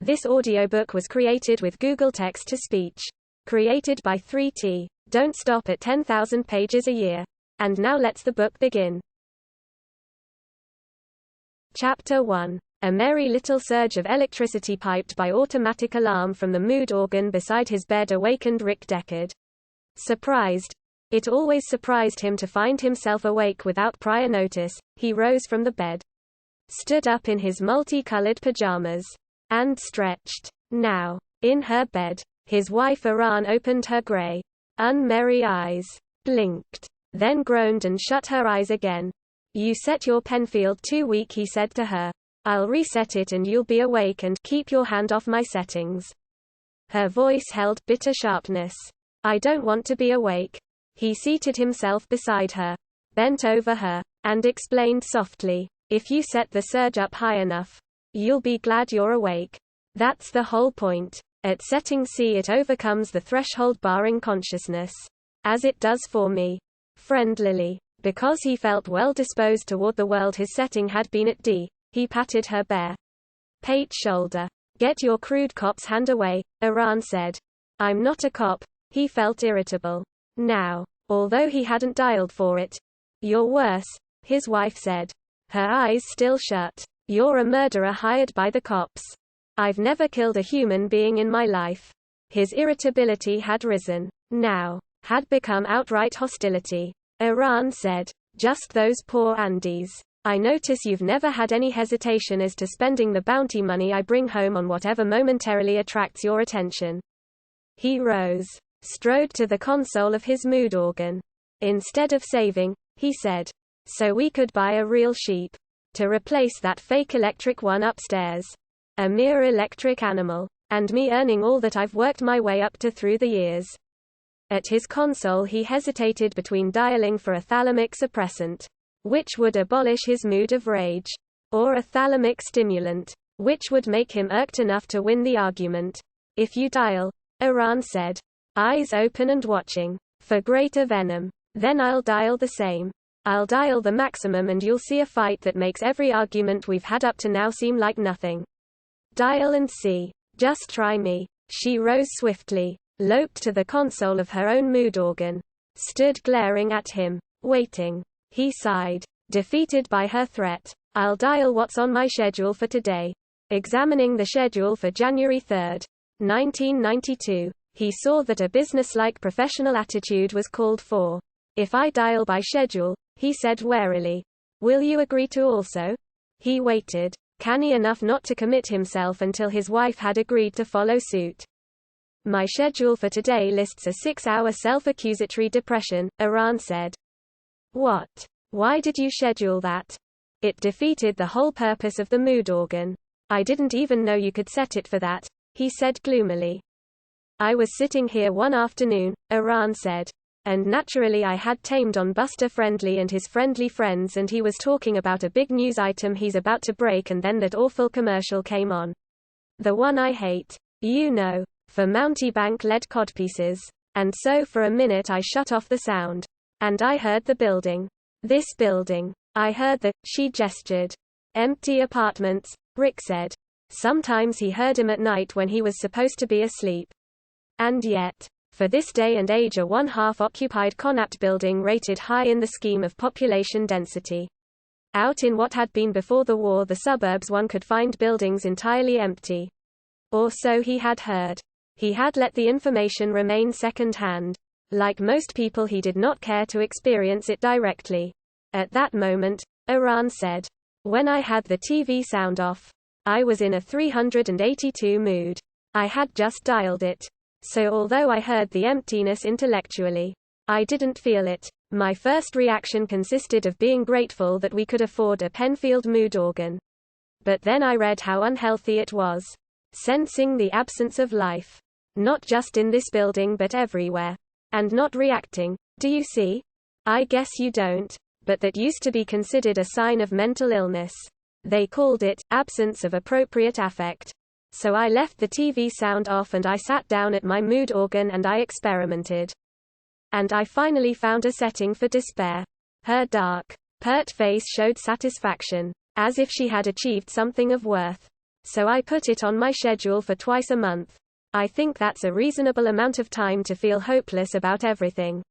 This audiobook was created with Google Text-to-Speech. Created by 3T. Don't stop at 10,000 pages a year. And now let's the book begin. Chapter 1. A merry little surge of electricity piped by automatic alarm from the mood organ beside his bed awakened Rick Deckard. Surprised. It always surprised him to find himself awake without prior notice. He rose from the bed, stood up in his multicolored pajamas, and stretched. Now, in her bed, his wife Iran opened her gray, unmerry eyes, blinked, then groaned and shut her eyes again. "You set your Penfield too weak," he said to her. "I'll reset it and you'll be awake, and keep your hand off my settings." Her voice held bitter sharpness. "I don't want to be awake." He seated himself beside her, bent over her, and explained softly, "If you set the surge up high enough, you'll be glad you're awake. That's the whole point. At setting C it overcomes the threshold barring consciousness. As it does for me." Friendlily. Because he felt well disposed toward the world, his setting had been at D. He patted her bare, pate shoulder. "Get your crude cop's hand away," Iran said. "I'm not a cop." He felt irritable now, although he hadn't dialed for it. "You're worse," his wife said, her eyes still shut. "You're a murderer hired by the cops." "I've never killed a human being in my life." His irritability had risen. Now, had become outright hostility. Iran said, "Just those poor Andes. I notice you've never had any hesitation as to spending the bounty money I bring home on whatever momentarily attracts your attention." He rose, strode to the console of his mood organ. "Instead of saving," he said, "so we could buy a real sheep. To replace that fake electric one upstairs. A mere electric animal. And me earning all that I've worked my way up to through the years." At his console he hesitated between dialing for a thalamic suppressant, which would abolish his mood of rage, or a thalamic stimulant, which would make him irked enough to win the argument. "If you dial," Iran said, eyes open and watching, "for greater venom, then I'll dial the same. I'll dial the maximum and you'll see a fight that makes every argument we've had up to now seem like nothing. Dial and see. Just try me." She rose swiftly, loped to the console of her own mood organ, stood glaring at him, waiting. He sighed, defeated by her threat. "I'll dial what's on my schedule for today." Examining the schedule for January 3, 1992, he saw that a businesslike professional attitude was called for. "If I dial by schedule," he said warily, "will you agree to also?" He waited, canny enough not to commit himself until his wife had agreed to follow suit. "My schedule for today lists a 6-hour self-accusatory depression," Iran said. "What? Why did you schedule that?" "It defeated the whole purpose of the mood organ." "I didn't even know you could set it for that," he said gloomily. "I was sitting here one afternoon," Iran said, "and naturally I had tamed on Buster Friendly and his friendly friends, and he was talking about a big news item he's about to break, and then that awful commercial came on. The one I hate. You know, for Mountie Bank-led codpieces. And so for a minute I shut off the sound. And I heard the building. This building. I heard the," she gestured. "Empty apartments," Rick said. Sometimes he heard him at night when he was supposed to be asleep. "And yet, for this day and age, a one-half occupied Connaught building rated high in the scheme of population density. Out in what had been before the war the suburbs, one could find buildings entirely empty. Or so he had heard. He had let the information remain second-hand. Like most people, he did not care to experience it directly. At that moment, Iran said, "When I had the TV sound off, I was in a 382 mood. I had just dialed it. So although I heard the emptiness intellectually, I didn't feel it. My first reaction consisted of being grateful that we could afford a Penfield mood organ. But then I read how unhealthy it was. Sensing the absence of life. Not just in this building but everywhere. And not reacting. Do you see? I guess you don't. But that used to be considered a sign of mental illness. They called it absence of appropriate affect. So I left the TV sound off and I sat down at my mood organ and I experimented. And I finally found a setting for despair." Her dark, pert face showed satisfaction, as if she had achieved something of worth. So I put it on my schedule for twice a month. I think that's a reasonable amount of time to feel hopeless about everything.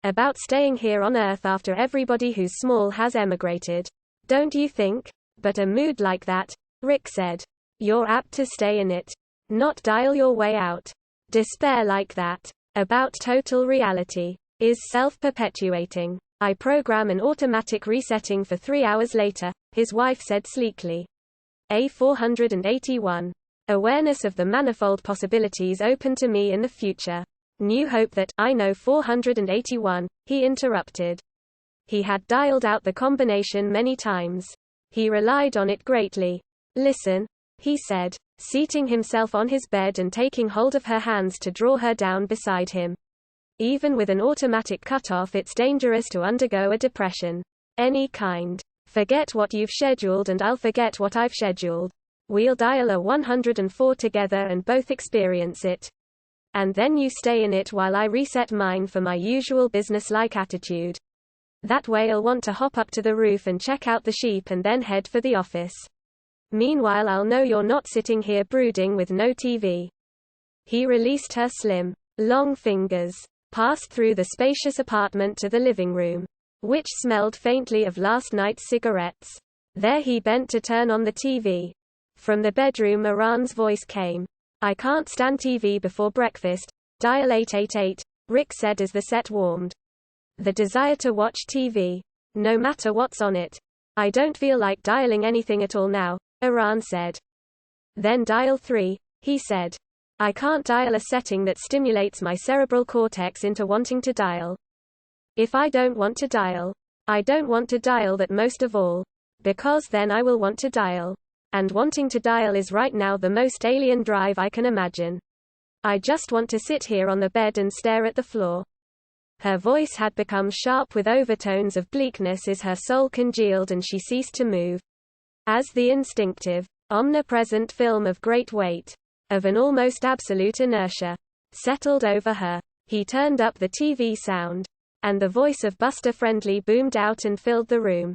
About staying here on Earth after everybody who's small has emigrated. Don't you think? But a mood like that, Rick said. You're apt to stay in it. Not dial your way out. Despair like that, about total reality, is self-perpetuating. I program an automatic resetting for 3 hours later, his wife said sleekly. A481. Awareness of the manifold possibilities open to me in the future. New hope that, I know 481, he interrupted. He had dialed out the combination many times. He relied on it greatly. Listen, he said, seating himself on his bed and taking hold of her hands to draw her down beside him. Even with an automatic cutoff, it's dangerous to undergo a depression. Any kind. Forget what you've scheduled and I'll forget what I've scheduled. We'll dial a 104 together and both experience it. And then you stay in it while I reset mine for my usual business-like attitude. That way I'll want to hop up to the roof and check out the sheep and then head for the office. Meanwhile I'll know you're not sitting here brooding with no TV. He released her slim, long fingers, passed through the spacious apartment to the living room, which smelled faintly of last night's cigarettes. There he bent to turn on the TV. From the bedroom Iran's voice came. I can't stand TV before breakfast. Dial 888, Rick said as the set warmed. The desire to watch TV. No matter what's on it. I don't feel like dialing anything at all now, Iran said. Then dial 3, he said. I can't dial a setting that stimulates my cerebral cortex into wanting to dial. If I don't want to dial, I don't want to dial that most of all. Because then I will want to dial. And wanting to dial is right now the most alien drive I can imagine. I just want to sit here on the bed and stare at the floor. Her voice had become sharp with overtones of bleakness as her soul congealed and she ceased to move. As the instinctive, omnipresent film of great weight, of an almost absolute inertia, settled over her, he turned up the TV sound, and the voice of Buster Friendly boomed out and filled the room.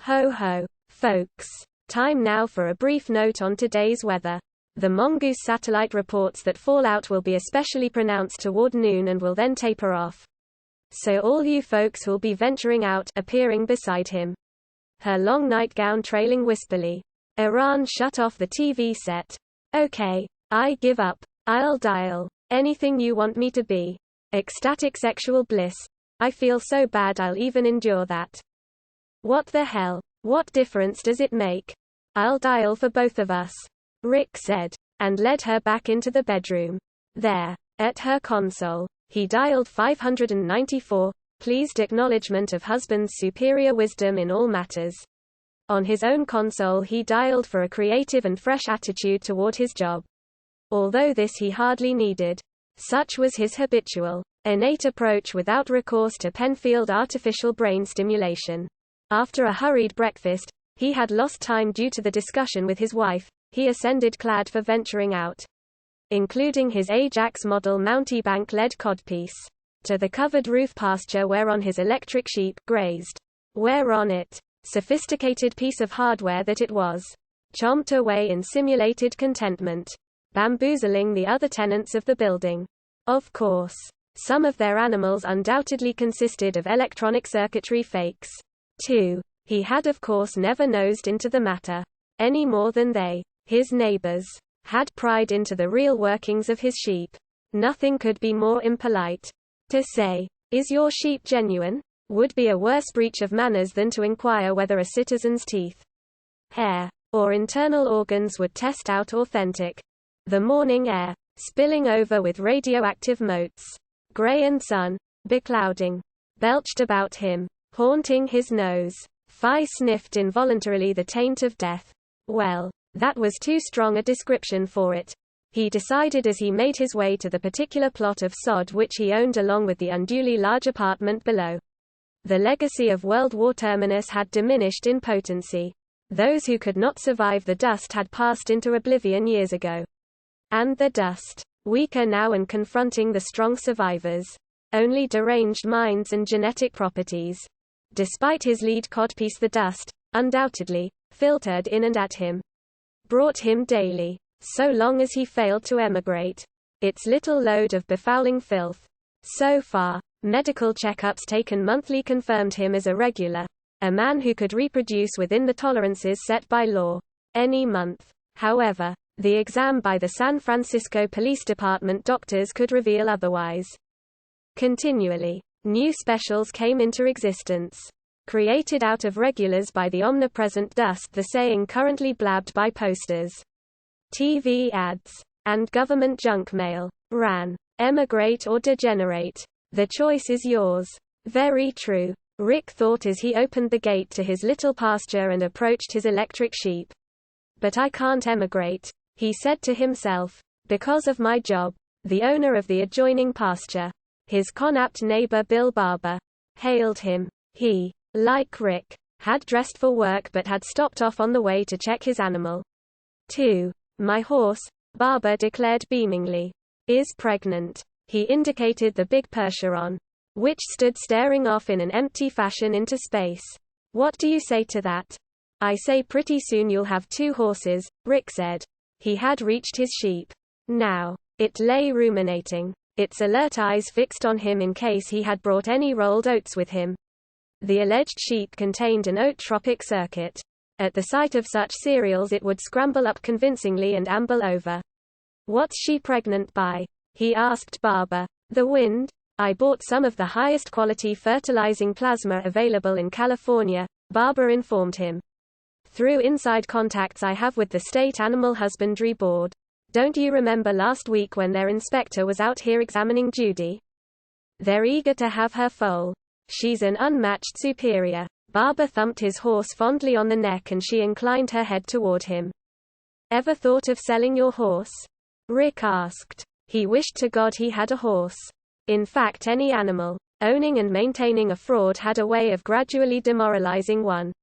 Ho ho, folks. Time now for a brief note on today's weather. The Mongoose satellite reports that fallout will be especially pronounced toward noon and will then taper off. So all you folks who'll be venturing out, appearing beside him. Her long nightgown trailing wispily. Iran shut off the TV set. Okay, I give up. I'll dial. Anything you want me to be. Ecstatic sexual bliss. I feel so bad I'll even endure that. What the hell? What difference does it make? I'll dial for both of us, Rick said, and led her back into the bedroom. There, at her console, he dialed 594, pleased acknowledgement of husband's superior wisdom in all matters. On his own console he dialed for a creative and fresh attitude toward his job. Although this he hardly needed. Such was his habitual, innate approach without recourse to Penfield artificial brain stimulation. After a hurried breakfast, he had lost time due to the discussion with his wife. He ascended clad for venturing out, including his Ajax model Mountebank-led codpiece, to the covered roof pasture whereon his electric sheep grazed. Whereon it, sophisticated piece of hardware that it was, chomped away in simulated contentment, bamboozling the other tenants of the building. Of course, some of their animals undoubtedly consisted of electronic circuitry fakes, too. He had of course never nosed into the matter, any more than they, his neighbors, had pried into the real workings of his sheep. Nothing could be more impolite. To say, "Is your sheep genuine?" would be a worse breach of manners than to inquire whether a citizen's teeth, hair, or internal organs would test out authentic. The morning air, spilling over with radioactive motes, gray and sun, beclouding, belched about him, haunting his nose. Phi sniffed involuntarily the taint of death. Well, that was too strong a description for it, he decided as he made his way to the particular plot of sod which he owned along with the unduly large apartment below. The legacy of World War Terminus had diminished in potency. Those who could not survive the dust had passed into oblivion years ago. And the dust, weaker now and confronting the strong survivors. Only deranged minds and genetic properties. Despite his lead codpiece, the dust, undoubtedly, filtered in and at him. brought him daily, so long as he failed to emigrate, its little load of befouling filth. So far, medical checkups taken monthly confirmed him as a regular, a man who could reproduce within the tolerances set by law. Any month. However, the exam by the San Francisco Police Department doctors could reveal otherwise. Continually, new specials came into existence. Created out of regulars by the omnipresent dust, the saying currently blabbed by posters, TV ads, and government junk mail, ran, "Emigrate or degenerate. The choice is yours." Very true, Rick thought as he opened the gate to his little pasture and approached his electric sheep. "But I can't emigrate," he said to himself, "because of my job." The owner of the adjoining pasture, his conapt neighbor Bill Barber, hailed him. He, like Rick, had dressed for work but had stopped off on the way to check his animal. "2. My horse," Barber declared beamingly, "is pregnant." He indicated the big Percheron, which stood staring off in an empty fashion into space. "What do you say to that?" "I say pretty soon you'll have 2 horses," Rick said. He had reached his sheep. Now, it lay ruminating, its alert eyes fixed on him in case he had brought any rolled oats with him. The alleged sheep contained an oat-tropic circuit. At the sight of such cereals it would scramble up convincingly and amble over. "What's she pregnant by?" he asked Barber. "The wind? I bought some of the highest quality fertilizing plasma available in California," Barber informed him. "Through inside contacts I have with the State Animal Husbandry Board. Don't you remember last week when their inspector was out here examining Judy? They're eager to have her foal. She's an unmatched superior." Barber thumped his horse fondly on the neck and she inclined her head toward him. "Ever thought of selling your horse?" Rick asked. He wished to God he had a horse. In fact, any animal. Owning and maintaining a fraud had a way of gradually demoralizing one.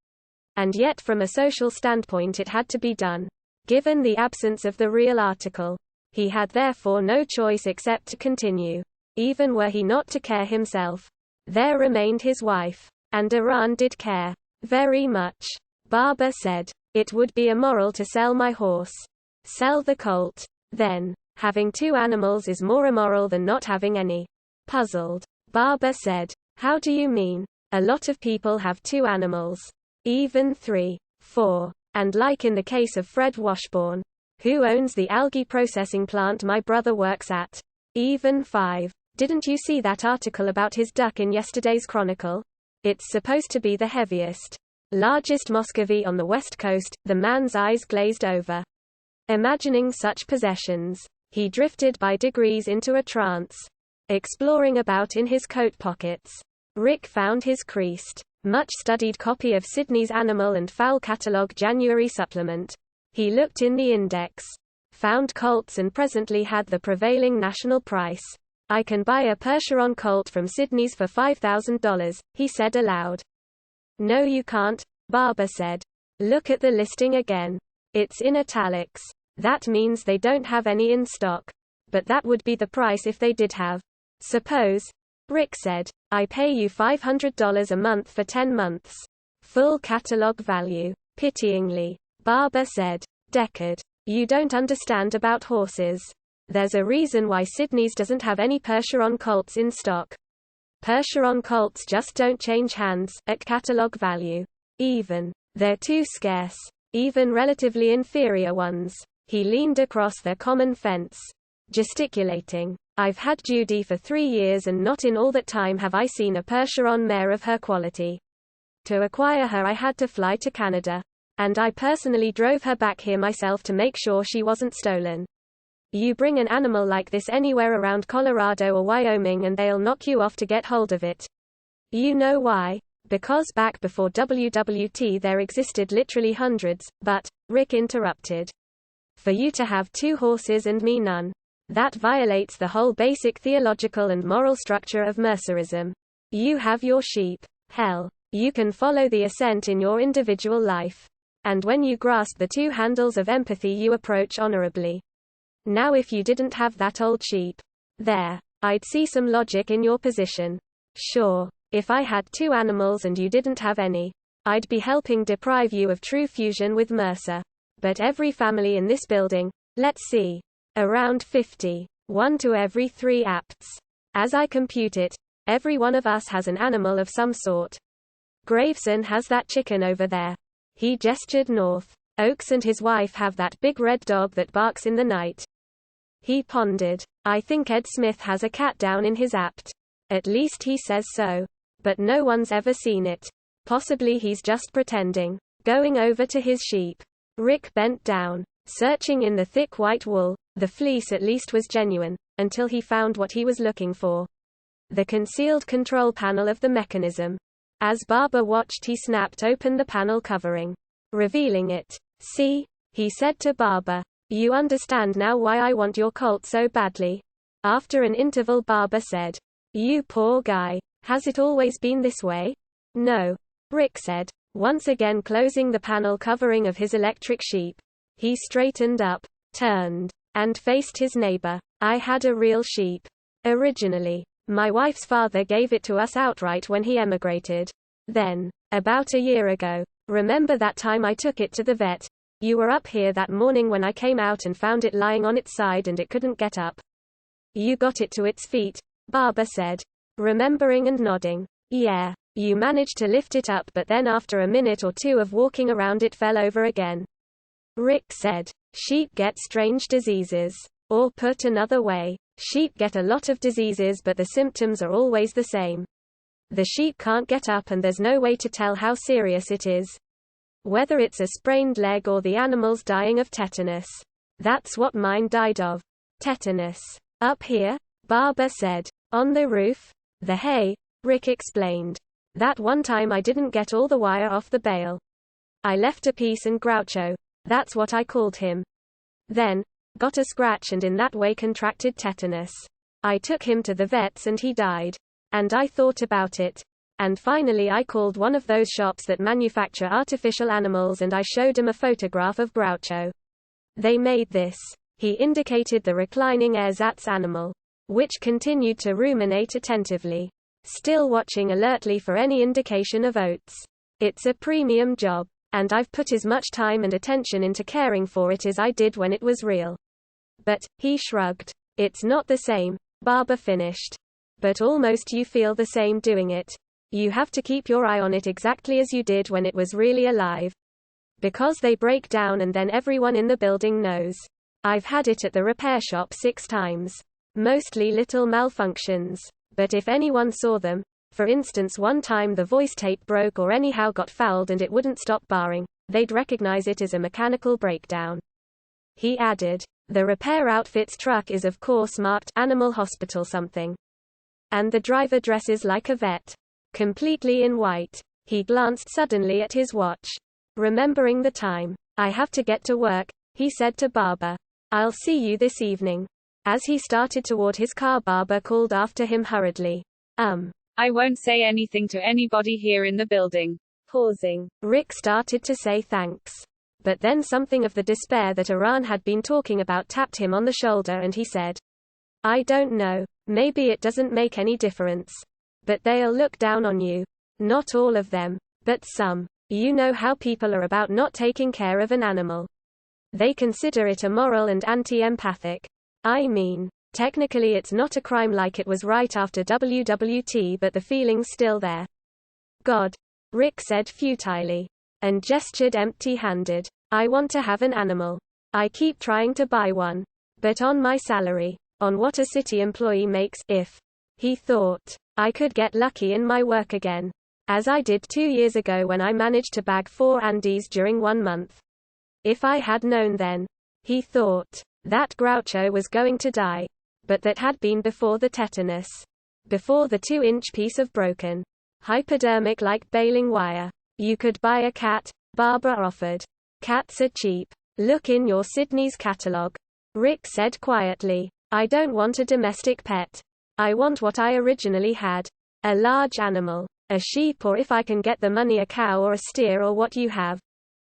And yet from a social standpoint it had to be done. Given the absence of the real article, he had therefore no choice except to continue. Even were he not to care himself, there remained his wife. And Iran did care. Very much. Barber said, "It would be immoral to sell my horse." "Sell the colt. Then. Having 2 animals is more immoral than not having any." Puzzled, Barber said, "How do you mean?" "A lot of people have 2 animals. Even 3, 4. And like in the case of Fred Washburn, who owns the algae processing plant my brother works at. Even 5. Didn't you see that article about his duck in yesterday's Chronicle? It's supposed to be the heaviest, largest Muscovy on the West Coast." The man's eyes glazed over. Imagining such possessions, he drifted by degrees into a trance. Exploring about in his coat pockets, Rick found his creased, much-studied copy of Sydney's Animal and Fowl Catalogue January supplement. He looked in the index, found colts and presently had the prevailing national price. "I can buy a Percheron colt from Sydney's for $5,000, he said aloud. "No you can't," Barber said. "Look at the listing again. It's in italics. That means they don't have any in stock. But that would be the price if they did have." "Suppose," Rick said, "I pay you $500 a month for 10 months. Full catalog value." Pityingly, Barber said, "Deckard, you don't understand about horses. There's a reason why Sydney's doesn't have any Percheron colts in stock. Percheron colts just don't change hands at catalog value. They're too scarce. Even relatively inferior ones." He leaned across their common fence, gesticulating. "I've had Judy for 3 years and not in all that time have I seen a Percheron mare of her quality. To acquire her I had to fly to Canada. And I personally drove her back here myself to make sure she wasn't stolen. You bring an animal like this anywhere around Colorado or Wyoming and they'll knock you off to get hold of it. You know why? Because back before WWT there existed literally hundreds, but," Rick interrupted. "For you to have 2 horses and me none. That violates the whole basic theological and moral structure of mercerism. You have your sheep. Hell, you can follow the ascent in your individual life. And when you grasp the 2 handles of empathy you approach honorably. Now if you didn't have that old sheep, there, I'd see some logic in your position. Sure, if I had 2 animals and you didn't have any, I'd be helping deprive you of true fusion with Mercer. But every family in this building, let's see. Around 50. 1 to every 3 apts. As I compute it, every one of us has an animal of some sort. Graveson has that chicken over there. He gestured north. Oakes and his wife have that big red dog that barks in the night. He pondered. I think Ed Smith has a cat down in his apt. At least he says so. But no one's ever seen it. Possibly he's just pretending. Going over to his sheep. Rick bent down, searching in the thick white wool. The fleece at least was genuine, until he found what he was looking for. The concealed control panel of the mechanism. As Barber watched, he snapped open the panel covering, revealing it. See? He said to Barber. You understand now why I want your colt so badly? After an interval, Barber said. You poor guy. Has it always been this way? No. Rick said, once again closing the panel covering of his electric sheep. He straightened up, turned, and faced his neighbor. I had a real sheep. Originally. My wife's father gave it to us outright when he emigrated. Then, about a year ago, remember that time I took it to the vet? You were up here that morning when I came out and found it lying on its side and it couldn't get up. You got it to its feet, Barber said, remembering and nodding. Yeah, you managed to lift it up, but then after a minute or two of walking around it fell over again. Rick said, sheep get strange diseases. Or put another way, sheep get a lot of diseases but the symptoms are always the same. The sheep can't get up and there's no way to tell how serious it is. Whether it's a sprained leg or the animal's dying of tetanus. That's what mine died of. Tetanus. Up here? Barber said. On the roof? The hay, Rick explained. That one time I didn't get all the wire off the bale. I left a piece and Groucho. That's what I called him. Then, got a scratch and in that way contracted tetanus. I took him to the vets and he died. And I thought about it. And finally I called one of those shops that manufacture artificial animals and I showed him a photograph of Groucho. They made this. He indicated the reclining ersatz animal, which continued to ruminate attentively, still watching alertly for any indication of oats. It's a premium job, and I've put as much time and attention into caring for it as I did when it was real. But, he shrugged. It's not the same, Barber finished. But almost you feel the same doing it. You have to keep your eye on it exactly as you did when it was really alive. Because they break down and then everyone in the building knows. I've had it at the repair shop 6 times. Mostly little malfunctions. But if anyone saw them, for instance one time the voice tape broke or anyhow got fouled and it wouldn't stop barring, they'd recognize it as a mechanical breakdown. He added, the repair outfit's truck is of course marked Animal Hospital something. And the driver dresses like a vet. Completely in white. He glanced suddenly at his watch. Remembering the time. I have to get to work, he said to Barber. I'll see you this evening. As he started toward his car, Barber called after him hurriedly. I won't say anything to anybody here in the building. Pausing. Rick started to say thanks. But then something of the despair that Iran had been talking about tapped him on the shoulder and he said, I don't know. Maybe it doesn't make any difference. But they'll look down on you. Not all of them, but some. You know how people are about not taking care of an animal. They consider it immoral and anti-empathic. I mean, technically it's not a crime like it was right after WWT, but the feeling's still there. God. Rick said futilely. And gestured empty-handed. I want to have an animal. I keep trying to buy one. But on my salary. On what a city employee makes, if. He thought. I could get lucky in my work again. As I did 2 years ago when I managed to bag 4 Andes during 1 month. If I had known then. He thought. That Groucho was going to die. But that had been before the tetanus. Before the 2-inch piece of broken. Hypodermic like baling wire. You could buy a cat, Barber offered. Cats are cheap. Look in your Sydney's catalog. Rick said quietly. I don't want a domestic pet. I want what I originally had. A large animal. A sheep, or if I can get the money, a cow or a steer, or what you have.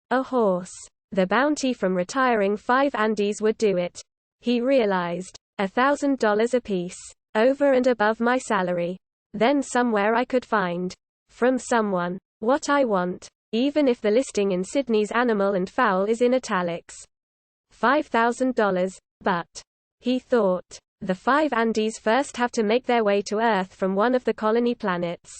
A horse. The bounty from retiring 5 Andes would do it. He realized. $1,000 apiece. Over and above my salary. Then somewhere I could find. From someone. What I want. even if the listing in Sydney's Animal and Fowl is in italics. $5,000, but, he thought, the 5 Andes first have to make their way to Earth from one of the colony planets.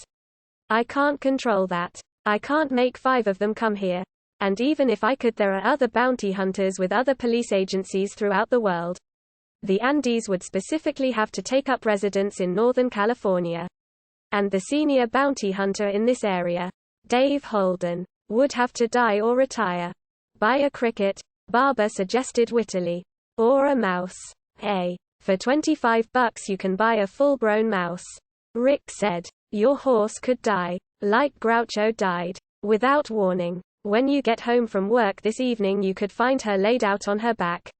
I can't control that. I can't make 5 of them come here. And even if I could, there are other bounty hunters with other police agencies throughout the world. The Andes would specifically have to take up residence in Northern California. And the senior bounty hunter in this area, Dave Holden, would have to die or retire. Buy a cricket, Barber suggested wittily. Or a mouse. Hey, for $25 you can buy a full-grown mouse. Rick said. Your horse could die, like Groucho died, without warning. When you get home from work this evening you could find her laid out on her back.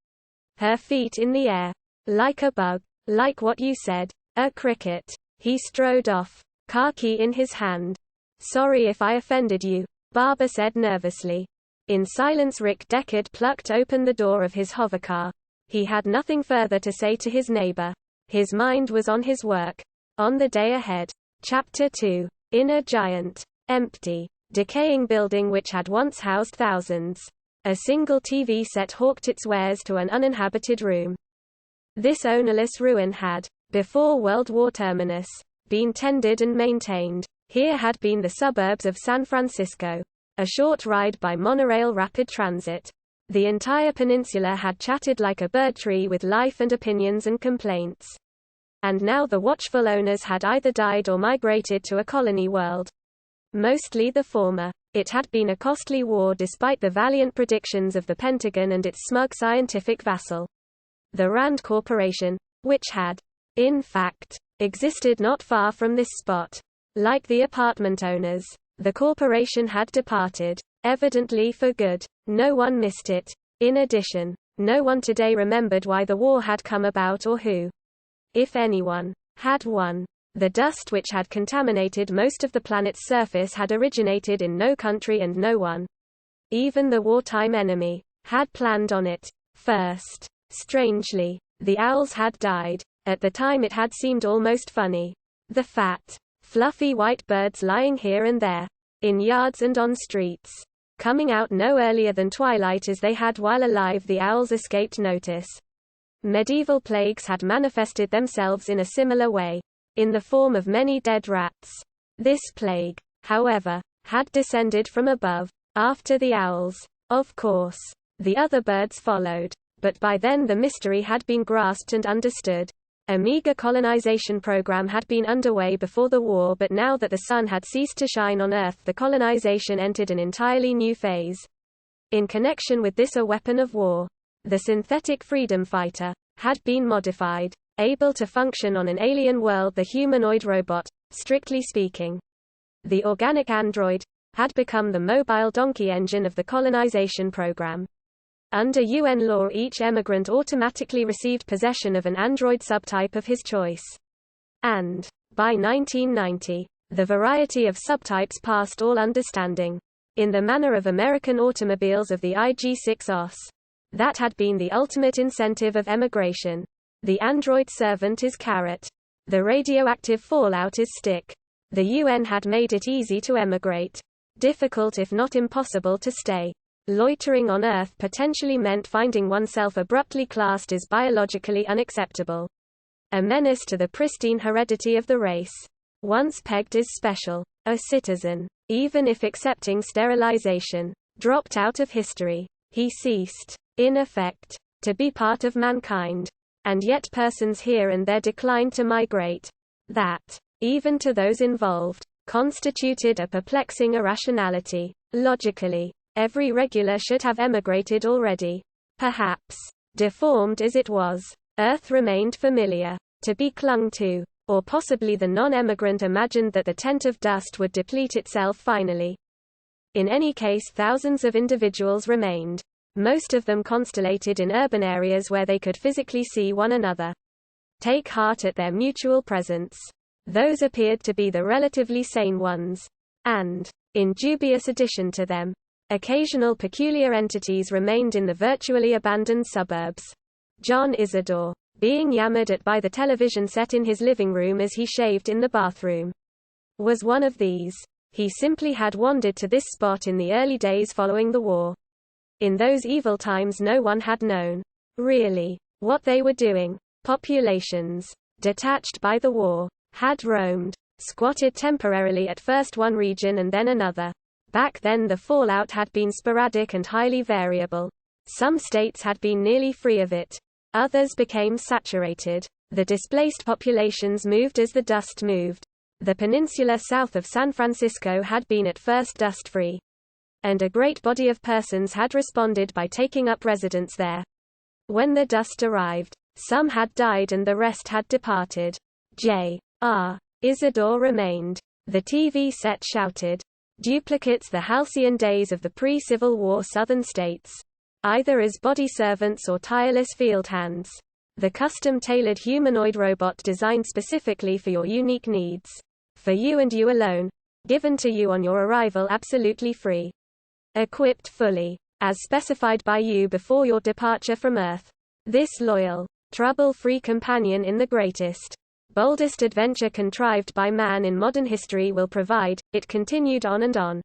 Her feet in the air. Like a bug. Like what you said. A cricket. He strode off, car key in his hand. Sorry if I offended you, Barber said nervously. In silence Rick Deckard plucked open the door of his hovercar. He had nothing further to say to his neighbor. His mind was on his work. On the day ahead. Chapter 2. In a giant, empty, decaying building which had once housed thousands. A single TV set hawked its wares to an uninhabited room. This ownerless ruin had, before World War terminus, been tended and maintained. Here had been the suburbs of San Francisco. A short ride by monorail rapid transit. The entire peninsula had chatted like a bird tree with life and opinions and complaints. And now the watchful owners had either died or migrated to a colony world. Mostly the former. It had been a costly war despite the valiant predictions of the Pentagon and its smug scientific vassal, the Rand Corporation, which had, in fact, existed not far from this spot. Like the apartment owners, the corporation had departed, evidently for good. No one missed it. In addition, no one today remembered why the war had come about or who, if anyone, had won. The dust which had contaminated most of the planet's surface had originated in no country and no one, even the wartime enemy, had planned on it. First. Strangely, the owls had died. At the time it had seemed almost funny. The fat, fluffy white birds lying here and there, in yards and on streets, coming out no earlier than twilight as they had while alive. The owls escaped notice. Medieval plagues had manifested themselves in a similar way, in the form of many dead rats. This plague, however, had descended from above. After the owls, of course, the other birds followed, but by then the mystery had been grasped and understood. A meager colonization program had been underway before the war, but now that the sun had ceased to shine on Earth, the colonization entered an entirely new phase. In connection with this, a weapon of war, the synthetic freedom fighter, had been modified, able to function on an alien world. The humanoid robot, strictly speaking, the organic android, had become the mobile donkey engine of the colonization program. Under UN law, each emigrant automatically received possession of an android subtype of his choice. And, by 1990, the variety of subtypes passed all understanding. In the manner of American automobiles of the IG-6 OS. That had been the ultimate incentive of emigration. The android servant is carrot. The radioactive fallout is stick. The UN had made it easy to emigrate. Difficult if not impossible to stay. Loitering on Earth potentially meant finding oneself abruptly classed as biologically unacceptable. A menace to the pristine heredity of the race. Once pegged as special, a citizen, even if accepting sterilization, dropped out of history. He ceased, in effect, to be part of mankind. And yet persons here and there declined to migrate. That, even to those involved, constituted a perplexing irrationality. Logically, every regular should have emigrated already. Perhaps, deformed as it was, Earth remained familiar, to be clung to. Or possibly the non-emigrant imagined that the tent of dust would deplete itself finally. In any case, thousands of individuals remained. Most of them constellated in urban areas where they could physically see one another. Take heart at their mutual presence. Those appeared to be the relatively sane ones. And, in dubious addition to them, occasional peculiar entities remained in the virtually abandoned suburbs. John Isidore, being yammered at by the television set in his living room as he shaved in the bathroom, was one of these. He simply had wandered to this spot in the early days following the war. In those evil times no one had known, really, what they were doing. Populations, detached by the war, had roamed, squatted temporarily at first one region and then another. Back then the fallout had been sporadic and highly variable. Some states had been nearly free of it. Others became saturated. The displaced populations moved as the dust moved. The peninsula south of San Francisco had been at first dust-free. And a great body of persons had responded by taking up residence there. When the dust arrived, some had died and the rest had departed. J.R. Isidore remained. The TV set shouted. Duplicates the halcyon days of the pre-Civil War Southern states. Either as body servants or tireless field hands. The custom-tailored humanoid robot designed specifically for your unique needs. For you and you alone. Given to you on your arrival absolutely free. Equipped fully. As specified by you before your departure from Earth. This loyal, trouble-free companion in the greatest, boldest adventure contrived by man in modern history will provide. It continued on and on.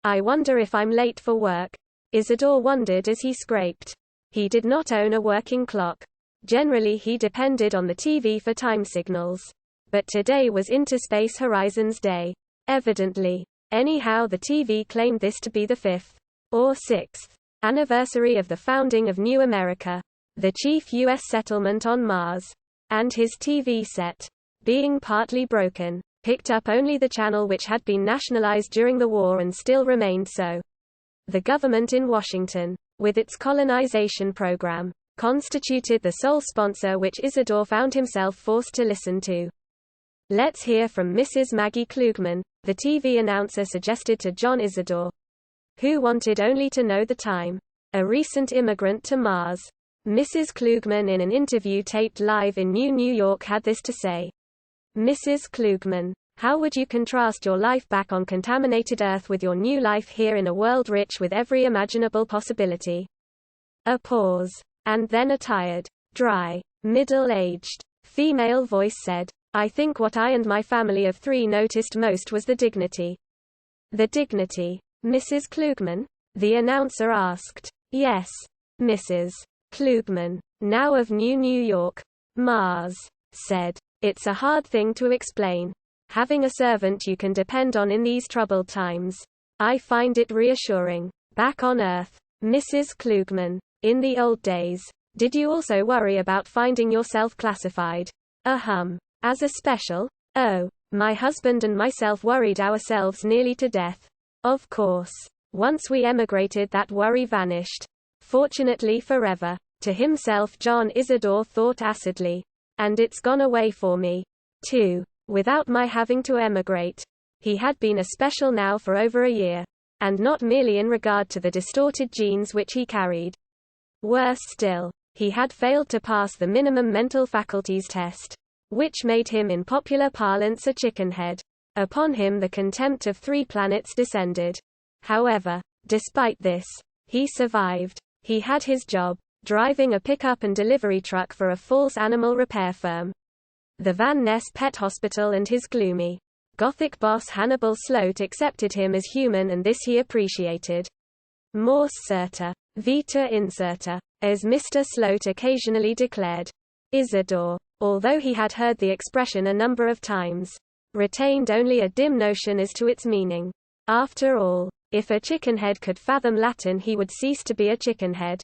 I wonder if I'm late for work. Isidore wondered as he scraped. He did not own a working clock. Generally he depended on the TV for time signals. But today was Interspace Horizons Day. Evidently. Anyhow the TV claimed this to be the 5th, or 6th, anniversary of the founding of New America, the chief U.S. settlement on Mars. And his TV set, being partly broken, picked up only the channel which had been nationalized during the war and still remained so. The government in Washington, with its colonization program, constituted the sole sponsor which Isidore found himself forced to listen to. Let's hear from Mrs. Maggie Klugman, the TV announcer suggested to John Isidore, who wanted only to know the time. A recent immigrant to Mars. Mrs. Klugman in an interview taped live in New York had this to say. Mrs. Klugman, how would you contrast your life back on contaminated Earth with your new life here in a world rich with every imaginable possibility? A pause. And then a tired, dry, middle-aged, female voice said, I think what I and my family of 3 noticed most was the dignity. The dignity, Mrs. Klugman? The announcer asked. Yes, Mrs. Klugman, now of New York, Mars, said. It's a hard thing to explain. Having a servant you can depend on in these troubled times. I find it reassuring. Back on Earth, Mrs. Klugman, in the old days, did you also worry about finding yourself classified? As a special? Oh, my husband and myself worried ourselves nearly to death. Of course. Once we emigrated that worry vanished. Fortunately forever. To himself John Isidore thought acidly. And it's gone away for me, too. Without my having to emigrate. He had been a special now for over a year. And not merely in regard to the distorted genes which he carried. Worse still, he had failed to pass the minimum mental faculties test. Which made him in popular parlance a chickenhead. Upon him the contempt of 3 planets descended. However, despite this, he survived. He had his job, driving a pickup and delivery truck for a false animal repair firm. The Van Ness Pet Hospital and his gloomy, Gothic boss Hannibal Sloat accepted him as human and this he appreciated. Mors certa, vita incerta, as Mr. Sloat occasionally declared. Isidore, although he had heard the expression a number of times, retained only a dim notion as to its meaning. After all, if a chickenhead could fathom Latin he would cease to be a chickenhead.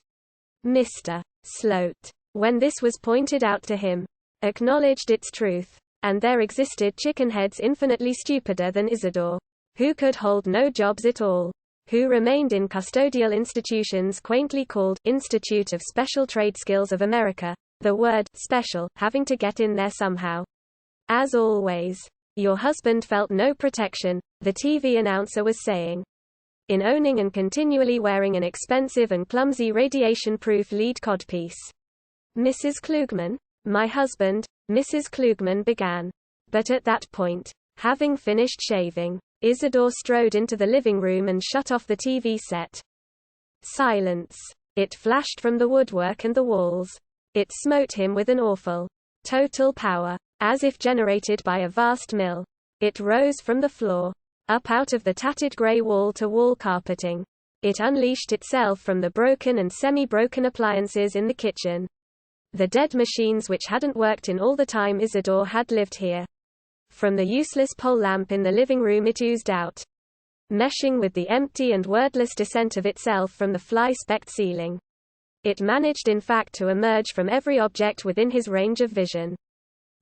Mr. Sloat, when this was pointed out to him, acknowledged its truth, and there existed chickenheads infinitely stupider than Isidore, who could hold no jobs at all, who remained in custodial institutions quaintly called Institute of Special Trade Skills of America, the word special having to get in there somehow. As always, your husband felt no protection, the TV announcer was saying. In owning and continually wearing an expensive and clumsy radiation-proof lead codpiece. Mrs. Klugman? My husband, Mrs. Klugman began. But at that point, having finished shaving, Isidore strode into the living room and shut off the TV set. Silence. It flashed from the woodwork and the walls. It smote him with an awful, total power, as if generated by a vast mill. It rose from the floor. up out of the tattered grey wall-to-wall carpeting. It unleashed itself from the broken and semi-broken appliances in the kitchen. The dead machines which hadn't worked in all the time Isidore had lived here. From the useless pole lamp in the living room it oozed out, meshing with the empty and wordless descent of itself from the fly-specked ceiling. It managed in fact to emerge from every object within his range of vision.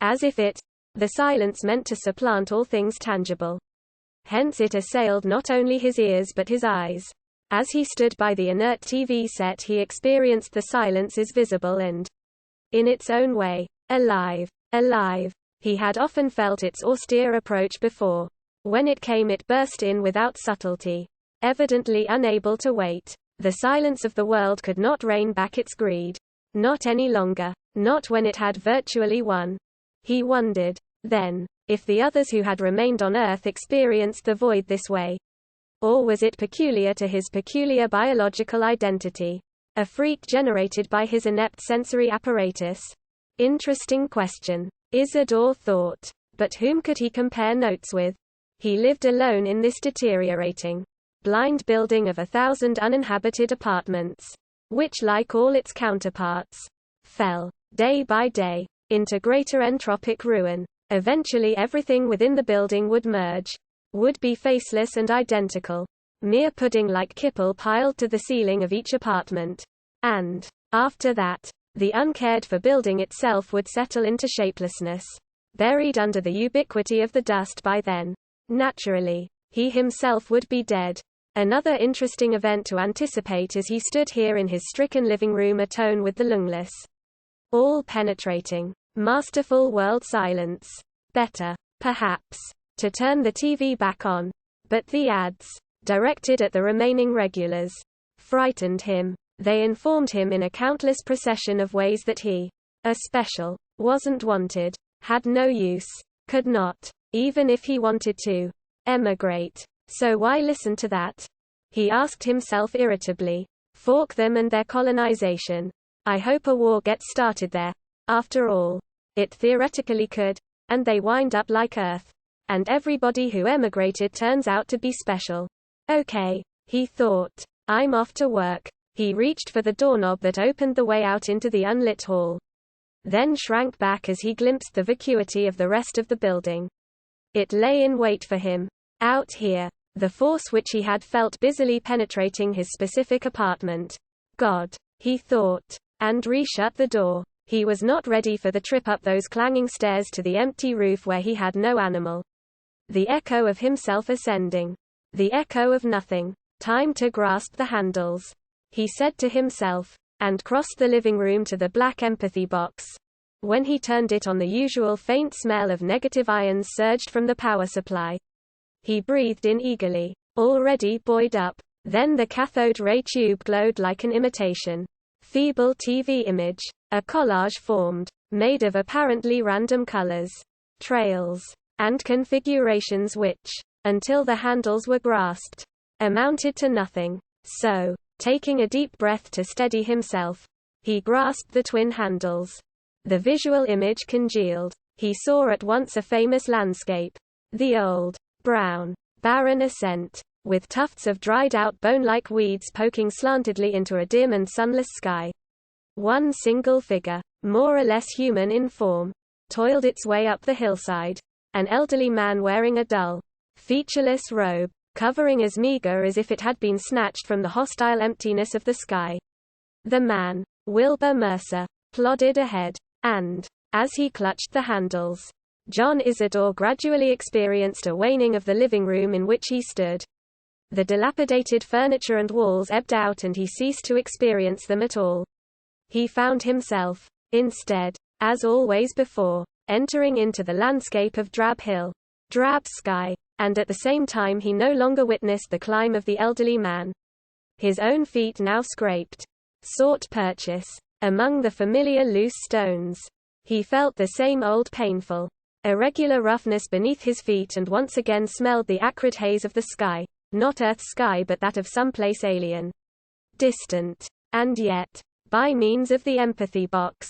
As if the silence meant to supplant all things tangible. Hence it assailed not only his ears but his eyes. As he stood by the inert TV set he experienced the silence as visible and, in its own way, alive. Alive. He had often felt its austere approach before. When it came it burst in without subtlety. Evidently unable to wait. The silence of the world could not rein back its greed. Not any longer. Not when it had virtually won. He wondered, then, if the others who had remained on Earth experienced the void this way. Or was it peculiar to his peculiar biological identity? A freak generated by his inept sensory apparatus? Interesting question. Isidore thought. But whom could he compare notes with? He lived alone in this deteriorating, blind building of 1,000 uninhabited apartments, which like all its counterparts, fell, day by day, into greater entropic ruin. Eventually everything within the building would merge, would be faceless and identical, mere pudding-like kipple piled to the ceiling of each apartment. And, after that, the uncared-for building itself would settle into shapelessness, buried under the ubiquity of the dust by then. Naturally, he himself would be dead. Another interesting event to anticipate as he stood here in his stricken living room atone with the lungless, all-penetrating, masterful world silence. Better, perhaps, to turn the TV back on. But the ads, directed at the remaining regulars, frightened him. They informed him in a countless procession of ways that he, a special, wasn't wanted, had no use, could not, even if he wanted to, emigrate. So why listen to that? He asked himself irritably. Fork them and their colonization. I hope a war gets started there. After all, it theoretically could, and they wind up like Earth. And everybody who emigrated turns out to be special. Okay, he thought. I'm off to work. He reached for the doorknob that opened the way out into the unlit hall. Then shrank back as he glimpsed the vacuity of the rest of the building. It lay in wait for him. Out here. The force which he had felt busily penetrating his specific apartment. God, he thought. And re-shut the door. He was not ready for the trip up those clanging stairs to the empty roof where he had no animal. The echo of himself ascending. The echo of nothing. Time to grasp the handles, he said to himself, and crossed the living room to the black empathy box. When he turned it on, the usual faint smell of negative ions surged from the power supply. He breathed in eagerly, already buoyed up. Then the cathode ray tube glowed like an imitation, feeble TV image. A collage formed, made of apparently random colors, trails, and configurations which, until the handles were grasped, amounted to nothing. So, taking a deep breath to steady himself, he grasped the twin handles. The visual image congealed. He saw at once a famous landscape. The old, brown, barren ascent, with tufts of dried-out bone-like weeds poking slantedly into a dim and sunless sky. One single figure, more or less human in form, toiled its way up the hillside. An elderly man wearing a dull, featureless robe, covering as meager as if it had been snatched from the hostile emptiness of the sky. The man, Wilbur Mercer, plodded ahead, and, as he clutched the handles, John Isidore gradually experienced a waning of the living room in which he stood. The dilapidated furniture and walls ebbed out and he ceased to experience them at all. He found himself, instead, as always before, entering into the landscape of drab hill, drab sky, and at the same time he no longer witnessed the climb of the elderly man. His own feet now scraped, sought purchase, among the familiar loose stones. He felt the same old painful, irregular roughness beneath his feet and once again smelled the acrid haze of the sky, not Earth's sky but that of some place alien, distant, and yet, by means of the empathy box,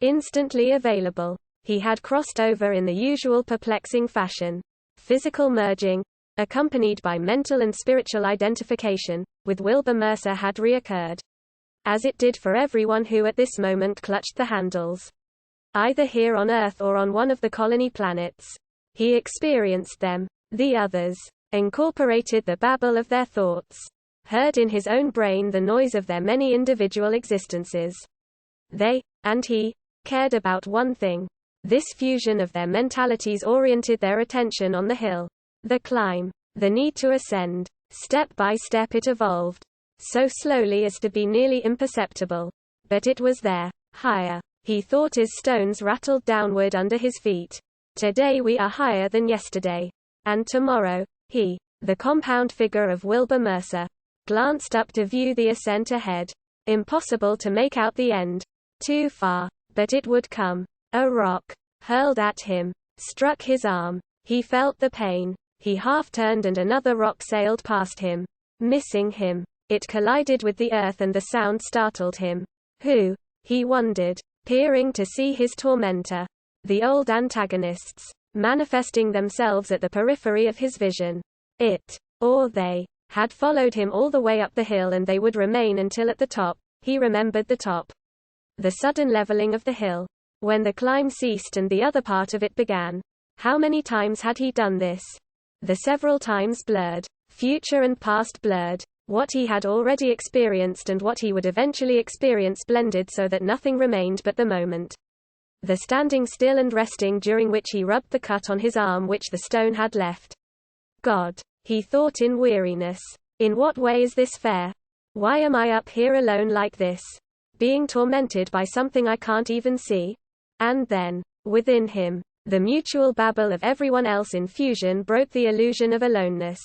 instantly available, he had crossed over in the usual perplexing fashion. Physical merging, accompanied by mental and spiritual identification, with Wilbur Mercer had reoccurred. As it did for everyone who at this moment clutched the handles. Either here on Earth or on one of the colony planets. He experienced them. The others incorporated the babble of their thoughts. Heard in his own brain the noise of their many individual existences. They, and he, cared about one thing. This fusion of their mentalities oriented their attention on the hill. The climb. The need to ascend. Step by step it evolved. So slowly as to be nearly imperceptible. But it was there. Higher. He thought as stones rattled downward under his feet. Today we are higher than yesterday. And tomorrow, he, the compound figure of Wilbur Mercer, glanced up to view the ascent ahead. Impossible to make out the end. Too far. But it would come. A rock, hurled at him, struck his arm. He felt the pain. He half turned and another rock sailed past him. Missing him. It collided with the earth and the sound startled him. Who? He wondered, peering to see his tormentor. The old antagonists, manifesting themselves at the periphery of his vision. It, or they, had followed him all the way up the hill and they would remain until at the top. He remembered the top. The sudden leveling of the hill. When the climb ceased and the other part of it began. How many times had he done this? The several times blurred. Future and past blurred. What he had already experienced and what he would eventually experience blended so that nothing remained but the moment. The standing still and resting during which he rubbed the cut on his arm which the stone had left. God, he thought in weariness. In what way is this fair? Why am I up here alone like this? Being tormented by something I can't even see? And then, within him, the mutual babble of everyone else in fusion broke the illusion of aloneness.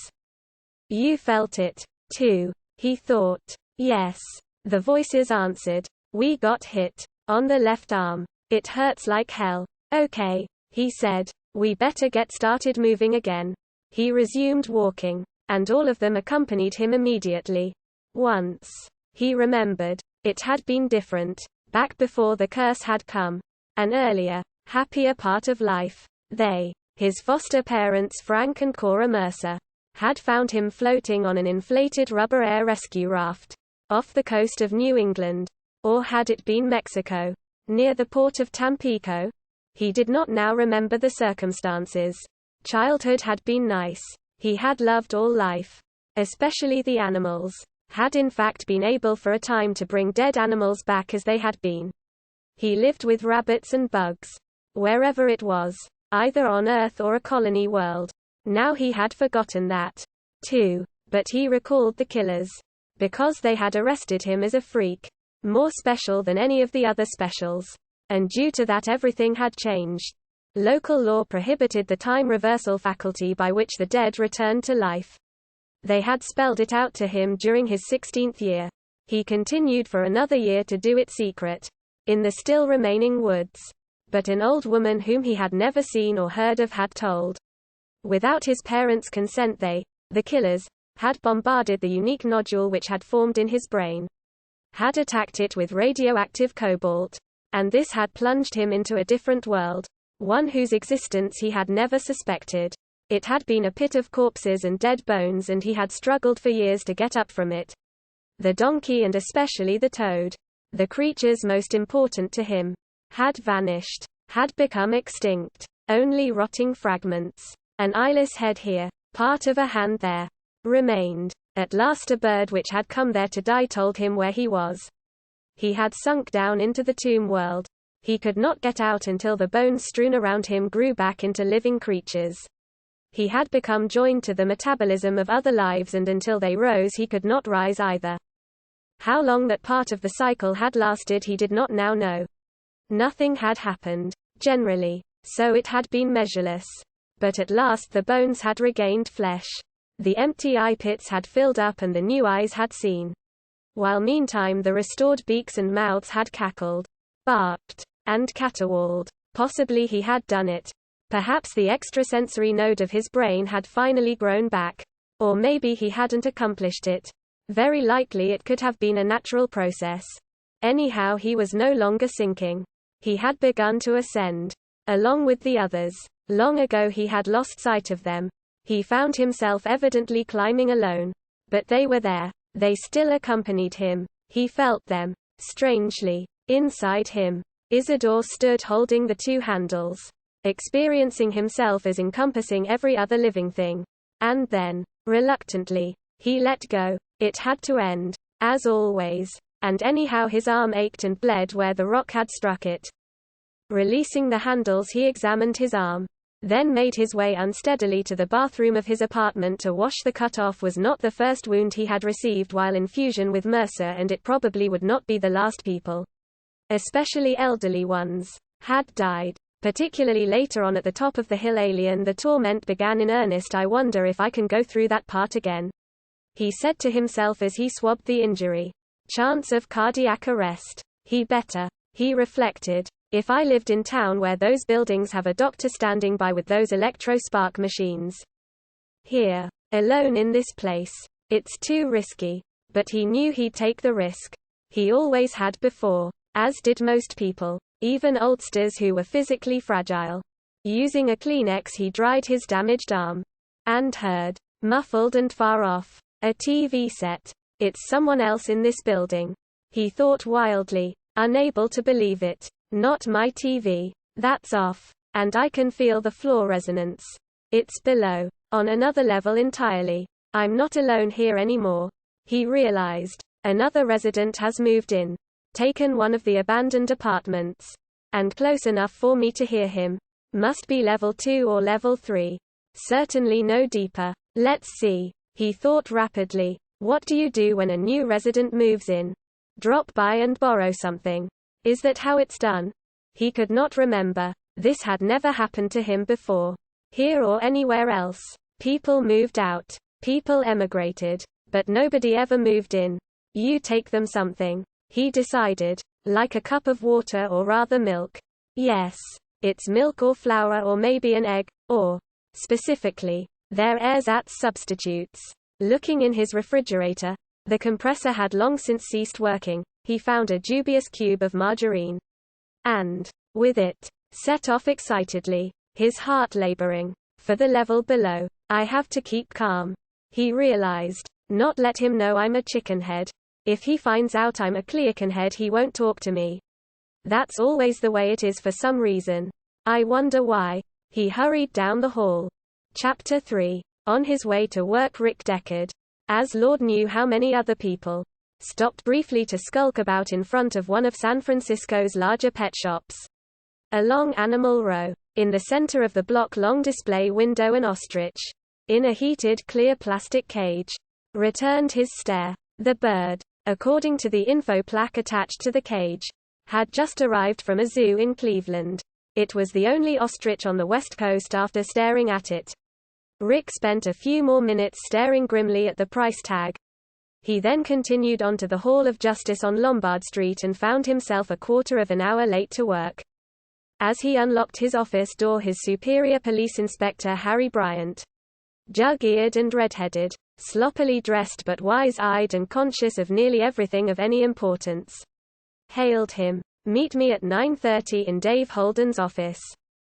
You felt it, too, he thought. Yes. The voices answered. We got hit. On the left arm. It hurts like hell. Okay, he said. We better get started moving again. He resumed walking. And all of them accompanied him immediately. Once. He remembered. It had been different. Back before the curse had come. An earlier, happier part of life. They, his foster parents Frank and Cora Mercer, had found him floating on an inflated rubber air rescue raft. Off the coast of New England. Or had it been Mexico? Near the port of Tampico? He did not now remember the circumstances. Childhood had been nice. He had loved all life. Especially the animals. Had in fact been able for a time to bring dead animals back as they had been. He lived with rabbits and bugs. Wherever it was. Either on Earth or a colony world. Now he had forgotten that. Too. But he recalled the killers. Because they had arrested him as a freak. More special than any of the other specials. And due to that everything had changed. Local law prohibited the time reversal faculty by which the dead returned to life. They had spelled it out to him during his 16th year. He continued for another year to do it secret. In the still remaining woods. But an old woman whom he had never seen or heard of had told. Without his parents' consent they, the killers, had bombarded the unique nodule which had formed in his brain. Had attacked it with radioactive cobalt. And this had plunged him into a different world. One whose existence he had never suspected. It had been a pit of corpses and dead bones and he had struggled for years to get up from it. The donkey and especially the toad. The creatures most important to him. Had vanished. Had become extinct. Only rotting fragments. An eyeless head here. Part of a hand there. Remained. At last a bird which had come there to die told him where he was. He had sunk down into the tomb world. He could not get out until the bones strewn around him grew back into living creatures. He had become joined to the metabolism of other lives and until they rose he could not rise either. How long that part of the cycle had lasted he did not now know. Nothing had happened. Generally. So it had been measureless. But at last the bones had regained flesh. The empty eye pits had filled up and the new eyes had seen. While meantime the restored beaks and mouths had cackled, barked, and caterwauled. Possibly he had done it. Perhaps the extrasensory node of his brain had finally grown back. Or maybe he hadn't accomplished it. Very likely it could have been a natural process. Anyhow he was no longer sinking. He had begun to ascend. Along with the others. Long ago he had lost sight of them. He found himself evidently climbing alone. But they were there. They still accompanied him. He felt them. Strangely. Inside him. Isidore stood holding the two handles, experiencing himself as encompassing every other living thing. And then, reluctantly, he let go. It had to end. As always. And anyhow his arm ached and bled where the rock had struck it. Releasing the handles, he examined his arm. Then made his way unsteadily to the bathroom of his apartment to wash the cut off. Was not the first wound he had received while in fusion with Mercer, and it probably would not be the last. People, especially elderly ones, had died. Particularly later on at the top of the hill. Alien, the torment began in earnest. I wonder if I can go through that part again, he said to himself as he swabbed the injury. Chance of cardiac arrest. He better, he reflected. If I lived in town where those buildings have a doctor standing by with those electro-spark machines. Here, alone in this place, it's too risky. But he knew he'd take the risk. He always had before. As did most people. Even oldsters who were physically fragile. Using a Kleenex he dried his damaged arm. And heard, muffled and far off, a TV set. It's someone else in this building. He thought wildly, unable to believe it. Not my TV. That's off. And I can feel the floor resonance. It's below. On another level entirely. I'm not alone here anymore. He realized. Another resident has moved in. Taken one of the abandoned apartments. And close enough for me to hear him. Must be level 2 or level 3. Certainly no deeper. Let's see. He thought rapidly. What do you do when a new resident moves in? Drop by and borrow something. Is that how it's done? He could not remember. This had never happened to him before. Here or anywhere else. People moved out. People emigrated. But nobody ever moved in. You take them something. He decided. Like a cup of water, or rather milk. Yes. It's milk or flour or maybe an egg, or, specifically, their ersatz substitutes. Looking in his refrigerator, the compressor had long since ceased working. He found a dubious cube of margarine. And, with it, set off excitedly, his heart laboring. For the level below. I have to keep calm. He realized. Not let him know I'm a chickenhead. If he finds out I'm a clearconhead he won't talk to me. That's always the way it is for some reason. I wonder why. He hurried down the hall. Chapter 3. On his way to work Rick Deckard, as Lord knew how many other people, stopped briefly to skulk about in front of one of San Francisco's larger pet shops. Along Animal Row. In the center of the block-long display window an ostrich, in a heated clear plastic cage, returned his stare. The bird, according to the info plaque attached to the cage, had just arrived from a zoo in Cleveland. It was the only ostrich on the West Coast. After staring at it, Rick spent a few more minutes staring grimly at the price tag. He then continued on to the Hall of Justice on Lombard Street and found himself a quarter of an hour late to work. As he unlocked his office door, his superior police inspector Harry Bryant, jug-eared and red-headed, sloppily dressed but wise-eyed and conscious of nearly everything of any importance, hailed him. Meet me at 9:30 in Dave Holden's office.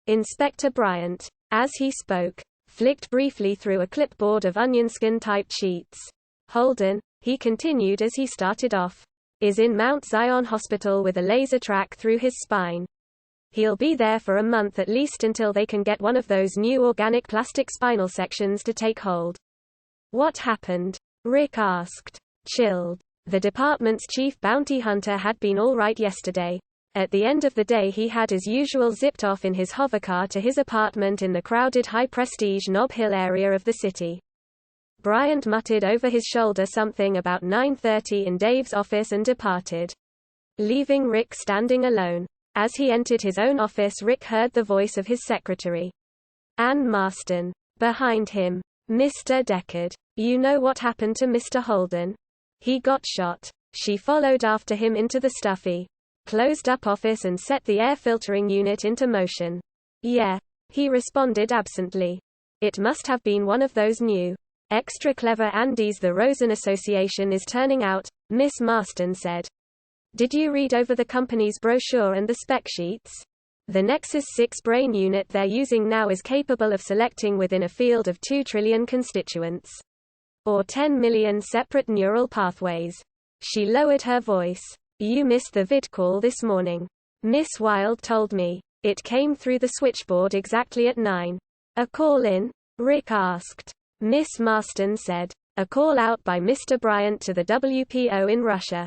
Inspector Bryant, as he spoke, flicked briefly through a clipboard of onionskin-typed sheets. Holden, he continued as he started off, is in Mount Zion Hospital with a laser track through his spine. He'll be there for a month at least until they can get one of those new organic plastic spinal sections to take hold. What happened? Rick asked, chilled. The department's chief bounty hunter had been all right yesterday. At the end of the day he had as usual zipped off in his hovercar to his apartment in the crowded high-prestige Nob Hill area of the city. Bryant muttered over his shoulder something about 9:30 in Dave's office and departed, leaving Rick standing alone. As he entered his own office, Rick heard the voice of his secretary, Ann Marston, behind him. Mr. Deckard, you know what happened to Mr. Holden? He got shot. She followed after him into the stuffy, closed-up office and set the air filtering unit into motion. Yeah, he responded absently. It must have been one of those new, extra clever Andes the Rosen Association is turning out, Miss Marston said. Did you read over the company's brochure and the spec sheets? The Nexus 6 brain unit they're using now is capable of selecting within a field of 2 trillion constituents. Or 10 million separate neural pathways. She lowered her voice. You missed the vid call this morning. Miss Wilde told me. It came through the switchboard exactly at 9. A call in? Rick asked. Miss Marston said. A call out by Mr. Bryant to the WPO in Russia,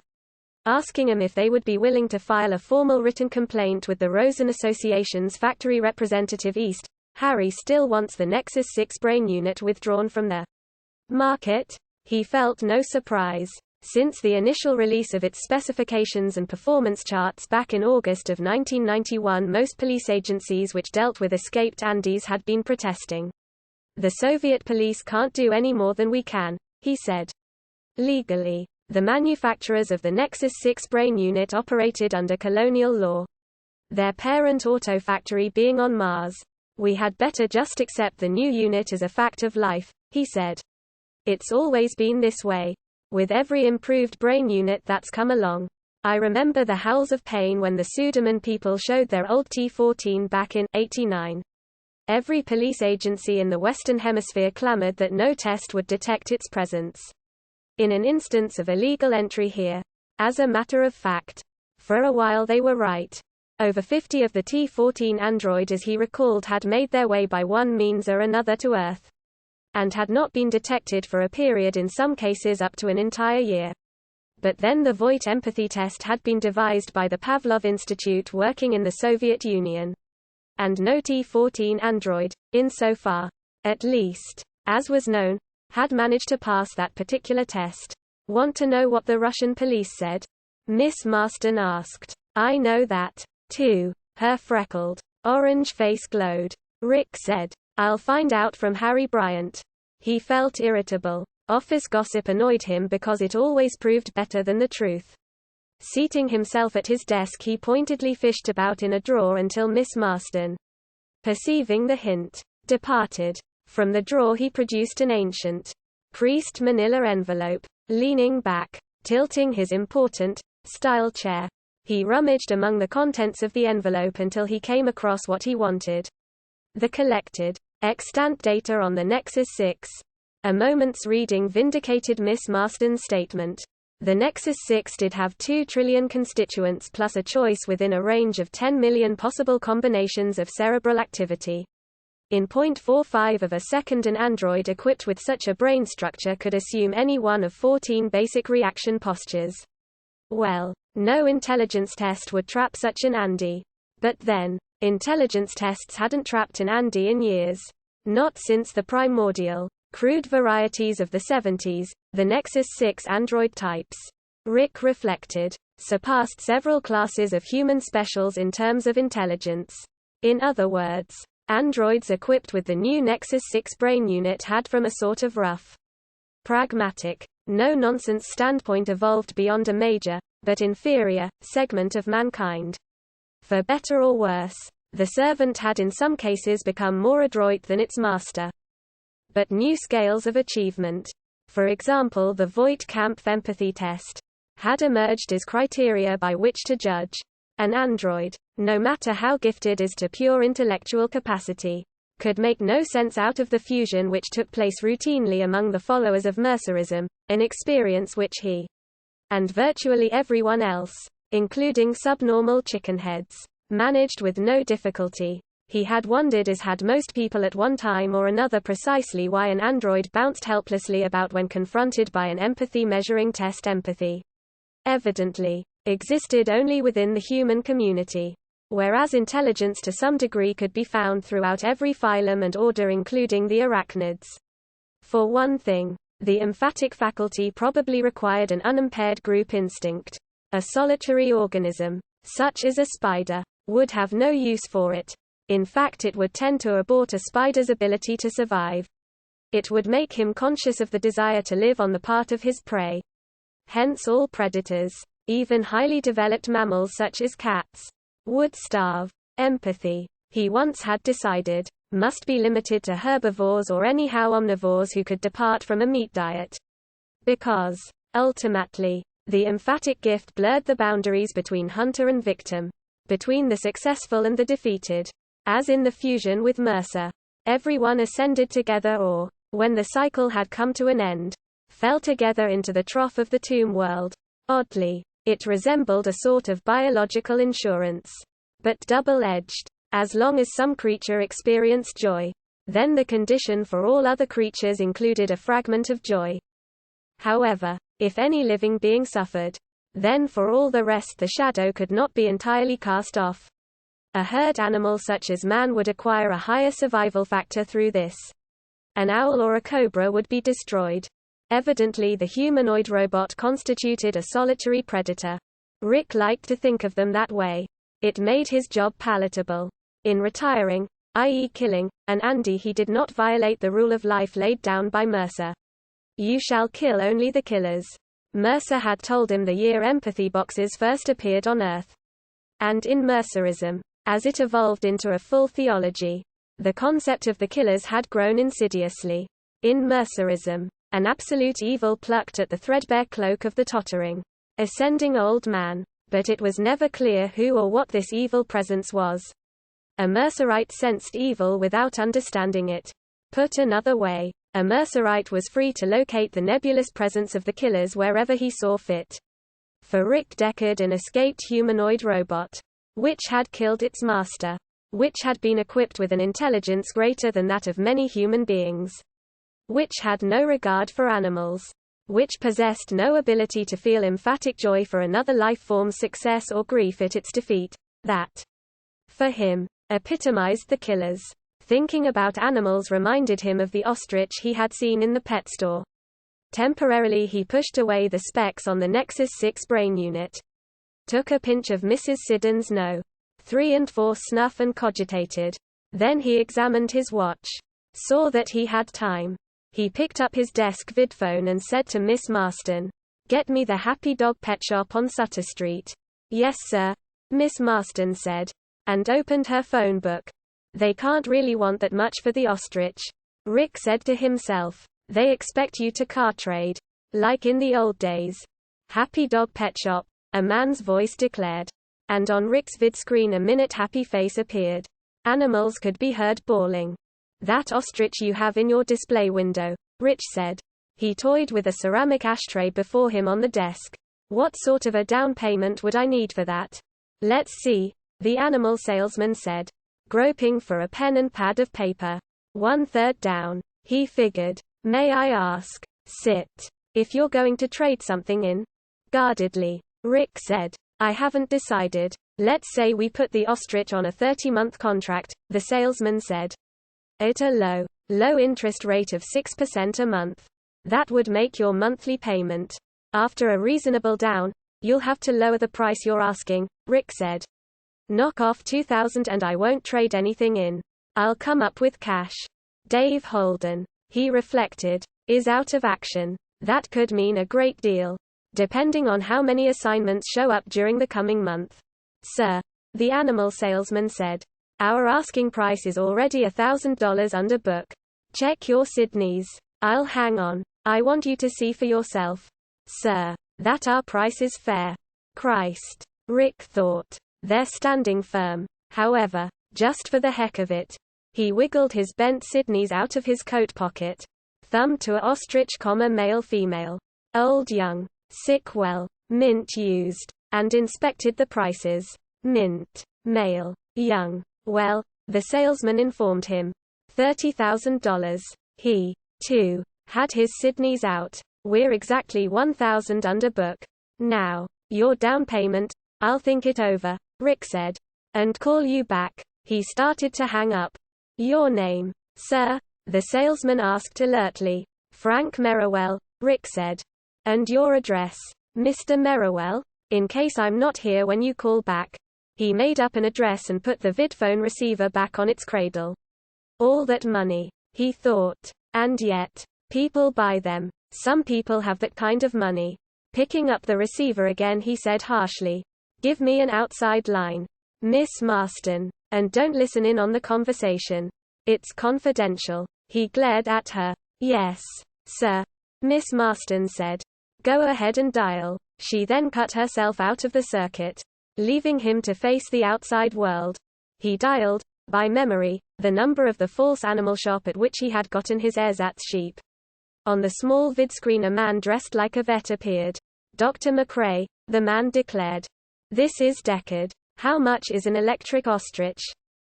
asking him if they would be willing to file a formal written complaint with the Rosen Association's factory representative East. Harry still wants the Nexus 6 brain unit withdrawn from the market. He felt no surprise. Since the initial release of its specifications and performance charts back in August of 1991, most police agencies which dealt with escaped Andis had been protesting. The Soviet police can't do any more than we can, he said. Legally, the manufacturers of the Nexus 6 brain unit operated under colonial law. Their parent auto factory being on Mars. We had better just accept the new unit as a fact of life, he said. It's always been this way. With every improved brain unit that's come along. I remember the howls of pain when the Suderman people showed their old T-14 back in '89. Every police agency in the Western Hemisphere clamored that no test would detect its presence. In an instance of illegal entry here. As a matter of fact. For a while they were right. Over 50 of the T-14 android, as he recalled, had made their way by one means or another to Earth. And had not been detected for a period, in some cases up to an entire year. But then the Voight empathy test had been devised by the Pavlov Institute working in the Soviet Union. And no T-14 android, insofar, at least, as was known, had managed to pass that particular test. Want to know what the Russian police said? Miss Marston asked. I know that, too. Her freckled, orange face glowed. Rick said. I'll find out from Harry Bryant. He felt irritable. Office gossip annoyed him because it always proved better than the truth. Seating himself at his desk, he pointedly fished about in a drawer until Miss Marston, perceiving the hint, departed. From the drawer he produced an ancient, creased manila envelope. Leaning back, tilting his important, style chair, he rummaged among the contents of the envelope until he came across what he wanted. The collected, extant data on the Nexus 6. A moment's reading vindicated Miss Marston's statement. The Nexus 6 did have 2 trillion constituents plus a choice within a range of 10 million possible combinations of cerebral activity. In 0.45 of a second, an android equipped with such a brain structure could assume any one of 14 basic reaction postures. Well, no intelligence test would trap such an Andy. But then, intelligence tests hadn't trapped an Andy in years. Not since the primordial, crude varieties of the 70s, the Nexus 6 android types, Rick reflected, surpassed several classes of human specials in terms of intelligence. In other words, androids equipped with the new Nexus 6 brain unit had, from a sort of rough, pragmatic, no-nonsense standpoint, evolved beyond a major, but inferior, segment of mankind. For better or worse, the servant had in some cases become more adroit than its master. But new scales of achievement, for example the Voight-Kampf empathy test, had emerged as criteria by which to judge an android, no matter how gifted as to pure intellectual capacity, could make no sense out of the fusion which took place routinely among the followers of Mercerism, an experience which he and virtually everyone else, including subnormal chickenheads, managed with no difficulty. He had wondered, as had most people at one time or another, precisely why an android bounced helplessly about when confronted by an empathy measuring test. Empathy evidently existed only within the human community, whereas intelligence to some degree could be found throughout every phylum and order, including the arachnids. For one thing, the emphatic faculty probably required an unimpaired group instinct. A solitary organism, such as a spider, would have no use for it. In fact, it would tend to abort a spider's ability to survive. It would make him conscious of the desire to live on the part of his prey. Hence all predators, even highly developed mammals such as cats, would starve. Empathy, he once had decided, must be limited to herbivores or anyhow omnivores who could depart from a meat diet. Because, ultimately, the emphatic gift blurred the boundaries between hunter and victim. between the successful and the defeated. As in the fusion with Mercer, everyone ascended together or, when the cycle had come to an end, fell together into the trough of the tomb world. Oddly, it resembled a sort of biological insurance. But double-edged. As long as some creature experienced joy, then the condition for all other creatures included a fragment of joy. However, if any living being suffered, then for all the rest the shadow could not be entirely cast off. A herd animal such as man would acquire a higher survival factor through this. An owl or a cobra would be destroyed. Evidently the humanoid robot constituted a solitary predator. Rick liked to think of them that way. It made his job palatable. In retiring, i.e. killing, an Andy, he did not violate the rule of life laid down by Mercer. You shall kill only the killers. Mercer had told him the year empathy boxes first appeared on Earth. And in Mercerism, as it evolved into a full theology, the concept of the killers had grown insidiously. In Mercerism, an absolute evil plucked at the threadbare cloak of the tottering, ascending old man, but it was never clear who or what this evil presence was. A Mercerite sensed evil without understanding it. Put another way, a Mercerite was free to locate the nebulous presence of the killers wherever he saw fit. For Rick Deckard, an escaped humanoid robot, which had killed its master, which had been equipped with an intelligence greater than that of many human beings, which had no regard for animals, which possessed no ability to feel emphatic joy for another life form's success or grief at its defeat, that, for him, epitomized the killers. Thinking about animals reminded him of the ostrich he had seen in the pet store. Temporarily he pushed away the specs on the Nexus 6 brain unit, took a pinch of Mrs. Siddon's No. 3 and 4 snuff and cogitated. Then he examined his watch, saw that he had time. He picked up his desk vidphone and said to Miss Marston, "Get me the Happy Dog Pet Shop on Sutter Street." "Yes, sir," Miss Marston said, and opened her phone book. They can't really want that much for the ostrich, Rick said to himself. They expect you to car trade, like in the old days. Happy Dog Pet Shop, a man's voice declared. And on Rick's vid screen a minute happy face appeared. Animals could be heard bawling. "That ostrich you have in your display window," Rich said. He toyed with a ceramic ashtray before him on the desk. "What sort of a down payment would I need for that?" "Let's see," the animal salesman said, groping for a pen and pad of paper. 1/3 down, he figured. "May I ask?" "Sit. If you're going to trade something in." Guardedly, Rick said. "I haven't decided. Let's say we put the ostrich on a 30-month contract," the salesman said. "At a low interest rate of 6% a month. That would make your monthly payment. After a reasonable down, you'll have to lower the price you're asking," Rick said. "Knock off $2,000 and I won't trade anything in. I'll come up with cash." Dave Holden, he reflected, is out of action. That could mean a great deal, depending on how many assignments show up during the coming month. "Sir," the animal salesman said, "our asking price is already $1,000 under book. Check your Sydneys." "I'll hang on. I want you to see for yourself." "Sir, that our price is fair." Christ, Rick thought. They're standing firm. However, just for the heck of it, he wiggled his bent Sydneys out of his coat pocket, thumbed to a ostrich, male female, old young, sick well, mint used, and inspected the prices. Mint, male, young, well, the salesman informed him. $30,000. He, too, had his Sydneys out. "We're exactly 1,000 under book. Now, your down payment, I'll think it over," Rick said. "And call you back." He started to hang up. "Your name, sir?" the salesman asked alertly. "Frank Merriwell," Rick said. "And your address, Mr. Merriwell? In case I'm not here when you call back." He made up an address and put the vidphone receiver back on its cradle. All that money, he thought. And yet, people buy them. Some people have that kind of money. Picking up the receiver again, he said harshly, "Give me an outside line, Miss Marston, and don't listen in on the conversation. It's confidential." He glared at her. "Yes, sir," Miss Marston said. "Go ahead and dial." She then cut herself out of the circuit. leaving him to face the outside world. He dialed, by memory, the number of the false animal shop at which he had gotten his ersatz sheep. On the small vidscreen a man dressed like a vet appeared. "Dr. McRae," the man declared. "This is Deckard. How much is an electric ostrich?"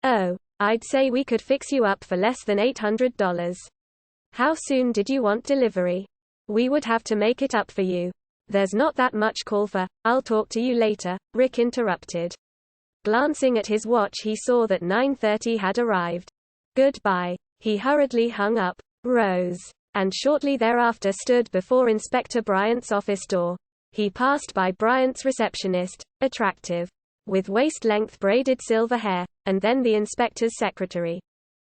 "Oh, I'd say we could fix you up for less than $800. "How soon did you want delivery?" "We would have to make it up for you." "There's not that much call for, I'll talk to you later," Rick interrupted. Glancing at his watch he saw that 9:30 had arrived. "Goodbye." He hurriedly hung up. Rose. And shortly thereafter stood before Inspector Bryant's office door. He passed by Bryant's receptionist, attractive, with waist-length braided silver hair, and then the inspector's secretary.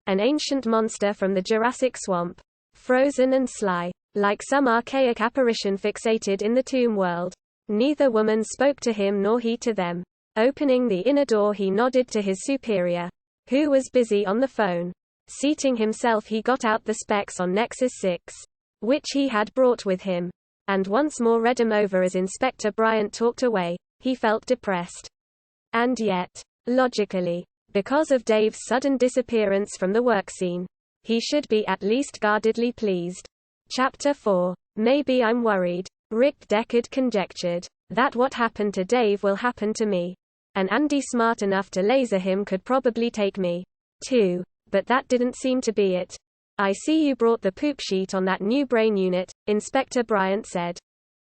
An ancient monster from the Jurassic swamp. Frozen and sly. Like some archaic apparition fixated in the tomb world. Neither woman spoke to him nor he to them. Opening the inner door he nodded to his superior, who was busy on the phone. Seating himself he got out the specs on Nexus 6, which he had brought with him, and once more read them over as Inspector Bryant talked away. He felt depressed. And yet, logically, because of Dave's sudden disappearance from the work scene, he should be at least guardedly pleased. Chapter 4. Maybe I'm worried. Rick Deckard conjectured that what happened to Dave will happen to me. An Andy smart enough to laser him could probably take me, too. But that didn't seem to be it. "I see you brought the poop sheet on that new brain unit," Inspector Bryant said.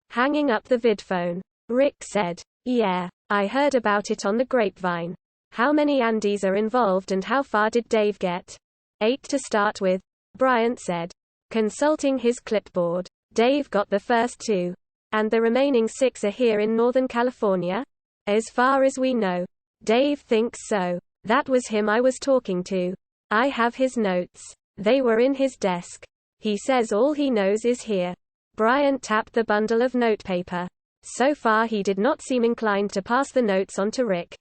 Hanging up the vidphone, Rick said, "Yeah, I heard about it on the grapevine. How many Andys are involved and how far did Dave get?" 8 to start with, Bryant said. Consulting his clipboard, "Dave got the first 2. And the remaining 6 are here in Northern California?" "As far as we know. Dave thinks so. That was him I was talking to. I have his notes. They were in his desk. He says all he knows is here." Bryant tapped the bundle of notepaper. So far he did not seem inclined to pass the notes on to Rick.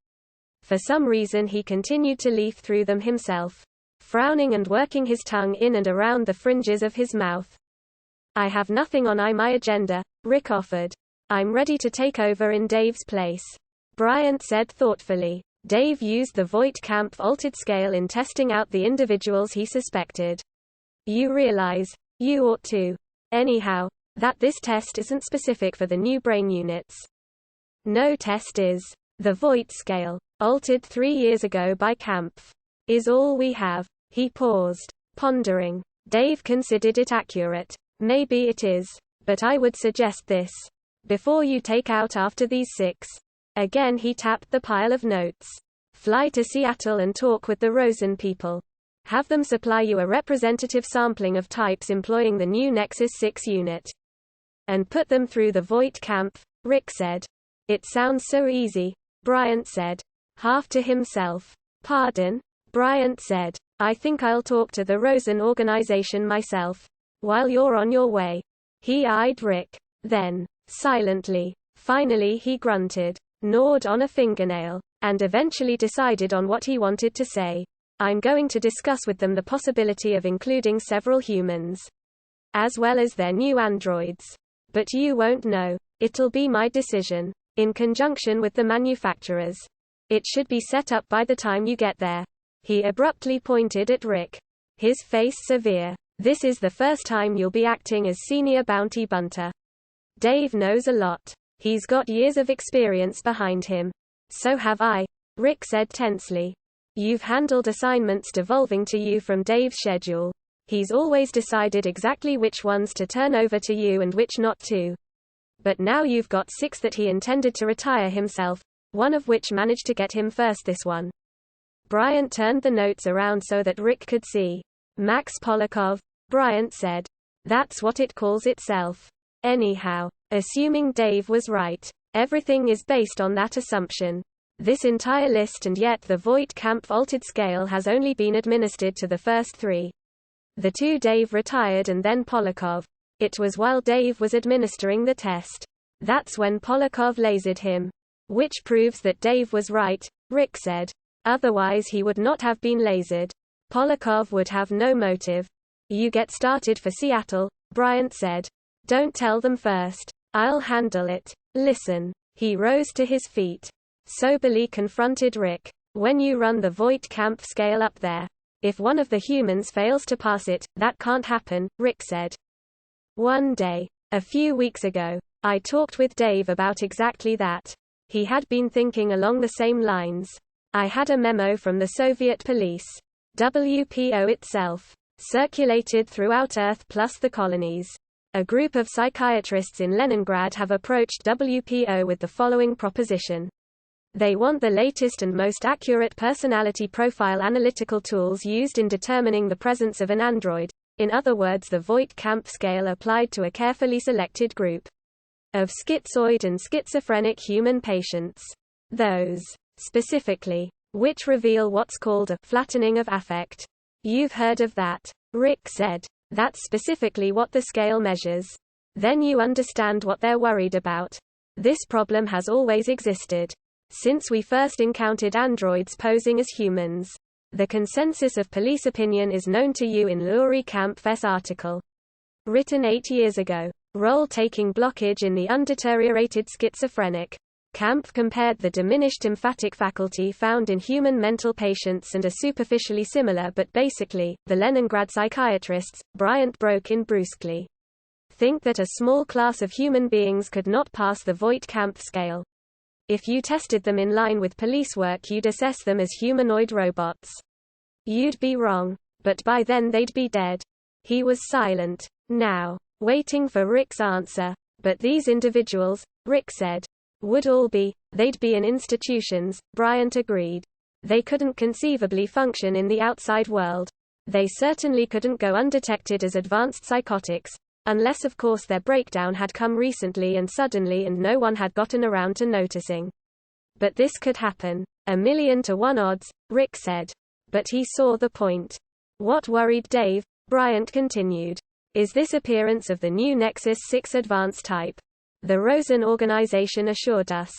For some reason he continued to leaf through them himself, frowning and working his tongue in and around the fringes of his mouth. "I have nothing on my agenda," Rick offered. "I'm ready to take over in Dave's place," Bryant said thoughtfully. Dave used the Voight-Kampf altered scale in testing out the individuals he suspected. "You realize, you ought to, anyhow, that this test isn't specific for the new brain units." "No test is. The Voight scale, altered 3 years ago by Kampf, is all we have." He paused, pondering. Dave considered it accurate. "Maybe it is. But I would suggest this. Before you take out after these 6. Again he tapped the pile of notes. "Fly to Seattle and talk with the Rosen people. Have them supply you a representative sampling of types employing the new Nexus 6 unit. And put them through the Voight-Kampf," Rick said. "It sounds so easy," Bryant said. Half to himself. "Pardon?" Bryant said. "I think I'll talk to the Rosen organization myself. While you're on your way." He eyed Rick. Then, silently, finally he grunted, gnawed on a fingernail, and eventually decided on what he wanted to say. "I'm going to discuss with them the possibility of including several humans, as well as their new androids. But you won't know. It'll be my decision, in conjunction with the manufacturers. It should be set up by the time you get there." He abruptly pointed at Rick, his face severe. "This is the first time you'll be acting as senior bounty bunter. Dave knows a lot. He's got years of experience behind him. So have I," Rick said tensely. "You've handled assignments devolving to you from Dave's schedule. He's always decided exactly which ones to turn over to you and which not to. But now you've got 6 that he intended to retire himself, one of which managed to get him first this one." Bryant turned the notes around so that Rick could see. "Max Polakov," Bryant said. "That's what it calls itself. Anyhow, assuming Dave was right, everything is based on that assumption. This entire list, and yet the Voight-Kampf altered scale has only been administered to the first 3. The 2 Dave retired and then Polakov. It was while Dave was administering the test. That's when Polakov lasered him. Which proves that Dave was right," Rick said. "Otherwise he would not have been lasered. Polakov would have no motive." "You get started for Seattle," Bryant said. "Don't tell them first. I'll handle it. Listen." He rose to his feet. soberly confronted Rick. When you run the Voigt-Kampf scale up there, if one of the humans fails to pass it, that can't happen, Rick said. One day, a few weeks ago, I talked with Dave about exactly that. He had been thinking along the same lines. I had a memo from the Soviet police, WPO itself, circulated throughout Earth plus the colonies. A group of psychiatrists in Leningrad have approached WPO with the following proposition. They want the latest and most accurate personality profile analytical tools used in determining the presence of an android, in other words the Voigt-Kampf scale applied to a carefully selected group of schizoid and schizophrenic human patients. Those, specifically, which reveal what's called a flattening of affect. You've heard of that, Rick said. That's specifically what the scale measures. Then you understand what they're worried about. This problem has always existed. Since we first encountered androids posing as humans. The consensus of police opinion is known to you in Laurie Kampf's article. Written 8 years ago. Role-taking blockage in the undeteriorated schizophrenic. Kampf compared the diminished emphatic faculty found in human mental patients and are superficially similar but basically, the Leningrad psychiatrists, Bryant broke in brusquely, think that a small class of human beings could not pass the Voigt-Kampf scale. If you tested them in line with police work you'd assess them as humanoid robots. You'd be wrong. But by then they'd be dead. He was silent. Now, waiting for Rick's answer. But these individuals, Rick said, would all be, they'd be in institutions, Bryant agreed. They couldn't conceivably function in the outside world. They certainly couldn't go undetected as advanced psychotics, unless of course their breakdown had come recently and suddenly and no one had gotten around to noticing. But this could happen. 1,000,000 to 1 odds, Rick said. But he saw the point. What worried Dave, Bryant continued, is this appearance of the new Nexus 6 advanced type. The Rosen organization assured us,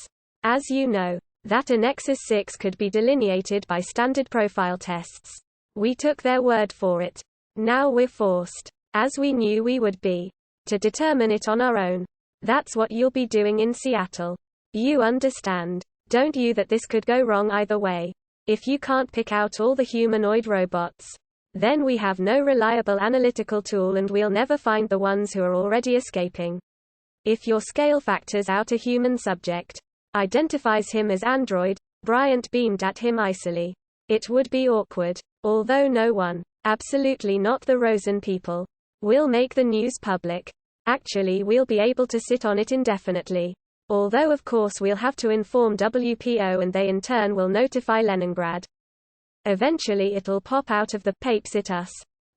as you know, that a Nexus 6 could be delineated by standard profile tests. We took their word for it. Now we're forced, as we knew we would be, to determine it on our own. That's what you'll be doing in Seattle. You understand, don't you, that this could go wrong either way? If you can't pick out all the humanoid robots, then we have no reliable analytical tool and we'll never find the ones who are already escaping. If your scale factors out a human subject, identifies him as android, Bryant beamed at him icily. It would be awkward. Although no one, absolutely not the Rosen people, will make the news public. Actually we'll be able to sit on it indefinitely. Although of course we'll have to inform WPO and they in turn will notify Leningrad. Eventually it'll pop out of the papes at us.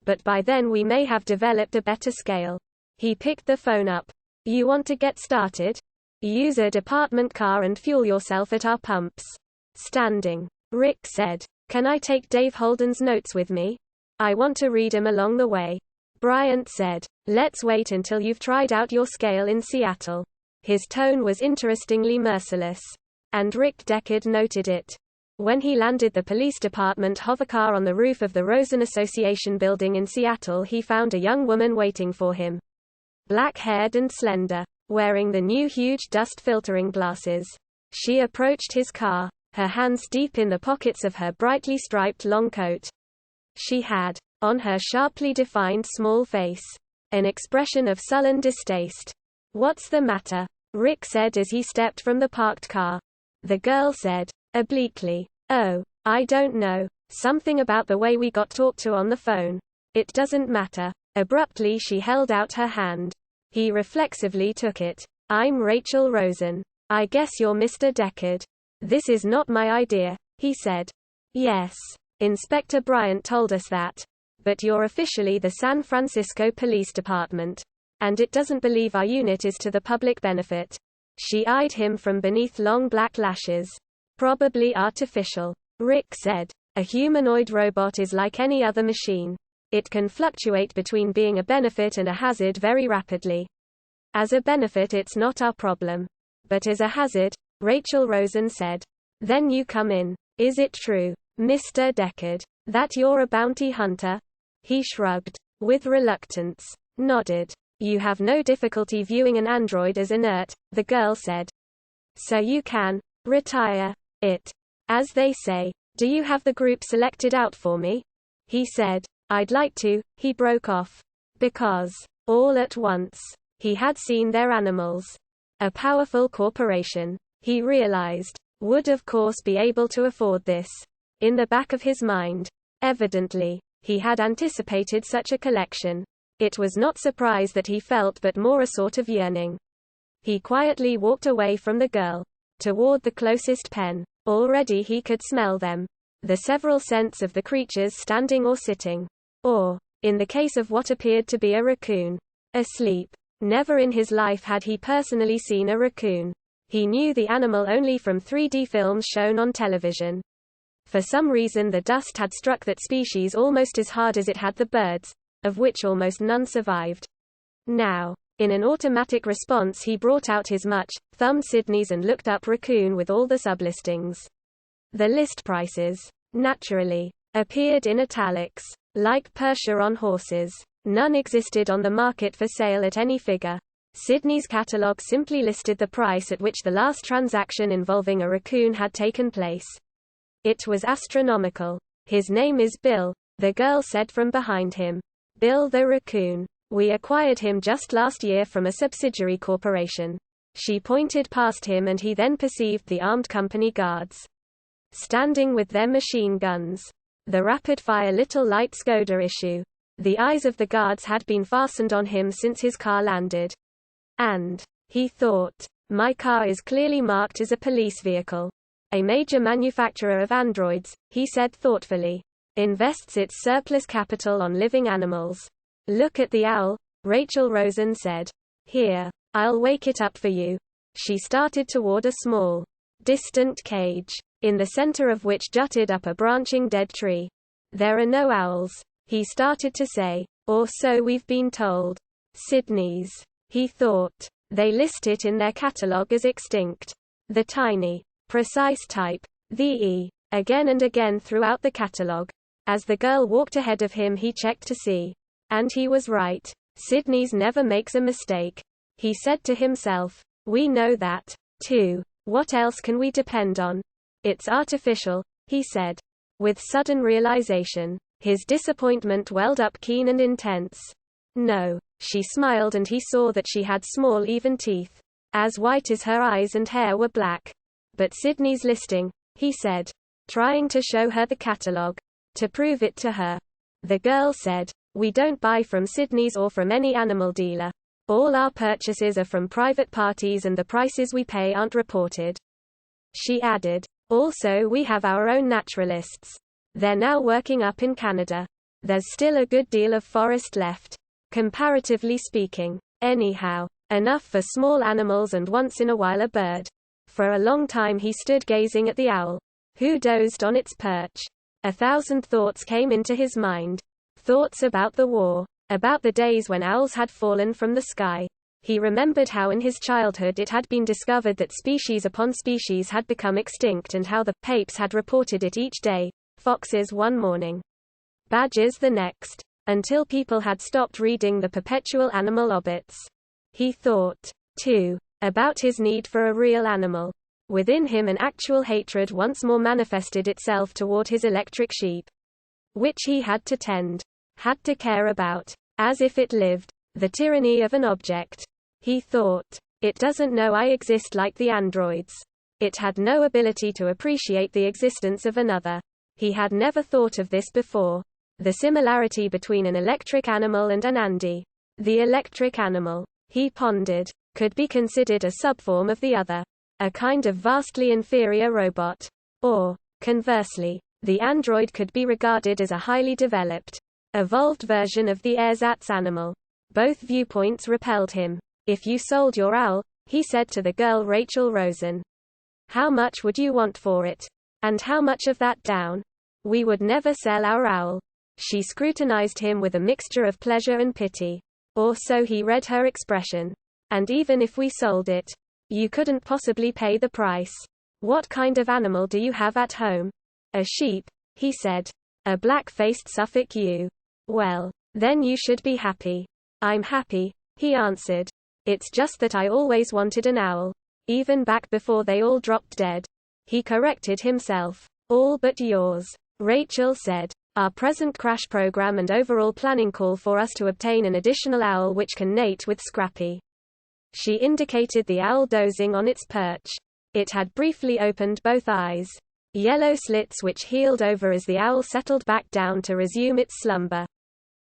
But by then we may have developed a better scale. He picked the phone up. You want to get started? Use a department car and fuel yourself at our pumps. Standing. Rick said. Can I take Dave Holden's notes with me? I want to read 'em along the way. Bryant said. Let's wait until you've tried out your scale in Seattle. His tone was interestingly merciless. And Rick Deckard noted it. When he landed the police department hovercar on the roof of the Rosen Association building in Seattle he found a young woman waiting for him. Black-haired and slender, wearing the new huge dust-filtering glasses. She approached his car, her hands deep in the pockets of her brightly striped long coat. She had, on her sharply defined small face, an expression of sullen distaste. What's the matter? Rick said as he stepped from the parked car. The girl said, obliquely, oh, I don't know, something about the way we got talked to on the phone. It doesn't matter. Abruptly she held out her hand. He reflexively took it. I'm Rachel Rosen. I guess you're Mr. Deckard. This is not my idea, he said. Yes. Inspector Bryant told us that. But you're officially the San Francisco Police Department. And it doesn't believe our unit is to the public benefit. She eyed him from beneath long black lashes. Probably artificial. Rick said. A humanoid robot is like any other machine. It can fluctuate between being a benefit and a hazard very rapidly. As a benefit it's not our problem. But as a hazard, Rachel Rosen said. Then you come in. Is it true, Mr. Deckard, that you're a bounty hunter? He shrugged. With reluctance. Nodded. You have no difficulty viewing an android as inert, the girl said. So you can retire. it. As they say. Do you have the group selected out for me? He said. I'd like to. He broke off. Because, all at once, he had seen their animals. A powerful corporation, he realized, would of course be able to afford this. In the back of his mind, evidently, he had anticipated such a collection. It was not surprise that he felt but more a sort of yearning. He quietly walked away from the girl, toward the closest pen. Already he could smell them. The several scents of the creatures standing or sitting. Or, in the case of what appeared to be a raccoon, asleep. Never in his life had he personally seen a raccoon. He knew the animal only from 3D films shown on television. For some reason the dust had struck that species almost as hard as it had the birds, of which almost none survived. Now, in an automatic response he brought out his thumbed Sydney's and looked up raccoon with all the sublistings. The list prices, naturally, appeared in italics. Like Persia on horses. None existed on the market for sale at any figure. Sydney's catalogue simply listed the price at which the last transaction involving a raccoon had taken place. It was astronomical. His name is Bill, the girl said from behind him. Bill the raccoon. We acquired him just last year from a subsidiary corporation. She pointed past him and he then perceived the armed company guards. Standing with their machine guns. The rapid-fire little light Skoda issue. The eyes of the guards had been fastened on him since his car landed. And, he thought, my car is clearly marked as a police vehicle. A major manufacturer of androids, he said thoughtfully, invests its surplus capital on living animals. Look at the owl, Rachel Rosen said. Here, I'll wake it up for you. She started toward a small, distant cage, in the center of which jutted up a branching dead tree. There are no owls, he started to say, or so we've been told. Sydney's, he thought. They list it in their catalogue as extinct. The tiny, precise type, the E, again and again throughout the catalogue. As the girl walked ahead of him he checked to see. And he was right. Sydney's never makes a mistake. He said to himself. We know that, too. What else can we depend on? It's artificial, he said. With sudden realization, his disappointment welled up keen and intense. No, she smiled and he saw that she had small even teeth. As white as her eyes and hair were black. But Sydney's listing, he said. Trying to show her the catalogue. To prove it to her. The girl said, we don't buy from Sydney's or from any animal dealer. All our purchases are from private parties and the prices we pay aren't reported. She added. Also we have our own naturalists. They're now working up in Canada. There's still a good deal of forest left. Comparatively speaking. Anyhow, enough for small animals and once in a while a bird. For a long time he stood gazing at the owl, who dozed on its perch. 1,000 thoughts came into his mind. Thoughts about the war. About the days when owls had fallen from the sky. He remembered how in his childhood it had been discovered that species upon species had become extinct and how the papes had reported it each day, foxes one morning, badgers the next, until people had stopped reading the perpetual animal obits. He thought, too, about his need for a real animal. Within him an actual hatred once more manifested itself toward his electric sheep, which he had to tend, had to care about, as if it lived. The tyranny of an object. He thought, it doesn't know I exist like the androids. It had no ability to appreciate the existence of another. He had never thought of this before. The similarity between an electric animal and an Andy. The electric animal, he pondered, could be considered a subform of the other. A kind of vastly inferior robot. Or, conversely, the android could be regarded as a highly developed, evolved version of the ersatz animal. Both viewpoints repelled him. If you sold your owl, he said to the girl Rachel Rosen. How much would you want for it? And how much of that down? We would never sell our owl. She scrutinized him with a mixture of pleasure and pity. Or so he read her expression. And even if we sold it, you couldn't possibly pay the price. What kind of animal do you have at home? A sheep, he said. A black-faced Suffolk ewe. Well, then you should be happy. I'm happy, he answered. It's just that I always wanted an owl. Even back before they all dropped dead. He corrected himself. All but yours. Rachel said. Our present crash program and overall planning call for us to obtain an additional owl which can mate with Scrappy. She indicated the owl dozing on its perch. It had briefly opened both eyes. Yellow slits which healed over as the owl settled back down to resume its slumber.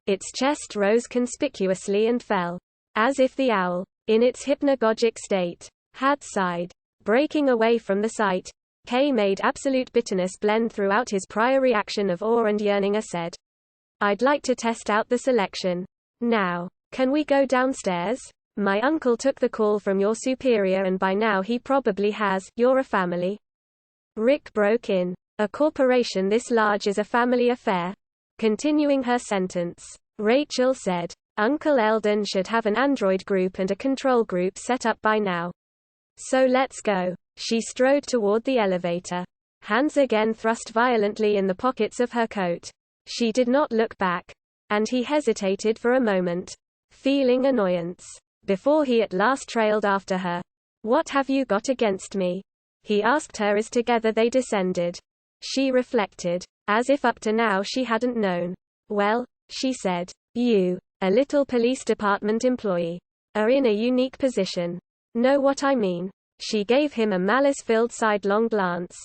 Its chest rose conspicuously and fell. As if the owl, in its hypnagogic state, had sighed. Breaking away from the sight, Kay made absolute bitterness blend throughout his prior reaction of awe and yearning. Said, I'd like to test out the selection. Now, can we go downstairs? My uncle took the call from your superior and by now he probably has. You're a family. Rick broke in. A corporation this large is a family affair. Continuing her sentence, Rachel said, Uncle Eldon should have an android group and a control group set up by now. So let's go. She strode toward the elevator. Hands again thrust violently in the pockets of her coat. She did not look back. And he hesitated for a moment, feeling annoyance, before he at last trailed after her. What have you got against me? He asked her as together they descended. She reflected, as if up to now she hadn't known. Well, she said, you, a little police department employee, are in a unique position. Know what I mean? She gave him a malice-filled sidelong glance.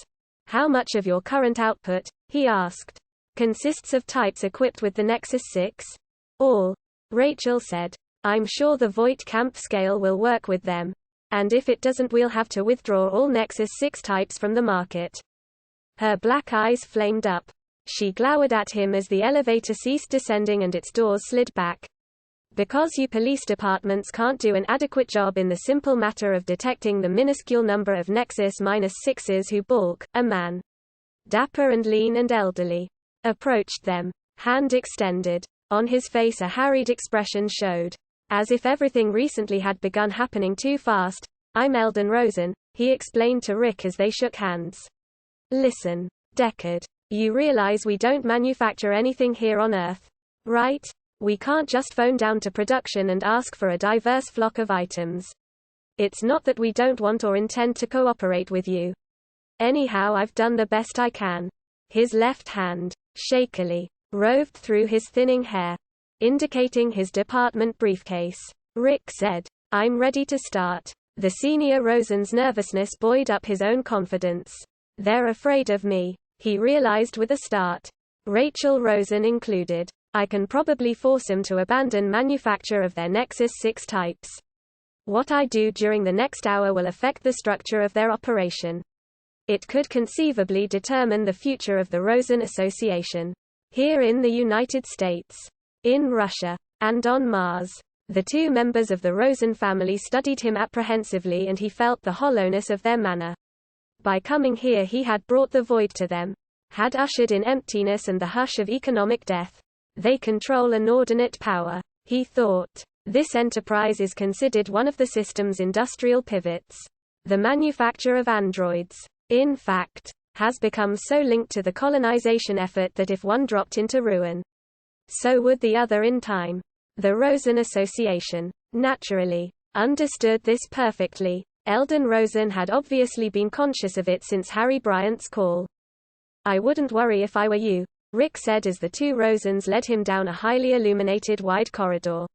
How much of your current output, he asked, consists of types equipped with the Nexus 6? All. Rachel said. I'm sure the Voight Camp scale will work with them. And if it doesn't, we'll have to withdraw all Nexus 6 types from the market. Her black eyes flamed up. She glowered at him as the elevator ceased descending and its doors slid back. Because you police departments can't do an adequate job in the simple matter of detecting the minuscule number of Nexus-6s who balk, a man, dapper and lean and elderly, approached them, hand extended. On his face a harried expression showed. As if everything recently had begun happening too fast. I'm Eldon Rosen, he explained to Rick as they shook hands. Listen, Deckard. You realize we don't manufacture anything here on Earth, right? We can't just phone down to production and ask for a diverse flock of items. It's not that we don't want or intend to cooperate with you. Anyhow, I've done the best I can. His left hand, shakily, roved through his thinning hair, indicating his department briefcase. Rick said, I'm ready to start. The senior Rosen's nervousness buoyed up his own confidence. They're afraid of me, he realized with a start. Rachel Rosen included. I can probably force them to abandon manufacture of their Nexus 6 types. What I do during the next hour will affect the structure of their operation. It could conceivably determine the future of the Rosen Association. Here in the United States, in Russia, and on Mars. The two members of the Rosen family studied him apprehensively and he felt the hollowness of their manner. By coming here he had brought the void to them, had ushered in emptiness and the hush of economic death. They control inordinate power, he thought. This enterprise is considered one of the system's industrial pivots. The manufacture of androids, in fact, has become so linked to the colonization effort that if one dropped into ruin, so would the other in time. The Rosen Association, naturally, understood this perfectly. Eldon Rosen had obviously been conscious of it since Harry Bryant's call. I wouldn't worry if I were you, Rick said as the two Rosens led him down a highly illuminated wide corridor.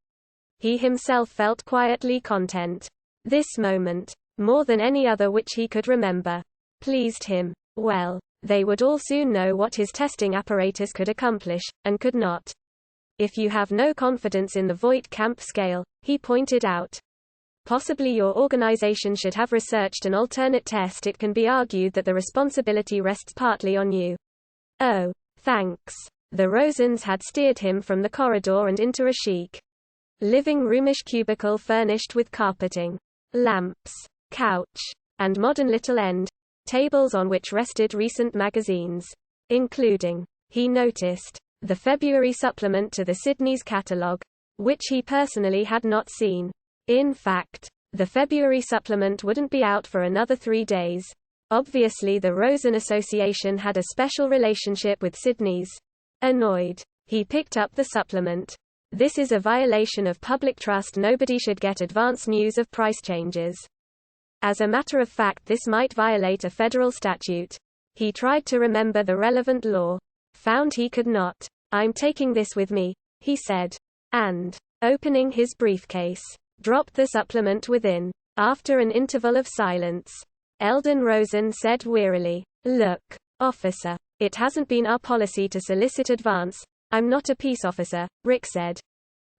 He himself felt quietly content. This moment, more than any other which he could remember, pleased him. Well, they would all soon know what his testing apparatus could accomplish, and could not. If you have no confidence in the Voight Camp scale, he pointed out, possibly your organization should have researched an alternate test. It can be argued that the responsibility rests partly on you. Oh, thanks. The Rosens had steered him from the corridor and into a chic, living roomish cubicle furnished with carpeting, lamps, couch, and modern little end tables on which rested recent magazines, including, he noticed, the February supplement to the Sydney's catalogue, which he personally had not seen. In fact, the February supplement wouldn't be out for another 3 days. Obviously the Rosen Association had a special relationship with Sydney's. Annoyed, he picked up the supplement. This is a violation of public trust. Nobody should get advance news of price changes. As a matter of fact, this might violate a federal statute. He tried to remember the relevant law. Found he could not. I'm taking this with me, he said. And, opening his briefcase, dropped the supplement within. After an interval of silence, Eldon Rosen said wearily, "Look, officer, it hasn't been our policy to solicit advance. I'm not a peace officer," Rick said.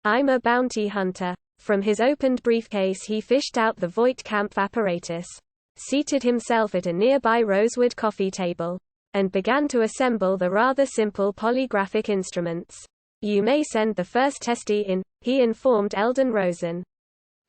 "I'm a bounty hunter." From his opened briefcase he fished out the Voight-Kampff apparatus, seated himself at a nearby rosewood coffee table, and began to assemble the rather simple polygraphic instruments. "You may send the first testee in," he informed Eldon Rosen,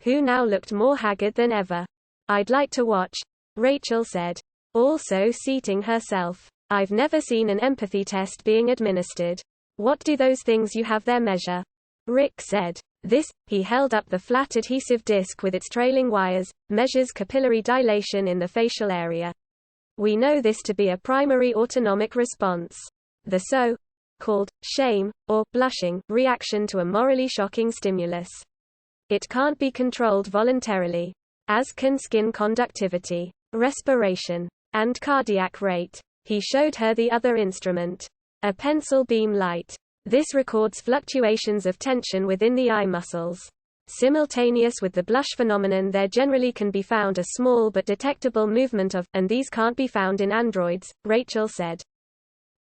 who now looked more haggard than ever. "I'd like to watch," Rachel said, also seating herself. "I've never seen an empathy test being administered. What do those things you have there measure?" Rick said. "This," he held up the flat adhesive disc with its trailing wires, "measures capillary dilation in the facial area. We know this to be a primary autonomic response. The so-called shame, or blushing, reaction to a morally shocking stimulus. It can't be controlled voluntarily, as can skin conductivity, respiration, and cardiac rate." He showed her the other instrument, a pencil beam light. "This records fluctuations of tension within the eye muscles. Simultaneous with the blush phenomenon, there generally can be found a small but detectable movement of, and these can't be found in androids," Rachel said.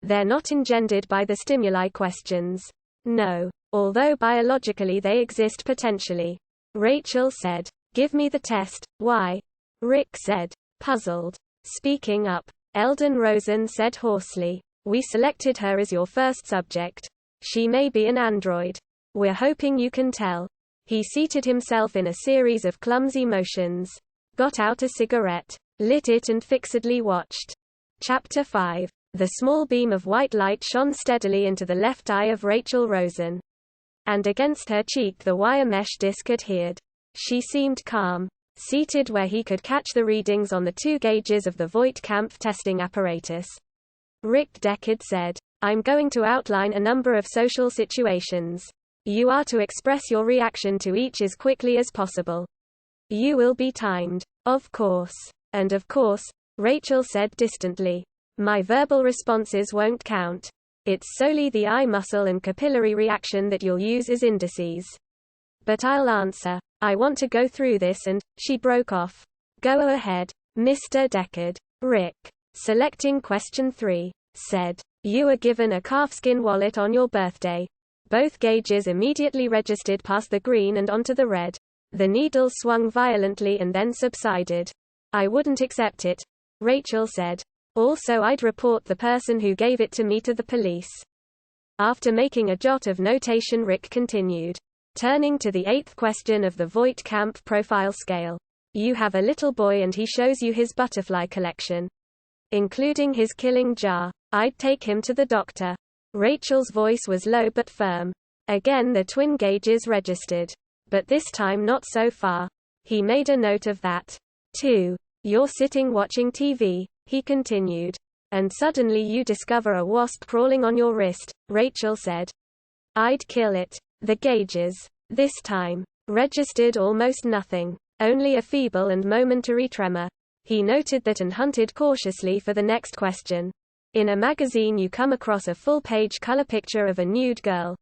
"They're not engendered by the stimuli questions. No. Although biologically they exist potentially," Rachel said. "Give me the test." "Why?" Rick said, puzzled. Speaking up, Eldon Rosen said hoarsely, "We selected her as your first subject. She may be an android. We're hoping you can tell." He seated himself in a series of clumsy motions, got out a cigarette, lit it and fixedly watched. Chapter 5. The small beam of white light shone steadily into the left eye of Rachel Rosen, and against her cheek the wire mesh disc adhered. She seemed calm, seated where he could catch the readings on the 2 gauges of the Voight-Kampff testing apparatus. Rick Deckard said, "I'm going to outline a number of social situations. You are to express your reaction to each as quickly as possible. You will be timed." "Of course. And of course," Rachel said distantly. "My verbal responses won't count. It's solely the eye muscle and capillary reaction that you'll use as indices. But I'll answer. I want to go through this and," she broke off. "Go ahead, Mr. Deckard." Rick, selecting question 3, said, "You were given a calfskin wallet on your birthday. Both gauges immediately registered past the green and onto the red. The needle swung violently and then subsided. I wouldn't accept it," Rachel said. "Also, I'd report the person who gave it to me to the police." After making a jot of notation, Rick continued, turning to the 8th question of the Voight-Kampff profile scale. "You have a little boy and he shows you his butterfly collection, including his killing jar. I'd take him to the doctor." Rachel's voice was low but firm. Again the twin gauges registered. But this time not so far. He made a note of that. 2. "You're sitting watching TV," he continued. "And suddenly you discover a wasp crawling on your wrist," Rachel said. "I'd kill it." The gauges, this time, registered almost nothing. Only a feeble and momentary tremor. He noted that and hunted cautiously for the next question. "In a magazine you come across a full-page color picture of a nude girl."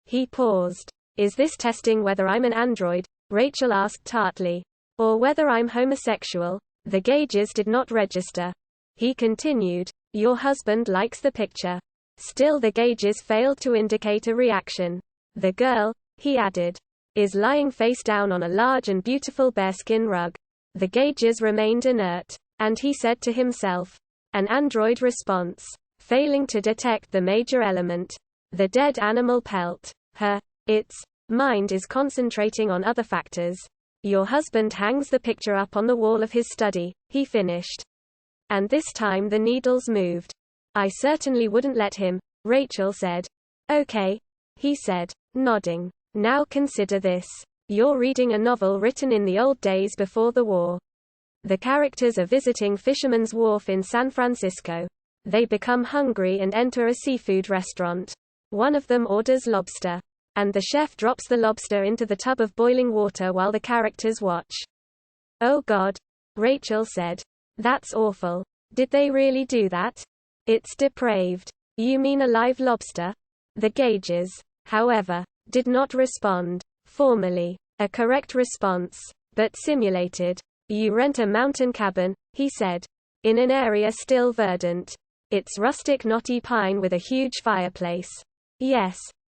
He paused. "Is this testing whether I'm an android?" Rachel asked tartly. "Or whether I'm homosexual?" The gauges did not register. He continued, "Your husband likes the picture." Still the gauges failed to indicate a reaction. "The girl," he added, "is lying face down on a large and beautiful bearskin rug." The gauges remained inert. And he said to himself, "An android response. Failing to detect the major element. The dead animal pelt. Its mind is concentrating on other factors." "Your husband hangs the picture up on the wall of his study," he finished. "And this time the needles moved." "I certainly wouldn't let him," Rachel said. "Okay," he said, nodding. "Now consider this. You're reading a novel written in the old days before the war. The characters are visiting Fisherman's Wharf in San Francisco. They become hungry and enter a seafood restaurant. One of them orders lobster. And the chef drops the lobster into the tub of boiling water while the characters watch. Oh God. Rachel said. That's awful. Did they really do that? It's depraved. You mean a live lobster? The Gages, however, did not respond formally. A correct response, but simulated. You rent a mountain cabin, he said. In an area still verdant. It's rustic knotty pine with a huge fireplace. Yes,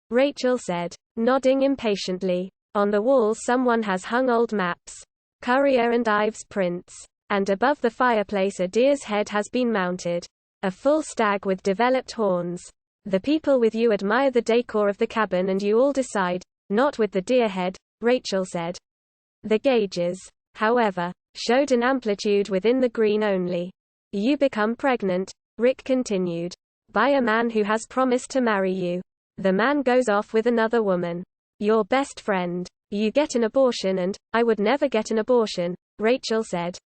Rachel said, nodding impatiently. On the walls someone has hung old maps. Currier and Ives prints. And above the fireplace a deer's head has been mounted. A full stag with developed horns. The people with you admire the decor of the cabin and you all decide, not with the deer head, Rachel said. The gauges, however, showed an amplitude within the green only. You become pregnant, Rick continued, by a man who has promised to marry you. The man goes off with another woman. Your best friend. You get an abortion and, I would never get an abortion, Rachel said.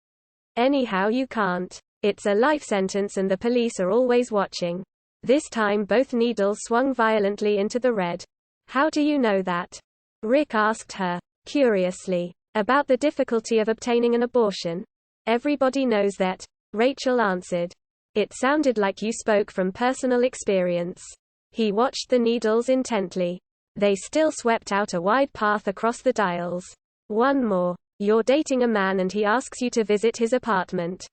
Anyhow you can't. It's a life sentence and the police are always watching. This time both needles swung violently into the red. How do you know that? Rick asked her, curiously. About the difficulty of obtaining an abortion? Everybody knows that, Rachel answered. It sounded like you spoke from personal experience. He watched the needles intently. They still swept out a wide path across the dials. One more. You're dating a man and he asks you to visit his apartment.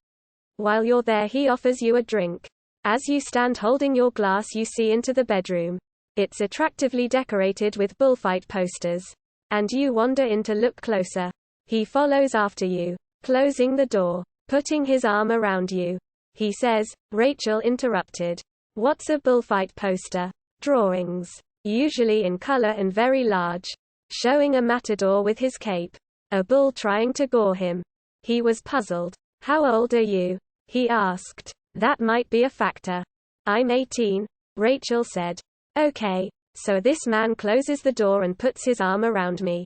While you're there he offers you a drink. As you stand holding your glass you see into the bedroom. It's attractively decorated with bullfight posters. And you wander in to look closer. He follows after you, closing the door, putting his arm around you. He says, Rachel interrupted. What's a bullfight poster? Drawings. Usually in color and very large. Showing a matador with his cape. A bull trying to gore him. He was puzzled. How old are you? He asked. That might be a factor. I'm 18, Rachel said. Okay, so this man closes the door and puts his arm around me.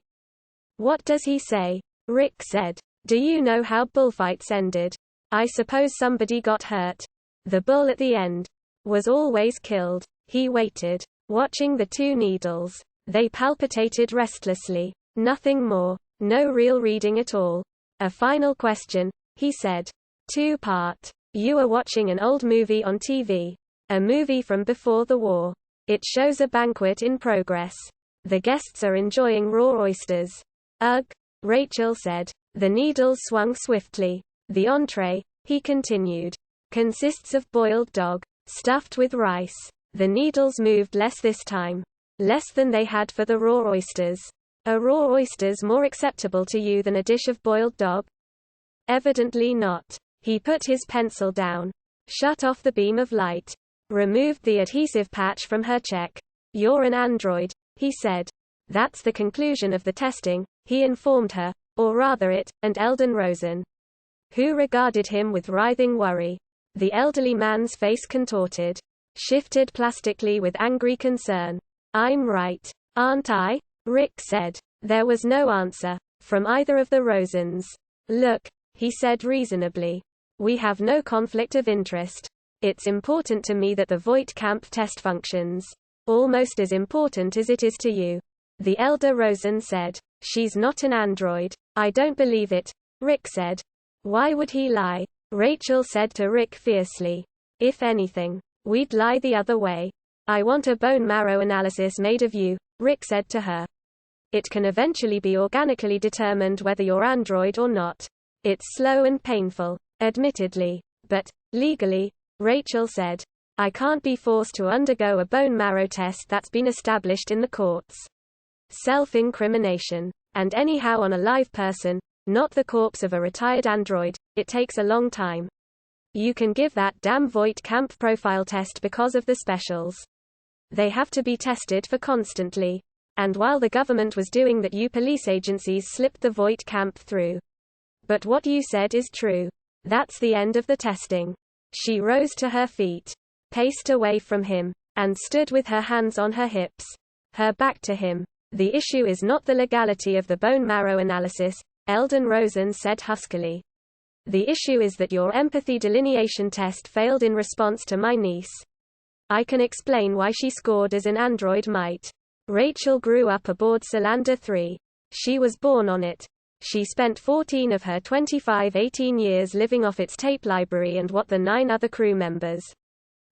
What does he say? Rick said. Do you know how bullfights ended? I suppose somebody got hurt. The bull at the end was always killed. He waited, watching the two needles. They palpitated restlessly. Nothing more. No real reading at all. A final question, he said. Two-part. You are watching an old movie on TV. A movie from before the war. It shows a banquet in progress. The guests are enjoying raw oysters. Ugh, Rachel said. The needles swung swiftly. The entree, he continued, consists of boiled dog, stuffed with rice. The needles moved less this time. Less than they had for the raw oysters. Are raw oysters more acceptable to you than a dish of boiled dog? Evidently not. He put his pencil down. Shut off the beam of light. Removed the adhesive patch from her check. You're an android, he said. That's the conclusion of the testing, he informed her, or rather it, and Eldon Rosen, who regarded him with writhing worry. The elderly man's face contorted. Shifted plastically with angry concern. I'm right, aren't I? Rick said. There was no answer from either of the Rosens. Look, he said reasonably. We have no conflict of interest. It's important to me that the Voight-Kampff test functions. Almost as important as it is to you. The elder Rosen said. She's not an android. I don't believe it, Rick said. Why would he lie? Rachel said to Rick fiercely. If anything, we'd lie the other way. I want a bone marrow analysis made of you, Rick said to her. It can eventually be organically determined whether you're android or not. It's slow and painful, admittedly. But, legally, Rachel said. I can't be forced to undergo a bone marrow test that's been established in the courts. Self-incrimination. And anyhow on a live person, not the corpse of a retired android, it takes a long time. You can give that damn Voight-Kampff profile test because of the specials. They have to be tested for constantly. And while the government was doing that, you police agencies slipped the Voight-Kampff through. But what you said is true. That's the end of the testing. She rose to her feet, paced away from him, and stood with her hands on her hips, her back to him. The issue is not the legality of the bone marrow analysis, Eldon Rosen said huskily. The issue is that your empathy delineation test failed in response to my niece. I can explain why she scored as an android might. Rachel grew up aboard Solander 3. She was born on it. She spent 14 of her 25 18 years living off its tape library and what the 9 other crew members,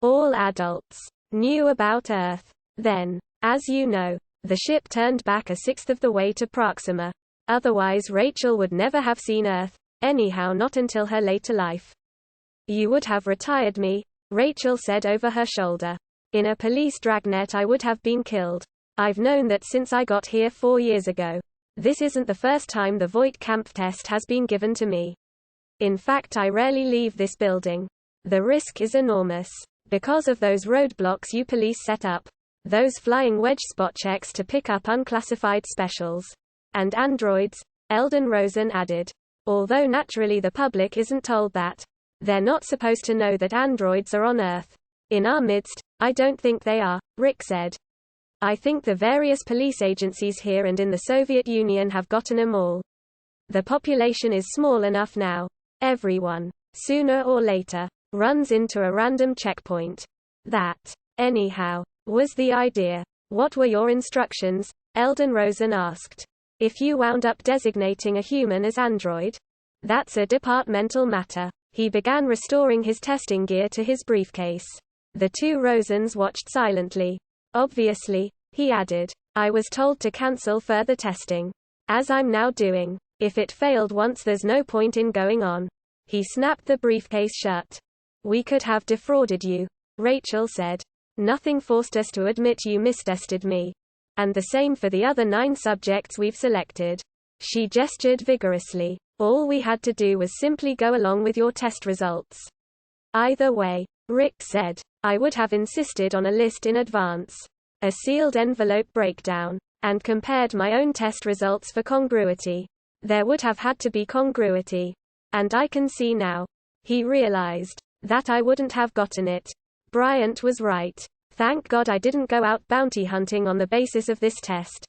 all adults, knew about Earth. Then, as you know, the ship turned back a sixth of the way to Proxima. Otherwise Rachel would never have seen Earth, anyhow not until her later life. You would have retired me, Rachel said over her shoulder. In a police dragnet I would have been killed. I've known that since I got here 4 years ago. This isn't the first time the Voight Kampf test has been given to me. In fact, I rarely leave this building. The risk is enormous. Because of those roadblocks you police set up. Those flying wedge spot checks to pick up unclassified specials. And androids, Eldon Rosen added. Although naturally the public isn't told that. They're not supposed to know that androids are on Earth. In our midst, I don't think they are, Rick said. I think the various police agencies here and in the Soviet Union have gotten them all. The population is small enough now. Everyone, sooner or later, runs into a random checkpoint. That, anyhow, was the idea. What were your instructions? Eldon Rosen asked. If you wound up designating a human as android? That's a departmental matter. He began restoring his testing gear to his briefcase. The 2 Rosens watched silently. Obviously, he added, I was told to cancel further testing. As I'm now doing. If it failed once there's no point in going on. He snapped the briefcase shut. We could have defrauded you, Rachel said. Nothing forced us to admit you mistested me. And the same for the other 9 subjects we've selected. She gestured vigorously. All we had to do was simply go along with your test results. Either way, Rick said, I would have insisted on a list in advance. A sealed envelope breakdown. And compared my own test results for congruity. There would have had to be congruity. And I can see now. He realized that I wouldn't have gotten it. Bryant was right. Thank God I didn't go out bounty hunting on the basis of this test.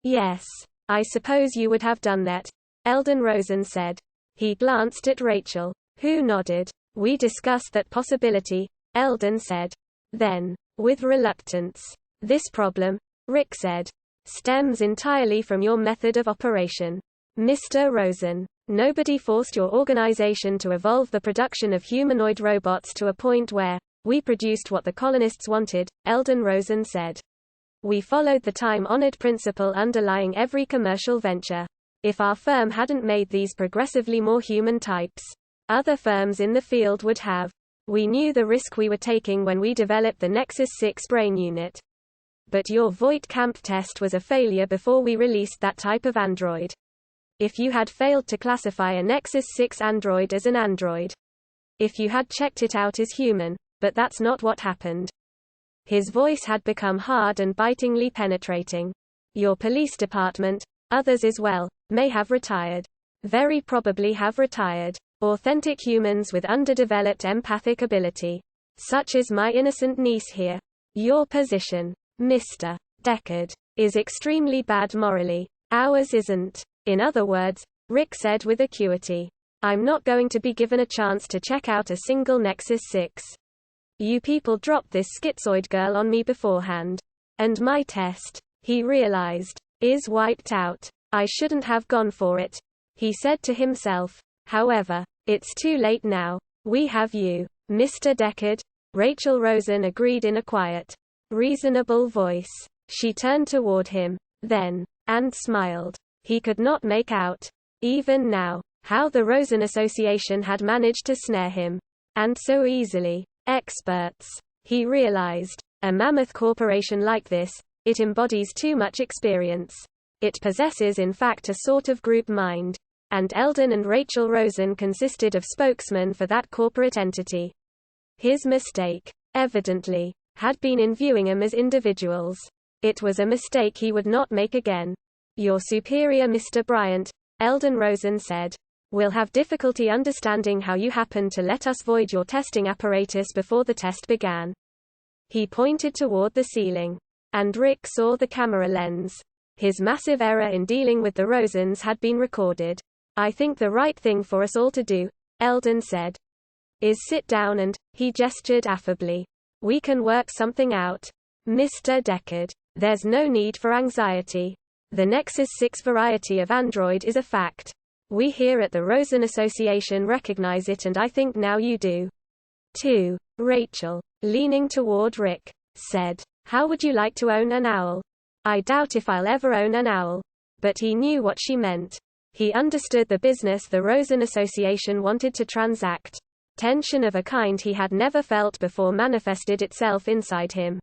Yes. I suppose you would have done that, Eldon Rosen said. He glanced at Rachel, who nodded. We discussed that possibility, Eldon said. Then, with reluctance. This problem, Rick said, stems entirely from your method of operation. Mr. Rosen, nobody forced your organization to evolve the production of humanoid robots to a point where we produced what the colonists wanted, Eldon Rosen said. We followed the time-honored principle underlying every commercial venture. If our firm hadn't made these progressively more human types, other firms in the field would have. We knew the risk we were taking when we developed the Nexus 6 brain unit. But your Voight Kampf test was a failure before we released that type of android. If you had failed to classify a Nexus 6 android as an android. If you had checked it out as human, but that's not what happened. His voice had become hard and bitingly penetrating. Your police department, others as well, may have retired. Very probably have retired. Authentic humans with underdeveloped empathic ability. Such as my innocent niece here. Your position, Mr. Deckard, is extremely bad morally. Ours isn't. In other words, Rick said with acuity. I'm not going to be given a chance to check out a single Nexus 6. You people dropped this schizoid girl on me beforehand. And my test, he realized, is wiped out. I shouldn't have gone for it, he said to himself. However, it's too late now. We have you, Mr. Deckard. Rachel Rosen agreed in a quiet, reasonable voice. She turned toward him, then, and smiled. He could not make out, even now, how the Rosen Association had managed to snare him. And so easily. Experts. He realized. A mammoth corporation like this, it embodies too much experience. It possesses in fact a sort of group mind. And Eldon and Rachel Rosen consisted of spokesmen for that corporate entity. His mistake, evidently, had been in viewing them as individuals. It was a mistake he would not make again. Your superior Mr. Bryant, Eldon Rosen said, will have difficulty understanding how you happened to let us void your testing apparatus before the test began. He pointed toward the ceiling. And Rick saw the camera lens. His massive error in dealing with the Rosens had been recorded. I think the right thing for us all to do, Eldon said, is sit down and, he gestured affably. We can work something out. Mr. Deckard, there's no need for anxiety. The Nexus 6 variety of Android is a fact. We here at the Rosen Association recognize it, and I think now you do too. Rachel, leaning toward Rick, said, "How would you like to own an owl?" "I doubt if I'll ever own an owl." But he knew what she meant. He understood the business the Rosen Association wanted to transact. Tension of a kind he had never felt before manifested itself inside him.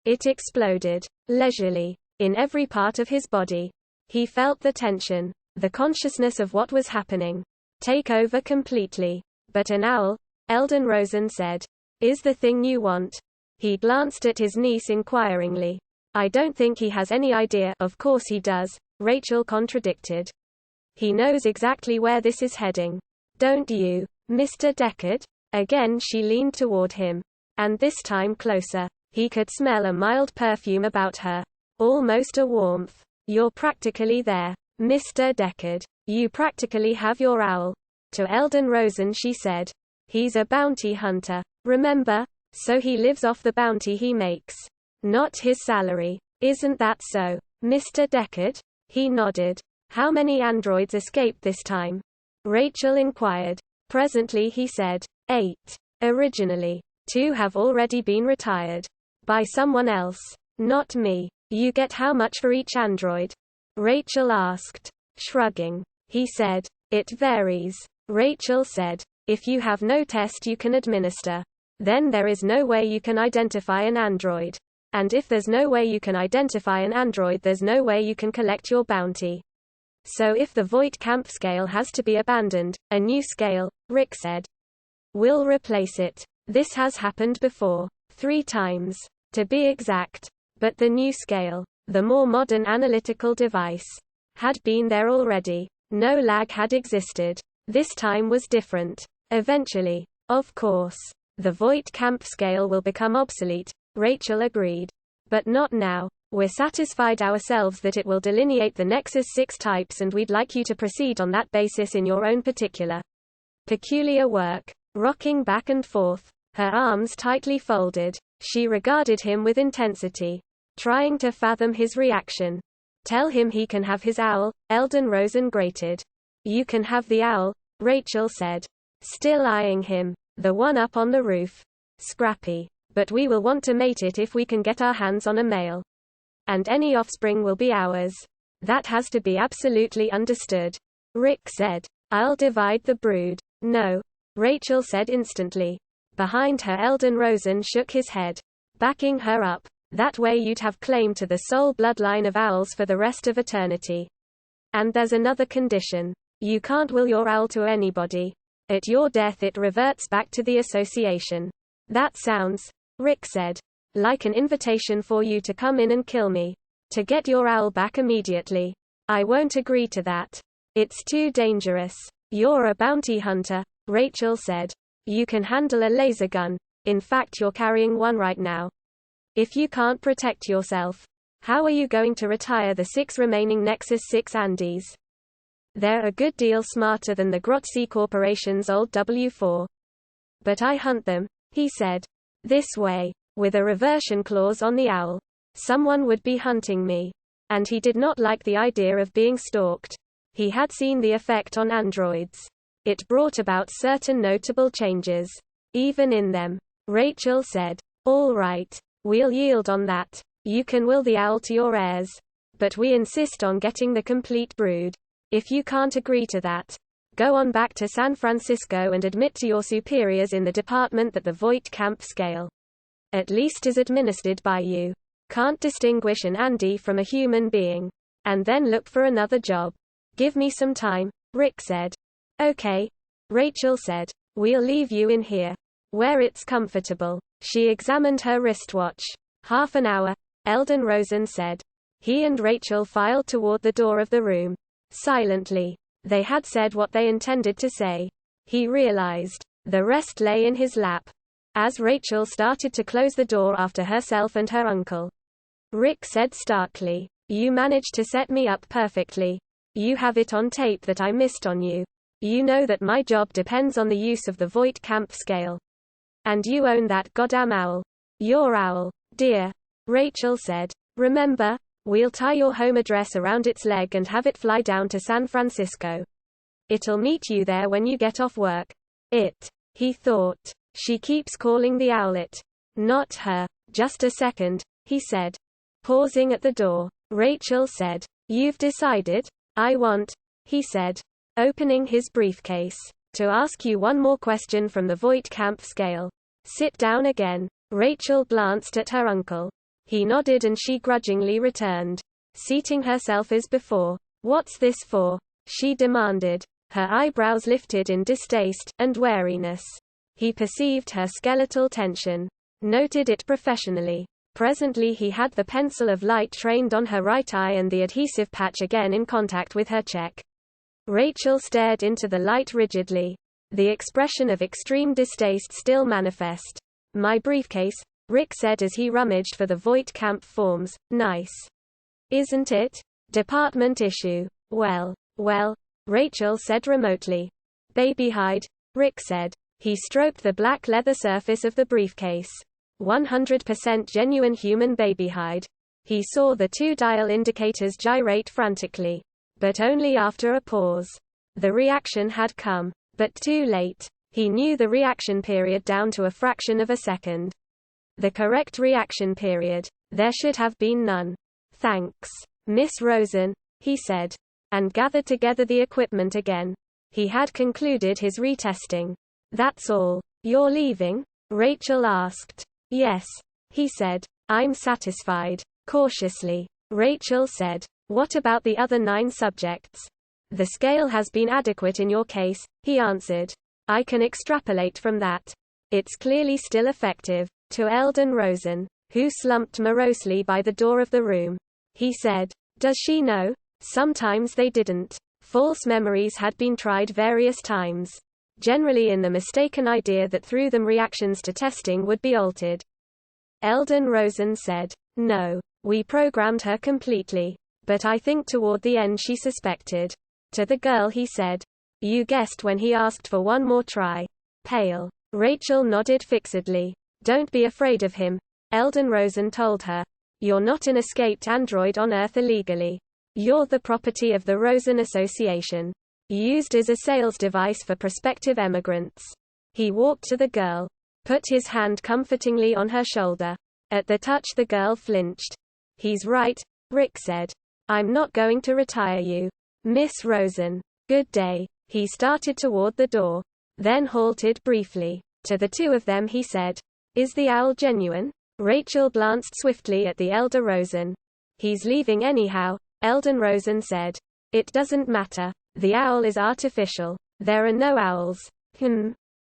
It exploded, leisurely, in every part of his body. He felt the tension, the consciousness of what was happening, take over completely. "But an owl," Eldon Rosen said, "is the thing you want." He glanced at his niece inquiringly. "I don't think he has any idea." "Of course he does," Rachel contradicted. "He knows exactly where this is heading. Don't you, Mr. Deckard?" Again she leaned toward him. And this time closer. He could smell a mild perfume about her. Almost a warmth. "You're practically there, Mr. Deckard. You practically have your owl." To Eldon Rosen she said, "He's a bounty hunter, remember? So he lives off the bounty he makes, not his salary. Isn't that so, Mr. Deckard?" He nodded. "How many androids escaped this time?" Rachel inquired. Presently he said, 8. Originally. 2 have already been retired. By someone else. Not me. You get how much for each android? Rachel asked. Shrugging. He said, "It varies." Rachel said, "If you have no test you can administer, then there is no way you can identify an android. And if there's no way you can identify an android, there's no way you can collect your bounty. So if the Voight-Kampf scale has to be abandoned, a new scale," Rick said, "will replace it. This has happened before. 3 times. To be exact. But the new scale, the more modern analytical device, had been there already. No lag had existed. This time was different. Eventually. Of course. The Voight-Kampf scale will become obsolete," Rachel agreed. "But not now. We're satisfied ourselves that it will delineate the Nexus 6 types, and we'd like you to proceed on that basis in your own peculiar work." Rocking back and forth, her arms tightly folded, she regarded him with intensity, trying to fathom his reaction. "Tell him he can have his owl," Eldon Rosen grated. "You can have the owl," Rachel said, still eyeing him. "The one up on the roof. Scrappy. But we will want to mate it if we can get our hands on a male. And any offspring will be ours. That has to be absolutely understood," Rick said. "I'll divide the brood." "No," Rachel said instantly. Behind her Eldon Rosen shook his head, backing her up. "That way you'd have claim to the sole bloodline of owls for the rest of eternity. And there's another condition. You can't will your owl to anybody. At your death it reverts back to the association." "That sounds," Rick said, "like an invitation for you to come in and kill me. To get your owl back immediately. I won't agree to that. It's too dangerous." "You're a bounty hunter," Rachel said. "You can handle a laser gun. In fact, you're carrying one right now. If you can't protect yourself, how are you going to retire the 6 remaining Nexus 6 Andes? They're a good deal smarter than the Grotzi Corporation's old W4. But I hunt them," he said. "This way. With a reversion clause on the owl. Someone would be hunting me." And he did not like the idea of being stalked. He had seen the effect on androids. It brought about certain notable changes. Even in them. Rachel said, "All right. We'll yield on that. You can will the owl to your heirs. But we insist on getting the complete brood. If you can't agree to that, go on back to San Francisco and admit to your superiors in the department that the Voight-Kampf scale, at least is administered by you, can't distinguish an Andy from a human being. And then look for another job." "Give me some time," Rick said. "Okay," Rachel said. "We'll leave you in here, where it's comfortable." She examined her wristwatch. "Half an hour," Eldon Rosen said. He and Rachel filed toward the door of the room. Silently. They had said what they intended to say. He realized. The rest lay in his lap. As Rachel started to close the door after herself and her uncle, Rick said starkly, "You managed to set me up perfectly. You have it on tape that I missed on you. You know that my job depends on the use of the Voight-Kampf scale. And you own that goddamn owl. Your owl, dear," Rachel said. "Remember? We'll tie your home address around its leg and have it fly down to San Francisco. It'll meet you there when you get off work. He thought. She keeps calling the owlet. Not her. Just a second, he said. Pausing at the door. Rachel said. You've decided? I want, he said, opening his briefcase, to ask you one more question from the Voigt-Kampf scale. Sit down again. Rachel glanced at her uncle. He nodded and she grudgingly returned, seating herself as before. What's this for? She demanded, her eyebrows lifted in distaste and wariness. He perceived her skeletal tension, noted it professionally. Presently he had the pencil of light trained on her right eye and the adhesive patch again in contact with her cheek. Rachel stared into the light rigidly, the expression of extreme distaste still manifest. My briefcase, Rick said as he rummaged for the Voigt-Kampf forms. Nice. Isn't it? Department issue. Well, Rachel said remotely. Baby hide, Rick said. He stroked the black leather surface of the briefcase. 100% genuine human baby hide. He saw the two dial indicators gyrate frantically. But only after a pause. The reaction had come. But too late. He knew the reaction period down to a fraction of a second. The correct reaction period. There should have been none. Thanks, Miss Rosen, he said. And gathered together the equipment again. He had concluded his retesting. That's all. You're leaving? Rachel asked. Yes, he said. I'm satisfied. Cautiously. Rachel said. What about the other 9 subjects? The scale has been adequate in your case, he answered. I can extrapolate from that. It's clearly still effective. To Eldon Rosen, who slumped morosely by the door of the room, he said. Does she know? Sometimes they didn't. False memories had been tried various times. Generally in the mistaken idea that through them reactions to testing would be altered. Eldon Rosen said. No. We programmed her completely. But I think toward the end she suspected. To the girl he said. You guessed when he asked for one more try. Pale. Rachel nodded fixedly. Don't be afraid of him, Eldon Rosen told her. You're not an escaped android on Earth illegally. You're the property of the Rosen Association. Used as a sales device for prospective emigrants. He walked to the girl. Put his hand comfortingly on her shoulder. At the touch the girl flinched. He's right, Rick said. I'm not going to retire you. Miss Rosen. Good day. He started toward the door. Then halted briefly. To the two of them he said. Is the owl genuine? Rachel glanced swiftly at the elder Rosen. He's leaving anyhow, Eldon Rosen said. It doesn't matter. The owl is artificial. There are no owls.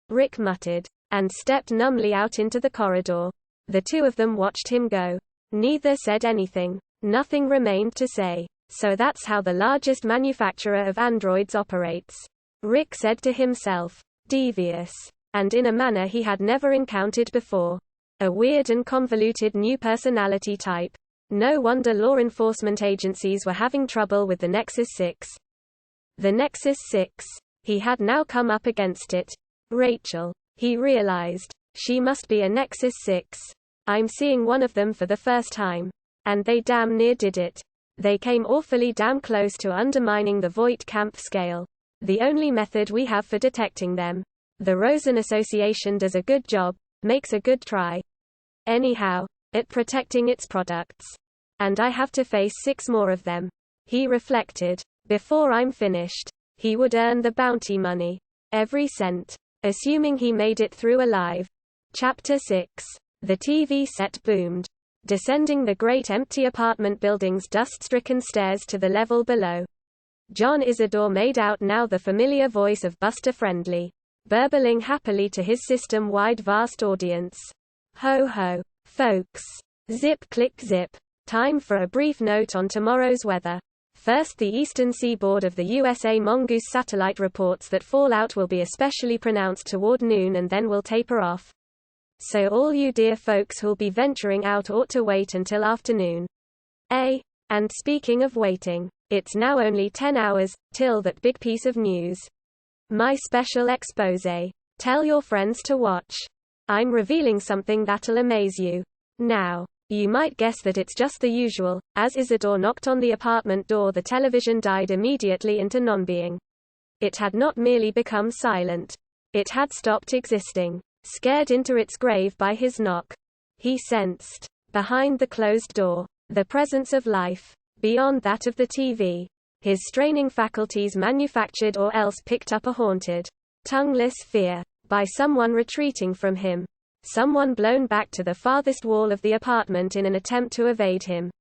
Rick muttered. And stepped numbly out into the corridor. The two of them watched him go. Neither said anything. Nothing remained to say. So that's how the largest manufacturer of androids operates. Rick said to himself. Devious. And in a manner he had never encountered before. A weird and convoluted new personality type. No wonder law enforcement agencies were having trouble with the Nexus 6. The Nexus 6. He had now come up against it. Rachel. He realized. She must be a Nexus 6. I'm seeing one of them for the first time. And they damn near did it. They came awfully damn close to undermining the Voigt-Kampf scale. The only method we have for detecting them. The Rosen Association does a good job, makes a good try. Anyhow, at protecting its products. And I have to face 6 more of them. He reflected. Before I'm finished. He would earn the bounty money. Every cent. Assuming he made it through alive. Chapter 6. The TV set boomed. Descending the great empty apartment building's dust-stricken stairs to the level below. John Isidore made out now the familiar voice of Buster Friendly. Burbling happily to his system-wide vast audience. Ho ho, folks. Zip click zip. Time for a brief note on tomorrow's weather. First, the eastern seaboard of the USA Mongoose satellite reports that fallout will be especially pronounced toward noon and then will taper off. So all you dear folks who'll be venturing out ought to wait until afternoon. And speaking of waiting, it's now only 10 hours, till that big piece of news. My special exposé. Tell your friends to watch. I'm revealing something that'll amaze you. Now. You might guess that it's just the usual. As Isidore knocked on the apartment door, the television died immediately into non-being. It had not merely become silent. It had stopped existing. Scared into its grave by his knock, he sensed, behind the closed door, the presence of life, beyond that of the TV. His straining faculties manufactured or else picked up a haunted, tongueless fear, by someone retreating from him. Someone blown back to the farthest wall of the apartment in an attempt to evade him.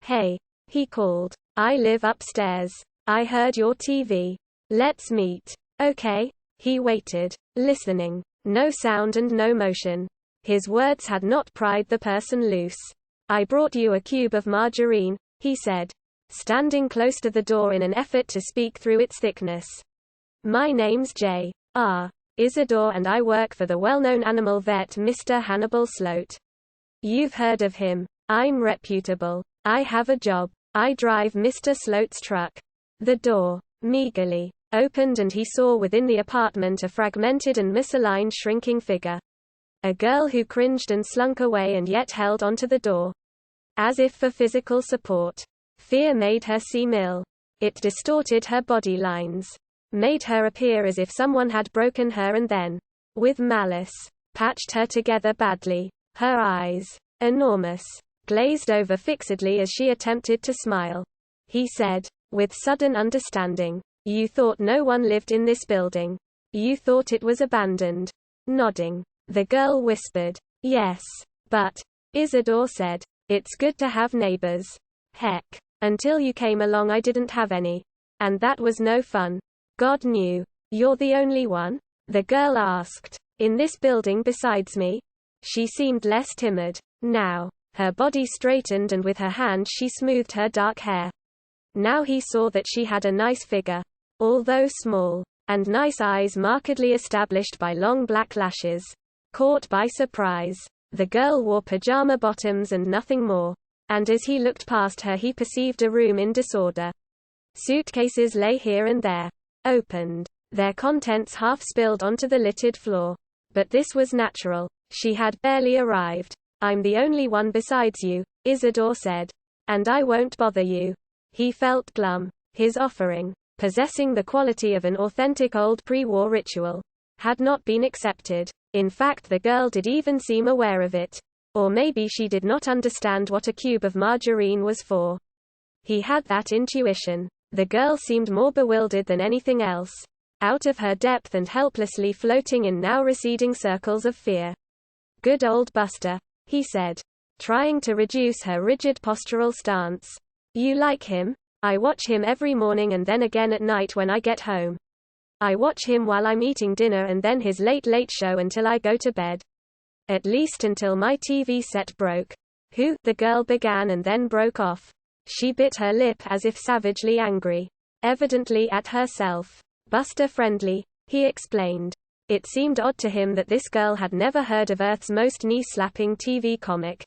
"Hey," he called. "I live upstairs. I heard your TV. Let's meet." "Okay." He waited, listening. No sound and no motion. His words had not pried the person loose. "I brought you a cube of margarine," he said, standing close to the door in an effort to speak through its thickness. "My name's J.R. Isidore and I work for the well-known animal vet Mr. Hannibal Sloat. You've heard of him. I'm reputable. I have a job. I drive Mr. Sloat's truck." The door, meagerly, opened and he saw within the apartment a fragmented and misaligned shrinking figure. A girl who cringed and slunk away and yet held onto the door, as if for physical support. Fear made her seem ill. It distorted her body lines, made her appear as if someone had broken her and then, with malice, patched her together badly. Her eyes, enormous, glazed over fixedly as she attempted to smile. He said, with sudden understanding, "You thought no one lived in this building. You thought it was abandoned." Nodding, the girl whispered, "Yes. But," Isidore said, "it's good to have neighbors. Heck, until you came along I didn't have any. And that was no fun. God knew. You're the only one?" the girl asked. "In this building besides me?" She seemed less timid now. Her body straightened and with her hand she smoothed her dark hair. Now he saw that she had a nice figure, although small, and nice eyes markedly established by long black lashes. Caught by surprise, the girl wore pajama bottoms and nothing more. And as he looked past her he perceived a room in disorder. Suitcases lay here and there, opened, their contents half spilled onto the littered floor. But this was natural. She had barely arrived. "I'm the only one besides you," Isidore said. "And I won't bother you." He felt glum. His offering, possessing the quality of an authentic old pre-war ritual, had not been accepted. In fact, the girl did even seem aware of it. Or maybe she did not understand what a cube of margarine was for. He had that intuition. The girl seemed more bewildered than anything else, out of her depth and helplessly floating in now receding circles of fear. "Good old Buster," he said, trying to reduce her rigid postural stance. "You like him?" "I watch him every morning and then again at night when I get home. I watch him while I'm eating dinner and then his late show until I go to bed. At least until my TV set broke." "Who?" the girl began and then broke off. She bit her lip as if savagely angry, evidently at herself. "Buster Friendly," he explained. It seemed odd to him that this girl had never heard of Earth's most knee-slapping TV comic.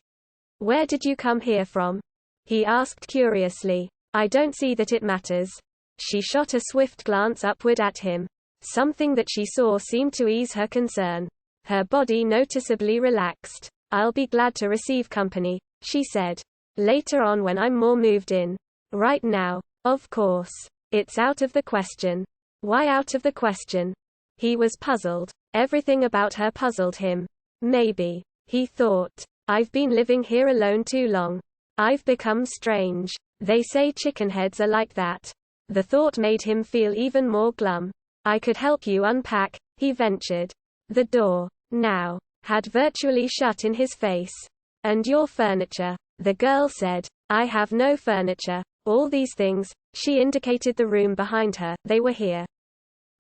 "Where did you come here from?" he asked curiously. "I don't see that it matters." She shot a swift glance upward at him. Something that she saw seemed to ease her concern. Her body noticeably relaxed. "I'll be glad to receive company," she said. "Later on when I'm more moved in. Right now, of course, it's out of the question." "Why out of the question?" He was puzzled. Everything about her puzzled him. Maybe, he thought, I've been living here alone too long. I've become strange. They say chickenheads are like that. The thought made him feel even more glum. "I could help you unpack," he ventured. The door, now, had virtually shut in his face. "And your furniture," the girl said. "I have no furniture. All these things," she indicated the room behind her, "they were here."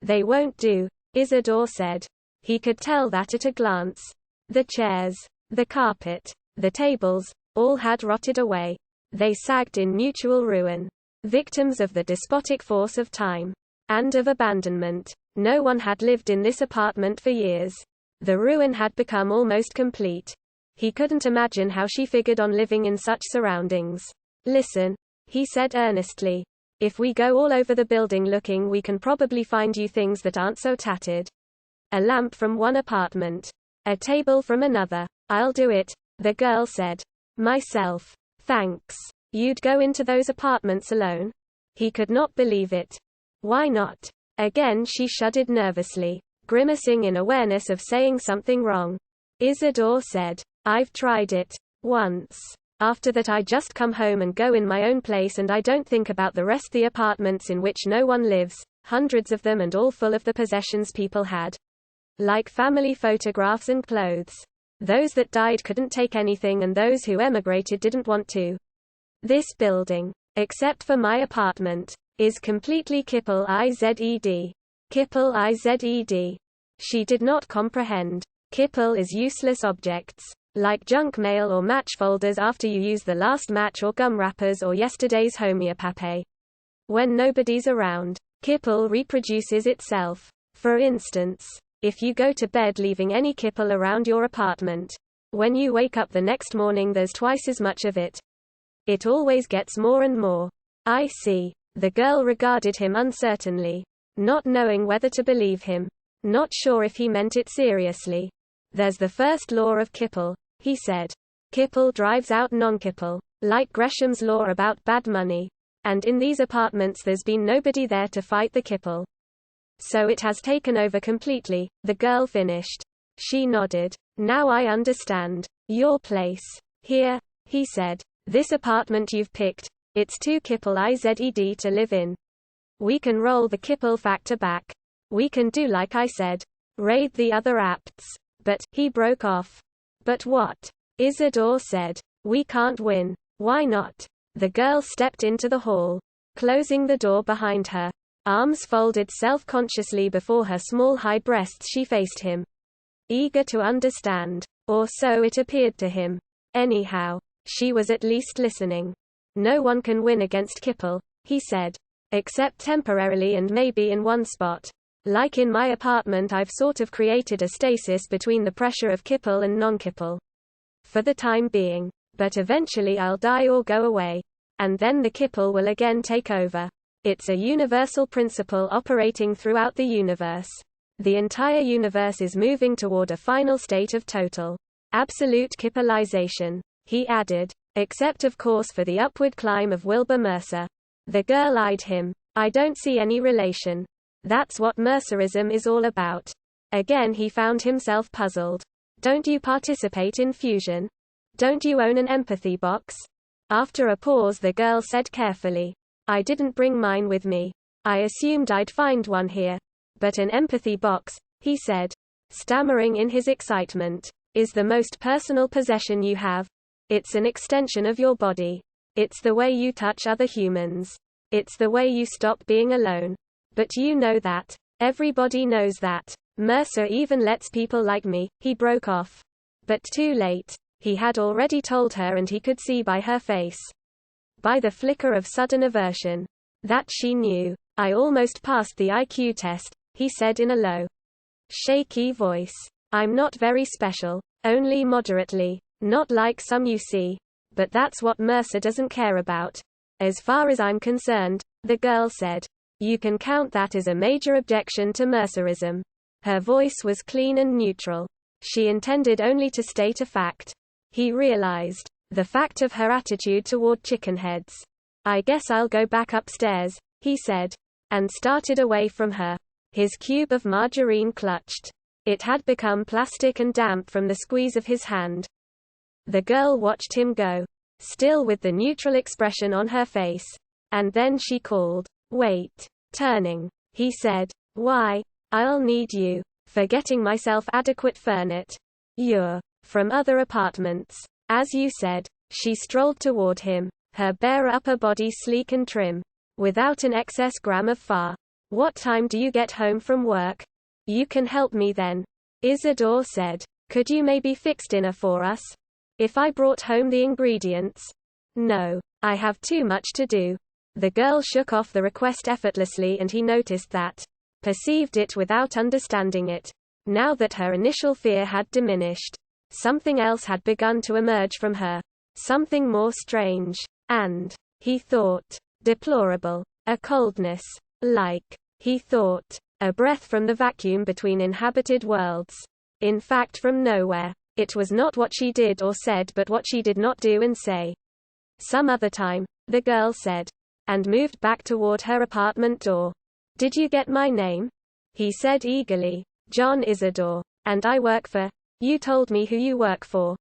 "They won't do," Isidore said. He could tell that at a glance. The chairs, the carpet, the tables, all had rotted away. They sagged in mutual ruin, victims of the despotic force of time and of abandonment. No one had lived in this apartment for years. The ruin had become almost complete. He couldn't imagine how she figured on living in such surroundings. "Listen," he said earnestly. "If we go all over the building looking, we can probably find you things that aren't so tattered. A lamp from one apartment. A table from another. I'll do it," the girl said. Myself. Thanks. You'd go into those apartments alone? He could not believe it. Why not? Again she shuddered nervously, grimacing in awareness of saying something wrong. Isidore said, I've tried it. Once. After that I just come home and go in my own place and I don't think about the rest. The apartments in which no one lives, hundreds of them and all full of the possessions people had. Like family photographs and clothes. Those that died couldn't take anything and those who emigrated didn't want to. This building, except for my apartment, is completely Kipple Ized. Kipple Ized. She did not comprehend. Kipple is useless objects. Like junk mail or match folders after you use the last match or gum wrappers or yesterday's homeopathy. When nobody's around, Kipple reproduces itself. For instance, if you go to bed leaving any Kipple around your apartment, when you wake up the next morning there's twice as much of it. It always gets more and more. I see. The girl regarded him uncertainly, not knowing whether to believe him, not sure if he meant it seriously. There's the first law of Kipple, he said. Kipple drives out non-Kipple, like Gresham's law about bad money. And in these apartments there's been nobody there to fight the Kipple. So it has taken over completely, the girl finished. She nodded. Now I understand. Your place. Here, he said. This apartment you've picked, it's too Kipple Ized to live in. We can roll the Kipple factor back. We can do like I said. Raid the other apps. But, he broke off. But what? Isidore said. We can't win. Why not? The girl stepped into the hall, closing the door behind her. Arms folded self-consciously before her small high breasts she faced him. Eager to understand. Or so it appeared to him. Anyhow. She was at least listening. No one can win against Kipple, he said. Except temporarily and maybe in one spot. Like in my apartment I've sort of created a stasis between the pressure of Kipple and non-Kipple. For the time being. But eventually I'll die or go away. And then the Kipple will again take over. It's a universal principle operating throughout the universe. The entire universe is moving toward a final state of total, absolute Kippleization. He added, except of course for the upward climb of Wilbur Mercer. The girl eyed him. I don't see any relation. That's what Mercerism is all about. Again he found himself puzzled. Don't you participate in fusion? Don't you own an empathy box? After a pause the girl said carefully. I didn't bring mine with me. I assumed I'd find one here. But an empathy box, he said, stammering in his excitement, is the most personal possession you have. It's an extension of your body. It's the way you touch other humans. It's the way you stop being alone. But you know that. Everybody knows that. Mercer even lets people like me, he broke off. But too late. He had already told her and he could see by her face. By the flicker of sudden aversion. That she knew. I almost passed the IQ test, he said in a low, shaky voice. I'm not very special. Only moderately. Not like some you see. But that's what Mercer doesn't care about. As far as I'm concerned, the girl said. You can count that as a major objection to Mercerism. Her voice was clean and neutral. She intended only to state a fact. He realized. The fact of her attitude toward chickenheads. I guess I'll go back upstairs, he said. And started away from her. His cube of margarine clutched. It had become plastic and damp from the squeeze of his hand. The girl watched him go, still with the neutral expression on her face. And then she called, wait. Turning, he said, why? I'll need you. For getting myself adequate furniture. You're from other apartments. As you said. She strolled toward him, her bare upper body sleek and trim. Without an excess gram of fur. What time do you get home from work? You can help me then. Isidore said. Could you maybe fix dinner for us? If I brought home the ingredients? No. I have too much to do. The girl shook off the request effortlessly and he noticed that. Perceived it without understanding it. Now that her initial fear had diminished. Something else had begun to emerge from her. Something more strange. And, he thought, deplorable. A coldness. Like, he thought, a breath from the vacuum between inhabited worlds. In fact from nowhere. It was not what she did or said but what she did not do and say. Some other time, the girl said, and moved back toward her apartment door. Did you get my name? He said eagerly. John Isidore. And I work for. You told me who you work for.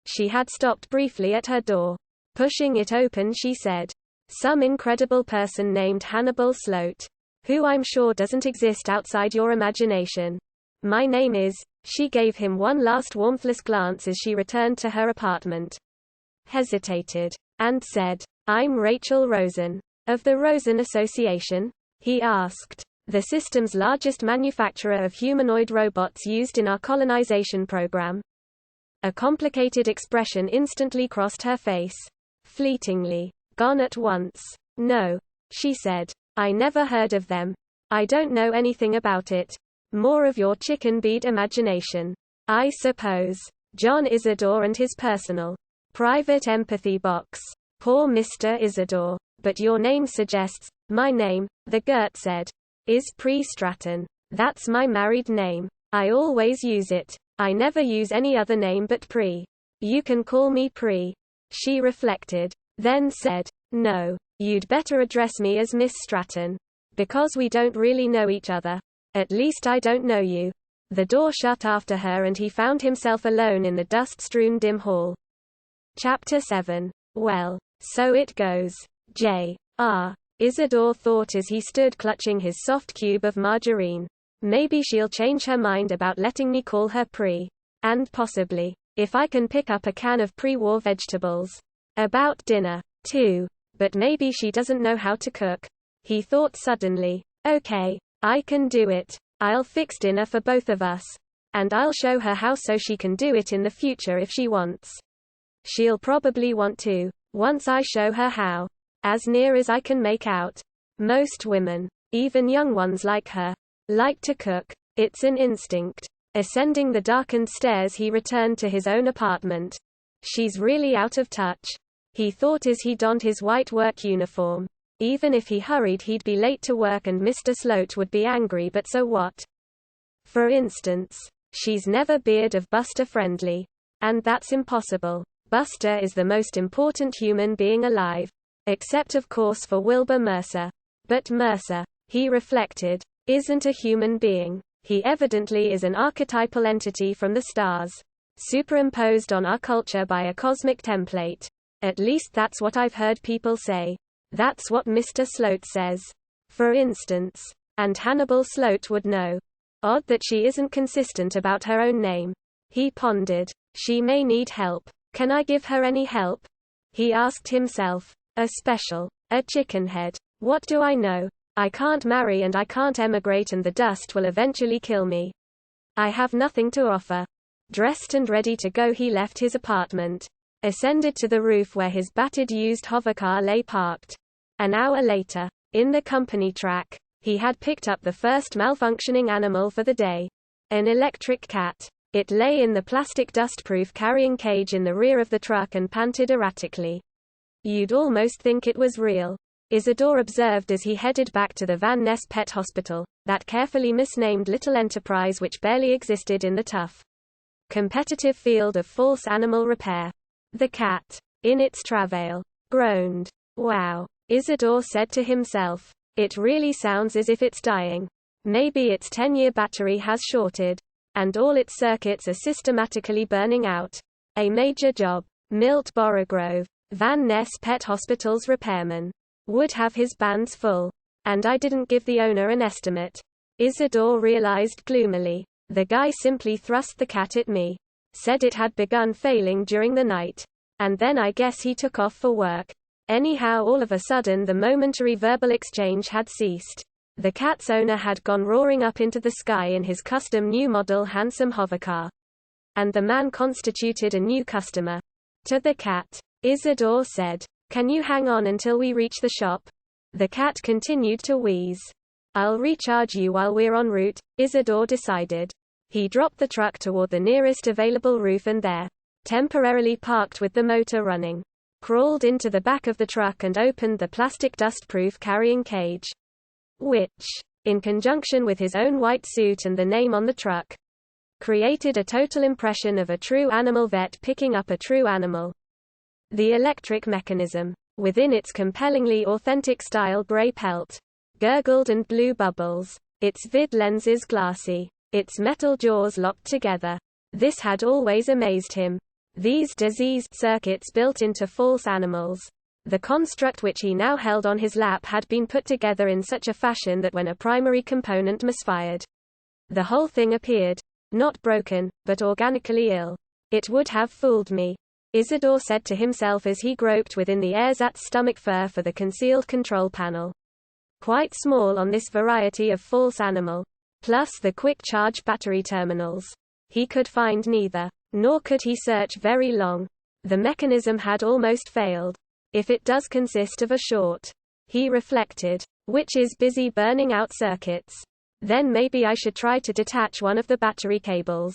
She had stopped briefly at her door. Pushing it open, she said, some incredible person named Hannibal Sloat. Who I'm sure doesn't exist outside your imagination. My name is. She gave him one last warmthless glance as she returned to her apartment. Hesitated. And said, I'm Rachel Rosen. Of the Rosen Association? He asked. The system's largest manufacturer of humanoid robots used in our colonization program. A complicated expression instantly crossed her face. Fleetingly. Gone at once. No. She said. I never heard of them. I don't know anything about it. More of your chicken bead imagination. I suppose. John Isidore and his personal. Private empathy box. Poor Mr. Isidore. But your name suggests. My name, the Gert said, is Pre Stratton. That's my married name. I always use it. I never use any other name but Pre. You can call me Pre. She reflected. Then said, no. You'd better address me as Miss Stratton. Because we don't really know each other. At least I don't know you. The door shut after her and he found himself alone in the dust-strewn dim hall. Chapter 7. Well, so it goes. J.R. Isidore thought as he stood clutching his soft cube of margarine. Maybe she'll change her mind about letting me call her Pre. And possibly, if I can pick up a can of pre-war vegetables. About dinner, too. But maybe she doesn't know how to cook. He thought suddenly. Okay, I can do it. I'll fix dinner for both of us. And I'll show her how so she can do it in the future if she wants. She'll probably want to. Once I show her how. As near as I can make out. Most women, even young ones like her, like to cook. It's an instinct. Ascending the darkened stairs, he returned to his own apartment. She's really out of touch. He thought as he donned his white work uniform. Even if he hurried, he'd be late to work and Mr. Sloat would be angry, but so what? For instance, she's never beard of Buster friendly. And that's impossible. Buster is the most important human being alive. Except of course for Wilbur Mercer. But Mercer, he reflected, isn't a human being. He evidently is an archetypal entity from the stars. Superimposed on our culture by a cosmic template. At least that's what I've heard people say. That's what Mr. Sloat says. For instance. And Hannibal Sloat would know. Odd that she isn't consistent about her own name. He pondered. She may need help. Can I give her any help? He asked himself. A chicken head. What do I know? I can't marry and I can't emigrate and the dust will eventually kill me. I have nothing to offer. Dressed and ready to go, he left his apartment. Ascended to the roof where his battered used hovercar lay parked. An hour later, in the company track, he had picked up the first malfunctioning animal for the day. An electric cat. It lay in the plastic dustproof carrying cage in the rear of the truck and panted erratically. You'd almost think it was real. Isidore observed as he headed back to the Van Ness Pet Hospital, that carefully misnamed little enterprise which barely existed in the tough, competitive field of false animal repair. The cat, in its travail, groaned. Wow, Isidore said to himself. It really sounds as if it's dying. Maybe its 10-year battery has shorted. And all its circuits are systematically burning out. A major job. Milt Borogrove, Van Ness Pet Hospital's repairman, would have his bands full. And I didn't give the owner an estimate. Isidore realized gloomily. The guy simply thrust the cat at me. Said it had begun failing during the night. And then I guess he took off for work. Anyhow, all of a sudden the momentary verbal exchange had ceased. The cat's owner had gone roaring up into the sky in his custom new model handsome hovercar. And the man constituted a new customer. To the cat, Isidore said, "Can you hang on until we reach the shop?" The cat continued to wheeze. "I'll recharge you while we're en route," Isidore decided. He dropped the truck toward the nearest available roof and there, temporarily parked with the motor running, crawled into the back of the truck and opened the plastic dust-proof carrying cage. Which, in conjunction with his own white suit and the name on the truck, created a total impression of a true animal vet picking up a true animal. The electric mechanism, within its compellingly authentic style gray pelt, gurgled and blew bubbles, its vid lenses glassy, its metal jaws locked together. This had always amazed him. These diseased circuits built into false animals. The construct which he now held on his lap had been put together in such a fashion that when a primary component misfired, the whole thing appeared, not broken, but organically ill. It would have fooled me, Isidore said to himself as he groped within the ersatz stomach fur for the concealed control panel. Quite small on this variety of false animal. Plus the quick charge battery terminals. He could find neither. Nor could he search very long. The mechanism had almost failed. If it does consist of a short, he reflected, which is busy burning out circuits, then maybe I should try to detach one of the battery cables.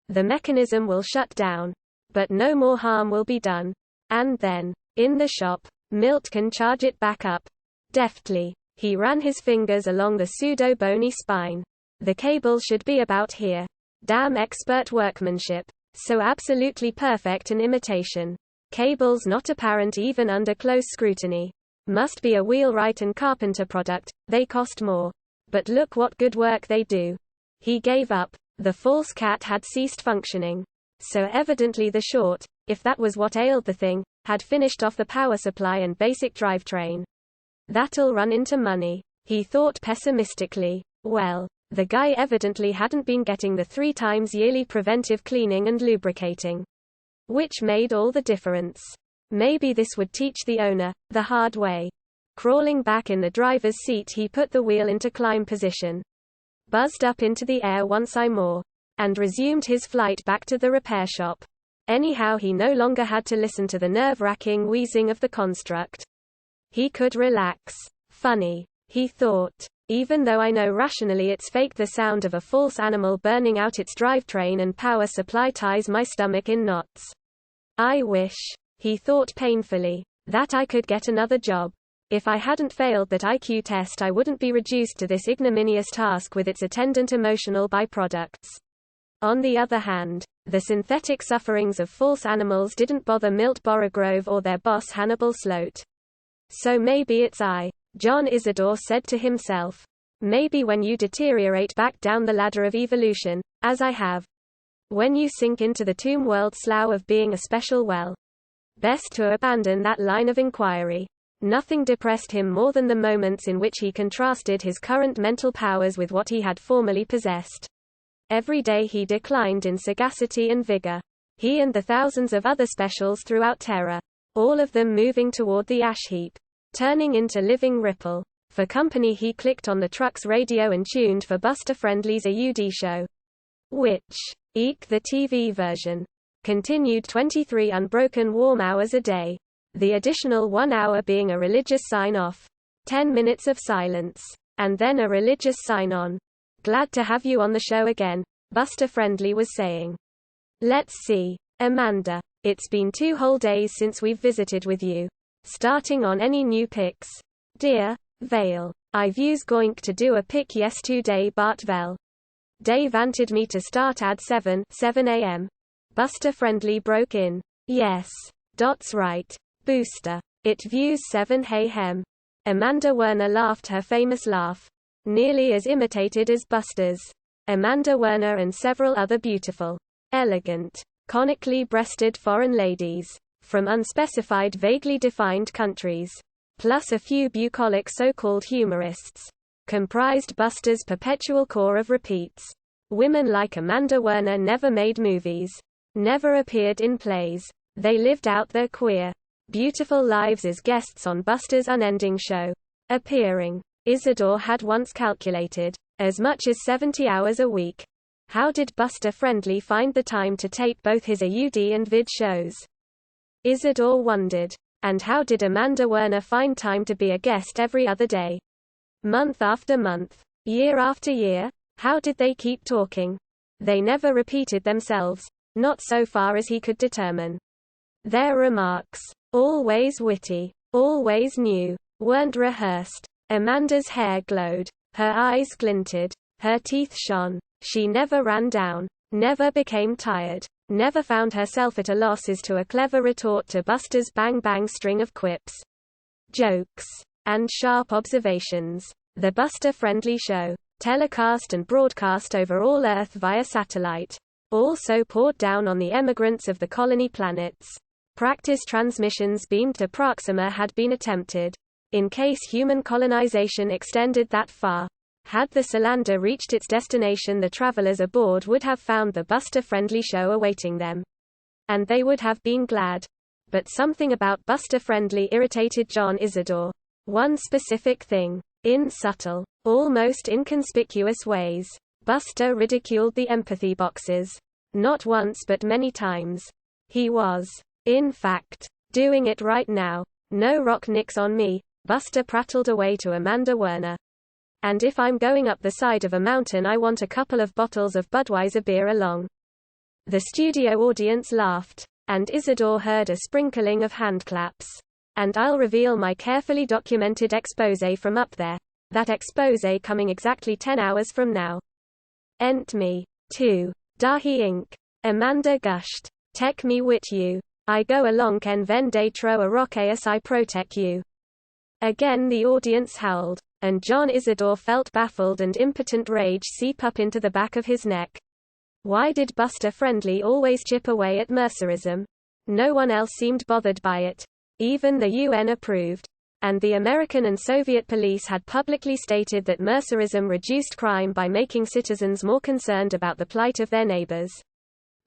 The mechanism will shut down, but no more harm will be done. And then, in the shop, Milt can charge it back up. Deftly, he ran his fingers along the pseudo-bony spine. The cable should be about here. Damn expert workmanship. So absolutely perfect an imitation. Cables not apparent even under close scrutiny. Must be a wheelwright and carpenter product, they cost more. But look what good work they do. He gave up. The false cat had ceased functioning. So evidently the short, if that was what ailed the thing, had finished off the power supply and basic drivetrain. That'll run into money, he thought pessimistically. Well, the guy evidently hadn't been getting the 3 times yearly preventive cleaning and lubricating. Which made all the difference. Maybe this would teach the owner, the hard way. Crawling back in the driver's seat, he put the wheel into climb position. Buzzed up into the air once more. And resumed his flight back to the repair shop. Anyhow, he no longer had to listen to the nerve-wracking wheezing of the construct. He could relax. Funny, he thought. Even though I know rationally it's fake, the sound of a false animal burning out its drivetrain and power supply ties my stomach in knots. I wish, he thought painfully, that I could get another job. If I hadn't failed that IQ test, I wouldn't be reduced to this ignominious task with its attendant emotional byproducts. On the other hand, the synthetic sufferings of false animals didn't bother Milt Borogrove or their boss Hannibal Sloat. So maybe it's I. John Isidore said to himself. Maybe when you deteriorate back down the ladder of evolution, as I have. When you sink into the tomb world slough of being a special, well, best to abandon that line of inquiry. Nothing depressed him more than the moments in which he contrasted his current mental powers with what he had formerly possessed. Every day he declined in sagacity and vigor. He and the thousands of other specials throughout Terra. All of them moving toward the ash heap. Turning into living ripple. For company he clicked on the truck's radio and tuned for Buster Friendly's AUD show. Which, eek the TV version, continued 23 unbroken warm hours a day. The additional 1 hour being a religious sign-off. 10 minutes of silence. And then a religious sign-on. Glad to have you on the show again, Buster Friendly was saying. Let's see, Amanda. It's been 2 whole days since we've visited with you. Starting on any new picks? Dear Vale, I've used Goink to do a pick yesterday, Bart Vel. Dave wanted me to start at 7 a.m. Buster Friendly broke in. Yes. Dot's right. Booster. It views 7 a.m. Amanda Werner laughed her famous laugh. Nearly as imitated as Buster's. Amanda Werner and several other beautiful, elegant, conically breasted foreign ladies. From unspecified vaguely defined countries. Plus a few bucolic so-called humorists. Comprised Buster's perpetual core of repeats. Women like Amanda Werner never made movies. Never appeared in plays. They lived out their queer, beautiful lives as guests on Buster's unending show. Appearing, Isidore had once calculated, as much as 70 hours a week. How did Buster Friendly find the time to tape both his AUD and vid shows? Isidore wondered. And how did Amanda Werner find time to be a guest every other day? Month after month. Year after year? How did they keep talking? They never repeated themselves. Not so far as he could determine. Their remarks, always witty, always new, weren't rehearsed. Amanda's hair glowed. Her eyes glinted. Her teeth shone. She never ran down. Never became tired. Never found herself at a loss as to a clever retort to Buster's bang-bang string of quips, jokes, and sharp observations. The Buster Friendly Show, telecast and broadcast over all Earth via satellite, also poured down on the emigrants of the colony planets. Practice transmissions beamed to Proxima had been attempted, in case human colonization extended that far. Had the Solander reached its destination, the travelers aboard would have found the Buster Friendly Show awaiting them. And they would have been glad. But something about Buster Friendly irritated John Isidore. One specific thing. In subtle, almost inconspicuous ways, Buster ridiculed the empathy boxes. Not once but many times. He was, in fact, doing it right now. No rock nicks on me, Buster prattled away to Amanda Werner. And if I'm going up the side of a mountain, I want a couple of bottles of Budweiser beer along. The studio audience laughed, and Isidore heard a sprinkling of handclaps. And I'll reveal my carefully documented exposé from up there. That exposé coming exactly 10 hours from now. Ent me, too. Dahi Inc. Amanda gushed. Tek me wit you. I go along ken ven de tro a rock as I protect you. Again the audience howled, and John Isidore felt baffled and impotent rage seep up into the back of his neck. Why did Buster Friendly always chip away at Mercerism? No one else seemed bothered by it. Even the UN approved. And the American and Soviet police had publicly stated that Mercerism reduced crime by making citizens more concerned about the plight of their neighbors.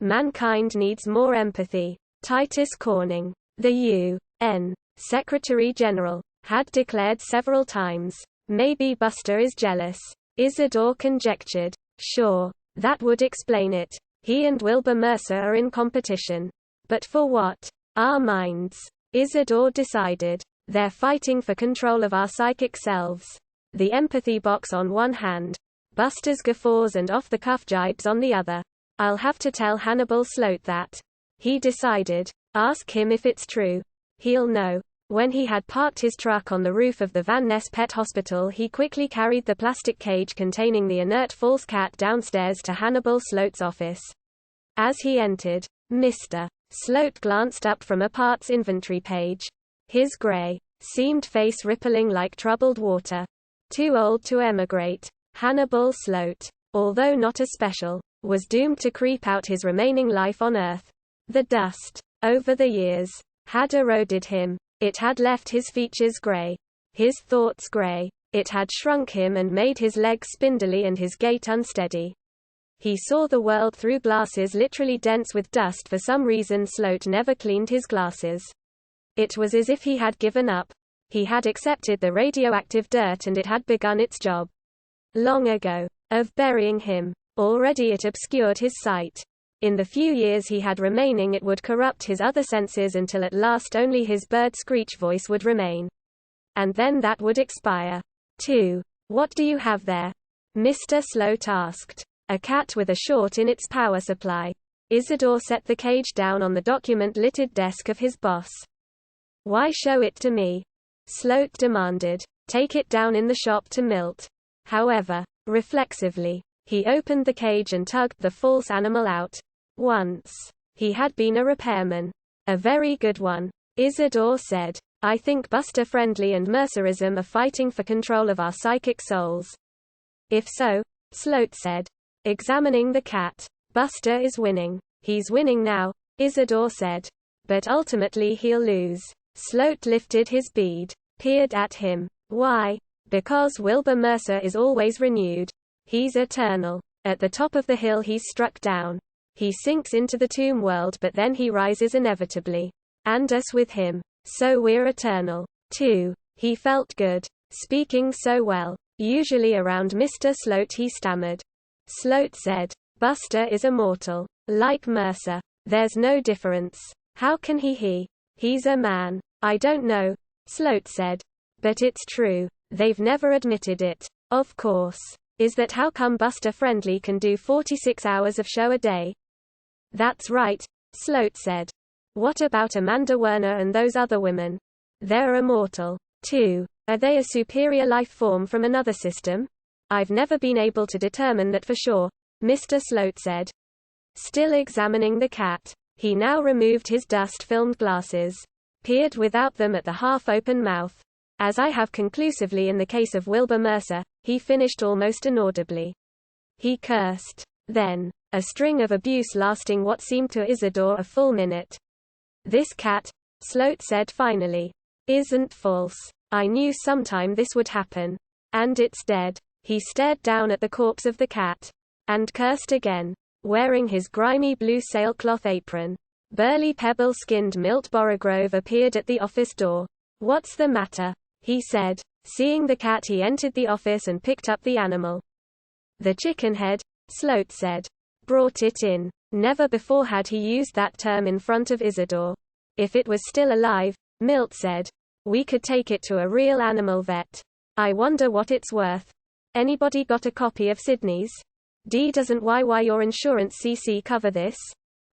Mankind needs more empathy. Titus Corning, the UN Secretary General, had declared several times. Maybe Buster is jealous. Isidore conjectured. Sure, that would explain it. He and Wilbur Mercer are in competition. But for what? Our minds. Isidore decided. They're fighting for control of our psychic selves. The empathy box on one hand. Buster's guffaws and off-the-cuff jibes on the other. I'll have to tell Hannibal Sloat that. He decided. Ask him if it's true. He'll know. When he had parked his truck on the roof of the Van Ness Pet Hospital, he quickly carried the plastic cage containing the inert false cat downstairs to Hannibal Sloat's office. As he entered, Mr. Sloat glanced up from a parts inventory page. His gray, seamed face rippling like troubled water. Too old to emigrate. Hannibal Sloat, although not a special, was doomed to creep out his remaining life on Earth. The dust, over the years, had eroded him. It had left his features gray. His thoughts gray. It had shrunk him and made his legs spindly and his gait unsteady. He saw the world through glasses literally dense with dust. For some reason Sloat never cleaned his glasses. It was as if he had given up. He had accepted the radioactive dirt and it had begun its job. Long ago. Of burying him. Already it obscured his sight. In the few years he had remaining it would corrupt his other senses until at last only his bird screech voice would remain. And then that would expire. 2. What do you have there? Mr. Sloat asked. A cat with a short in its power supply. Isidore set the cage down on the document-littered desk of his boss. Why show it to me? Sloat demanded. Take it down in the shop to Milt. However, reflexively, he opened the cage and tugged the false animal out. Once, he had been a repairman. A very good one. Isidore said. I think Buster Friendly and Mercerism are fighting for control of our psychic souls. If so, Sloat said. Examining the cat. Buster is winning. He's winning now, Isidore said. But ultimately he'll lose. Sloat lifted his bead. Peered at him. Why? Because Wilbur Mercer is always renewed. He's eternal. At the top of the hill he's struck down. He sinks into the tomb world but then he rises inevitably. And us with him. So we're eternal. 2. He felt good. Speaking so well. Usually around Mr. Sloat he stammered. Sloat said. Buster is immortal. Like Mercer. There's no difference. How can He's a man. I don't know. Sloat said. But it's true. They've never admitted it. Of course. Is that how come Buster Friendly can do 46 hours of show a day? That's right, Sloat said. What about Amanda Werner and those other women? They're immortal. 2. Are they a superior life form from another system? I've never been able to determine that for sure, Mr. Sloat said. Still examining the cat. He now removed his dust-filmed glasses. Peered without them at the half-open mouth. As I have conclusively in the case of Wilbur Mercer, he finished almost inaudibly. He cursed. Then, a string of abuse lasting what seemed to Isidore a full minute. This cat, Sloat said finally, isn't false. I knew sometime this would happen. And it's dead. He stared down at the corpse of the cat. And cursed again. Wearing his grimy blue sailcloth apron. Burly pebble-skinned Milt Borogrove appeared at the office door. What's the matter? He said. Seeing the cat, he entered the office and picked up the animal. The chicken head, Sloat said. Brought it in. Never before had he used that term in front of Isidore. If it was still alive, Milt said, we could take it to a real animal vet. I wonder what it's worth. Anybody got a copy of Sydney's? Doesn't why your insurance CC cover this?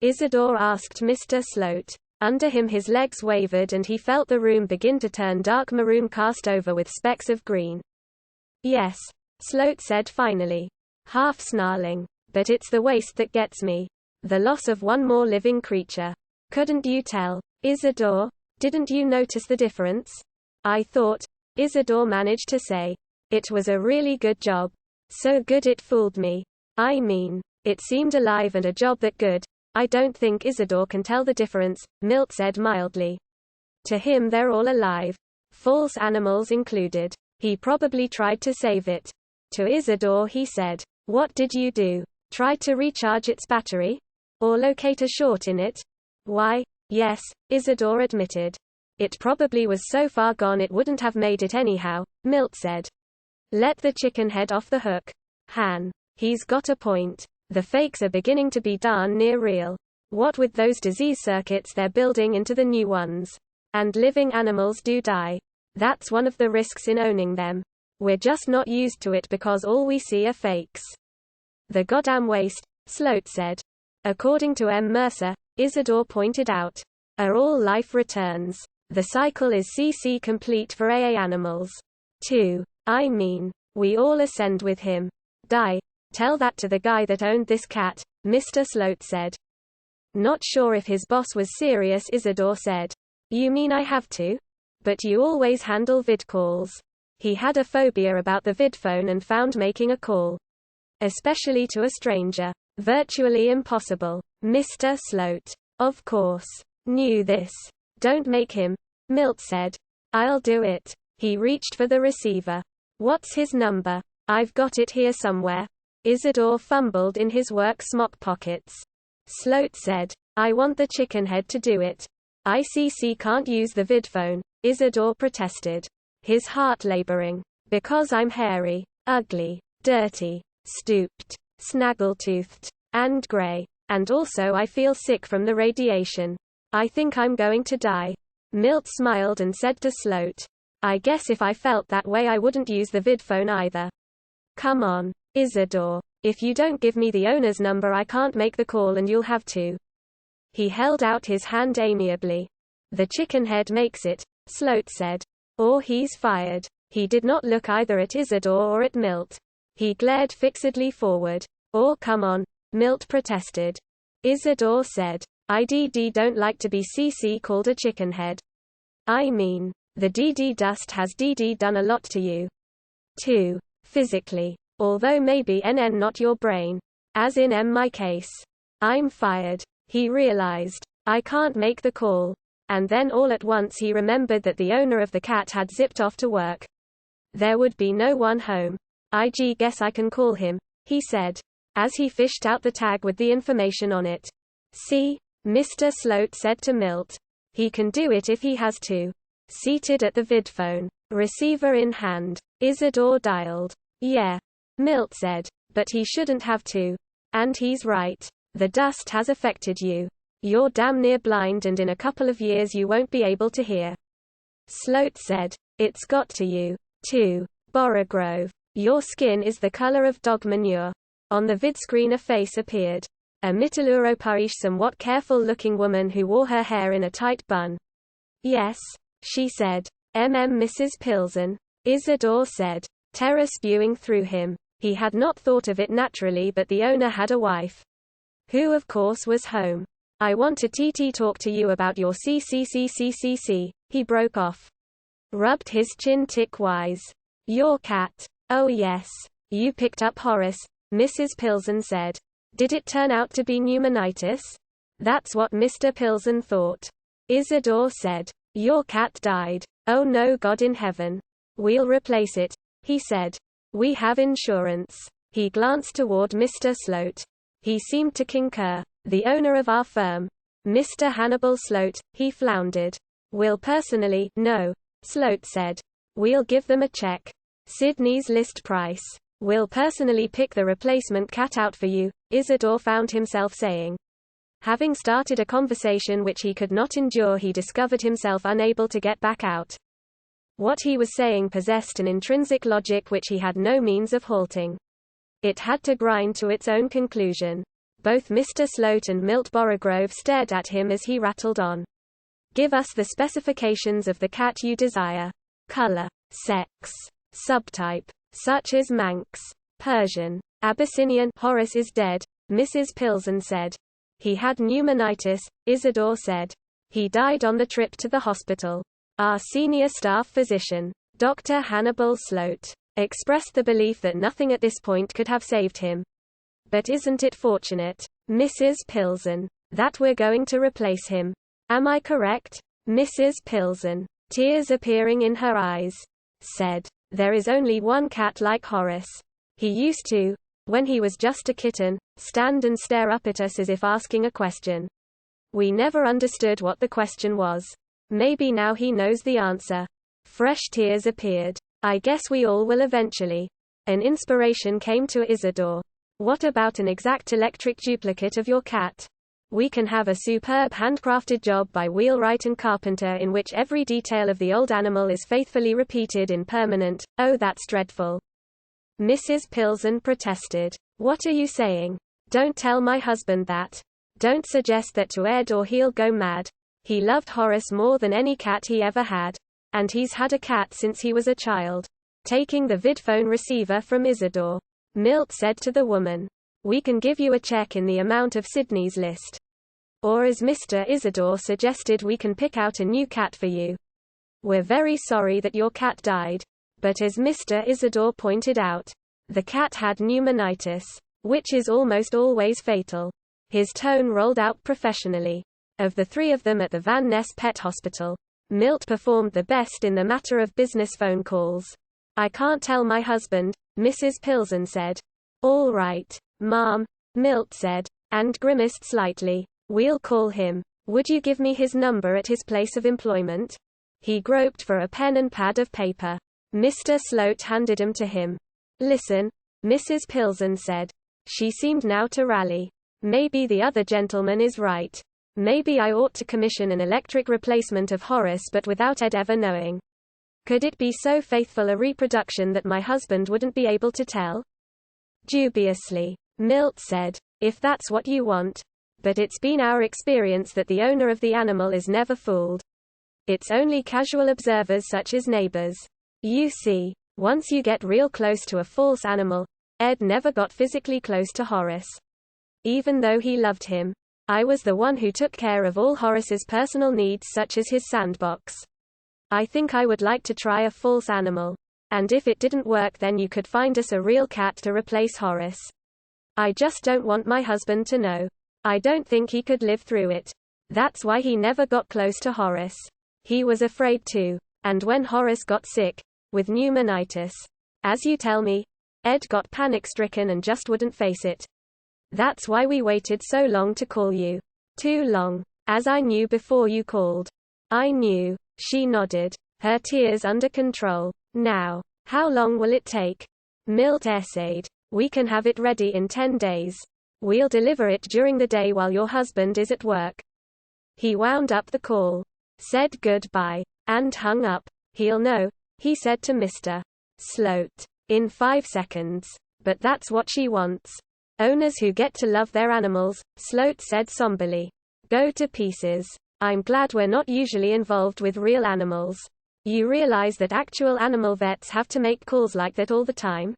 Isidore asked Mr. Sloat. Under him his legs wavered and he felt the room begin to turn dark maroon cast over with specks of green. Yes, Sloat said finally. Half snarling. But it's the waste that gets me. The loss of one more living creature. Couldn't you tell? Isidore, didn't you notice the difference? I thought, Isidore managed to say. It was a really good job. So good it fooled me. I mean, it seemed alive and a job that good. I don't think Isidore can tell the difference, Milt said mildly. To him they're all alive. False animals included. He probably tried to save it. To Isidore he said, what did you do? Try to recharge its battery? Or locate a short in it? Why, yes, Isidore admitted. It probably was so far gone it wouldn't have made it anyhow, Milt said. Let the chicken head off the hook. Han. He's got a point. The fakes are beginning to be darn near real. What with those disease circuits they're building into the new ones. And living animals do die. That's one of the risks in owning them. We're just not used to it because all we see are fakes. The goddamn waste, Sloat said. According to M. Mercer, Isidore pointed out, are all life returns. The cycle is CC complete for AA animals. 2. I mean, we all ascend with him. Die. Tell that to the guy that owned this cat, Mr. Sloat said. Not sure if his boss was serious, Isidore said. You mean I have to? But you always handle vid calls. He had a phobia about the vidphone and found making a call, especially to a stranger, virtually impossible. Mr. Sloat, of course, knew this. Don't make him, Milt said. I'll do it. He reached for the receiver. What's his number? I've got it here somewhere. Isidore fumbled in his work smock pockets. Sloat said, I want the chicken head to do it. ICC can't use the vidphone, Isidore protested. His heart laboring. Because I'm hairy, ugly, dirty, stooped, snaggle-toothed, and gray. And also I feel sick from the radiation. I think I'm going to die. Milt smiled and said to Sloat, I guess if I felt that way I wouldn't use the vidphone either. Come on, Isidore. If you don't give me the owner's number I can't make the call and you'll have to. He held out his hand amiably. The chicken head makes it, Sloat said. Or he's fired. He did not look either at Isidore or at Milt. He glared fixedly forward. Or come on, Milt protested. Isidore said, IDD don't like to be CC called a chicken head. I mean, the DD dust has DD done a lot to you. 2. Physically. Although maybe NN not your brain. As in M my case. I'm fired. He realized. I can't make the call. And then all at once he remembered that the owner of the cat had zipped off to work. There would be no one home. IG guess I can call him, he said. As he fished out the tag with the information on it. See? Mr. Sloat said to Milt. He can do it if he has to. Seated at the vidphone. Receiver in hand. Isidore dialed. Yeah. Milt said. But he shouldn't have to. And he's right. The dust has affected you. You're damn near blind and in a couple of years you won't be able to hear. Sloat said. It's got to you. 2. Borogrove. Your skin is the color of dog manure. On the vidscreen a face appeared. A Mitteleuropäisch somewhat careful-looking woman who wore her hair in a tight bun. Yes, she said. Mrs. Pilsen. Isidore said. Terror spewing through him. He had not thought of it naturally but the owner had a wife. who of course was home. I want to talk to you about your CCCCCC, he broke off. Rubbed his chin tick-wise. Your cat. Oh yes. You picked up Horace, Mrs. Pilsen said. Did it turn out to be pneumonitis? That's what Mr. Pilsen thought. Isidore said. Your cat died. Oh no, God in heaven. We'll replace it, he said. We have insurance. He glanced toward Mr. Sloat. He seemed to concur. The owner of our firm. Mr. Hannibal Sloat, he floundered. Will personally. No, Sloat said. We'll give them a check. Sydney's list price. We'll personally pick the replacement cat out for you, Isidore found himself saying. Having started a conversation which he could not endure, he discovered himself unable to get back out. What he was saying possessed an intrinsic logic which he had no means of halting. It had to grind to its own conclusion. Both Mr. Sloat and Milt Borogrove stared at him as he rattled on. Give us the specifications of the cat you desire. Color, sex, subtype, such as Manx, Persian, Abyssinian. Horace is dead, Mrs. Pilsen said. He had pneumonitis, Isidore said. He died on the trip to the hospital. Our senior staff physician, Dr. Hannibal Sloat, expressed the belief that nothing at this point could have saved him. But isn't it fortunate, Mrs. Pilsen, that we're going to replace him? Am I correct? Mrs. Pilsen, tears appearing in her eyes, said. There is only one cat like Horace. He used to, when he was just a kitten, stand and stare up at us as if asking a question. We never understood what the question was. Maybe now he knows the answer. Fresh tears appeared. I guess we all will eventually. An inspiration came to Isidore. What about an exact electric duplicate of your cat? We can have a superb handcrafted job by Wheelwright and Carpenter in which every detail of the old animal is faithfully repeated in permanent. Oh, that's dreadful. Mrs. Pilsen protested. What are you saying? Don't tell my husband that. Don't suggest that to Ed or he'll go mad. He loved Horace more than any cat he ever had. And he's had a cat since he was a child. Taking the vidphone receiver from Isidore, Milt said to the woman. We can give you a check in the amount of Sydney's list. Or as Mr. Isidore suggested, we can pick out a new cat for you. We're very sorry that your cat died. But as Mr. Isidore pointed out, the cat had pneumonitis, which is almost always fatal. His tone rolled out professionally. Of the three of them at the Van Ness Pet Hospital, Milt performed the best in the matter of business phone calls. I can't tell my husband, Mrs. Pilsen said. All right, Ma'am, Milt said, and grimaced slightly. We'll call him. Would you give me his number at his place of employment? He groped for a pen and pad of paper. Mr. Sloat handed them to him. Listen, Mrs. Pilsen said. She seemed now to rally. Maybe the other gentleman is right. Maybe I ought to commission an electric replacement of Horace, but without Ed ever knowing. Could it be so faithful a reproduction that my husband wouldn't be able to tell? Dubiously, Milt said. If that's what you want. But it's been our experience that the owner of the animal is never fooled. It's only casual observers such as neighbors. You see, once you get real close to a false animal, Ed never got physically close to Horace. Even though he loved him, I was the one who took care of all Horace's personal needs such as his sandbox. I think I would like to try a false animal. And if it didn't work, then you could find us a real cat to replace Horace. I just don't want my husband to know. I don't think he could live through it. That's why he never got close to Horace. He was afraid to. And when Horace got sick, with pneumonitis, as you tell me, Ed got panic-stricken and just wouldn't face it. That's why we waited so long to call you. Too long. As I knew before you called. I knew. She nodded, her tears under control. Now, how long will it take? Milt essayed. We can have it ready in 10 days. We'll deliver it during the day while your husband is at work. He wound up the call, said goodbye, and hung up. He'll know, he said to Mr. Sloat, in 5 seconds. But that's what she wants. Owners who get to love their animals, Sloat said somberly. Go to pieces. I'm glad we're not usually involved with real animals. You realize that actual animal vets have to make calls like that all the time?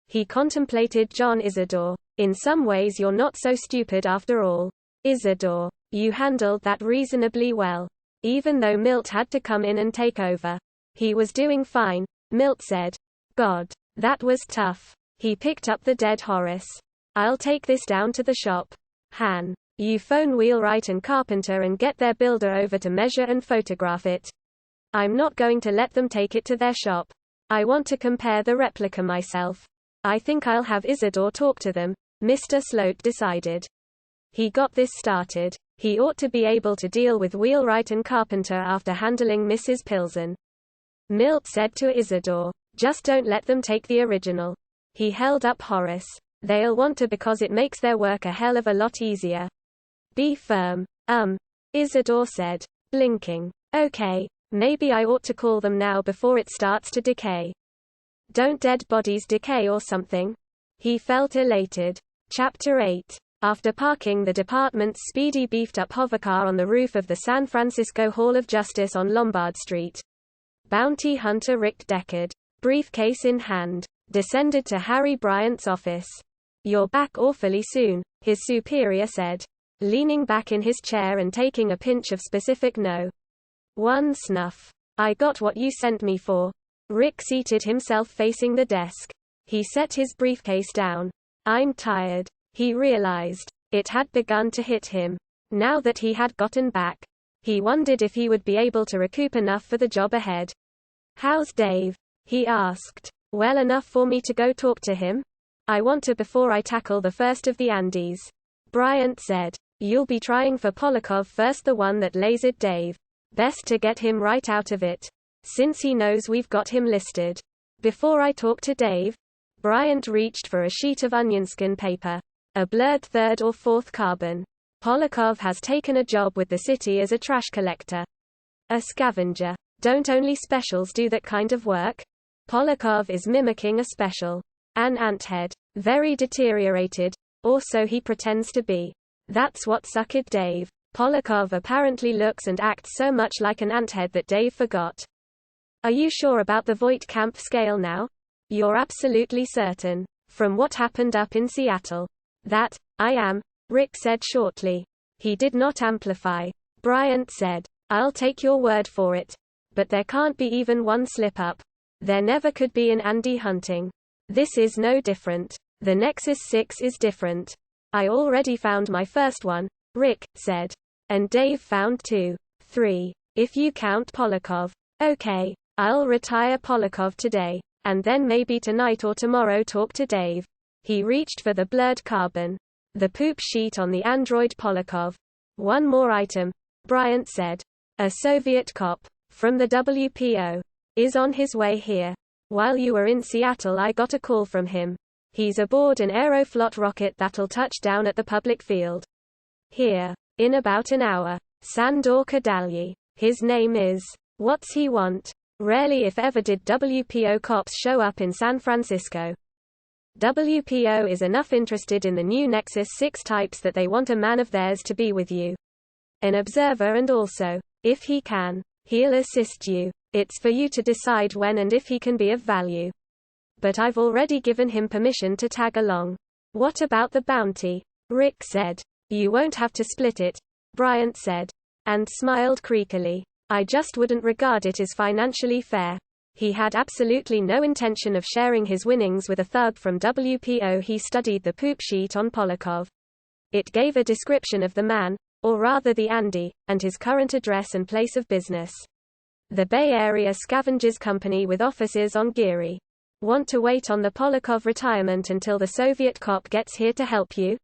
He contemplated John. Isidore, in some ways you're not so stupid after all. Isidore, you handled that reasonably well. Even though Milt had to come in and take over. He was doing fine, Milt said. God, that was tough. He picked up the dead Horace. I'll take this down to the shop. Han, you phone Wheelwright and Carpenter and get their builder over to measure and photograph it. I'm not going to let them take it to their shop. I want to compare the replica myself. I think I'll have Isidore talk to them, Mr. Sloat decided. He got this started. He ought to be able to deal with Wheelwright and Carpenter after handling Mrs. Pilsen. Milt said to Isidore, just don't let them take the original. He held up Horace. They'll want to because it makes their work a hell of a lot easier. Be firm. Isidore said, blinking. Okay, maybe I ought to call them now before it starts to decay. Don't dead bodies decay or something? He felt elated. Chapter 8. After parking the department's speedy beefed-up hovercar on the roof of the San Francisco Hall of Justice on Lombard Street, bounty hunter Rick Deckard, briefcase in hand, descended to Harry Bryant's office. You're back awfully soon, his superior said, leaning back in his chair and taking a pinch of specific No. 1 snuff. I got what you sent me for. Rick seated himself facing the desk. He set his briefcase down. I'm tired. He realized. It had begun to hit him. Now that he had gotten back. He wondered if he would be able to recoup enough for the job ahead. How's Dave? He asked. Well enough for me to go talk to him? I want to before I tackle the first of the Andes. Bryant said. You'll be trying for Polakov first, the one that lays it, Dave. Best to get him right out of it. Since he knows we've got him listed. Before I talk to Dave? Bryant reached for a sheet of onionskin paper. A blurred third or fourth carbon. Polakov has taken a job with the city as a trash collector. A scavenger. Don't only specials do that kind of work? Polakov is mimicking a special. An anthead. Very deteriorated, or so he pretends to be. That's what suckered Dave. Polakov apparently looks and acts so much like an anthead that Dave forgot. Are you sure about the Voigt-Kampf scale now? You're absolutely certain. From what happened up in Seattle. That, I am, Rick said shortly. He did not amplify. Bryant said, I'll take your word for it. But there can't be even one slip-up. There never could be in Andy hunting. This is no different. The Nexus 6 is different. I already found my first one, Rick said. And Dave found 2. 3. If you count Polakov. Okay, I'll retire Polakov today. And then maybe tonight or tomorrow talk to Dave. He reached for the blurred carbon. The poop sheet on the android Polakov. One more item, Bryant said. A Soviet cop, from the WPO, is on his way here. While you were in Seattle I got a call from him. He's aboard an Aeroflot rocket that'll touch down at the public field. Here, in about an hour. Sandor Kadalyi. His name is. What's he want? Rarely if ever did WPO cops show up in San Francisco. WPO is enough interested in the new Nexus 6 types that they want a man of theirs to be with you. An observer, and also, if he can, he'll assist you. It's for you to decide when and if he can be of value. But I've already given him permission to tag along. What about the bounty? Rick said. You won't have to split it, Bryant said. And smiled creakily. I just wouldn't regard it as financially fair. He had absolutely no intention of sharing his winnings with a thug from WPO. He studied the poop sheet on Polakov. It gave a description of the man, or rather the Andy, and his current address and place of business. The Bay Area Scavengers Company with offices on Geary. Want to wait on the Polakov retirement until the Soviet cop gets here to help you?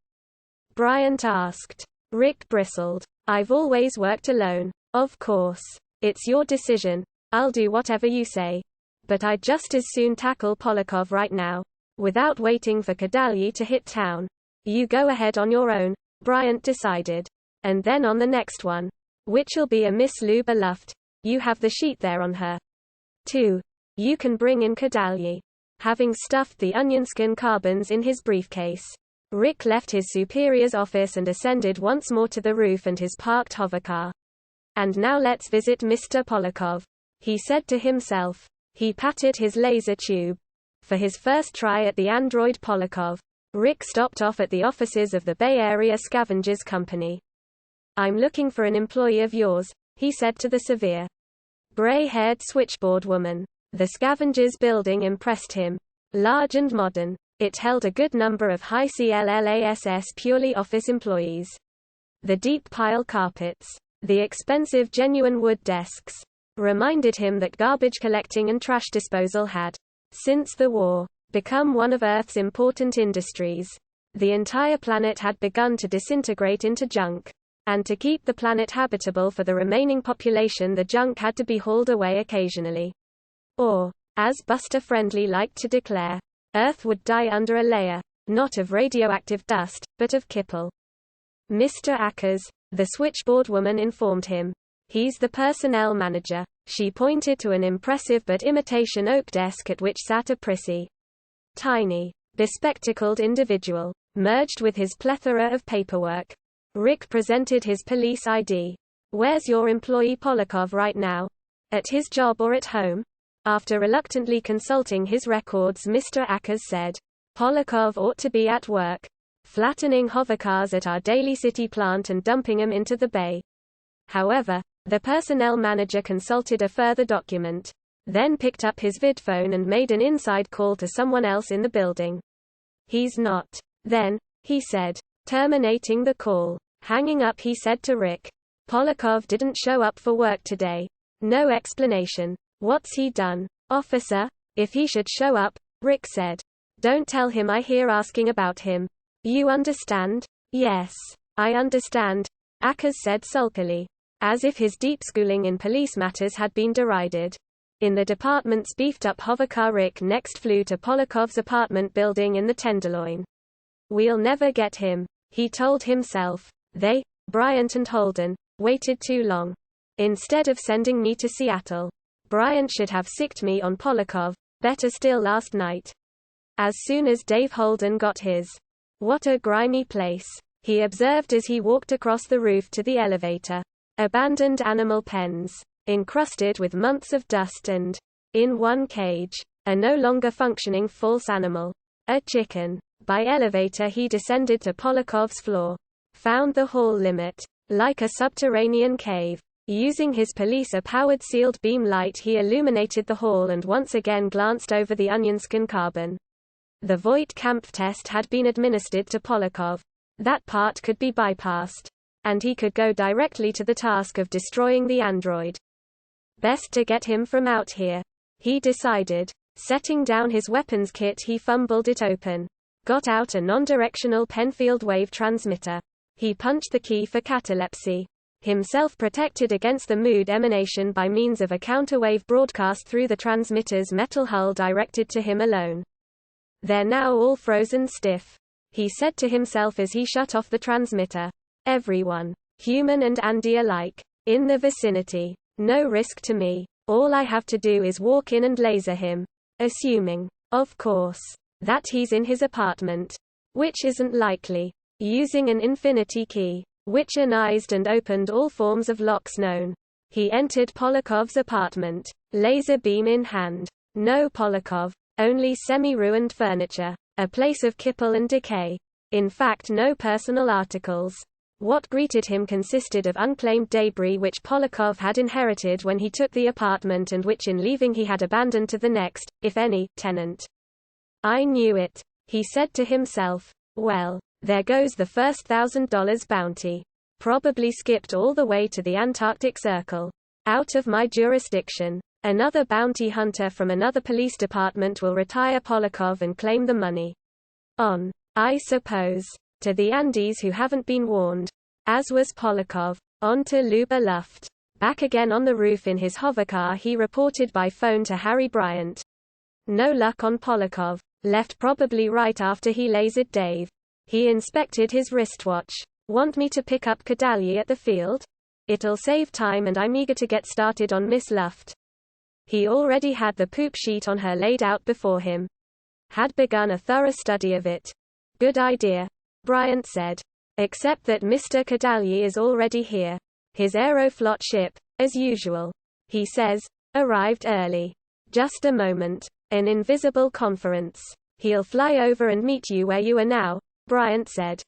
Bryant asked. Rick bristled. I've always worked alone. Of course. It's your decision. I'll do whatever you say. But I'd just as soon tackle Polakov right now. Without waiting for Kadalyi to hit town. You go ahead on your own, Bryant decided. And then on the next one. Which'll be a Miss Luba Luft. You have the sheet there on her. 2. You can bring in Kadalyi. Having stuffed the onionskin carbons in his briefcase. Rick left his superior's office and ascended once more to the roof and his parked hovercar. And now let's visit Mr. Polakov, he said to himself. He patted his laser tube. For his first try at the android Polakov, Rick stopped off at the offices of the Bay Area Scavengers Company. "I'm looking for an employee of yours," he said to the severe, gray-haired switchboard woman. The Scavengers building impressed him. Large and modern, it held a good number of high CLASS purely office employees. The deep pile carpets, the expensive genuine wood desks, reminded him that garbage collecting and trash disposal had, since the war, become one of Earth's important industries. The entire planet had begun to disintegrate into junk. And to keep the planet habitable for the remaining population, the junk had to be hauled away occasionally. Or, as Buster Friendly liked to declare, Earth would die under a layer, not of radioactive dust, but of kipple. "Mr. Ackers," the switchboard woman informed him. "He's the personnel manager." She pointed to an impressive but imitation oak desk at which sat a prissy, tiny, bespectacled individual, merged with his plethora of paperwork. Rick presented his police ID. "Where's your employee Polakov right now? At his job or at home?" After reluctantly consulting his records, Mr. Ackers said, "Polakov ought to be at work, flattening hovercars at our Daly City plant and dumping them into the bay." However, the personnel manager consulted a further document, then picked up his vidphone and made an inside call to someone else in the building. "He's not." "Then," he said, terminating the call. Hanging up, he said to Rick, "Polakov didn't show up for work today. No explanation. What's he done?" "Officer, if he should show up," Rick said, "don't tell him I hear asking about him. You understand?" "Yes, I understand," Ackers said sulkily, as if his deep schooling in police matters had been derided. In the department's beefed-up hovercar, Rick next flew to Polakov's apartment building in the Tenderloin. "We'll never get him," he told himself. "They, Bryant and Holden, waited too long. Instead of sending me to Seattle, Bryant should have sicked me on Polakov, better still last night." As soon as Dave Holden got his, "What a grimy place," he observed as he walked across the roof to the elevator. Abandoned animal pens, encrusted with months of dust, and, in one cage, a no longer functioning false animal, a chicken. By elevator he descended to Polakov's floor. Found the hall limit, like a subterranean cave. Using his police-powered sealed beam light, he illuminated the hall and once again glanced over the onionskin carbon. The Voight-Kampff test had been administered to Polakov. That part could be bypassed, and he could go directly to the task of destroying the android. Best to get him from out here, he decided. Setting down his weapons kit, he fumbled it open. Got out a non-directional Penfield wave transmitter. He punched the key for catalepsy. Himself protected against the mood emanation by means of a counterwave broadcast through the transmitter's metal hull directed to him alone. "They're now all frozen stiff," he said to himself as he shut off the transmitter. "Everyone, human and Andy alike, in the vicinity. No risk to me. All I have to do is walk in and laser him. Assuming, of course, that he's in his apartment. Which isn't likely. Using an infinity key, which uneased and opened all forms of locks known. He entered Polakov's apartment, laser beam in hand. No Polakov, only semi-ruined furniture, a place of kipple and decay. In fact, no personal articles. What greeted him consisted of unclaimed debris which Polakov had inherited when he took the apartment and which in leaving he had abandoned to the next, if any, tenant. "I knew it," he said to himself. "Well, there goes the first $1,000 bounty. Probably skipped all the way to the Antarctic Circle. Out of my jurisdiction. Another bounty hunter from another police department will retire Polakov and claim the money. On, I suppose, to the Andes who haven't been warned." As was Polakov. On to Luba Luft. Back again on the roof in his hovercar, he reported by phone to Harry Bryant. No luck on Polakov. Left probably right after he lasered Dave. He inspected his wristwatch. "Want me to pick up Kadalyi at the field? It'll save time and I'm eager to get started on Miss Luft." He already had the poop sheet on her laid out before him. Had begun a thorough study of it. "Good idea," Bryant said. "Except that Mr. Kadalyi is already here. His Aeroflot ship, as usual. He says, arrived early. Just a moment." An invisible conference. He'll fly over and meet you where you are now, Bryant said.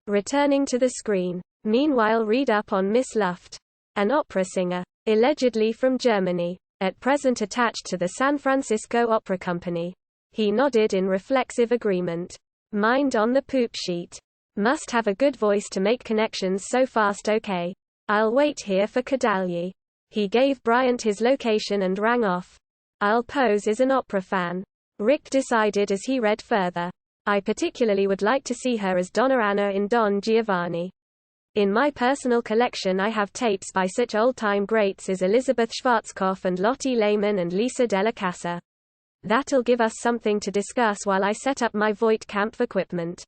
Returning to the screen. Meanwhile, read up on Miss Luft. An opera singer, allegedly from Germany, at present attached to the San Francisco Opera Company. He nodded in reflexive agreement. Mind on the poop sheet. Must have a good voice to make connections so fast. Okay. I'll wait here for Kadalyi. He gave Bryant his location and rang off. I'll pose as an opera fan. Rick decided as he read further. I particularly would like to see her as Donna Anna in Don Giovanni. In my personal collection I have tapes by such old-time greats as Elizabeth Schwarzkopf and Lotte Lehmann and Lisa Della Casa. That'll give us something to discuss while I set up my Voight Kampf equipment.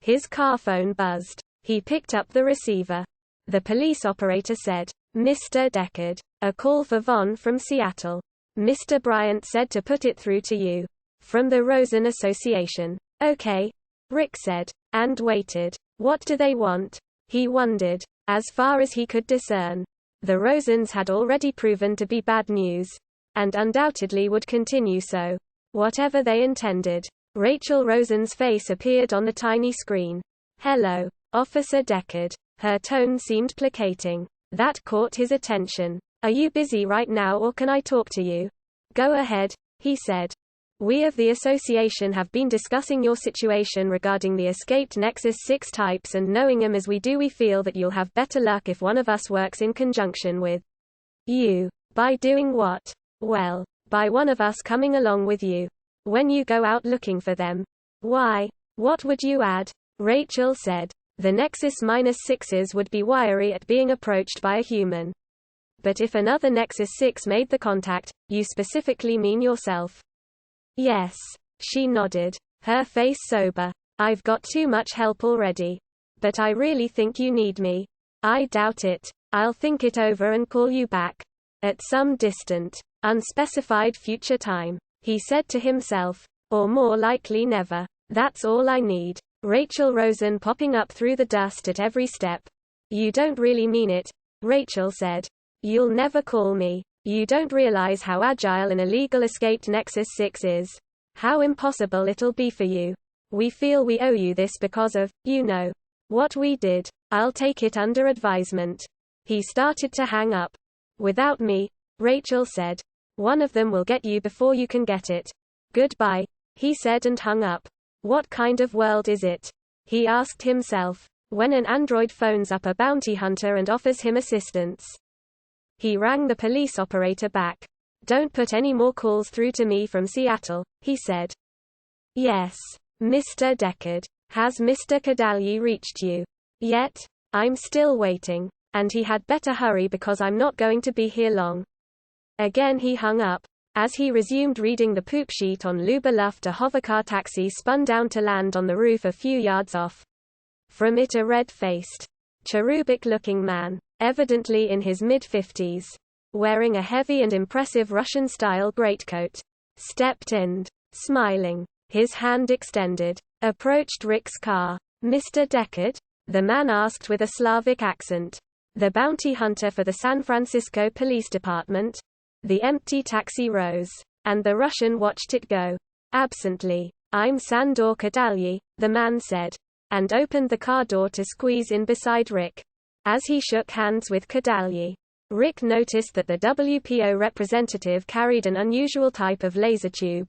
His car phone buzzed. He picked up the receiver. The police operator said, Mr. Deckard. A call for Vaughn from Seattle. Mr. Bryant said to put it through to you. From the Rosen Association. Okay. Rick said. And waited. What do they want? He wondered. As far as he could discern, the Rosens had already proven to be bad news. And undoubtedly would continue so. Whatever they intended. Rachel Rosen's face appeared on the tiny screen. Hello, Officer Deckard. Her tone seemed placating. That caught his attention. Are you busy right now or can I talk to you? Go ahead, he said. We of the association have been discussing your situation regarding the escaped Nexus 6 types, and knowing them as we do, we feel that you'll have better luck if one of us works in conjunction with you. By doing what? Well, by one of us coming along with you. When you go out looking for them. Why? What would you add? Rachel said. The Nexus -6s would be wiry at being approached by a human. But if another Nexus 6 made the contact, you specifically mean yourself? Yes. She nodded. Her face sober. I've got too much help already. But I really think you need me. I doubt it. I'll think it over and call you back. At some distant, unspecified future time. He said to himself. Or more likely never. That's all I need. Rachel Rosen popping up through the dust at every step. You don't really mean it, Rachel said. You'll never call me. You don't realize how agile an illegal escaped Nexus 6 is. How impossible it'll be for you. We feel we owe you this because of, what we did. I'll take it under advisement. He started to hang up. Without me, Rachel said. One of them will get you before you can get it. Goodbye, he said and hung up. What kind of world is it? He asked himself. When an android phones up a bounty hunter and offers him assistance. He rang the police operator back. Don't put any more calls through to me from Seattle, he said. Yes, Mr. Deckard. Has Mr. Kadalyi reached you? Yet? I'm still waiting. And he had better hurry because I'm not going to be here long. Again he hung up. As he resumed reading the poop sheet on Luba Luft, a hovercar taxi spun down to land on the roof a few yards off. From it a red-faced, cherubic-looking man, evidently in his mid-50s, wearing a heavy and impressive Russian-style greatcoat, stepped in, smiling, his hand extended, approached Rick's car. Mr. Deckard? The man asked with a Slavic accent. The bounty hunter for the San Francisco Police Department? The empty taxi rose, and the Russian watched it go. Absently. I'm Sandor Kadalyi, the man said, and opened the car door to squeeze in beside Rick. As he shook hands with Kadalyi, Rick noticed that the WPO representative carried an unusual type of laser tube.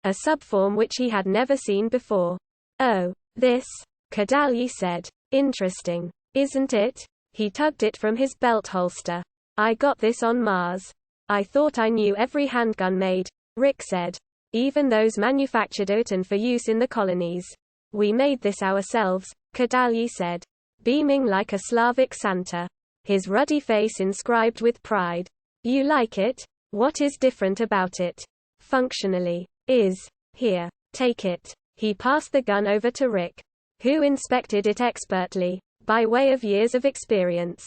A subform which he had never seen before. Oh, this, Kadalyi said. Interesting, isn't it? He tugged it from his belt holster. I got this on Mars. I thought I knew every handgun made, Rick said. Even those manufactured out and for use in the colonies. We made this ourselves, Kadalyi said, beaming like a Slavic Santa. His ruddy face inscribed with pride. You like it? What is different about it? Functionally. Here. Take it. He passed the gun over to Rick, who inspected it expertly, by way of years of experience.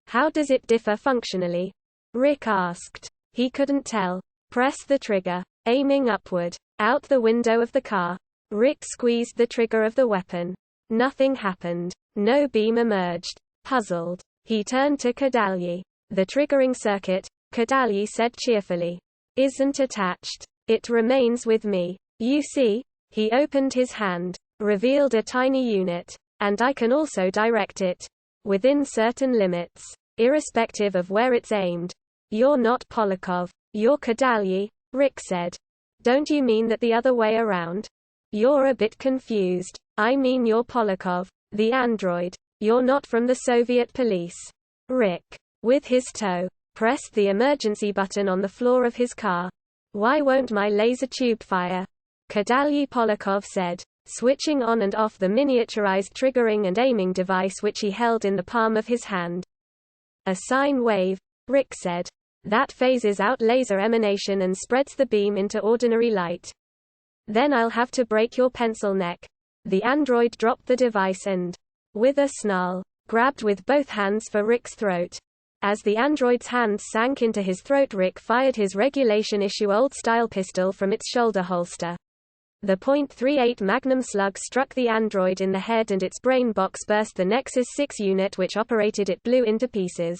How does it differ functionally? Rick asked. He couldn't tell. Press the trigger. Aiming upward. Out the window of the car. Rick squeezed the trigger of the weapon. Nothing happened. No beam emerged. Puzzled, he turned to Kadalyi. The triggering circuit, Kadalyi said cheerfully, isn't attached. It remains with me. You see? He opened his hand, revealed a tiny unit. And I can also direct it. Within certain limits. Irrespective of where it's aimed. You're not Polakov. You're Kodalyi, Rick said. Don't you mean that the other way around? You're a bit confused. I mean you're Polakov, the android. You're not from the Soviet police. Rick, with his toe, pressed the emergency button on the floor of his car. Why won't my laser tube fire? Kodalyi Polakov said, switching on and off the miniaturized triggering and aiming device which he held in the palm of his hand. A sine wave, Rick said. That phases out laser emanation and spreads the beam into ordinary light. Then I'll have to break your pencil neck. The android dropped the device and, with a snarl, grabbed with both hands for Rick's throat. As the android's hands sank into his throat, Rick fired his regulation-issue old-style pistol from its shoulder holster. The .38 Magnum slug struck the android in the head and its brain box burst. The Nexus 6 unit which operated it blew into pieces.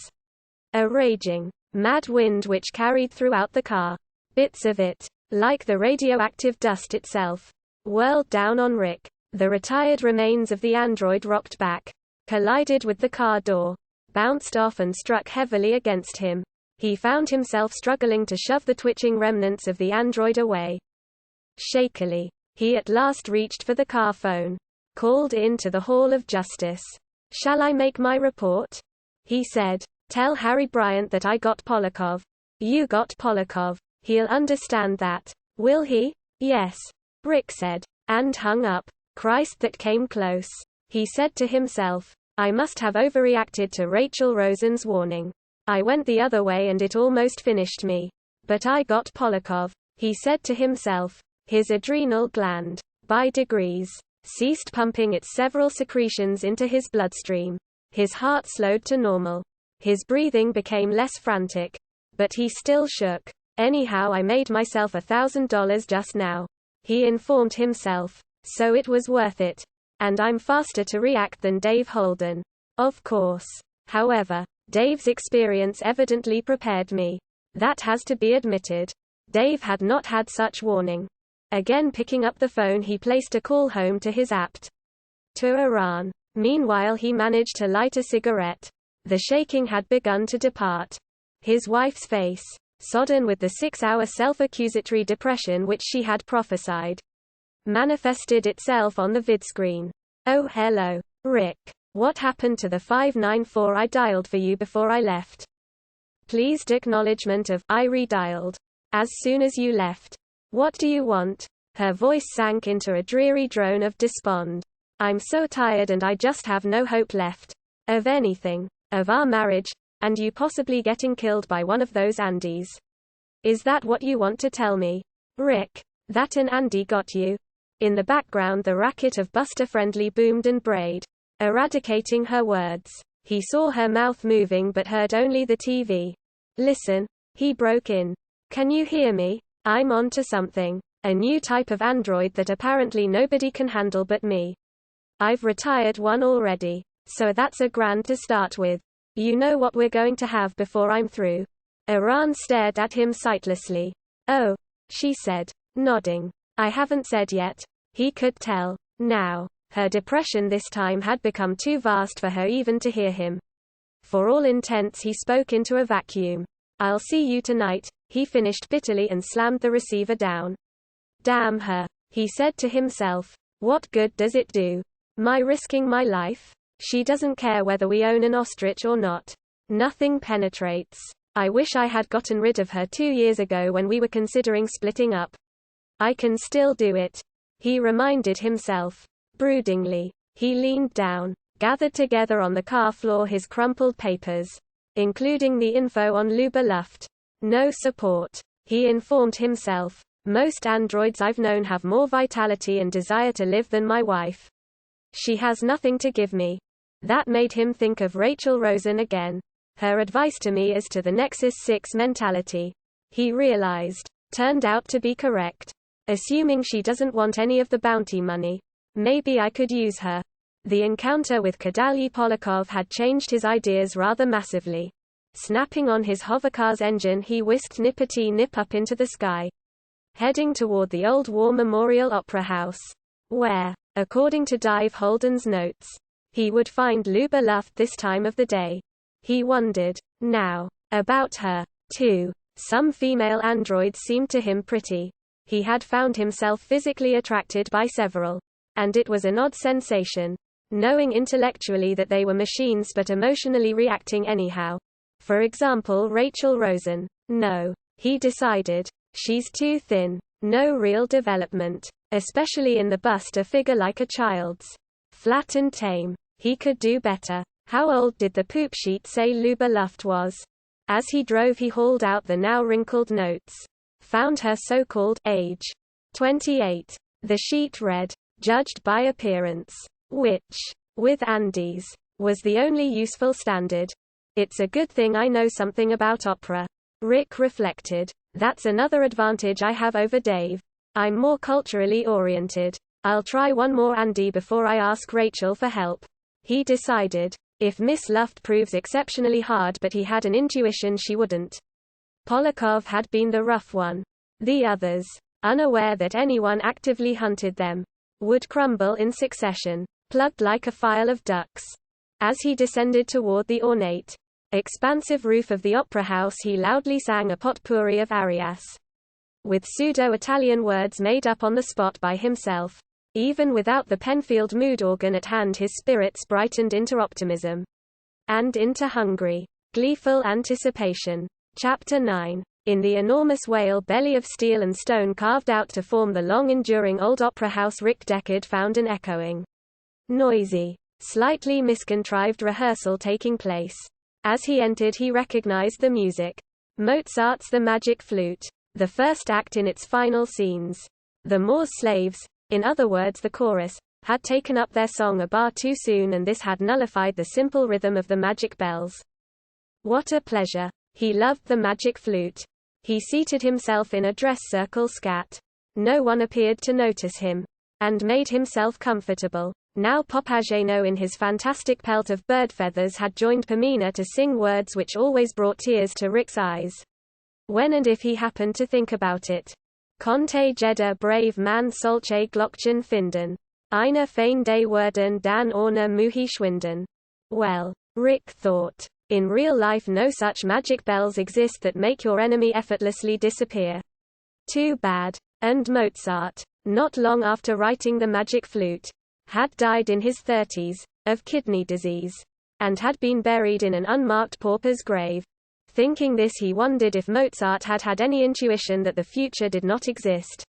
A raging, mad wind which carried throughout the car. Bits of it, like the radioactive dust itself, whirled down on Rick. The retired remains of the android rocked back, collided with the car door, bounced off and struck heavily against him. He found himself struggling to shove the twitching remnants of the android away. Shakily, he at last reached for the car phone. Called in to the Hall of Justice. Shall I make my report? He said. Tell Harry Bryant that I got Polakov. You got Polakov. He'll understand that. Will he? Yes. Rick said. And hung up. Christ, that came close. He said to himself. I must have overreacted to Rachel Rosen's warning. I went the other way and it almost finished me. But I got Polakov. He said to himself. His adrenal gland, by degrees, ceased pumping its several secretions into his bloodstream. His heart slowed to normal. His breathing became less frantic. But he still shook. Anyhow, I made myself $1,000 just now. He informed himself. So it was worth it. And I'm faster to react than Dave Holden. Of course. However, Dave's experience evidently prepared me. That has to be admitted. Dave had not had such warning. Again picking up the phone, he placed a call home to his apt. To Iran. Meanwhile he managed to light a cigarette. The shaking had begun to depart. His wife's face, sodden with the 6-hour self-accusatory depression which she had prophesied, manifested itself on the vidscreen. Oh hello, Rick. What happened to the 594 I dialed for you before I left? Pleased acknowledgement of, I redialed. As soon as you left. What do you want? Her voice sank into a dreary drone of despond. I'm so tired and I just have no hope left. Of anything. Of our marriage, and you possibly getting killed by one of those Andys. Is that what you want to tell me? Rick. That an Andy got you? In the background the racket of Buster Friendly boomed and brayed, eradicating her words. He saw her mouth moving but heard only the TV. Listen. He broke in. Can you hear me? I'm on to something. A new type of android that apparently nobody can handle but me. I've retired one already. So that's a grand to start with. You know what we're going to have before I'm through? Iran stared at him sightlessly. Oh, she said, nodding. I haven't said yet. He could tell. Now, her depression this time had become too vast for her even to hear him. For all intents he spoke into a vacuum. I'll see you tonight, he finished bitterly and slammed the receiver down. Damn her, he said to himself. What good does it do? My risking my life? She doesn't care whether we own an ostrich or not. Nothing penetrates. I wish I had gotten rid of her 2 years ago when we were considering splitting up. I can still do it. He reminded himself. Broodingly, he leaned down, gathered together on the car floor his crumpled papers, including the info on Luba Luft. No support. He informed himself. Most androids I've known have more vitality and desire to live than my wife. She has nothing to give me. That made him think of Rachel Rosen again. Her advice to me is to the Nexus 6 mentality. He realized. Turned out to be correct. Assuming she doesn't want any of the bounty money. Maybe I could use her. The encounter with Kodalyi Polakov had changed his ideas rather massively. Snapping on his hovercar's engine he whisked nippity-nip up into the sky. heading toward the Old War Memorial Opera House, where, according to Dave Holden's notes, he would find Luba Luft this time of the day. He wondered, now, about her, too. Some female androids seemed to him pretty. He had found himself physically attracted by several. And it was an odd sensation, knowing intellectually that they were machines but emotionally reacting anyhow. For example, Rachel Rosen. No, he decided. She's too thin. No real development. Especially in the bust, a figure like a child's. Flat and tame. He could do better. How old did the poop sheet say Luba Luft was? As he drove, he hauled out the now wrinkled notes. Found her so-called age. 28. The sheet read, judged by appearance. Which, with Andy's, was the only useful standard. It's a good thing I know something about opera. Rick reflected. That's another advantage I have over Dave. I'm more culturally oriented. I'll try one more Andy before I ask Rachel for help. He decided. If Miss Luft proves exceptionally hard, but he had an intuition she wouldn't. Polakov had been the rough one. The others, unaware that anyone actively hunted them, would crumble in succession, plugged like a file of ducks. As he descended toward the ornate, expansive roof of the opera house, he loudly sang a potpourri of arias, with pseudo-Italian words made up on the spot by himself. Even without the Penfield mood organ at hand, his spirits brightened into optimism. And into hungry, gleeful anticipation. Chapter 9. In the enormous whale belly of steel and stone carved out to form the long-enduring old opera house, Rick Deckard found an echoing, noisy, slightly miscontrived rehearsal taking place. As he entered, he recognized the music. Mozart's The Magic Flute. The first act in its final scenes. The Moor's slaves, in other words the chorus, had taken up their song a bar too soon, and this had nullified the simple rhythm of the magic bells. What a pleasure. He loved the magic flute. He seated himself in a dress circle scat. No one appeared to notice him. And made himself comfortable. Now Papageno, in his fantastic pelt of bird feathers, had joined Pamina to sing words which always brought tears to Rick's eyes. When and if he happened to think about it. Conte Jeddah brave man solche Glockchen finden. Eine fein day werden dan orna muhi schwinden. Well, Rick thought. In real life no such magic bells exist that make your enemy effortlessly disappear. Too bad. And Mozart, not long after writing the magic flute, had died in his 30s, of kidney disease, and had been buried in an unmarked pauper's grave. Thinking this, he wondered if Mozart had had any intuition that the future did not exist.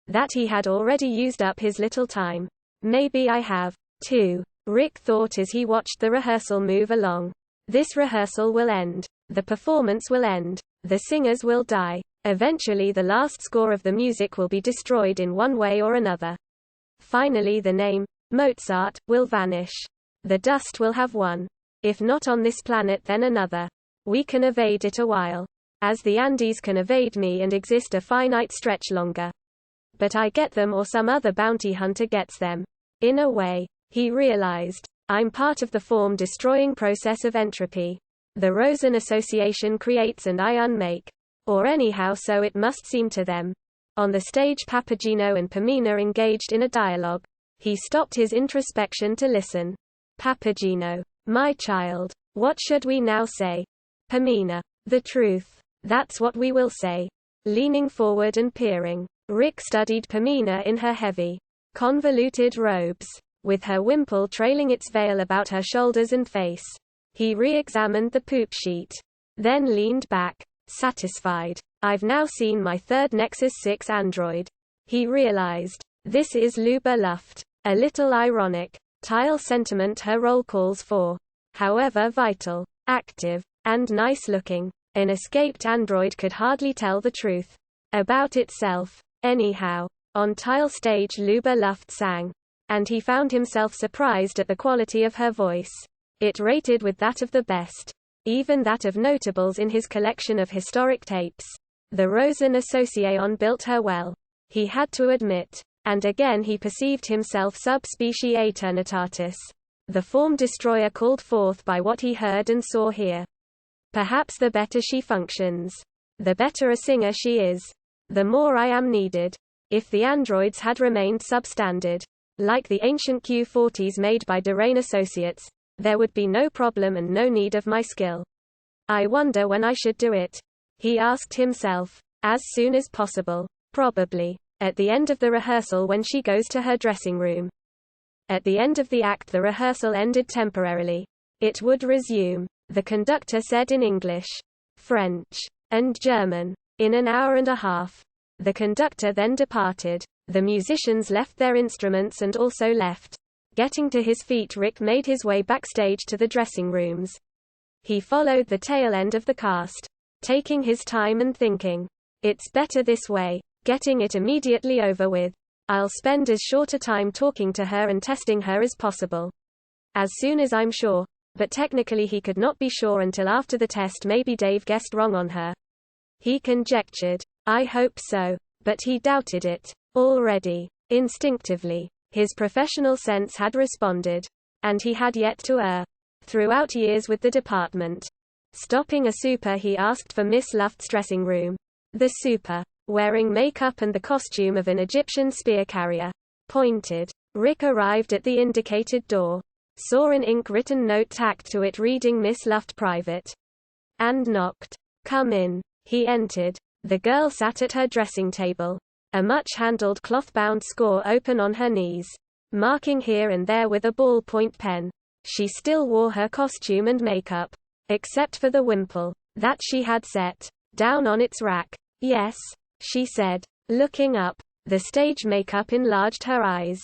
That he had already used up his little time. Maybe I have, too, Rick thought as he watched the rehearsal move along. This rehearsal will end. The performance will end. The singers will die. Eventually the last score of the music will be destroyed in one way or another. Finally the name, Mozart, will vanish. The dust will have won. If not on this planet, then another. We can evade it a while. As the Andes can evade me and exist a finite stretch longer. But I get them, or some other bounty hunter gets them. In a way, he realized, I'm part of the form-destroying process of entropy. The Rosen Association creates and I unmake. Or anyhow so it must seem to them. On the stage, Papageno and Pamina engaged in a dialogue. He stopped his introspection to listen. Papageno. My child. What should we now say? Pamina. The truth. That's what we will say. Leaning forward and peering, Rick studied Pamina in her heavy, convoluted robes, with her wimple trailing its veil about her shoulders and face. He re-examined the poop sheet. Then leaned back, satisfied. I've now seen my third Nexus 6 android. He realized. This is Luba Luft. A little ironic. Tile sentiment her role calls for. However vital, active, and nice-looking. An escaped android could hardly tell the truth about itself. Anyhow, on Tile stage Luba Luft sang. And he found himself surprised at the quality of her voice. It rated with that of the best. Even that of notables in his collection of historic tapes. The Rosen Association built her well. He had to admit. And again he perceived himself sub specie aeternitatis. The form destroyer called forth by what he heard and saw here. Perhaps the better she functions, the better a singer she is. the more I am needed. If the androids had remained substandard, like the ancient Q40s made by Derain Associates, there would be no problem and no need of my skill. I wonder when I should do it, he asked himself. As soon as possible. Probably. At the end of the rehearsal when she goes to her dressing room. At the end of the act the rehearsal ended temporarily. It would resume, the conductor said in English, French, and German. In an hour and a half. The conductor then departed. The musicians left their instruments and also left. Getting to his feet, Rick made his way backstage to the dressing rooms. He followed the tail end of the cast, taking his time and thinking, it's better this way, getting it immediately over with. I'll spend as short a time talking to her and testing her as possible. As soon as I'm sure, but technically he could not be sure until after the test. Maybe Dave guessed wrong on her. He conjectured, I hope so, but he doubted it. Already, instinctively, his professional sense had responded. And he had yet to err. Throughout years with the department. Stopping a super, he asked for Miss Luft's dressing room. The super, wearing makeup and the costume of an Egyptian spear carrier, pointed. Rick arrived at the indicated door. Saw an ink-written note tacked to it reading Miss Luft Private. And knocked. Come in. He entered. The girl sat at her dressing table. A much-handled cloth-bound score open on her knees. Marking here and there with a ballpoint pen. She still wore her costume and makeup. Except for the wimple. That she had set. Down on its rack. Yes, she said. Looking up. The stage makeup enlarged her eyes.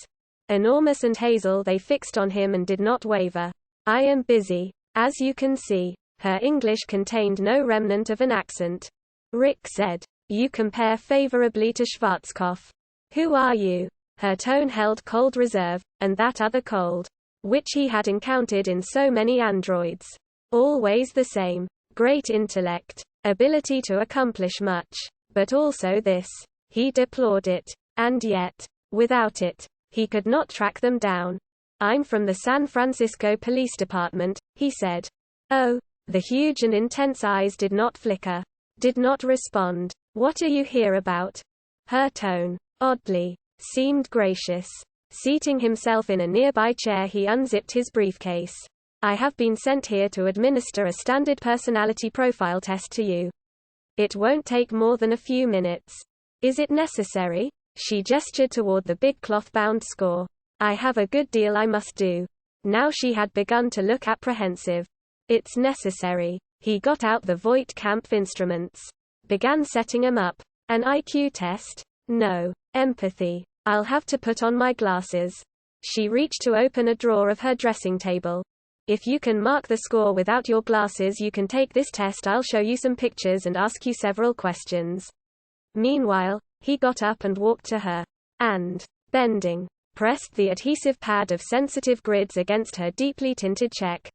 Enormous and hazel, they fixed on him and did not waver. I am busy. As you can see. Her English contained no remnant of an accent. Rick said. You compare favorably to Schwarzkopf. Who are you? Her tone held cold reserve, and that other cold, which he had encountered in so many androids. Always the same. Great intellect. Ability to accomplish much. But also this. He deplored it. And yet, without it, he could not track them down. I'm from the San Francisco Police Department, he said. Oh. The huge and intense eyes did not flicker. Did not respond. What are you here about? Her tone, oddly, seemed gracious. Seating himself in a nearby chair, he unzipped his briefcase. I have been sent here to administer a standard personality profile test to you. It won't take more than a few minutes. Is it necessary? She gestured toward the big cloth-bound score. I have a good deal I must do. Now she had begun to look apprehensive. It's necessary. He got out the Voight Kampf instruments. Began setting them up. An IQ test? No. Empathy. I'll have to put on my glasses. She reached to open a drawer of her dressing table. If you can mark the score without your glasses, you can take this test. I'll show you some pictures and ask you several questions. Meanwhile, he got up and walked to her. And, bending, pressed the adhesive pad of sensitive grids against her deeply tinted cheek.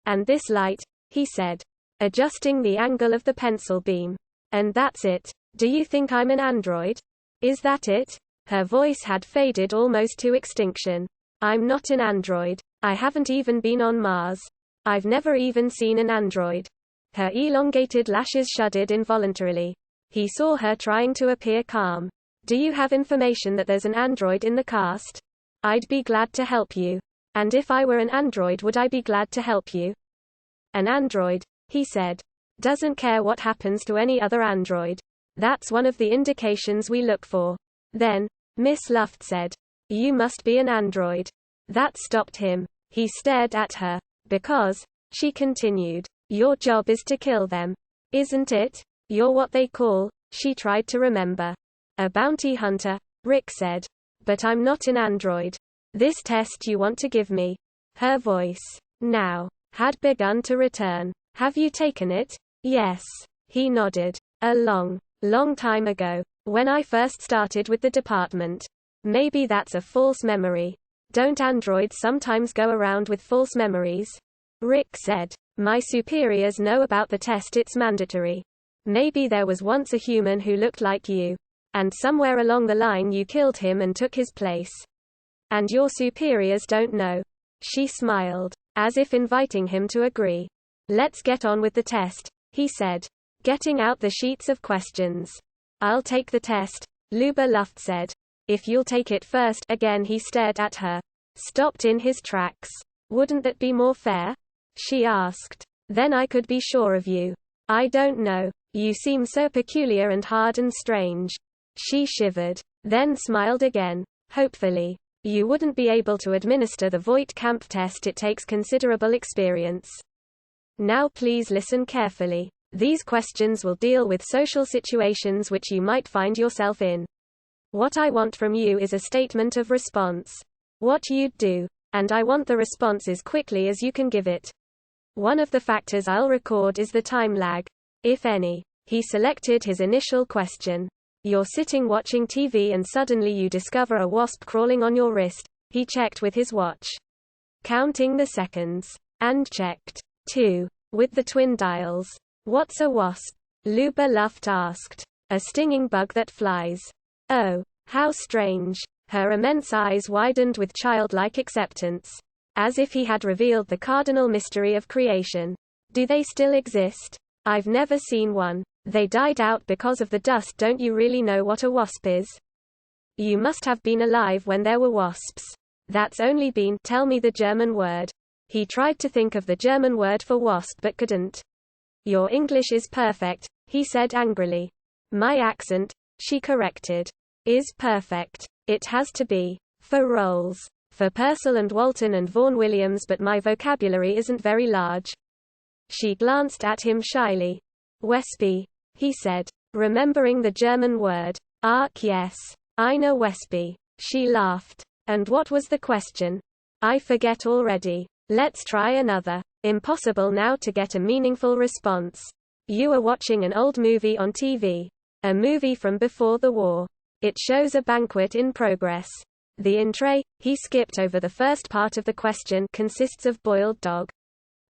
And this light, he said, adjusting the angle of the pencil beam. And that's it. Do you think I'm an android? Is that it? Her voice had faded almost to extinction. I'm not an android. I haven't even been on Mars. I've never even seen an android. Her elongated lashes shuddered involuntarily. He saw her trying to appear calm. Do you have information that there's an android in the cast? I'd be glad to help you. And if I were an android, would I be glad to help you? An android, he said, doesn't care what happens to any other android. That's one of the indications we look for. Then, Miss Luft said, you must be an android. That stopped him. He stared at her. Because, she continued, your job is to kill them. Isn't it? You're what they call, she tried to remember. A bounty hunter, Rick said. But I'm not an android. This test you want to give me. Her voice, now, had begun to return. Have you taken it? Yes. He nodded. A long time ago. When I first started with the department. Maybe that's a false memory. Don't androids sometimes go around with false memories? Rick said. My superiors know about the test, it's mandatory. Maybe there was once a human who looked like you. And somewhere along the line you killed him and took his place. And your superiors don't know. She smiled, as if inviting him to agree. Let's get on with the test, he said, getting out the sheets of questions. I'll take the test, Luba Luft said. If you'll take it first. Again he stared at her. Stopped in his tracks. Wouldn't that be more fair? She asked. Then I could be sure of you. I don't know. You seem so peculiar and hard and strange. She shivered. Then smiled again. Hopefully. You wouldn't be able to administer the Voigt-Kampff test. It takes considerable experience. Now please listen carefully. These questions will deal with social situations which you might find yourself in. What I want from you is a statement of response. What you'd do. And I want the response as quickly as you can give it. One of the factors I'll record is the time lag, if any. He selected his initial question. You're sitting watching TV and suddenly you discover a wasp crawling on your wrist. He checked with his watch. Counting the seconds. And checked. 2. With the twin dials. What's a wasp? Luba Luft asked. A stinging bug that flies. Oh, how strange. Her immense eyes widened with childlike acceptance. As if he had revealed the cardinal mystery of creation. Do they still exist? I've never seen one. They died out because of the dust. Don't you really know what a wasp is? You must have been alive when there were wasps. That's only been. Tell me the German word. He tried to think of the German word for wasp but couldn't. Your English is perfect, he said angrily. My accent, she corrected, is perfect. It has to be. For roles. For Purcell and Walton and Vaughan Williams, but my vocabulary isn't very large. She glanced at him shyly. Wespy, he said, remembering the German word. Yes. I know Wespy. She laughed. And what was the question? I forget already. Let's try another. Impossible now to get a meaningful response. You are watching an old movie on TV. A movie from before the war. It shows a banquet in progress. The entree, he skipped over the first part of the question, consists of boiled dog.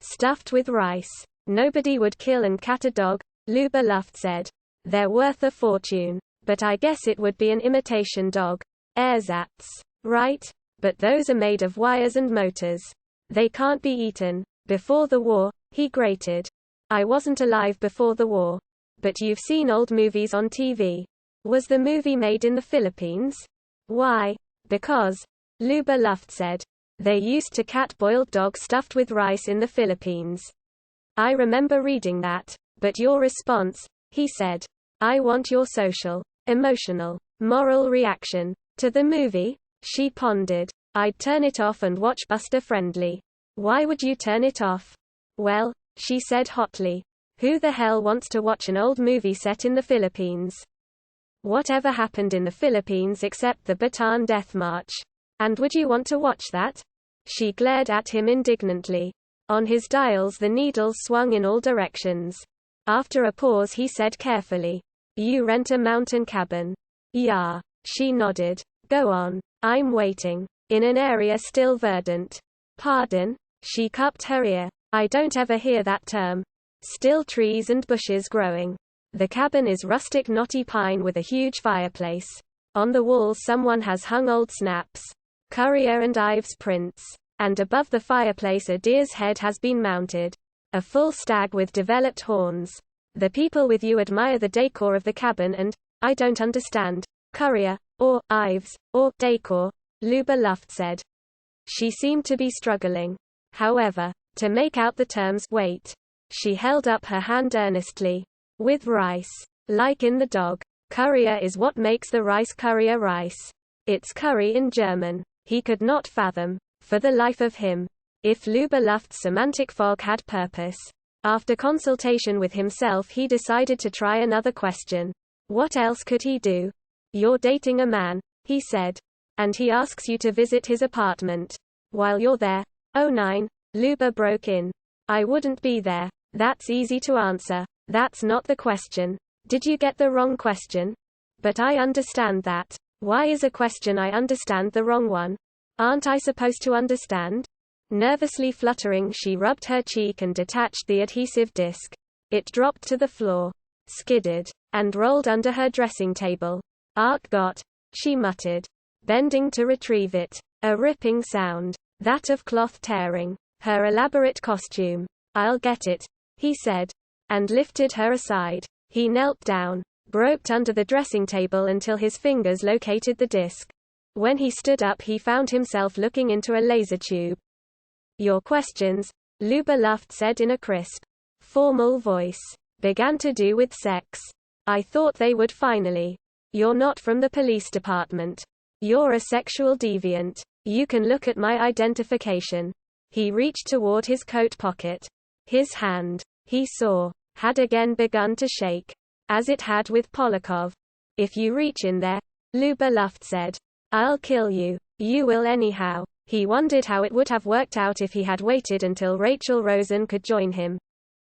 Stuffed with rice. Nobody would kill and cat a dog, Luba Luft said. They're worth a fortune. But I guess it would be an imitation dog. Ersatz. Right? But those are made of wires and motors. They can't be eaten. Before the war, he grated. I wasn't alive before the war. But you've seen old movies on TV. Was the movie made in the Philippines? Why? Because, Luba Luft said, they used to cat boiled dog stuffed with rice in the Philippines. I remember reading that. But your response, he said. I want your social, emotional, moral reaction. To the movie? She pondered. I'd turn it off and watch Buster Friendly. Why would you turn it off? Well, she said hotly. Who the hell wants to watch an old movie set in the Philippines? Whatever happened in the Philippines except the Bataan Death March? And would you want to watch that? She glared at him indignantly. On his dials the needles swung in all directions. After a pause he said carefully. You rent a mountain cabin. Yeah. She nodded. Go on. I'm waiting. In an area still verdant. Pardon? She cupped her ear. I don't ever hear that term. Still trees and bushes growing. The cabin is rustic knotty pine with a huge fireplace. On the walls someone has hung old snaps. Currier and Ives prints. And above the fireplace a deer's head has been mounted. A full stag with developed horns. The people with you admire the decor of the cabin and, I don't understand, Currier, or Ives, or decor, Luba Luft said. She seemed to be struggling. However, to make out the terms. Wait. She held up her hand earnestly. With rice. Like in the dog. Currier is what makes the rice Currier rice. It's curry in German. He could not fathom, for the life of him, if Luba Luft's semantic fog had purpose. After consultation with himself he decided to try another question. What else could he do? You're dating a man, he said. And he asks you to visit his apartment. While you're there. Oh 9, Luba broke in. I wouldn't be there. That's easy to answer. That's not the question. Did you get the wrong question? But I understand that. Why is a question I understand the wrong one? Aren't I supposed to understand? Nervously fluttering she rubbed her cheek and detached the adhesive disc. It dropped to the floor. Skidded. And rolled under her dressing table. Ach Gott, she muttered. Bending to retrieve it. A ripping sound. That of cloth tearing. Her elaborate costume. I'll get it, he said. And lifted her aside. He knelt down. groped under the dressing table until his fingers located the disc. When he stood up, he found himself looking into a laser tube. Your questions, Luba Luft said in a crisp, formal voice, began to do with sex. I thought they would finally. You're not from the police department. You're a sexual deviant. You can look at my identification. He reached toward his coat pocket. His hand, he saw, had again begun to shake, as it had with Polakov. If you reach in there, Luba Luft said, I'll kill you. You will anyhow. He wondered how it would have worked out if he had waited until Rachel Rosen could join him.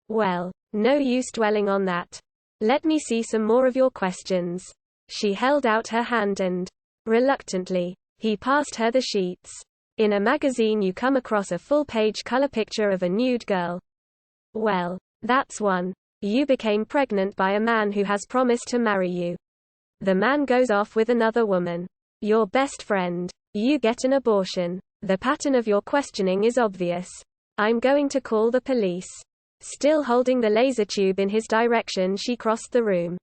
Well, no use dwelling on that. Let me see some more of your questions. She held out her hand and, reluctantly, he passed her the sheets. In a magazine you come across a full-page color picture of a nude girl. Well, that's one. You became pregnant by a man who has promised to marry you. The man goes off with another woman. Your best friend. You get an abortion. The pattern of your questioning is obvious. I'm going to call the police. Still holding the laser tube in his direction, she crossed the room.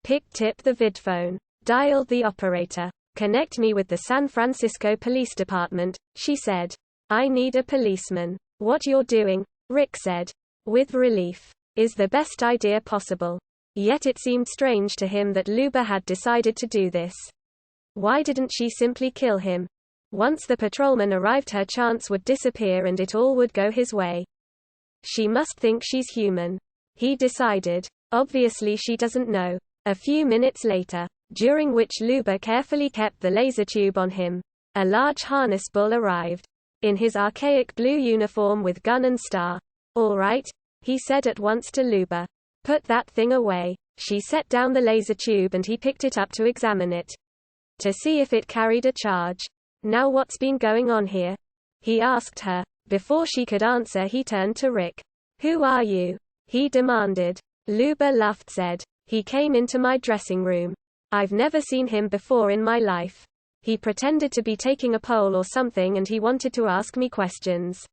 Picked up the vidphone. Dialed the operator. Connect me with the San Francisco Police Department, she said. I need a policeman. What you're doing, Rick said, with relief, is the best idea possible. Yet it seemed strange to him that Luba had decided to do this. Why didn't she simply kill him? Once the patrolman arrived, her chance would disappear and it all would go his way. She must think she's human, he decided. Obviously she doesn't know. A few minutes later, during which Luba carefully kept the laser tube on him, a large harness bull arrived. In his archaic blue uniform with gun and star. All right, he said at once to Luba. Put that thing away. She set down the laser tube and he picked it up to examine it. To see if it carried a charge. Now what's been going on here? He asked her. Before she could answer, he turned to Rick. Who are you? He demanded. Luba Luft said. He came into my dressing room. I've never seen him before in my life. He pretended to be taking a poll or something and he wanted to ask me questions.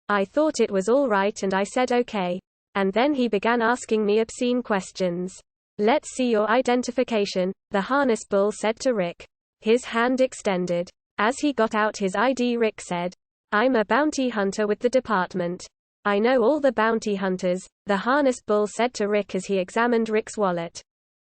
I thought it was all right and I said okay. And then he began asking me obscene questions. Let's see your identification, the harness bull said to Rick. His hand extended. As he got out his ID, Rick said, I'm a bounty hunter with the department. I know all the bounty hunters, the harness bull said to Rick as he examined Rick's wallet.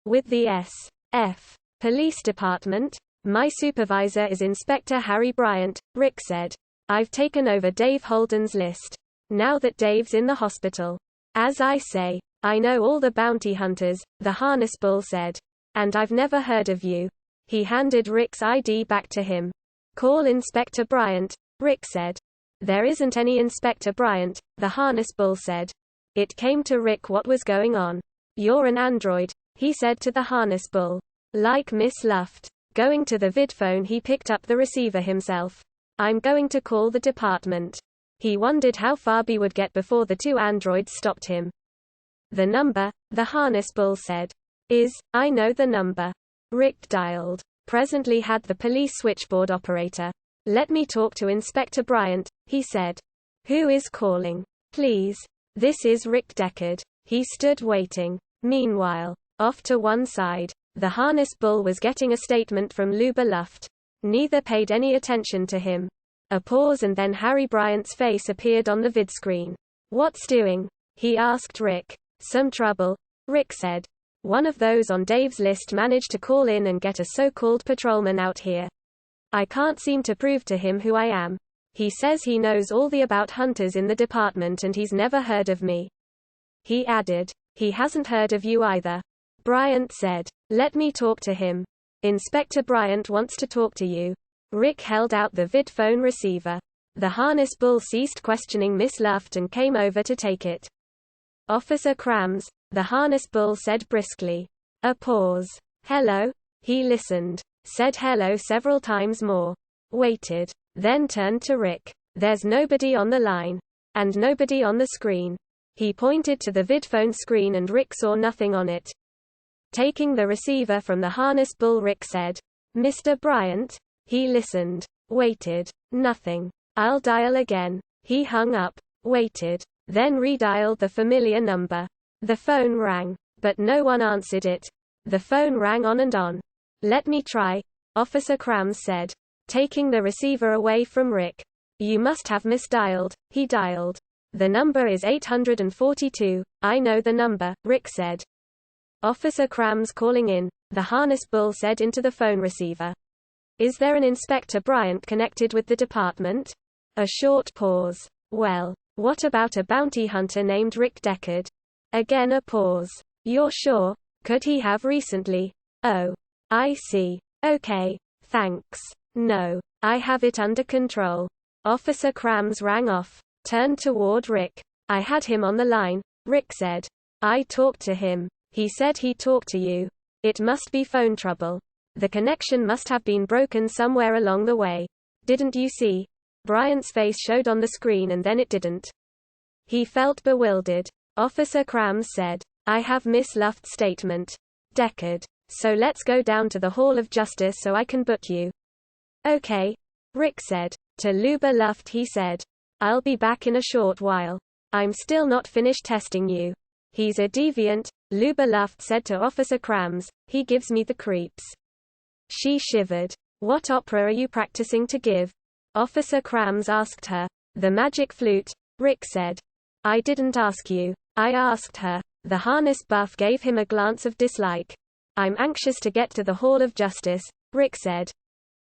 With the S.F. Police Department? My supervisor is Inspector Harry Bryant, Rick said. I've taken over Dave Holden's list. Now that Dave's in the hospital. As I say, I know all the bounty hunters, the harness bull said. And I've never heard of you. He handed Rick's ID back to him. Call Inspector Bryant, Rick said. There isn't any Inspector Bryant, the harness bull said. It came to Rick what was going on. You're an android, he said to the harness bull. Like Miss Luft. Going to the vidphone, he picked up the receiver himself. I'm going to call the department. He wondered how far he would get before the two androids stopped him. The number, the harness bull said, is, I know the number. Rick dialed. Presently had the police switchboard operator. Let me talk to Inspector Bryant, he said. Who is calling? Please. This is Rick Deckard. He stood waiting. Meanwhile, off to one side, the harness bull was getting a statement from Luba Luft. Neither paid any attention to him. A pause and then Harry Bryant's face appeared on the vidscreen. What's doing? He asked Rick. Some trouble, Rick said. One of those on Dave's list managed to call in and get a so-called patrolman out here. I can't seem to prove to him who I am. He says he knows all about hunters in the department and he's never heard of me. He added, he hasn't heard of you either. Bryant said, let me talk to him. Inspector Bryant wants to talk to you. Rick held out the vidphone receiver. The harness bull ceased questioning Miss Luft and came over to take it. Officer Krams, the harness bull said briskly. A pause. Hello? He listened. Said hello several times more. Waited. Then turned to Rick. There's nobody on the line. And nobody on the screen. He pointed to the vidphone screen and Rick saw nothing on it. Taking the receiver from the harness bull, Rick said, Mr. Bryant? He listened. Waited. Nothing. I'll dial again. He hung up. Waited. Then redialed the familiar number. The phone rang. But no one answered it. The phone rang on and on. "Let me try," Officer Krams said, taking the receiver away from Rick. "You must have misdialed," he dialed. "The number is 842, I know the number," Rick said. "Officer Krams calling in," the harness bull said into the phone receiver. "Is there an Inspector Bryant connected with the department?" A short pause. "Well, what about a bounty hunter named Rick Deckard?" Again a pause. "You're sure? Could he have recently?" "Oh. I see. Okay. Thanks. No. I have it under control." Officer Krams rang off. Turned toward Rick. "I had him on the line," Rick said. "I talked to him. He said he talked to you. It must be phone trouble. The connection must have been broken somewhere along the way. Didn't you see? Bryant's face showed on the screen and then it didn't." He felt bewildered. Officer Krams said, "I have Miss Luft's statement. Deckard. So let's go down to the Hall of Justice so I can book you." "Okay," Rick said. To Luba Luft he said, "I'll be back in a short while. I'm still not finished testing you." "He's a deviant," Luba Luft said to Officer Krams. "He gives me the creeps." She shivered. "What opera are you practicing to give?" Officer Krams asked her. "The Magic Flute," Rick said. "I didn't ask you. I asked her." The harness buff gave him a glance of dislike. "I'm anxious to get to the Hall of Justice," Rick said.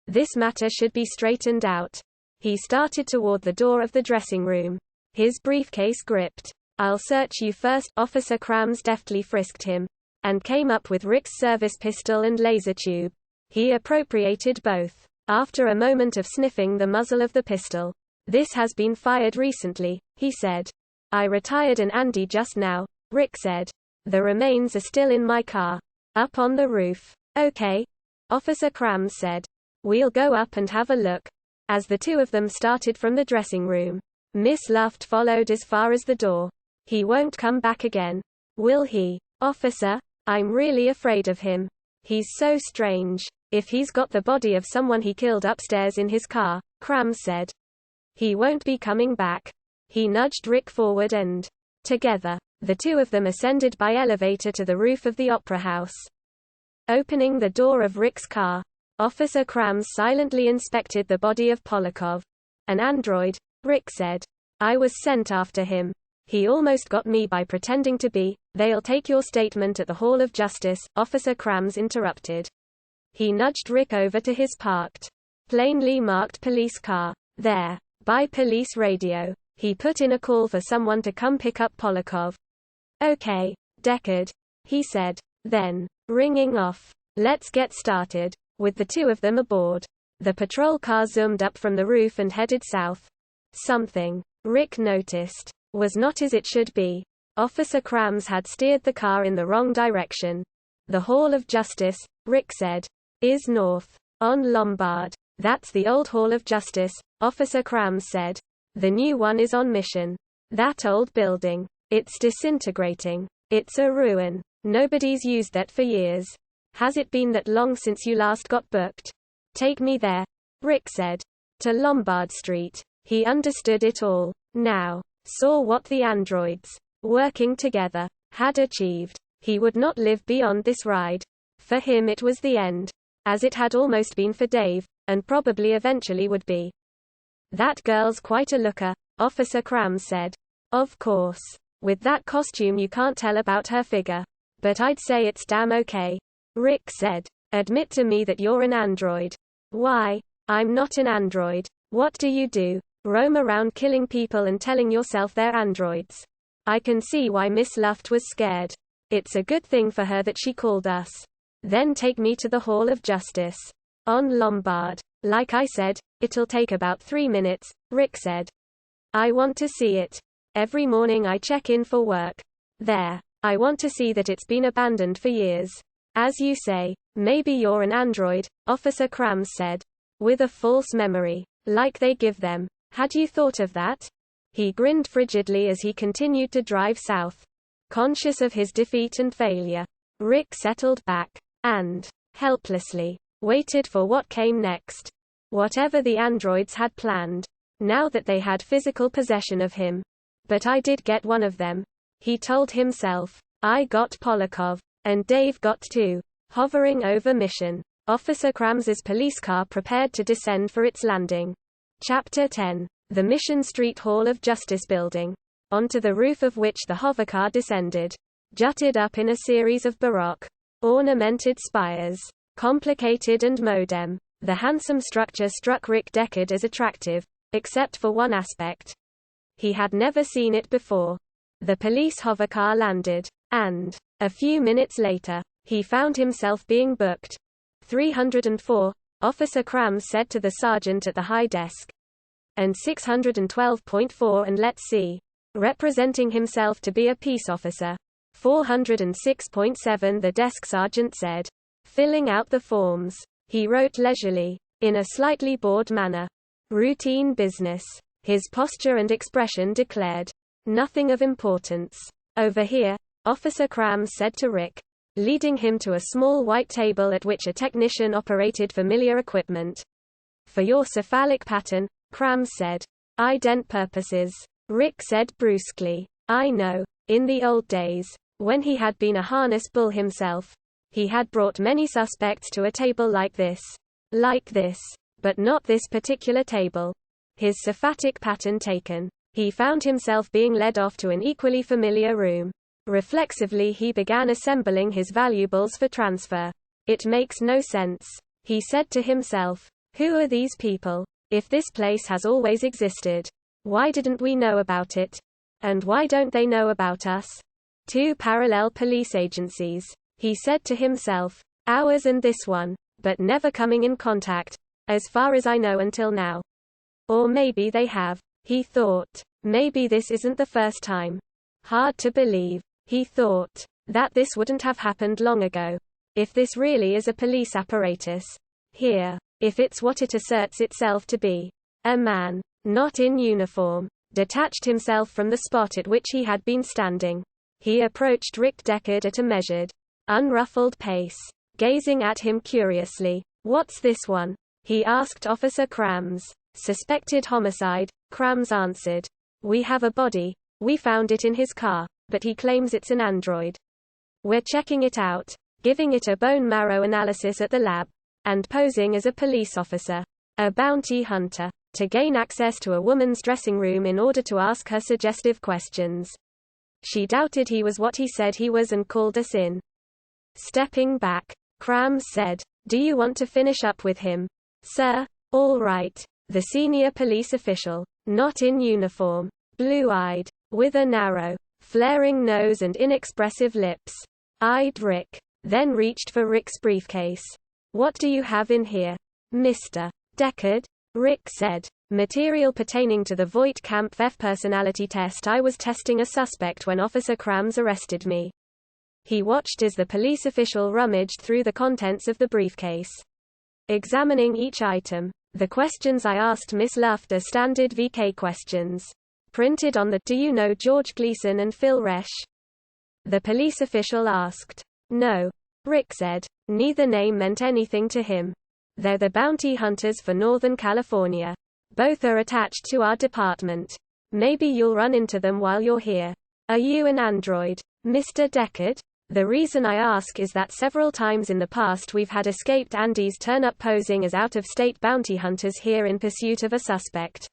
"This matter should be straightened out." He started toward the door of the dressing room. His briefcase gripped. "I'll search you first," Officer Krams deftly frisked him. And came up with Rick's service pistol and laser tube. He appropriated both. After a moment of sniffing the muzzle of the pistol. "This has been fired recently," he said. "I retired an Andy just now," Rick said. "The remains are still in my car. Up on the roof." "Okay," Officer Krams said. "We'll go up and have a look." As the two of them started from the dressing room, Miss Luft followed as far as the door. "He won't come back again. Will he?" "Officer, I'm really afraid of him. He's so strange. If he's got the body of someone he killed upstairs in his car," Krams said. "He won't be coming back." He nudged Rick forward and, together, the two of them ascended by elevator to the roof of the Opera House. Opening the door of Rick's car, Officer Krams silently inspected the body of Polakov. "An android," Rick said. "I was sent after him. He almost got me by pretending to be." "They'll take your statement at the Hall of Justice," Officer Krams interrupted. He nudged Rick over to his parked, plainly marked police car. "There. By police radio." He put in a call for someone to come pick up Polakov. "Okay, Deckard," he said. Then, ringing off, "Let's get started." With the two of them aboard, the patrol car zoomed up from the roof and headed south. Something, Rick noticed, was not as it should be. Officer Krams had steered the car in the wrong direction. "The Hall of Justice," Rick said, "is north. On Lombard." "That's the old Hall of Justice," Officer Krams said. "The new one is on Mission. That old building. It's disintegrating. It's a ruin. Nobody's used that for years. Has it been that long since you last got booked?" "Take me there," Rick said. To Lombard Street. He understood it all now. Saw what the androids, working together, had achieved. He would not live beyond this ride. For him it was the end. As it had almost been for Dave, and probably eventually would be. "That girl's quite a looker," Officer Krams said. "Of course. With that costume you can't tell about her figure. But I'd say it's damn okay." Rick said. "Admit to me that you're an android." "Why? I'm not an android." "What do you do? Roam around killing people and telling yourself they're androids." "I can see why Miss Luft was scared. It's a good thing for her that she called us." "Then take me to the Hall of Justice. On Lombard." "Like I said, it'll take about 3 minutes," Rick said. "I want to see it. Every morning I check in for work. There. I want to see that it's been abandoned for years." "As you say, maybe you're an android," Officer Krams said. "With a false memory. Like they give them. Had you thought of that?" He grinned frigidly as he continued to drive south. Conscious of his defeat and failure, Rick settled back, and, helplessly, waited for what came next. Whatever the androids had planned. Now that they had physical possession of him. "But I did get one of them," he told himself. "I got Polakov. And Dave got to. Hovering over Mission. Officer Crams's police car prepared to descend for its landing. Chapter 10. The Mission Street Hall of Justice building. Onto the roof of which the hovercar descended. Jutted up in a series of baroque, ornamented spires. Complicated and modern. The handsome structure struck Rick Deckard as attractive, except for one aspect. He had never seen it before. The police hovercar landed, and, a few minutes later, he found himself being booked. 304, Officer Crams said to the sergeant at the high desk. And 612.4 and let's see. Representing himself to be a peace officer. 406.7 the desk sergeant said. Filling out the forms. He wrote leisurely, in a slightly bored manner. Routine business. His posture and expression declared. Nothing of importance. Over here, Officer Crams said to Rick, leading him to a small white table at which a technician operated familiar equipment. For your cephalic pattern, Crams said. Ident purposes. Rick said brusquely. I know. In the old days, when he had been a harness bull himself, he had brought many suspects to a table like this. Like this. But not this particular table. His cephatic pattern taken, he found himself being led off to an equally familiar room. Reflexively he began assembling his valuables for transfer. It makes no sense, he said to himself. Who are these people? If this place has always existed, why didn't we know about it? And why don't they know about us? Two parallel police agencies, he said to himself. Ours and this one, but never coming in contact, as far as I know until now. Or maybe they have, he thought. Maybe this isn't the first time. Hard to believe, he thought, that this wouldn't have happened long ago. If this really is a police apparatus. Here, if it's what it asserts itself to be. A man, not in uniform, detached himself from the spot at which he had been standing. He approached Rick Deckard at a measured, unruffled pace, gazing at him curiously. What's this one? He asked Officer Crams. Suspected homicide, Crams answered. We have a body. We found it in his car, but he claims it's an android. We're checking it out, giving it a bone marrow analysis at the lab, and posing as a police officer, a bounty hunter, to gain access to a woman's dressing room in order to ask her suggestive questions. She doubted he was what he said he was and called us in. Stepping back, Crams said, do you want to finish up with him? Sir? All right. The senior police official, not in uniform, blue-eyed, with a narrow, flaring nose and inexpressive lips, eyed Rick, then reached for Rick's briefcase. What do you have in here, Mr. Deckard? Rick said. Material pertaining to the Voight-Kampf personality test. I was testing a suspect when Officer Crams arrested me. He watched as the police official rummaged through the contents of the briefcase. Examining each item. The questions I asked Miss Luft are standard VK questions. Printed on the Do you know George Gleason and Phil Resch? The police official asked. No. Rick said. Neither name meant anything to him. They're the bounty hunters for Northern California. Both are attached to our department. Maybe you'll run into them while you're here. Are you an android, Mr. Deckard? The reason I ask is that several times in the past we've had escaped Andes turn up posing as out-of-state bounty hunters here in pursuit of a suspect.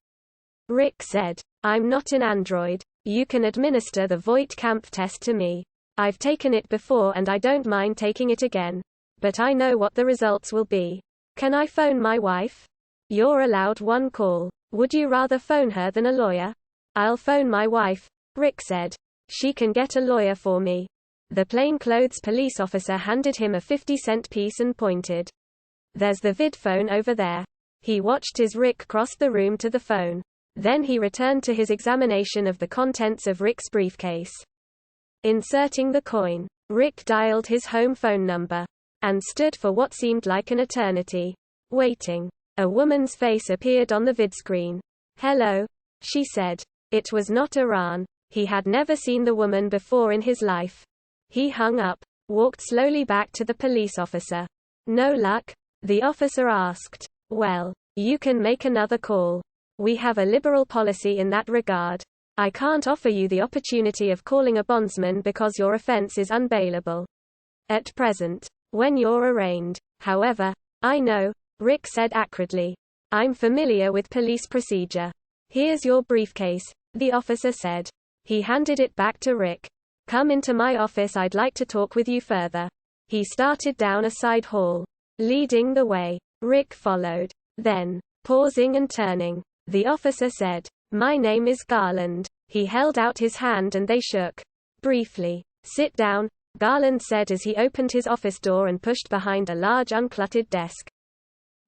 Rick said, I'm not an android. You can administer the Voight-Kampf test to me. I've taken it before and I don't mind taking it again. But I know what the results will be. Can I phone my wife? You're allowed one call. Would you rather phone her than a lawyer? I'll phone my wife, Rick said. She can get a lawyer for me. The plainclothes police officer handed him a 50-cent piece and pointed. There's the vid phone over there. He watched as Rick crossed the room to the phone. Then he returned to his examination of the contents of Rick's briefcase. Inserting the coin, Rick dialed his home phone number and stood for what seemed like an eternity, waiting. A woman's face appeared on the vidscreen. Hello, she said. It was not Iran. He had never seen the woman before in his life. He hung up, walked slowly back to the police officer. No luck? The officer asked. Well, you can make another call. We have a liberal policy in that regard. I can't offer you the opportunity of calling a bondsman because your offense is unbailable. At present. When you're arraigned. However. I know, Rick said acridly. I'm familiar with police procedure. Here's your briefcase, the officer said. He handed it back to Rick. Come into my office, I'd like to talk with you further. He started down a side hall. Leading the way. Rick followed. Then, pausing and turning, the officer said, My name is Garland. He held out his hand and they shook. Briefly. Sit down, Garland said as he opened his office door and pushed behind a large uncluttered desk.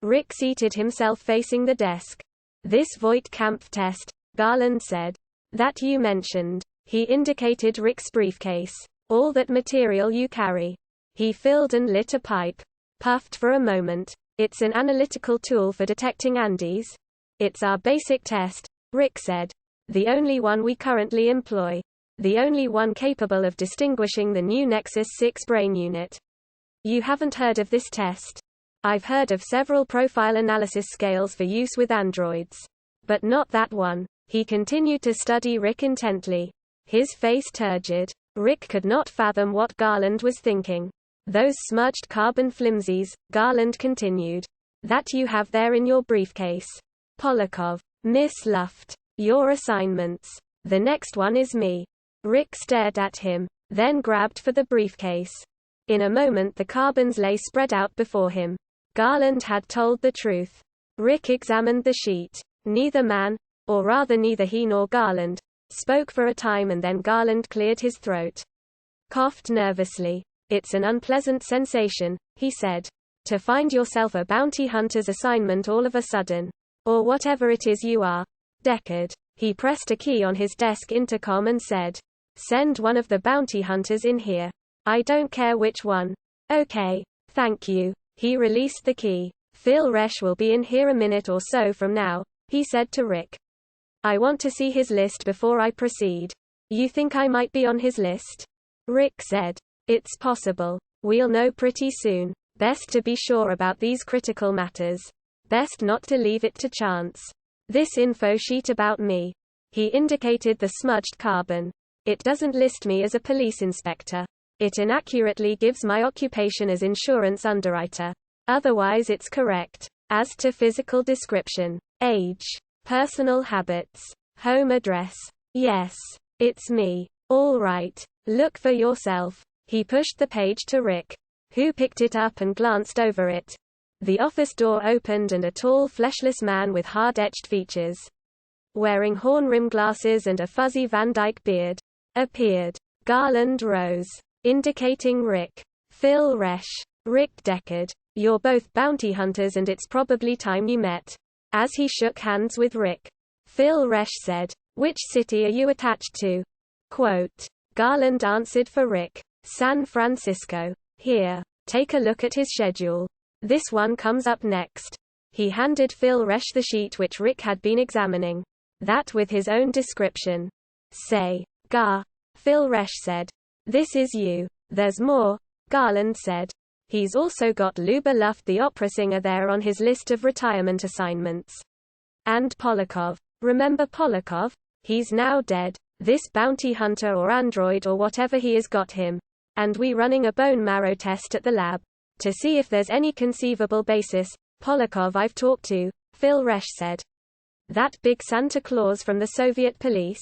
Rick seated himself facing the desk. This Voight-Kampff test, Garland said. That you mentioned. He indicated Rick's briefcase. All that material you carry. He filled and lit a pipe. Puffed for a moment. It's an analytical tool for detecting Andes. It's our basic test, Rick said. The only one we currently employ. The only one capable of distinguishing the new Nexus 6 brain unit. You haven't heard of this test? I've heard of several profile analysis scales for use with androids. But not that one. He continued to study Rick intently. His face turgid. Rick could not fathom what Garland was thinking. Those smudged carbon flimsies, Garland continued. That you have there in your briefcase. Polakov. Miss Luft. Your assignments. The next one is me. Rick stared at him, then grabbed for the briefcase. In a moment the carbons lay spread out before him. Garland had told the truth. Rick examined the sheet. Neither man, or rather neither he nor Garland, spoke for a time and then Garland cleared his throat. Coughed nervously. It's an unpleasant sensation, he said. To find yourself a bounty hunter's assignment all of a sudden. Or whatever it is you are. Deckard. He pressed a key on his desk intercom and said. Send one of the bounty hunters in here. I don't care which one. Okay, thank you. He released the key. Phil Resch will be in here a minute or so from now, he said to Rick. I want to see his list before I proceed. You think I might be on his list? Rick said. It's possible. We'll know pretty soon. Best to be sure about these critical matters. Best not to leave it to chance. This info sheet about me. He indicated the smudged carbon. It doesn't list me as a police inspector. It inaccurately gives my occupation as insurance underwriter. Otherwise it's correct. As to physical description. Age. Personal habits. Home address. Yes. It's me. All right. Look for yourself. He pushed the page to Rick, who picked it up and glanced over it. The office door opened and a tall fleshless man with hard-etched features, wearing horn-rimmed glasses and a fuzzy Van Dyke beard, appeared. Garland rose, indicating Rick. Phil Resch. Rick Deckard. You're both bounty hunters and it's probably time you met. As he shook hands with Rick, Phil Resch said, Which city are you attached to? Quote. Garland answered for Rick. San Francisco. Here. Take a look at his schedule. This one comes up next. He handed Phil Resch the sheet which Rick had been examining. That with his own description. Say. Gar. Phil Resch said. This is you. There's more, Garland said. He's also got Luba Luft the opera singer there on his list of retirement assignments. And Polakov. Remember Polakov? He's now dead. This bounty hunter or android or whatever he has got him. And we running a bone marrow test at the lab. To see if there's any conceivable basis. Polakov I've talked to, Phil Resch said. That big Santa Claus from the Soviet police?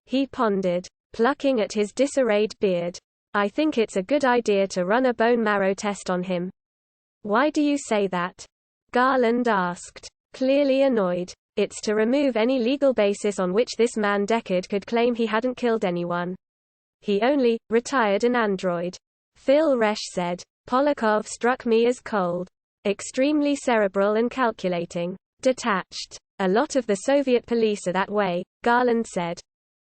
He pondered, plucking at his disarrayed beard. I think it's a good idea to run a bone marrow test on him. Why do you say that? Garland asked, clearly annoyed. It's to remove any legal basis on which this man Deckard could claim he hadn't killed anyone. He only retired an android. Phil Resch said. Polakov struck me as cold. Extremely cerebral and calculating. Detached. A lot of the Soviet police are that way, Garland said.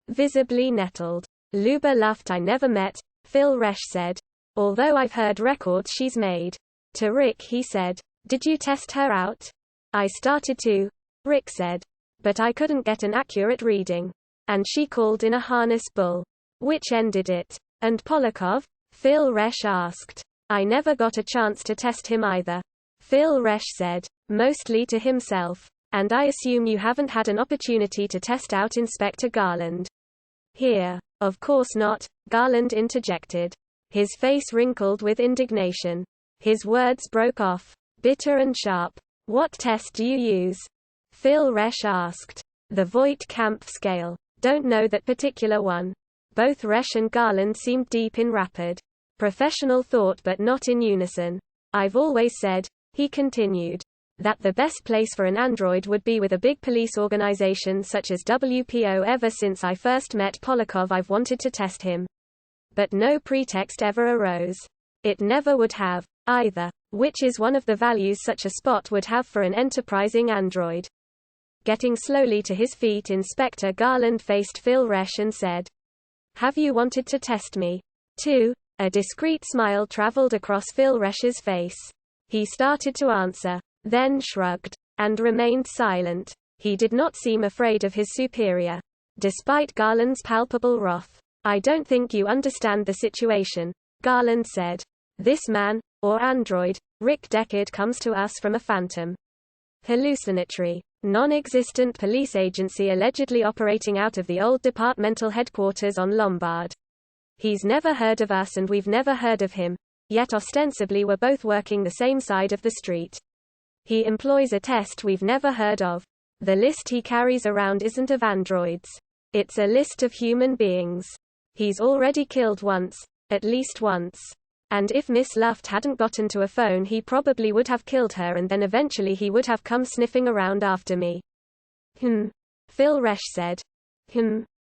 Visibly nettled. Luba Luft I never met, Phil Resch said. Although I've heard records she's made. To Rick he said. Did you test her out? I started to, Rick said. But I couldn't get an accurate reading. And she called in a harness bull. Which ended it. And Polakov? Phil Resch asked. I never got a chance to test him either. Phil Resch said. Mostly to himself. And I assume you haven't had an opportunity to test out Inspector Garland. Here. Of course not, Garland interjected. His face wrinkled with indignation. His words broke off, bitter and sharp. What test do you use? Phil Resch asked. The Voigt-Kampff scale. Don't know that particular one. Both Resch and Garland seemed deep in rapid, professional thought but not in unison. I've always said, he continued, that the best place for an android would be with a big police organization such as WPO. Ever since I first met Polakov I've wanted to test him. But no pretext ever arose. It never would have, either, which is one of the values such a spot would have for an enterprising android. Getting slowly to his feet, Inspector Garland faced Phil Resch and said, "Have you wanted to test me, too?" A discreet smile traveled across Phil Resch's face. He started to answer, then shrugged, and remained silent. He did not seem afraid of his superior, despite Garland's palpable wrath. "I don't think you understand the situation," Garland said. "This man, or android, Rick Deckard, comes to us from a phantom, hallucinatory, non-existent police agency allegedly operating out of the old departmental headquarters on Lombard. He's never heard of us and we've never heard of him, yet ostensibly we're both working the same side of the street. He employs a test we've never heard of. The list he carries around isn't of androids. It's a list of human beings. He's already killed once, at least once. And if Miss Luft hadn't gotten to a phone he probably would have killed her and then eventually he would have come sniffing around after me." Phil Resch said.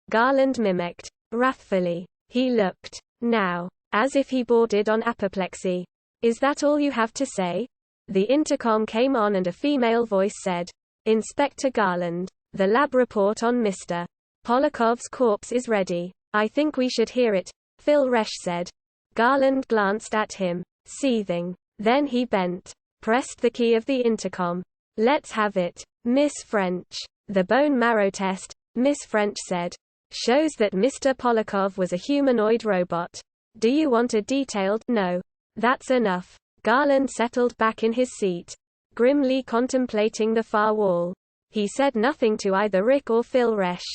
Garland mimicked, wrathfully. He looked, now, as if he bordered on apoplexy. "Is that all you have to say?" The intercom came on and a female voice said, "Inspector Garland, the lab report on Mr. Polakov's corpse is ready. I think we should hear it," Phil Resch said. Garland glanced at him, seething. Then he bent, pressed the key of the intercom. "Let's have it, Miss French." "The bone marrow test," Miss French said, "shows that Mr. Polakov was a humanoid robot. Do you want a detailed?" "No. That's enough." Garland settled back in his seat, grimly contemplating the far wall. He said nothing to either Rick or Phil Resch.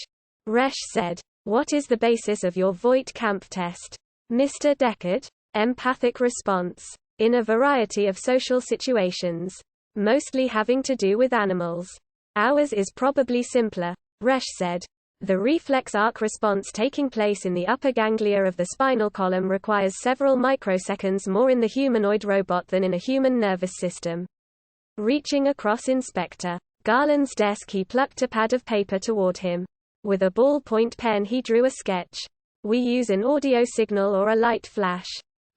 Resch said, "What is the basis of your Voigt-Kampff test, Mr. Deckard?" "Empathic response. In a variety of social situations. Mostly having to do with animals. Ours is probably simpler," Resch said. "The reflex arc response taking place in the upper ganglia of the spinal column requires several microseconds more in the humanoid robot than in a human nervous system." Reaching across Inspector Garland's desk he plucked a pad of paper toward him. With a ballpoint pen he drew a sketch. "We use an audio signal or a light flash.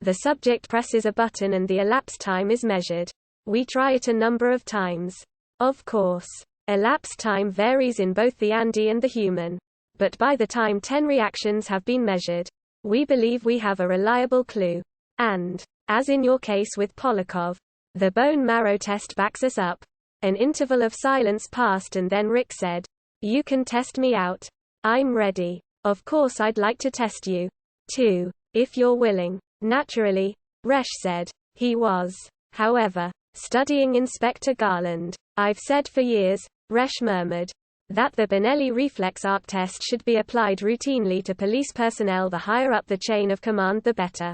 The subject presses a button and the elapsed time is measured. We try it a number of times. Of course, elapsed time varies in both the Andy and the human. But by the time 10 reactions have been measured, we believe we have a reliable clue. And, as in your case with Polakov, the bone marrow test backs us up." An interval of silence passed and then Rick said, "You can test me out. I'm ready. Of course I'd like to test you, too, if you're willing." "Naturally," Resch said. He was, however, studying Inspector Garland. "I've said for years," Resch murmured, "that the Benelli reflex arc test should be applied routinely to police personnel. The higher up the chain of command the better.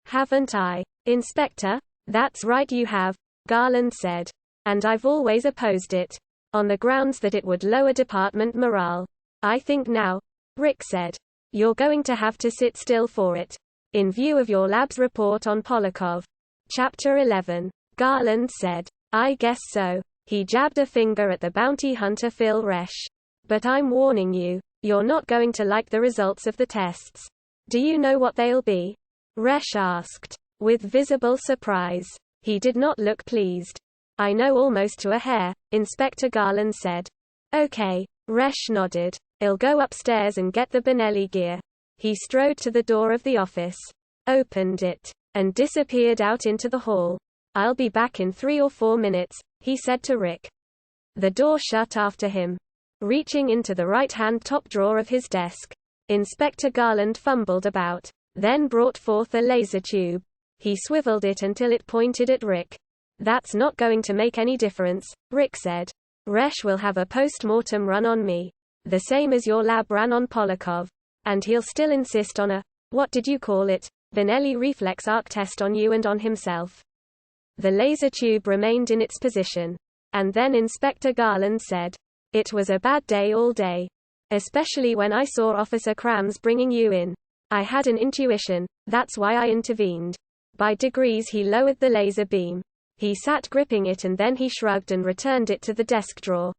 Haven't I, Inspector?" "That's right you have," Garland said. "And I've always opposed it, on the grounds that it would lower department morale. I think now," Rick said, "you're going to have to sit still for it. In view of your lab's report on Polakov." Chapter 11. Garland said, "I guess so." He jabbed a finger at the bounty hunter Phil Resch. "But I'm warning you, you're not going to like the results of the tests." "Do you know what they'll be?" Resch asked, with visible surprise. He did not look pleased. "I know almost to a hair," Inspector Garland said. "Okay." Resch nodded. "I'll go upstairs and get the Benelli gear." He strode to the door of the office, opened it, and disappeared out into the hall. "I'll be back in 3 or 4 minutes," he said to Rick. The door shut after him. Reaching into the right-hand top drawer of his desk, Inspector Garland fumbled about, then brought forth a laser tube. He swiveled it until it pointed at Rick. "That's not going to make any difference," Rick said. "Resch will have a post-mortem run on me, the same as your lab ran on Polakov. And he'll still insist on a, what did you call it, Benelli reflex arc test on you and on himself. The laser tube remained in its position. And then Inspector Garland said, "It was a bad day all day. Especially when I saw Officer Krams bringing you in. I had an intuition, that's why I intervened." By degrees he lowered the laser beam. He sat gripping it and then he shrugged and returned it to the desk drawer.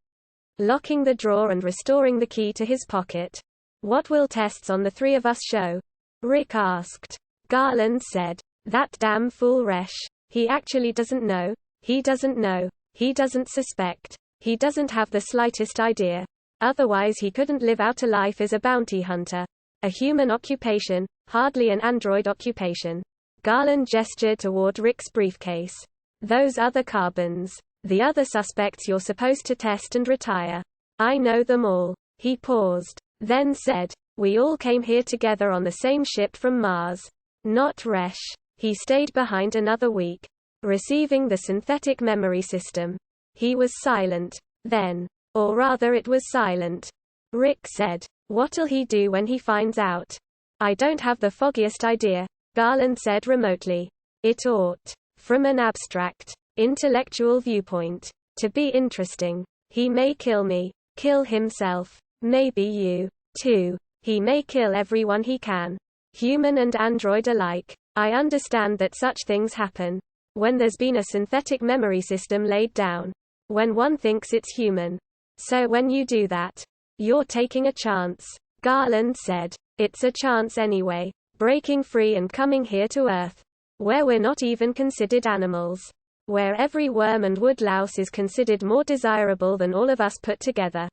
Locking the drawer and restoring the key to his pocket. "What will tests on the three of us show?" Rick asked. Garland said, "That damn fool Resch. He actually doesn't know. He doesn't know. He doesn't suspect. He doesn't have the slightest idea. Otherwise he couldn't live out a life as a bounty hunter. A human occupation, hardly an android occupation." Garland gestured toward Rick's briefcase. "Those other carbons. The other suspects you're supposed to test and retire. I know them all." He paused. Then said, "We all came here together on the same ship from Mars. Not Resch. He stayed behind another week. Receiving the synthetic memory system." He was silent. Then. Or rather it was silent. Rick said, "What'll he do when he finds out?" "I don't have the foggiest idea," Garland said remotely. "It ought, from an abstract, intellectual viewpoint, to be interesting. He may kill me. Kill himself. Maybe you, too. He may kill everyone he can. Human and android alike. I understand that such things happen. When there's been a synthetic memory system laid down. When one thinks it's human. So when you do that, you're taking a chance." Garland said, "It's a chance anyway. Breaking free and coming here to Earth. Where we're not even considered animals. Where every worm and woodlouse is considered more desirable than all of us put together."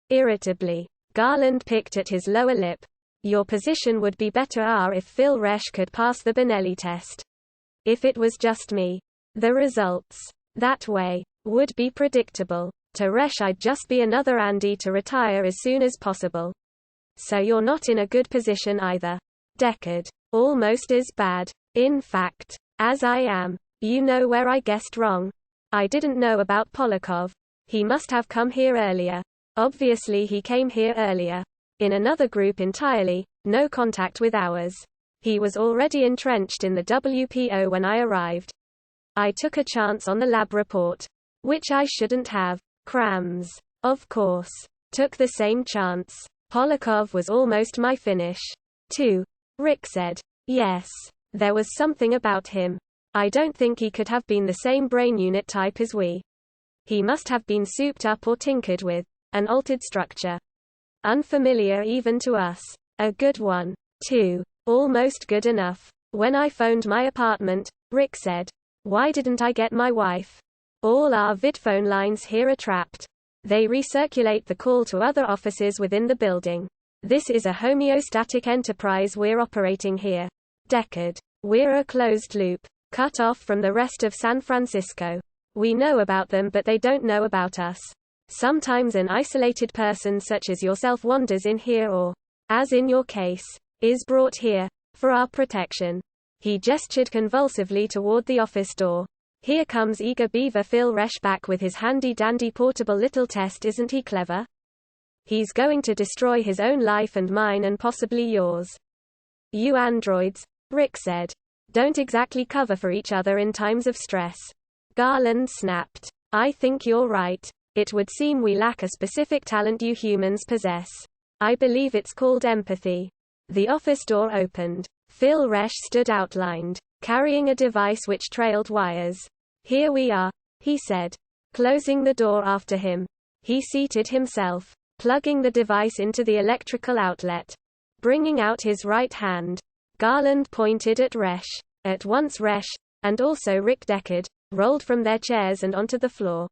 Irritably, Garland picked at his lower lip. "Your position would be better if Phil Resch could pass the Benelli test. If it was just me. The results, that way, would be predictable. To Resch I'd just be another Andy to retire as soon as possible. So you're not in a good position either. Deckard. Almost as bad. In fact, as I am. You know where I guessed wrong? I didn't know about Polakov. He must have come here earlier. Obviously he came here earlier. In another group entirely, no contact with ours. He was already entrenched in the WPO when I arrived. I took a chance on the lab report. Which I shouldn't have. Krams, of course, took the same chance. Polakov was almost my finish, too." Rick said. "Yes. There was something about him. I don't think he could have been the same brain unit type as we. He must have been souped up or tinkered with. An altered structure. Unfamiliar even to us. A good one, too. Almost good enough. When I phoned my apartment," Rick said. "Why didn't I get my wife? All our vidphone lines here are trapped. They recirculate the call to other offices within the building. This is a homeostatic enterprise we're operating here. Deckard. We're a closed loop. Cut off from the rest of San Francisco. We know about them but they don't know about us. Sometimes an isolated person such as yourself wanders in here or, as in your case, is brought here, for our protection." He gestured convulsively toward the office door. "Here comes eager beaver Phil Resch back with his handy-dandy portable little test. Isn't he clever? He's going to destroy his own life and mine and possibly yours. You androids," Rick said, "don't exactly cover for each other in times of stress." Garland snapped. "I think you're right. It would seem we lack a specific talent you humans possess. I believe it's called empathy." The office door opened. Phil Resch stood outlined, carrying a device which trailed wires. "Here we are," he said, closing the door after him. He seated himself, plugging the device into the electrical outlet. Bringing out his right hand, Garland pointed at Resch. At once Resch, and also Rick Deckard, rolled from their chairs and onto the floor.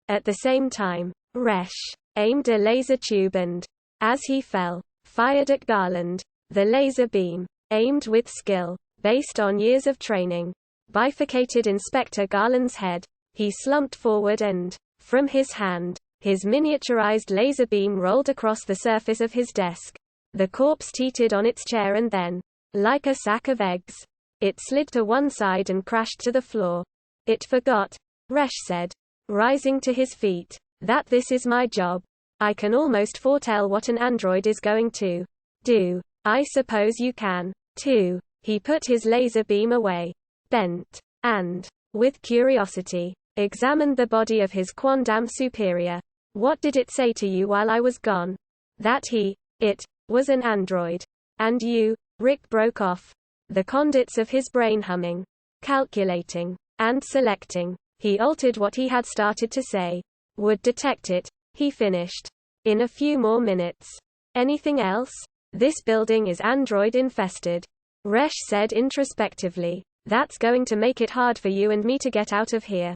At the same time, Resch aimed a laser tube and, as he fell, fired at Garland. The laser beam, aimed with skill, based on years of training, bifurcated Inspector Garland's head. He slumped forward and, from his hand, his miniaturized laser beam rolled across the surface of his desk. The corpse teetered on its chair and then, like a sack of eggs, it slid to one side and crashed to the floor. "It forgot," Resch said, rising to his feet, "that this is my job. I can almost foretell what an android is going to do. I suppose you can, too." He put his laser beam away, bent, and, with curiosity, examined the body of his quondam superior. What did it say to you while I was gone? That it, was an android. And you, Rick broke off, the conduits of his brain humming, calculating, and selecting. He altered what he had started to say. Would detect it, he finished. In a few more minutes. Anything else? This building is android infested. Resh said introspectively. That's going to make it hard for you and me to get out of here.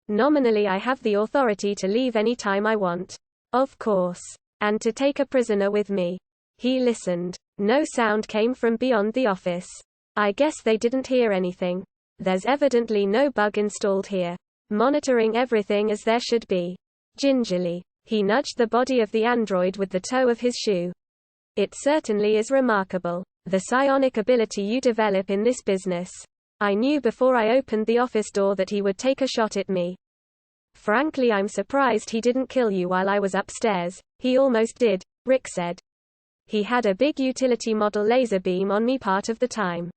Nominally I have the authority to leave any time I want. Of course. And to take a prisoner with me. He listened. No sound came from beyond the office. I guess they didn't hear anything. There's evidently no bug installed here. Monitoring everything as there should be. Gingerly, he nudged the body of the android with the toe of his shoe. It certainly is remarkable, the psionic ability you develop in this business. I knew before I opened the office door that he would take a shot at me. Frankly, I'm surprised he didn't kill you while I was upstairs. He almost did, Rick said. He had a big utility model laser beam on me part of the time.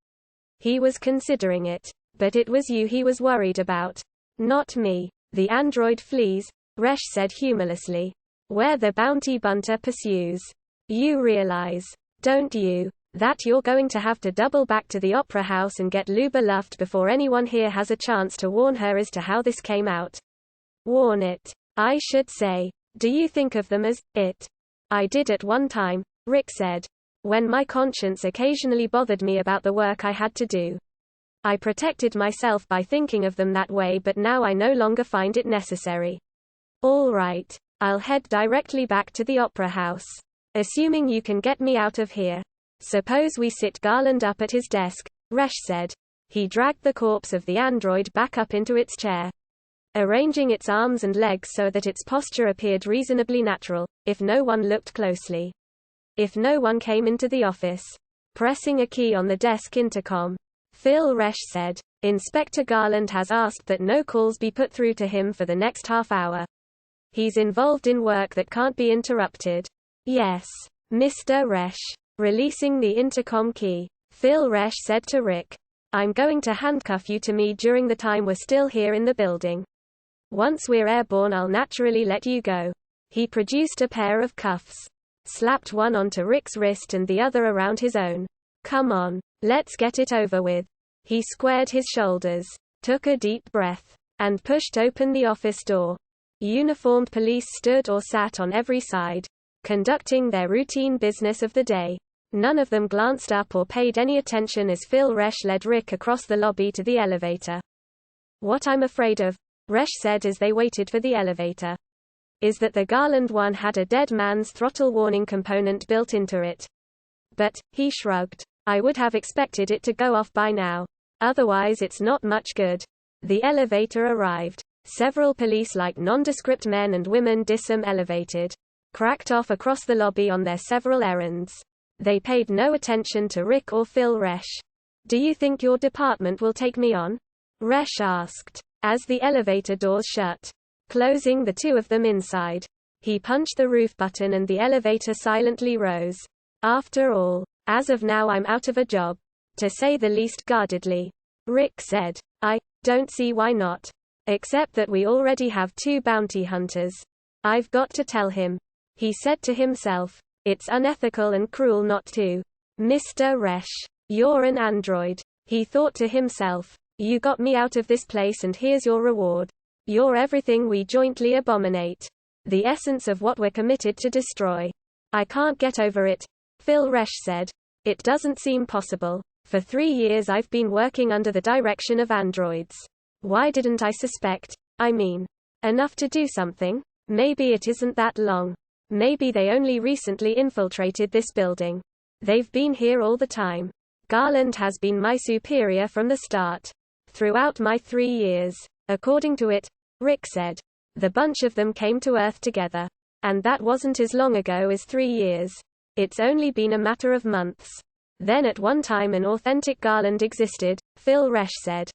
He was considering it. But it was you he was worried about. Not me. The android flees, Resh said humorlessly. Where the bounty bunter pursues. You realize, don't you, that you're going to have to double back to the opera house and get Luba Luft before anyone here has a chance to warn her as to how this came out. Warn it. I should say. Do you think of them as it? I did at one time, Rick said. When my conscience occasionally bothered me about the work I had to do. I protected myself by thinking of them that way, but now I no longer find it necessary. All right. I'll head directly back to the opera house. Assuming you can get me out of here. Suppose we sit Garland up at his desk, Resh said. He dragged the corpse of the android back up into its chair. Arranging its arms and legs so that its posture appeared reasonably natural, if no one looked closely. If no one came into the office. Pressing a key on the desk intercom. Phil Resh said. Inspector Garland has asked that no calls be put through to him for the next half hour. He's involved in work that can't be interrupted. Yes, Mr. Resh. Releasing the intercom key. Phil Resh said to Rick. I'm going to handcuff you to me during the time we're still here in the building. Once we're airborne I'll naturally let you go. He produced a pair of cuffs. Slapped one onto Rick's wrist and the other around his own. Come on, let's get it over with. He squared his shoulders, took a deep breath, and pushed open the office door. Uniformed police stood or sat on every side, conducting their routine business of the day. None of them glanced up or paid any attention as Phil Resh led Rick across the lobby to the elevator. What I'm afraid of, Resh said as they waited for the elevator, is that the Garland one had a dead man's throttle warning component built into it. But, he shrugged, I would have expected it to go off by now. Otherwise it's not much good. The elevator arrived. Several police-like nondescript men and women elevated, cracked off across the lobby on their several errands. They paid no attention to Rick or Phil Resh. Do you think your department will take me on? Resh asked, as the elevator doors shut, closing the two of them inside. He punched the roof button and the elevator silently rose. After all, as of now I'm out of a job. To say the least guardedly. Rick said. I don't see why not. Except that we already have 2 bounty hunters. I've got to tell him. He said to himself. It's unethical and cruel not to. Mr. Resh. You're an android. He thought to himself. You got me out of this place and here's your reward. You're everything we jointly abominate. The essence of what we're committed to destroy. I can't get over it. Phil Resh said. It doesn't seem possible. For 3 years I've been working under the direction of androids. Why didn't I suspect? I mean, enough to do something? Maybe it isn't that long. Maybe they only recently infiltrated this building. They've been here all the time. Garland has been my superior from the start. Throughout my 3 years. According to it, Rick said. The bunch of them came to Earth together. And that wasn't as long ago as 3 years. It's only been a matter of months. Then at one time an authentic Garland existed, Phil Resh said.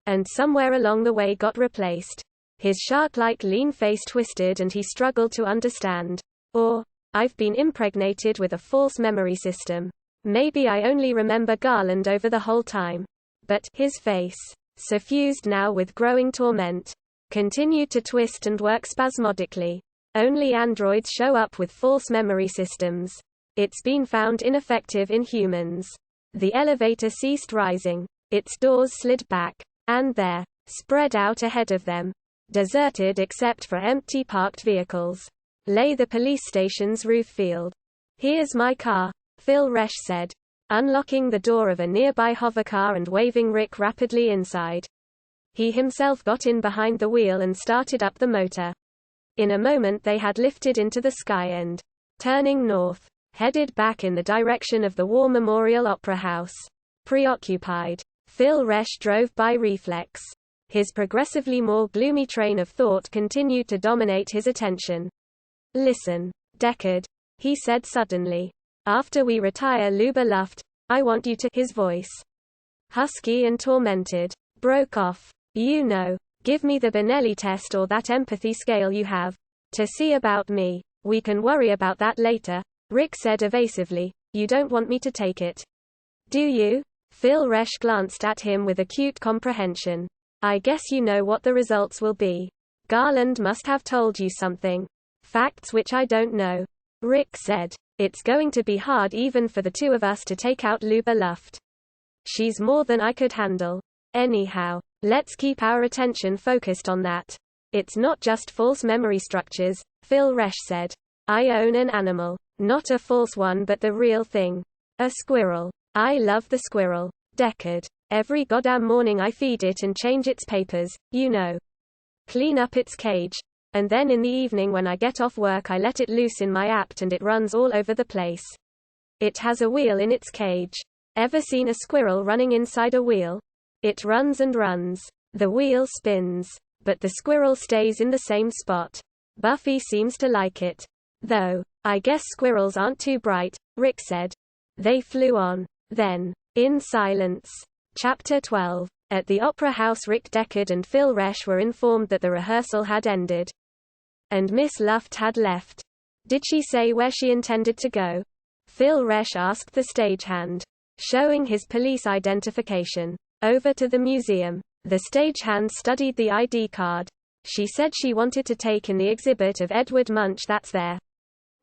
And somewhere along the way got replaced. His shark-like lean face twisted and he struggled to understand. Or, I've been impregnated with a false memory system. Maybe I only remember Garland over the whole time. But his face, suffused now with growing torment, continued to twist and work spasmodically. Only androids show up with false memory systems. It's been found ineffective in humans. The elevator ceased rising. Its doors slid back. And there, spread out ahead of them, deserted except for empty parked vehicles, lay the police station's roof field. "Here's my car," Phil Resch said, unlocking the door of a nearby hovercar and waving Rick rapidly inside. He himself got in behind the wheel and started up the motor. In a moment they had lifted into the sky and, turning north, headed back in the direction of the War Memorial Opera House. Preoccupied, Phil Resch drove by reflex. His progressively more gloomy train of thought continued to dominate his attention. "Listen, Deckard," he said suddenly. "After we retire Luba Luft, I want you to—" His voice, husky and tormented, broke off. "You know, give me the Benelli test or that empathy scale you have. To see about me. We can worry about that later," Rick said evasively. "You don't want me to take it, do you?" Phil Resch glanced at him with acute comprehension. "I guess you know what the results will be. Garland must have told you something. Facts which I don't know," Rick said. "It's going to be hard even for the two of us to take out Luba Luft. She's more than I could handle. Anyhow, let's keep our attention focused on that. It's not just false memory structures," Phil Resch said. "I own an animal. Not a false one but the real thing. A squirrel. I love the squirrel, Deckard. Every goddamn morning I feed it and change its papers, you know. Clean up its cage. And then in the evening when I get off work I let it loose in my apt and it runs all over the place. It has a wheel in its cage. Ever seen a squirrel running inside a wheel? It runs and runs. The wheel spins. But the squirrel stays in the same spot. Buffy seems to like it. Though, I guess squirrels aren't too bright," Rick said. They flew on. Then, in silence. Chapter 12. At the Opera House Rick Deckard and Phil Resch were informed that the rehearsal had ended. And Miss Luft had left. "Did she say where she intended to go?" Phil Resch asked the stagehand, showing his police identification. "Over to the museum." The stagehand studied the ID card. "She said she wanted to take in the exhibit of Edward Munch that's there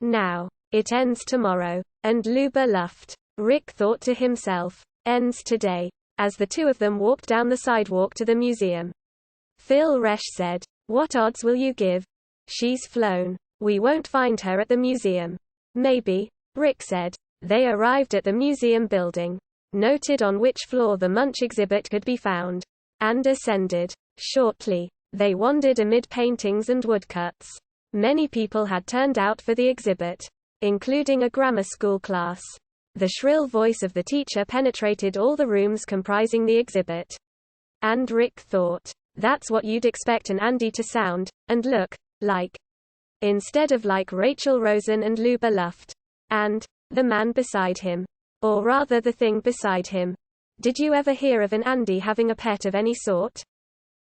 now. It ends tomorrow. And Luba Luft," Rick thought to himself, "ends today." As the two of them walked down the sidewalk to the museum, Phil Resch said, "What odds will you give? She's flown. We won't find her at the museum." "Maybe," Rick said. They arrived at the museum building, noted on which floor the Munch exhibit could be found, and ascended. Shortly, they wandered amid paintings and woodcuts. Many people had turned out for the exhibit, including a grammar school class. The shrill voice of the teacher penetrated all the rooms comprising the exhibit. And Rick thought, that's what you'd expect an Andy to sound, and look, like. Instead of like Rachel Rosen and Luba Luft. And the man beside him. Or rather the thing beside him. Did you ever hear of an Andy having a pet of any sort?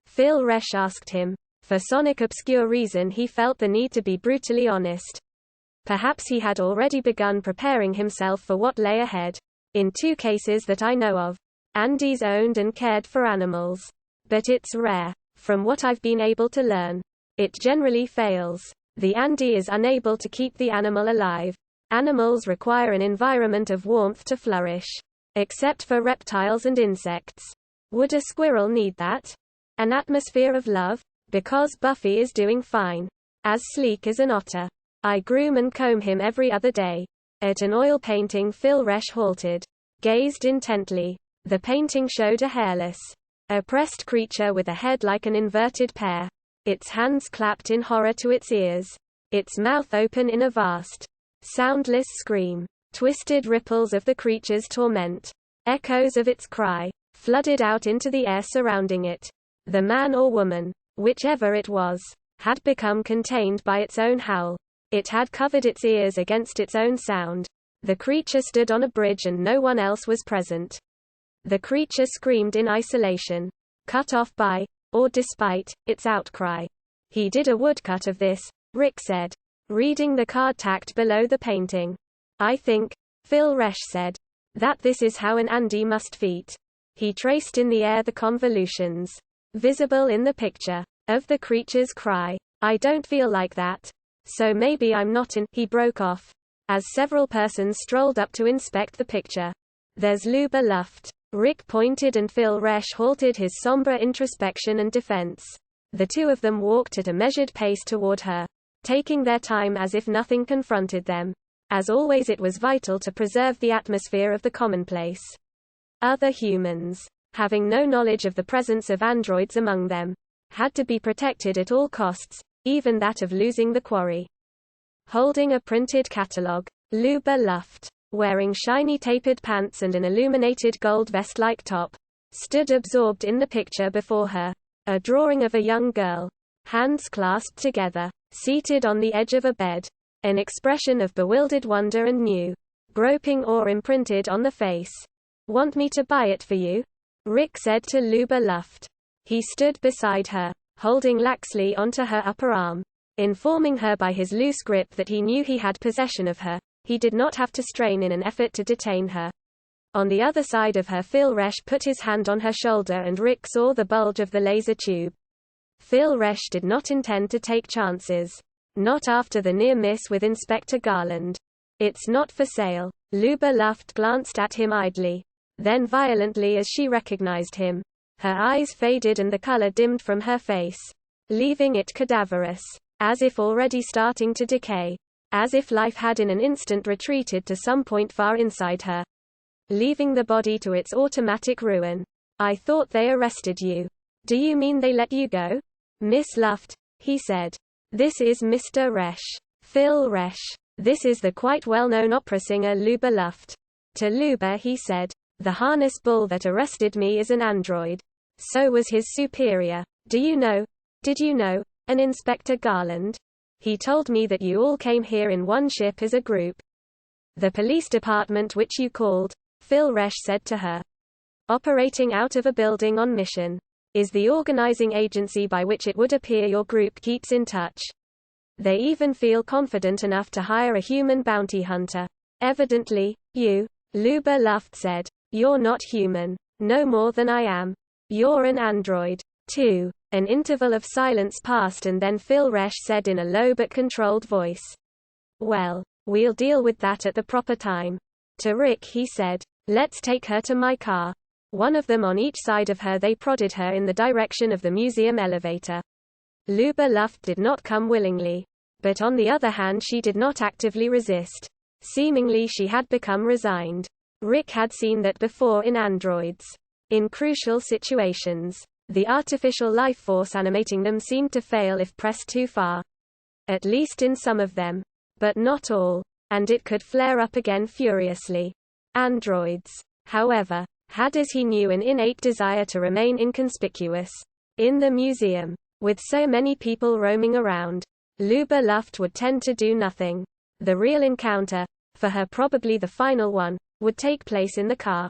Phil Resch asked him. For some obscure reason he felt the need to be brutally honest. Perhaps he had already begun preparing himself for what lay ahead. In 2 cases that I know of, Andy's owned and cared for animals. But it's rare. From what I've been able to learn, it generally fails. The Andy is unable to keep the animal alive. Animals require an environment of warmth to flourish. Except for reptiles and insects. Would a squirrel need that? An atmosphere of love? Because Buffy is doing fine. As sleek as an otter. I groom and comb him every other day. At an oil painting Phil Resch halted. Gazed intently. The painting showed a hairless, oppressed creature with a head like an inverted pear. Its hands clapped in horror to its ears. Its mouth open in a vast, soundless scream. Twisted ripples of the creature's torment. Echoes of its cry. Flooded out into the air surrounding it. The man or woman, whichever it was, had become contained by its own howl. It had covered its ears against its own sound. The creature stood on a bridge and no one else was present. The creature screamed in isolation. Cut off by, or despite, its outcry. He did a woodcut of this, Rick said, reading the card tacked below the painting. I think, Phil Resch said, That this is how an Andy must feet. He traced in the air the convolutions visible in the picture of the creature's cry. I don't feel like that. So maybe I'm not in. He broke off, as several persons strolled up to inspect the picture. There's Luba Luft. Rick pointed and Phil Resch halted his somber introspection and defense. The two of them walked at a measured pace toward her, taking their time as if nothing confronted them. As always, it was vital to preserve the atmosphere of the commonplace. Other humans, having no knowledge of the presence of androids among them, had to be protected at all costs, even that of losing the quarry. Holding a printed catalogue, Luba Luft, wearing shiny tapered pants and an illuminated gold vest-like top, stood absorbed in the picture before her. A drawing of a young girl, hands clasped together, seated on the edge of a bed. An expression of bewildered wonder and new, groping awe imprinted on the face. Want me to buy it for you? Rick said to Luba Luft. He stood beside her, holding laxly onto her upper arm, informing her by his loose grip that he knew he had possession of her. He did not have to strain in an effort to detain her. On the other side of her, Phil Resch put his hand on her shoulder and Rick saw the bulge of the laser tube. Phil Resch did not intend to take chances. Not after the near miss with Inspector Garland. It's not for sale. Luba Luft glanced at him idly, then violently as she recognized him. Her eyes faded and the color dimmed from her face, leaving it cadaverous, as if already starting to decay, as if life had in an instant retreated to some point far inside her, leaving the body to its automatic ruin. I thought they arrested you. Do you mean they let you go? Miss Luft, he said. This is Mr. Resch. Phil Resch. This is the quite well-known opera singer Luba Luft. To Luba he said, the harness bull that arrested me is an android. So was his superior. Did you know, an Inspector Garland? He told me that you all came here in one ship as a group. The police department which you called, Phil Resch said to her, operating out of a building on mission, is the organizing agency by which it would appear your group keeps in touch. They even feel confident enough to hire a human bounty hunter. Evidently, you, Luba Luft said, you're not human. No more than I am. You're an android, too. An interval of silence passed and then Phil Resch said in a low but controlled voice, well, we'll deal with that at the proper time. To Rick he said, let's take her to my car. One of them on each side of her, they prodded her in the direction of the museum elevator. Luba Luft did not come willingly. But on the other hand she did not actively resist. Seemingly she had become resigned. Rick had seen that before in androids. In crucial situations, the artificial life force animating them seemed to fail if pressed too far. At least in some of them. But not all. And it could flare up again furiously. Androids, however, had, as he knew, an innate desire to remain inconspicuous. In the museum, with so many people roaming around, Luba Luft would tend to do nothing. The real encounter, for her probably the final one, would take place in the car,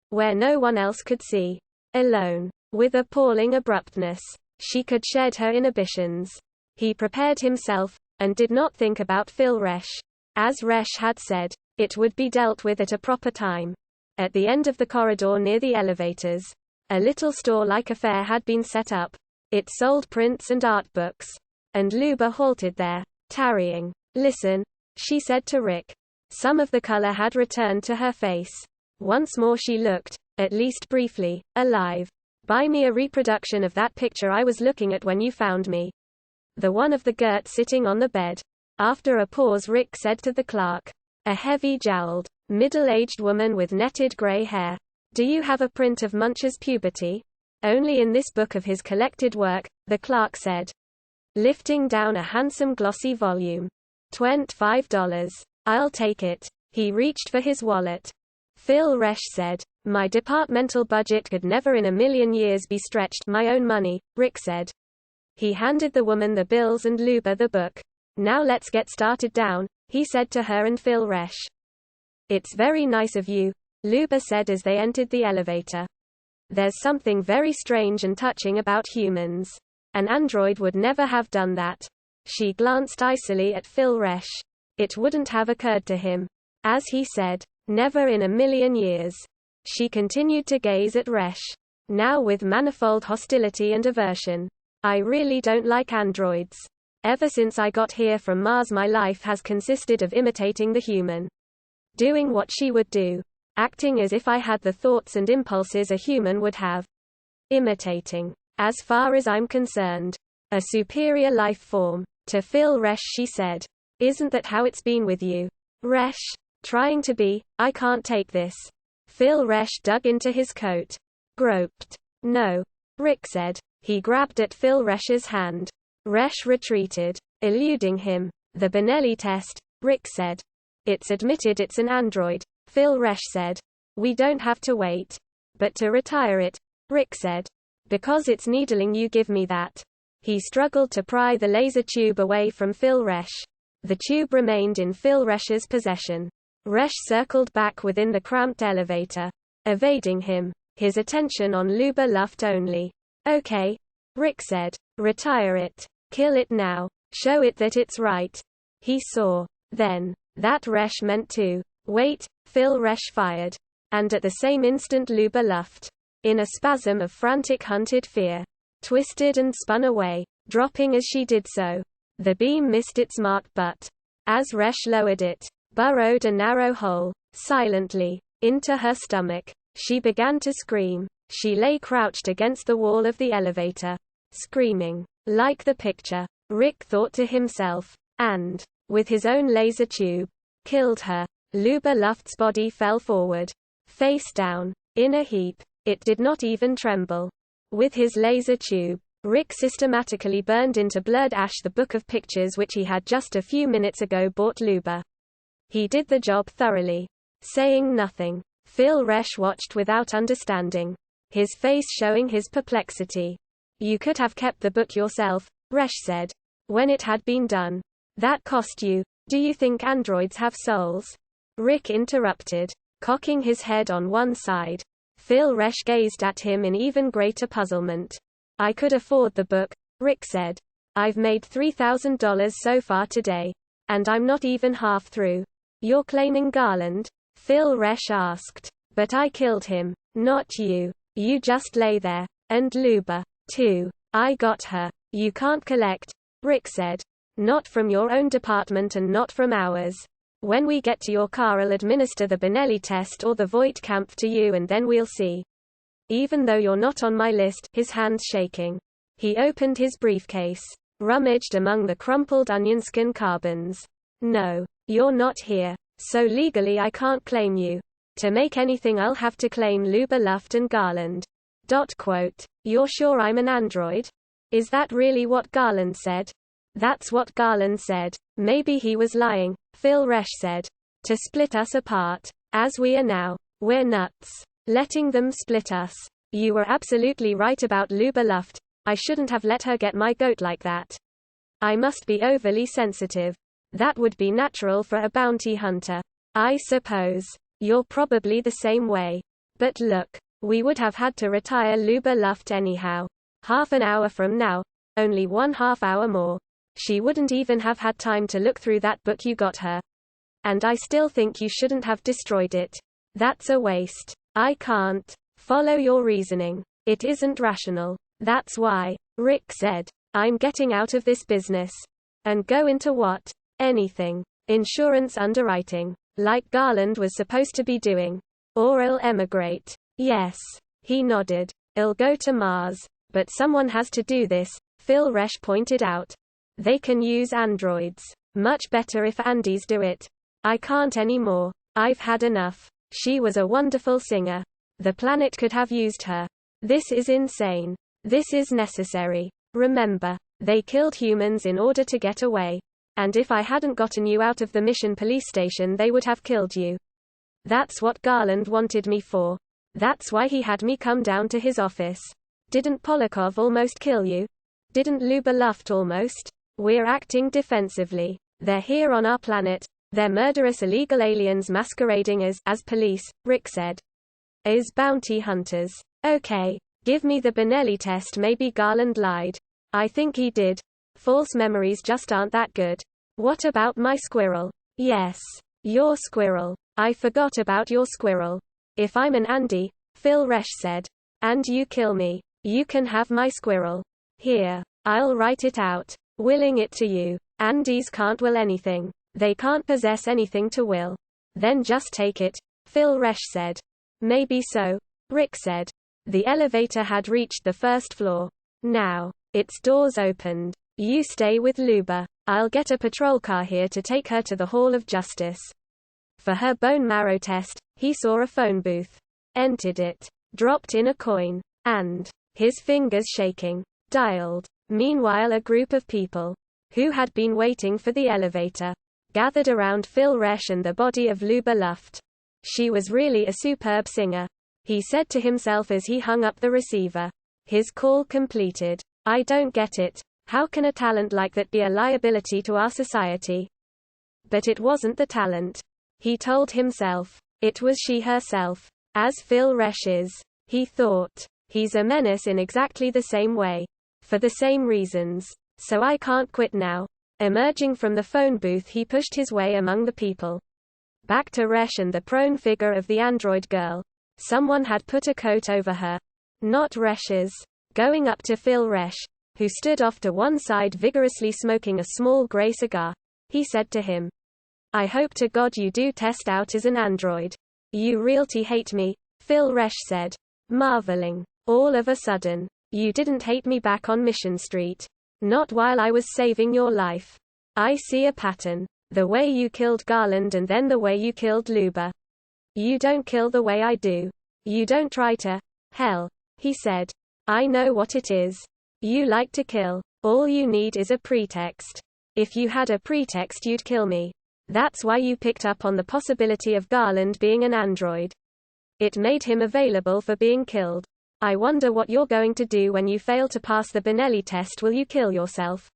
where no one else could see. Alone. With appalling abruptness, she could shed her inhibitions. He prepared himself, and did not think about Phil Resch. As Resch had said, it would be dealt with at a proper time. At the end of the corridor near the elevators, a little store-like affair had been set up. It sold prints and art books. And Luba halted there, tarrying. Listen, she said to Rick. Some of the color had returned to her face. Once more she looked, at least briefly, alive. Buy me a reproduction of that picture I was looking at when you found me. The one of the Gert sitting on the bed. After a pause Rick said to the clerk. A heavy-jowled, middle-aged woman with netted gray hair. Do you have a print of Munch's puberty? Only in this book of his collected work, the clerk said, lifting down a handsome glossy volume. $25. I'll take it. He reached for his wallet. Phil Resch said, my departmental budget could never in a million years be stretched. My own money, Rick said. He handed the woman the bills and Luba the book. Now let's get started down, he said to her and Phil Resch. It's very nice of you, Luba said as they entered the elevator. There's something very strange and touching about humans. An android would never have done that. She glanced icily at Phil Resch. It wouldn't have occurred to him. As he said, Never in a million years. She continued to gaze at Resh, now with manifold hostility and aversion. I really don't like androids. Ever since I got here from Mars, my life has consisted of imitating the human. Doing what she would do. Acting as if I had the thoughts and impulses a human would have. Imitating. As far as I'm concerned. A superior life form. To Phil Resh she said. Isn't that how it's been with you? Resh. Trying to be, I can't take this. Phil Resh dug into his coat. Groped. No. Rick said. He grabbed at Phil Resh's hand. Resh retreated, eluding him. The Benelli test, Rick said. It's admitted it's an android, Phil Resh said. We don't have to wait. But to retire it, Rick said. Because it's needling you, give me that. He struggled to pry the laser tube away from Phil Resh. The tube remained in Phil Resh's possession. Resh circled back within the cramped elevator, evading him, his attention on Luba Luft only. Okay, Rick said. Retire it. Kill it now. Show it that it's right. He saw. Then. That Resh meant to. Wait, Phil Resh fired. And at the same instant Luba Luft, in a spasm of frantic hunted fear, twisted and spun away, dropping as she did so. The beam missed its mark but, as Resh lowered it, burrowed a narrow hole, silently, into her stomach. She began to scream. She lay crouched against the wall of the elevator, screaming. Like the picture, Rick thought to himself. And, with his own laser tube, killed her. Luba Luft's body fell forward, face down, in a heap. It did not even tremble. With his laser tube, Rick systematically burned into blurred ash the book of pictures which he had just a few minutes ago bought Luba. He did the job thoroughly. Saying nothing, Phil Resh watched without understanding, his face showing his perplexity. You could have kept the book yourself, Resh said, when it had been done. That cost you. Do you think androids have souls? Rick interrupted, cocking his head on one side. Phil Resh gazed at him in even greater puzzlement. I could afford the book, Rick said. I've made $3,000 so far today. And I'm not even half through. You're claiming Garland? Phil Resh asked. But I killed him, not you. You just lay there. And Luba, too. I got her. You can't collect, Rick said. Not from your own department and not from ours. When we get to your car, I'll administer the Benelli test or the Voigtkampf to you and then we'll see. Even though you're not on my list, his hands shaking. He opened his briefcase, rummaged among the crumpled onionskin carbons. No, you're not here. So legally I can't claim you. To make anything I'll have to claim Luba Luft and Garland. You're sure I'm an android? Is that really what Garland said? That's what Garland said. Maybe he was lying, Phil Resh said. To split us apart. As we are now. We're nuts. Letting them split us. You were absolutely right about Luba Luft. I shouldn't have let her get my goat like that. I must be overly sensitive. That would be natural for a bounty hunter. I suppose. You're probably the same way. But look. We would have had to retire Luba Luft anyhow. Half an hour from now. Only 1/2 hour more. She wouldn't even have had time to look through that book you got her. And I still think you shouldn't have destroyed it. That's a waste. I can't follow your reasoning. It isn't rational. That's why, Rick said, I'm getting out of this business. And go into what? Anything. Insurance underwriting. Like Garland was supposed to be doing. Or I'll emigrate. Yes. He nodded. I'll go to Mars. But someone has to do this, Phil Resh pointed out. They can use androids. Much better if Andys do it. I can't anymore. I've had enough. She was a wonderful singer. The planet could have used her. This is insane. This is necessary. Remember, they killed humans in order to get away. And if I hadn't gotten you out of the Mission Police Station, they would have killed you. That's what Garland wanted me for. That's why he had me come down to his office. Didn't Polakov almost kill you? Didn't Luba Luft almost? We're acting defensively. They're here on our planet. They're murderous illegal aliens masquerading as police, Rick said. As bounty hunters. Okay. Give me the Benelli test. Maybe Garland lied. I think he did. False memories just aren't that good. What about my squirrel? Yes. Your squirrel. I forgot about your squirrel. If I'm an Andy, Phil Resch said, and you kill me, you can have my squirrel. Here, I'll write it out, willing it to you. Andys can't will anything. They can't possess anything to will. Then just take it, Phil Resch said. Maybe so, Rick said. The elevator had reached the first floor. Now, its doors opened. You stay with Luba. I'll get a patrol car here to take her to the Hall of Justice. For her bone marrow test, he saw a phone booth. Entered it. Dropped in a coin. And, his fingers shaking, dialed. Meanwhile, a group of people, who had been waiting for the elevator, gathered around Phil Resch and the body of Luba Luft. She was really a superb singer, he said to himself as he hung up the receiver. His call completed. I don't get it. How can a talent like that be a liability to our society? But it wasn't the talent, he told himself. It was she herself. As Phil Resch is, he thought, he's a menace in exactly the same way. For the same reasons. So I can't quit now. Emerging from the phone booth, he pushed his way among the people. Back to Resch and the prone figure of the android girl. Someone had put a coat over her. Not Resch's. Going up to Phil Resch, who stood off to one side vigorously smoking a small gray cigar, he said to him, I hope to God you do test out as an android. You realty hate me, Phil Resch said, marveling. All of a sudden, you didn't hate me back on Mission Street. Not while I was saving your life. I see a pattern. The way you killed Garland and then the way you killed Luba. You don't kill the way I do. You don't try to. Hell, he said. I know what it is. You like to kill. All you need is a pretext. If you had a pretext you'd kill me. That's why you picked up on the possibility of Garland being an android. It made him available for being killed. I wonder what you're going to do when you fail to pass the Benelli test. Will you kill yourself?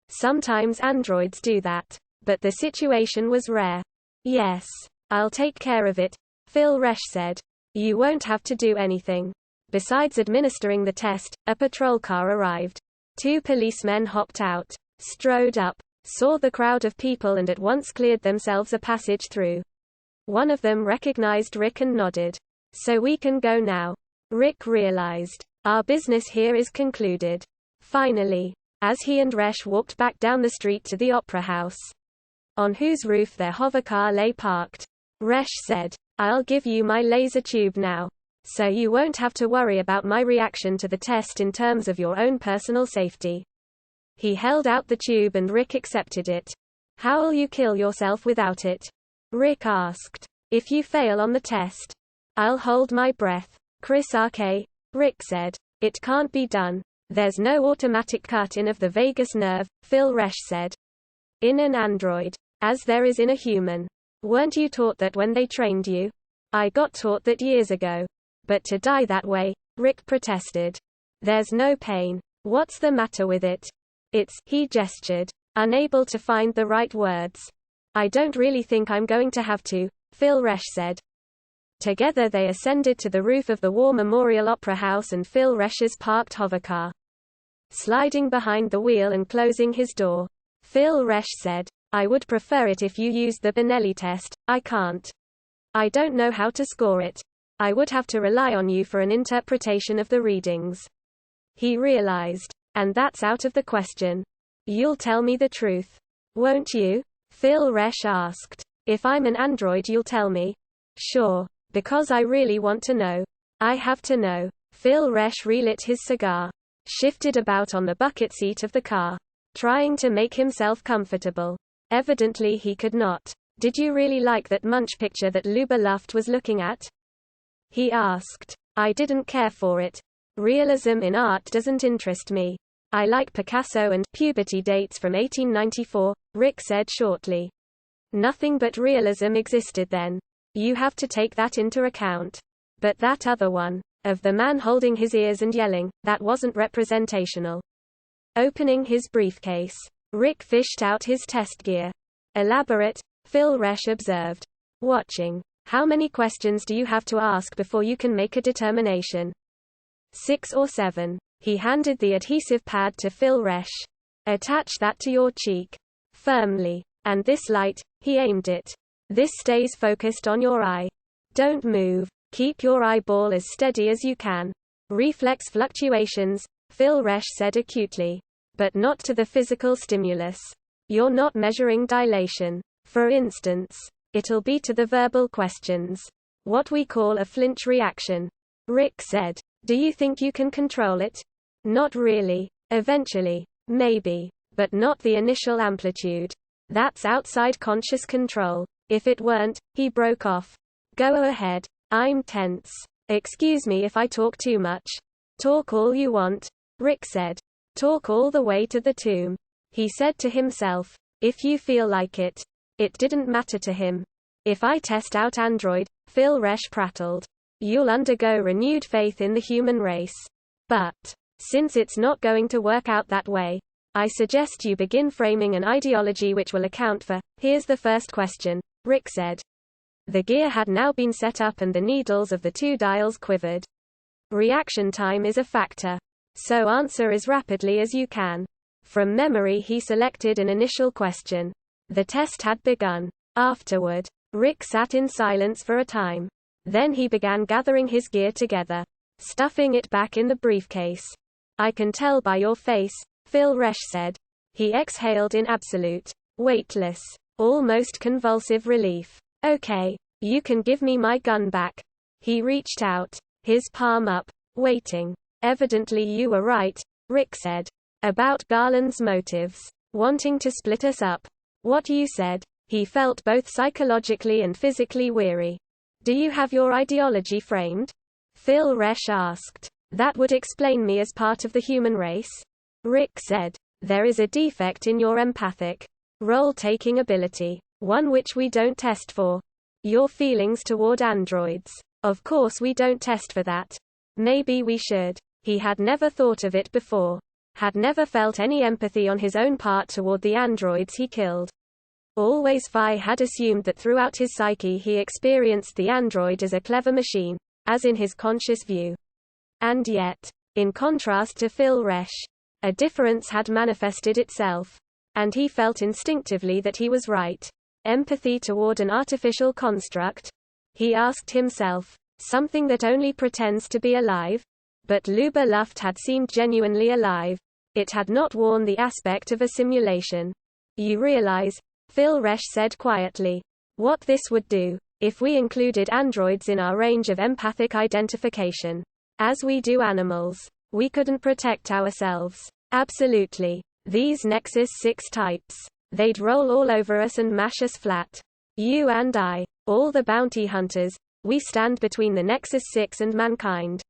Sometimes androids do that. But the situation was rare. Yes. I'll take care of it, Phil Resch said. You won't have to do anything. Besides administering the test, a patrol car arrived. 2 policemen hopped out, strode up, saw the crowd of people and at once cleared themselves a passage through. One of them recognized Rick and nodded. So we can go now. Rick realized. Our business here is concluded. Finally. As he and Resch walked back down the street to the Opera House, on whose roof their hovercar lay parked, Resch said, I'll give you my laser tube now. So you won't have to worry about my reaction to the test in terms of your own personal safety. He held out the tube and Rick accepted it. How'll you kill yourself without it? Rick asked. If you fail on the test, I'll hold my breath. Chris R.K., Rick said. It can't be done. There's no automatic cut-in of the vagus nerve, Phil Resch said. In an android. As there is in a human. Weren't you taught that when they trained you? I got taught that years ago. But to die that way, Rick protested. There's no pain. What's the matter with it? He gestured. Unable to find the right words. I don't really think I'm going to have to, Phil Resch said. Together they ascended to the roof of the War Memorial Opera House and Phil Resch's parked hovercar. Sliding behind the wheel and closing his door, Phil Resch said, I would prefer it if you used the Benelli test. I can't. I don't know how to score it. I would have to rely on you for an interpretation of the readings. He realized. And that's out of the question. You'll tell me the truth. Won't you? Phil Resch asked. If I'm an android you'll tell me? Sure. Because I really want to know. I have to know. Phil Resch relit his cigar. Shifted about on the bucket seat of the car. Trying to make himself comfortable. Evidently he could not. Did you really like that Munch picture that Luba Luft was looking at? He asked. I didn't care for it. Realism in art doesn't interest me. I like Picasso and puberty dates from 1894, Rick said shortly. Nothing but realism existed then. You have to take that into account. But that other one, of the man holding his ears and yelling, that wasn't representational. Opening his briefcase, Rick fished out his test gear. Elaborate, Phil Resch observed. Watching. How many questions do you have to ask before you can make a determination? 6 or 7. He handed the adhesive pad to Phil Resch. Attach that to your cheek. Firmly. And this light, he aimed it. This stays focused on your eye. Don't move. Keep your eyeball as steady as you can. Reflex fluctuations, Phil Resch said acutely. But not to the physical stimulus. You're not measuring dilation. For instance, it'll be to the verbal questions. What we call a flinch reaction. Rick said. Do you think you can control it? Not really. Eventually. Maybe. But not the initial amplitude. That's outside conscious control. If it weren't, he broke off. Go ahead. I'm tense. Excuse me if I talk too much. Talk all you want, Rick said. Talk all the way to the tomb. He said to himself. If you feel like it. It didn't matter to him. If I test out Android, Phil Resch prattled. You'll undergo renewed faith in the human race. But, since it's not going to work out that way, I suggest you begin framing an ideology which will account for. Here's the first question, Rick said. The gear had now been set up and the needles of the two dials quivered. Reaction time is a factor. So answer as rapidly as you can. From memory he selected an initial question. The test had begun. Afterward, Rick sat in silence for a time. Then he began gathering his gear together. Stuffing it back in the briefcase. I can tell by your face, Phil Resch said. He exhaled in absolute, weightless, almost convulsive relief. Okay, you can give me my gun back. He reached out, his palm up, waiting. Evidently you were right, Rick said. About Garland's motives. Wanting to split us up. What you said. He felt both psychologically and physically weary. Do you have your ideology framed? Phil Resch asked. That would explain me as part of the human race? Rick said. There is a defect in your empathic, role-taking ability. One which we don't test for. Your feelings toward androids. Of course we don't test for that. Maybe we should. He had never thought of it before. Had never felt any empathy on his own part toward the androids he killed. Always Phi had assumed that throughout his psyche he experienced the android as a clever machine, as in his conscious view. And yet, in contrast to Phil Resch, a difference had manifested itself. And he felt instinctively that he was right. Empathy toward an artificial construct? He asked himself. Something that only pretends to be alive? But Luba Luft had seemed genuinely alive. It had not worn the aspect of a simulation. You realize, Phil Resch said quietly, what this would do, if we included androids in our range of empathic identification. As we do animals. We couldn't protect ourselves. Absolutely. These Nexus 6 types. They'd roll all over us and mash us flat. You and I, all the bounty hunters, we stand between the Nexus 6 and mankind.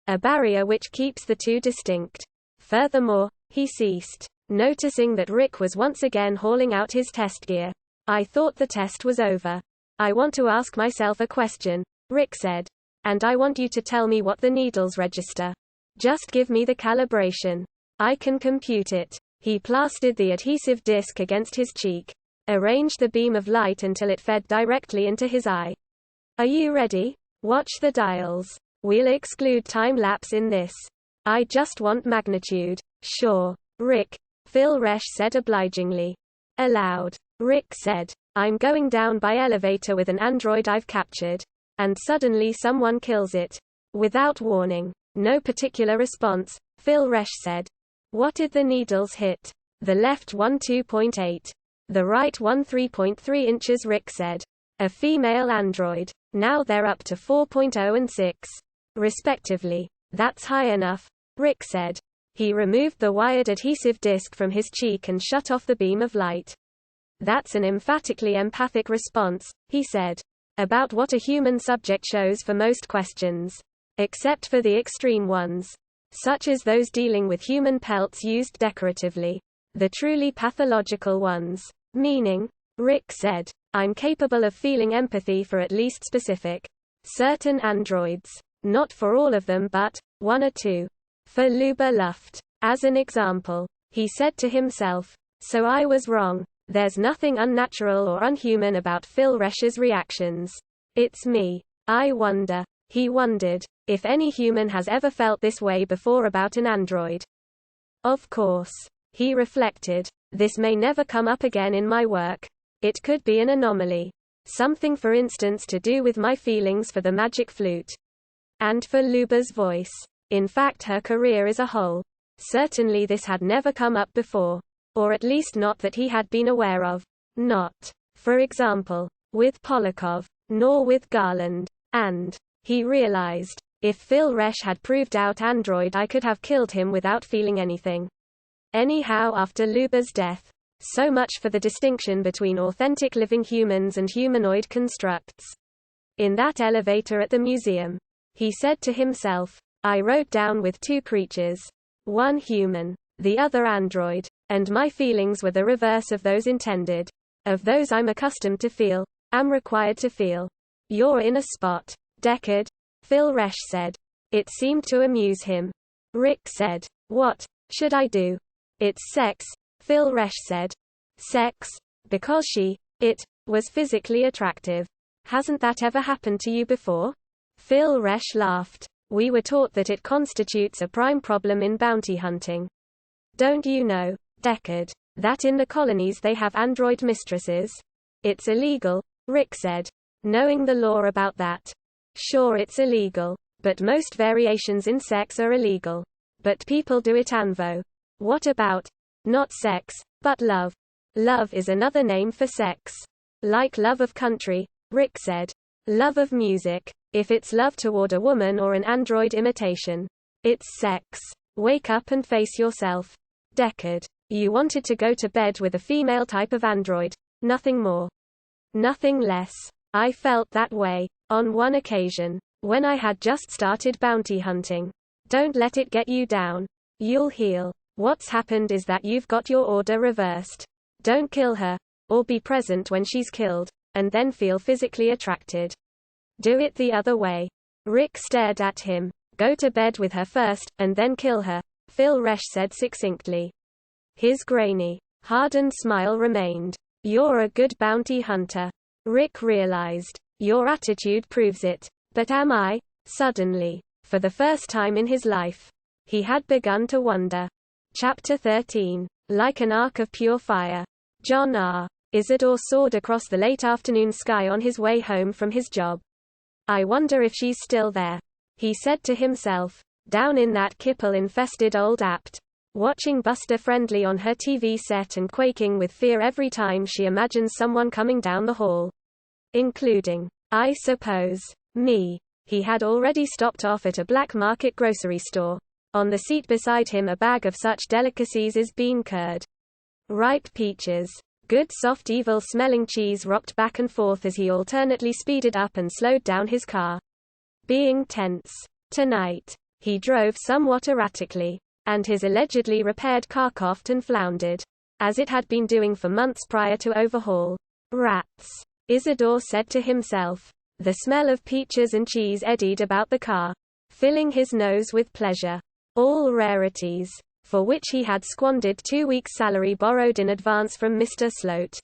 A barrier which keeps the two distinct. Furthermore, he ceased, noticing that Rick was once again hauling out his test gear. I thought the test was over. I want to ask myself a question, Rick said. And I want you to tell me what the needles register. Just give me the calibration. I can compute it. He plastered the adhesive disc against his cheek. Arranged the beam of light until it fed directly into his eye. Are you ready? Watch the dials. We'll exclude time lapse in this. I just want magnitude. Sure, Rick. Phil Resch said obligingly. Aloud. Rick said. I'm going down by elevator with an android I've captured. And suddenly someone kills it. Without warning. No particular response, Phil Resch said. What did the needles hit? The left one 2.8. The right one 3.3 inches, Rick said. A female android. Now they're up to 4.0 and 6. Respectively. That's high enough, Rick said. He removed the wired adhesive disc from his cheek and shut off the beam of light. That's an emphatically empathic response, he said. About what a human subject shows for most questions. Except for the extreme ones. Such as those dealing with human pelts used decoratively. The truly pathological ones. Meaning, Rick said, I'm capable of feeling empathy for at least specific. Certain androids. Not for all of them but, one or two. For Luba Luft. As an example. He said to himself. So I was wrong. There's nothing unnatural or unhuman about Phil Resch's reactions. It's me. I wonder. He wondered. If any human has ever felt this way before about an android. Of course. He reflected. This may never come up again in my work. It could be an anomaly. Something for instance to do with my feelings for the magic flute. And for Luba's voice. In fact her career as a whole. Certainly this had never come up before. Or at least not that he had been aware of. Not, for example, with Polakov, nor with Garland. And he realized, if Phil Resch had proved out android I could have killed him without feeling anything. Anyhow after Luba's death. So much for the distinction between authentic living humans and humanoid constructs. In that elevator at the museum, he said to himself, I rode down with two creatures. One human, the other android, and my feelings were the reverse of those intended. Of those I'm accustomed to feel, am required to feel. You're in a spot, Deckard, Phil Resch said. It seemed to amuse him. Rick said, what should I do? It's sex, Phil Resch said. Sex? Because it was physically attractive. Hasn't that ever happened to you before? Phil Resch laughed. We were taught that it constitutes a prime problem in bounty hunting. Don't you know, Deckard, that in the colonies they have android mistresses? It's illegal, Rick said. Knowing the law about that. Sure it's illegal, but most variations in sex are illegal. But people do it anvo. What about, not sex, but love? Love is another name for sex. Like love of country, Rick said. Love of music, if it's love toward a woman or an android imitation. It's sex. Wake up and face yourself. Deckard, you wanted to go to bed with a female type of android. Nothing more. Nothing less. I felt that way, on one occasion, when I had just started bounty hunting. Don't let it get you down. You'll heal. What's happened is that you've got your order reversed. Don't kill her, or be present when she's killed, and then feel physically attracted. Do it the other way. Rick stared at him. Go to bed with her first, and then kill her, Phil Resch said succinctly. His grainy, hardened smile remained. You're a good bounty hunter. Rick realized. Your attitude proves it. But am I? Suddenly, for the first time in his life, he had begun to wonder. Chapter 13. Like an arc of pure fire. John R. Isidore soared across the late afternoon sky on his way home from his job. I wonder if she's still there, he said to himself, down in that Kipple-infested old apt, watching Buster Friendly on her TV set and quaking with fear every time she imagines someone coming down the hall. Including, I suppose, me. He had already stopped off at a black market grocery store. On the seat beside him a bag of such delicacies as bean curd. Ripe peaches. Good soft evil-smelling cheese rocked back and forth as he alternately speeded up and slowed down his car. Being tense. Tonight, he drove somewhat erratically, and his allegedly repaired car coughed and floundered, as it had been doing for months prior to overhaul. Rats, Isidore said to himself. The smell of peaches and cheese eddied about the car, filling his nose with pleasure. All rarities, for which he had squandered 2 weeks' salary borrowed in advance from Mr. Sloat.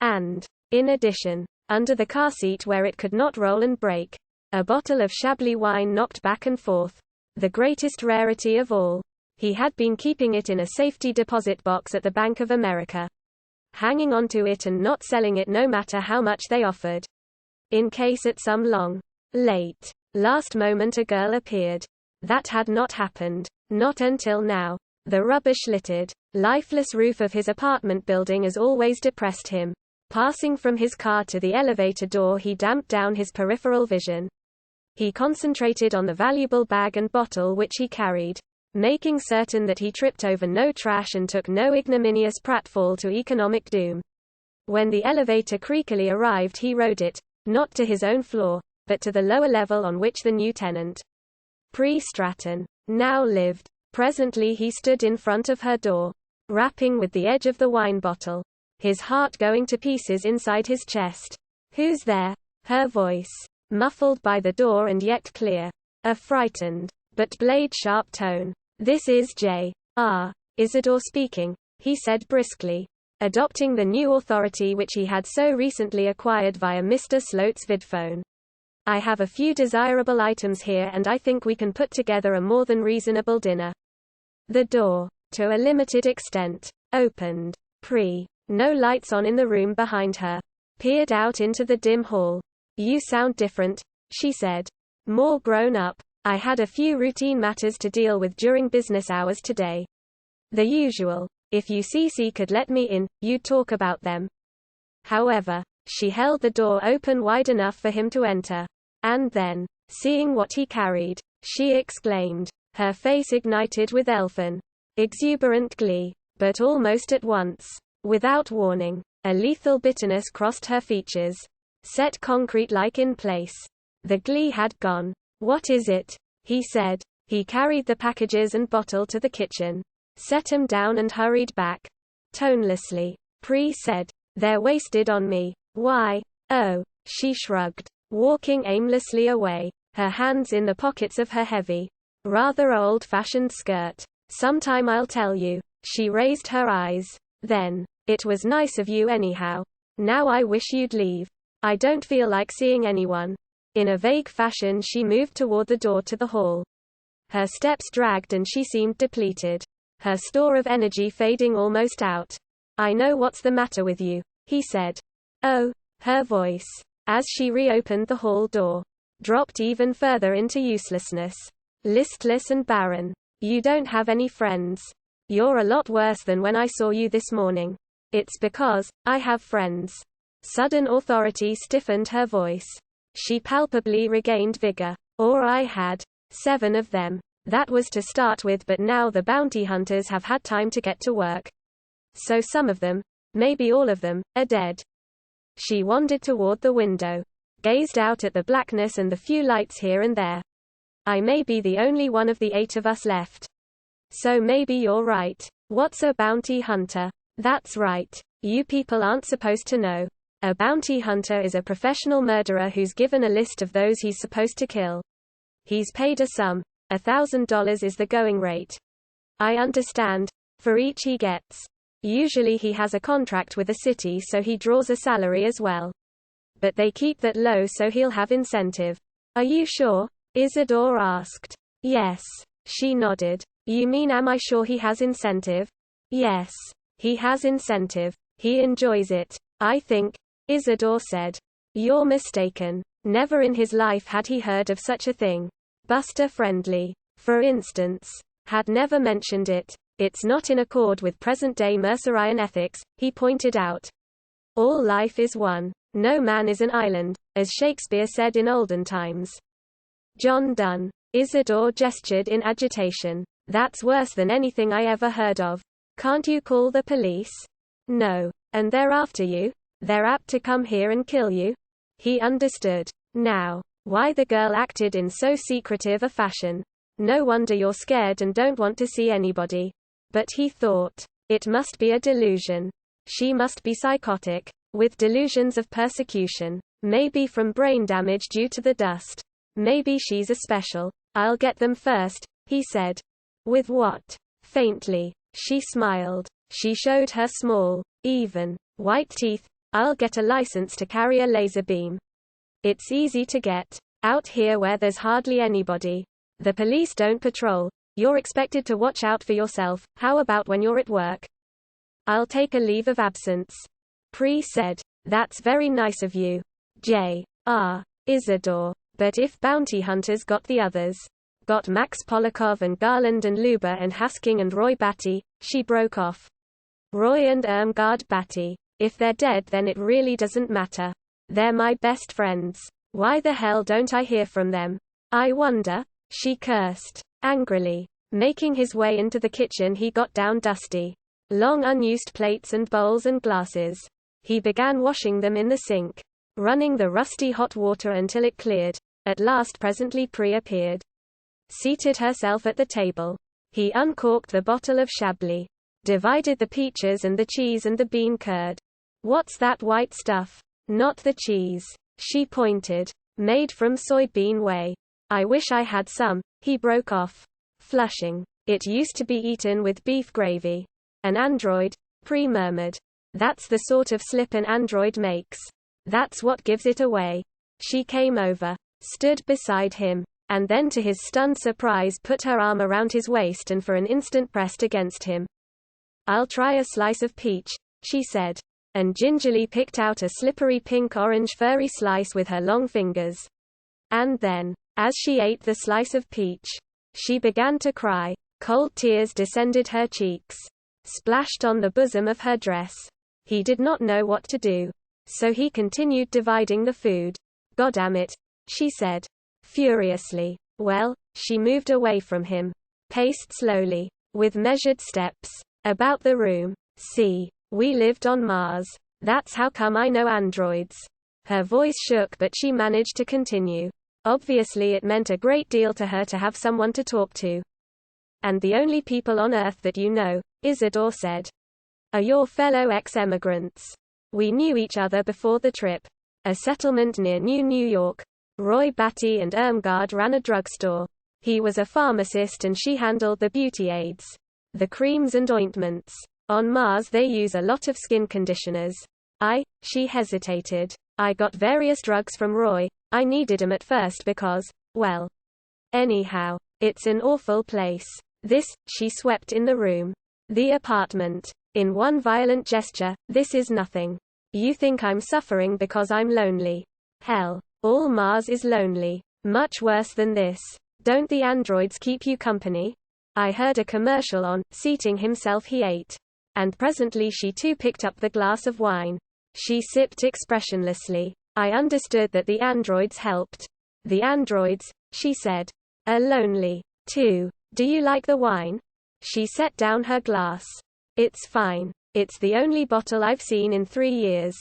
And, in addition, under the car seat where it could not roll and break, a bottle of Chablis wine knocked back and forth. The greatest rarity of all. He had been keeping it in a safety deposit box at the Bank of America. Hanging onto it and not selling it no matter how much they offered. In case at some long, late, last moment a girl appeared. That had not happened. Not until now. The rubbish-littered, lifeless roof of his apartment building as always depressed him. Passing from his car to the elevator door he damped down his peripheral vision. He concentrated on the valuable bag and bottle which he carried, making certain that he tripped over no trash and took no ignominious pratfall to economic doom. When the elevator creakily arrived he rode it, not to his own floor, but to the lower level on which the new tenant, Pre Stratton, now lived. Presently he stood in front of her door, rapping with the edge of the wine bottle, his heart going to pieces inside his chest. Who's there? Her voice, muffled by the door and yet clear. A frightened, but blade-sharp tone. This is J.R. Isidore speaking, he said briskly, adopting the new authority which he had so recently acquired via Mr. Sloat's vidphone. I have a few desirable items here and I think we can put together a more than reasonable dinner. The door, to a limited extent, opened. No lights on in the room behind her. peered out into the dim hall. You sound different, she said. More grown up. I had a few routine matters to deal with during business hours today. The usual. If UCC could let me in, you'd talk about them. However, she held the door open wide enough for him to enter. And then, seeing what he carried, she exclaimed. Her face ignited with elfin, exuberant glee. But almost at once, without warning, a lethal bitterness crossed her features. Set concrete-like in place. The glee had gone. What is it? He said. He carried the packages and bottle to the kitchen, set them down and hurried back. Tonelessly. Pri said. They're wasted on me. Why? Oh, she shrugged, walking aimlessly away, her hands in the pockets of her heavy, rather old-fashioned skirt. Sometime I'll tell you. She raised her eyes. Then, it was nice of you anyhow. Now I wish you'd leave. I don't feel like seeing anyone. In a vague fashion she moved toward the door to the hall. Her steps dragged and she seemed depleted. Her store of energy fading almost out. I know what's the matter with you, he said. Oh, her voice, as she reopened the hall door, dropped even further into uselessness. Listless and barren. You don't have any friends. You're a lot worse than when I saw you this morning. It's because I have friends. Sudden authority stiffened her voice. She palpably regained vigor. Or I had 7 of them. That was to start with, but now the bounty hunters have had time to get to work. So some of them, maybe all of them, are dead. She wandered toward the window, gazed out at the blackness and the few lights here and there. I may be the only one of the 8 of us left. So maybe you're right. What's a bounty hunter? That's right. You people aren't supposed to know. A bounty hunter is a professional murderer who's given a list of those he's supposed to kill. He's paid a sum. $1,000 is the going rate. I understand. For each he gets. Usually he has a contract with a city, so he draws a salary as well. But they keep that low so he'll have incentive. Are you sure? Isidore asked. Yes. She nodded. You mean, am I sure he has incentive? Yes. He has incentive. He enjoys it, I think, Isidore said. You're mistaken. Never in his life had he heard of such a thing. Buster Friendly, for instance, had never mentioned it. It's not in accord with present-day Mercerian ethics, he pointed out. All life is one. No man is an island, as Shakespeare said in olden times. John Donne. Isidore gestured in agitation. That's worse than anything I ever heard of. Can't you call the police? No. And they're after you? They're apt to come here and kill you? He understood. Now, why the girl acted in so secretive a fashion. No wonder you're scared and don't want to see anybody. But he thought, it must be a delusion. She must be psychotic, with delusions of persecution. Maybe from brain damage due to the dust. Maybe she's a special. I'll get them first, he said. With what? Faintly. She smiled. She showed her small, even, white teeth. I'll get a license to carry a laser beam. It's easy to get. Out here where there's hardly anybody. The police don't patrol. You're expected to watch out for yourself. How about when you're at work? I'll take a leave of absence. Pri said. That's very nice of you. J.R. Isidore. But if bounty hunters got the others, got Max Polakov and Garland and Luber and Hasking and Roy Batty, she broke off. Roy and Irmgard Batty. If they're dead, then it really doesn't matter. They're my best friends. Why the hell don't I hear from them? I wonder. She cursed angrily. Making his way into the kitchen, he got down dusty, long unused plates and bowls and glasses. He began washing them in the sink, running the rusty hot water until it cleared. At last presently Pri appeared. Seated herself at the table. He uncorked the bottle of Chablis. Divided the peaches and the cheese and the bean curd. What's that white stuff? Not the cheese. She pointed. Made from soybean whey. I wish I had some. He broke off, flushing. It used to be eaten with beef gravy. An android? Pri murmured. That's the sort of slip an android makes. That's what gives it away. She came over, stood beside him, and then to his stunned surprise put her arm around his waist and for an instant pressed against him. I'll try a slice of peach, she said. and gingerly picked out a slippery pink-orange furry slice with her long fingers. And then, as she ate the slice of peach, she began to cry. Cold tears descended her cheeks, splashed on the bosom of her dress. He did not know what to do, so he continued dividing the food. "Goddamn," she said, furiously. Well, she moved away from him, paced slowly, with measured steps, about the room. "See, we lived on Mars. That's how come I know androids." Her voice shook, but she managed to continue. Obviously it meant a great deal to her to have someone to talk to. "And the only people on Earth that you know," Isidore said, "are your fellow ex-emigrants. We knew each other before the trip. A settlement near New York. Roy Batty and Irmgard ran a drugstore. He was a pharmacist and she handled the beauty aids. The creams and ointments. On Mars they use a lot of skin conditioners. She hesitated. I got various drugs from Roy. I needed 'em at first because, well. Anyhow, it's an awful place. She swept in the room. The apartment. In one violent gesture, this is nothing. You think I'm suffering because I'm lonely. Hell, all Mars is lonely. Much worse than this. Don't the androids keep you company? I heard a commercial on, seating himself he ate. And presently she too picked up the glass of wine. She sipped expressionlessly. I understood that the androids helped. The androids, she said, are lonely, too. Do you like the wine? She set down her glass. It's fine. It's the only bottle I've seen in 3 years.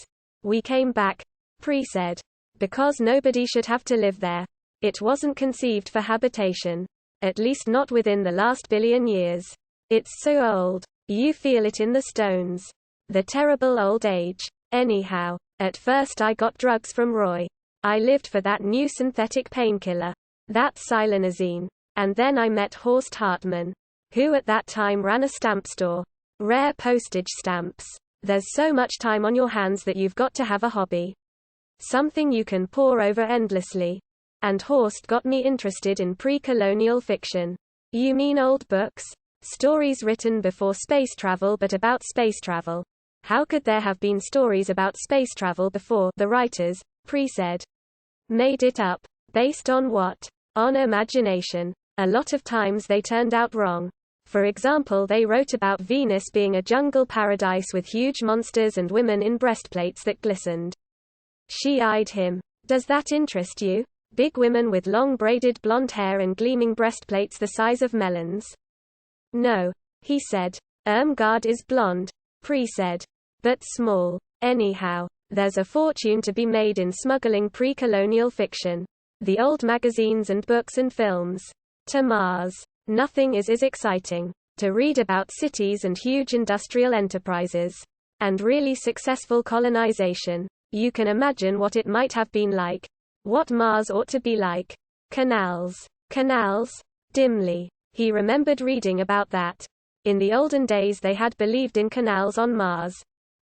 We came back, Pri said, because nobody should have to live there. It wasn't conceived for habitation. At least not within the last billion years. It's so old. You feel it in the stones. The terrible old age. Anyhow, at first I got drugs from Roy. I lived for that new synthetic painkiller. That Silenazine. And then I met Horst Hartmann, who at that time ran a stamp store. Rare postage stamps. There's so much time on your hands that you've got to have a hobby. Something you can pore over endlessly. And Horst got me interested in pre-colonial fiction. You mean old books? Stories written before space travel but about space travel. How could there have been stories about space travel before? The writers, Pri said, made it up. Based on what? On imagination. A lot of times they turned out wrong. For example, they wrote about Venus being a jungle paradise with huge monsters and women in breastplates that glistened. She eyed him. Does that interest you? Big women with long braided blonde hair and gleaming breastplates the size of melons? No, he said. Irmgard is blonde, Pri said. But small. Anyhow, there's a fortune to be made in smuggling pre-colonial fiction. The old magazines and books and films. To Mars. Nothing is as exciting. To read about cities and huge industrial enterprises. And really successful colonization. You can imagine what it might have been like. What Mars ought to be like. Canals. Canals? Dimly. He remembered reading about that. In the olden days they had believed in canals on Mars.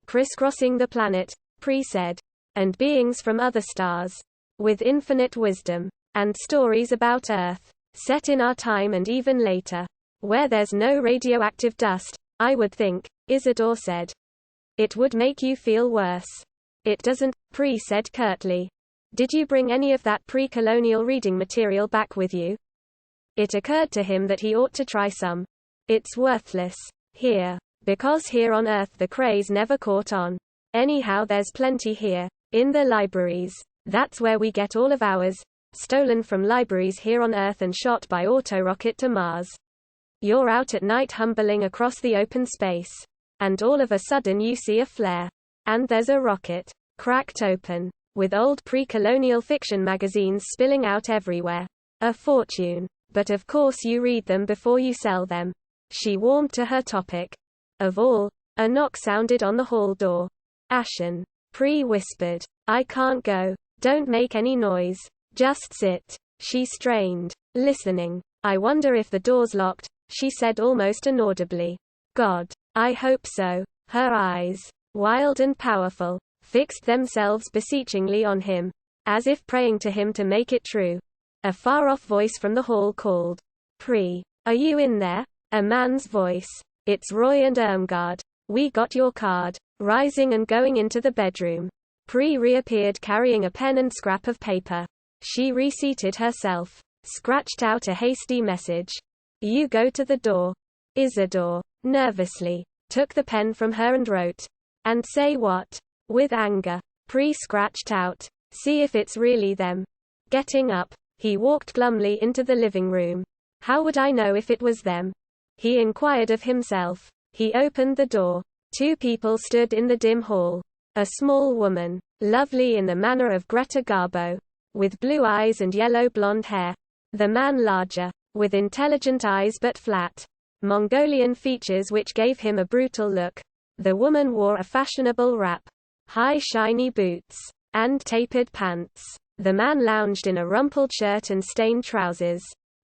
Crisscrossing the planet, Pri said. And beings from other stars. With infinite wisdom. And stories about Earth. Set in our time and even later. Where there's no radioactive dust, I would think, Isidore said. It would make you feel worse. It doesn't, Pri said curtly. Did you bring any of that pre-colonial reading material back with you? It occurred to him that he ought to try some. It's worthless. Here. Because here on Earth the craze never caught on. Anyhow there's plenty here. In the libraries. That's where we get all of ours. Stolen from libraries here on Earth and shot by autorocket to Mars. You're out at night humbling across the open space. And all of a sudden you see a flare. And there's a rocket. Cracked open. With old pre-colonial fiction magazines spilling out everywhere. A fortune. But of course you read them before you sell them. She warmed to her topic. Of all, a knock sounded on the hall door. Ashen. Pri whispered. I can't go. Don't make any noise. Just sit. She strained. Listening. I wonder if the door's locked, she said almost inaudibly. God. I hope so. Her eyes, wild and powerful, fixed themselves beseechingly on him, as if praying to him to make it true. A far-off voice from the hall called. Pri. Are you in there? A man's voice. It's Roy and Irmgard. We got your card. Rising and going into the bedroom. Pri reappeared carrying a pen and scrap of paper. She reseated herself. Scratched out a hasty message. You go to the door. Isidore, nervously, took the pen from her and wrote. And say what? With anger. Pri scratched out. See if it's really them. Getting up, he walked glumly into the living room. How would I know if it was them? He inquired of himself. He opened the door. Two people stood in the dim hall. A small woman, lovely in the manner of Greta Garbo, with blue eyes and yellow blonde hair. The man larger, with intelligent eyes but flat, Mongolian features which gave him a brutal look. The woman wore a fashionable wrap, high shiny boots, and tapered pants. The man lounged in a rumpled shirt and stained trousers,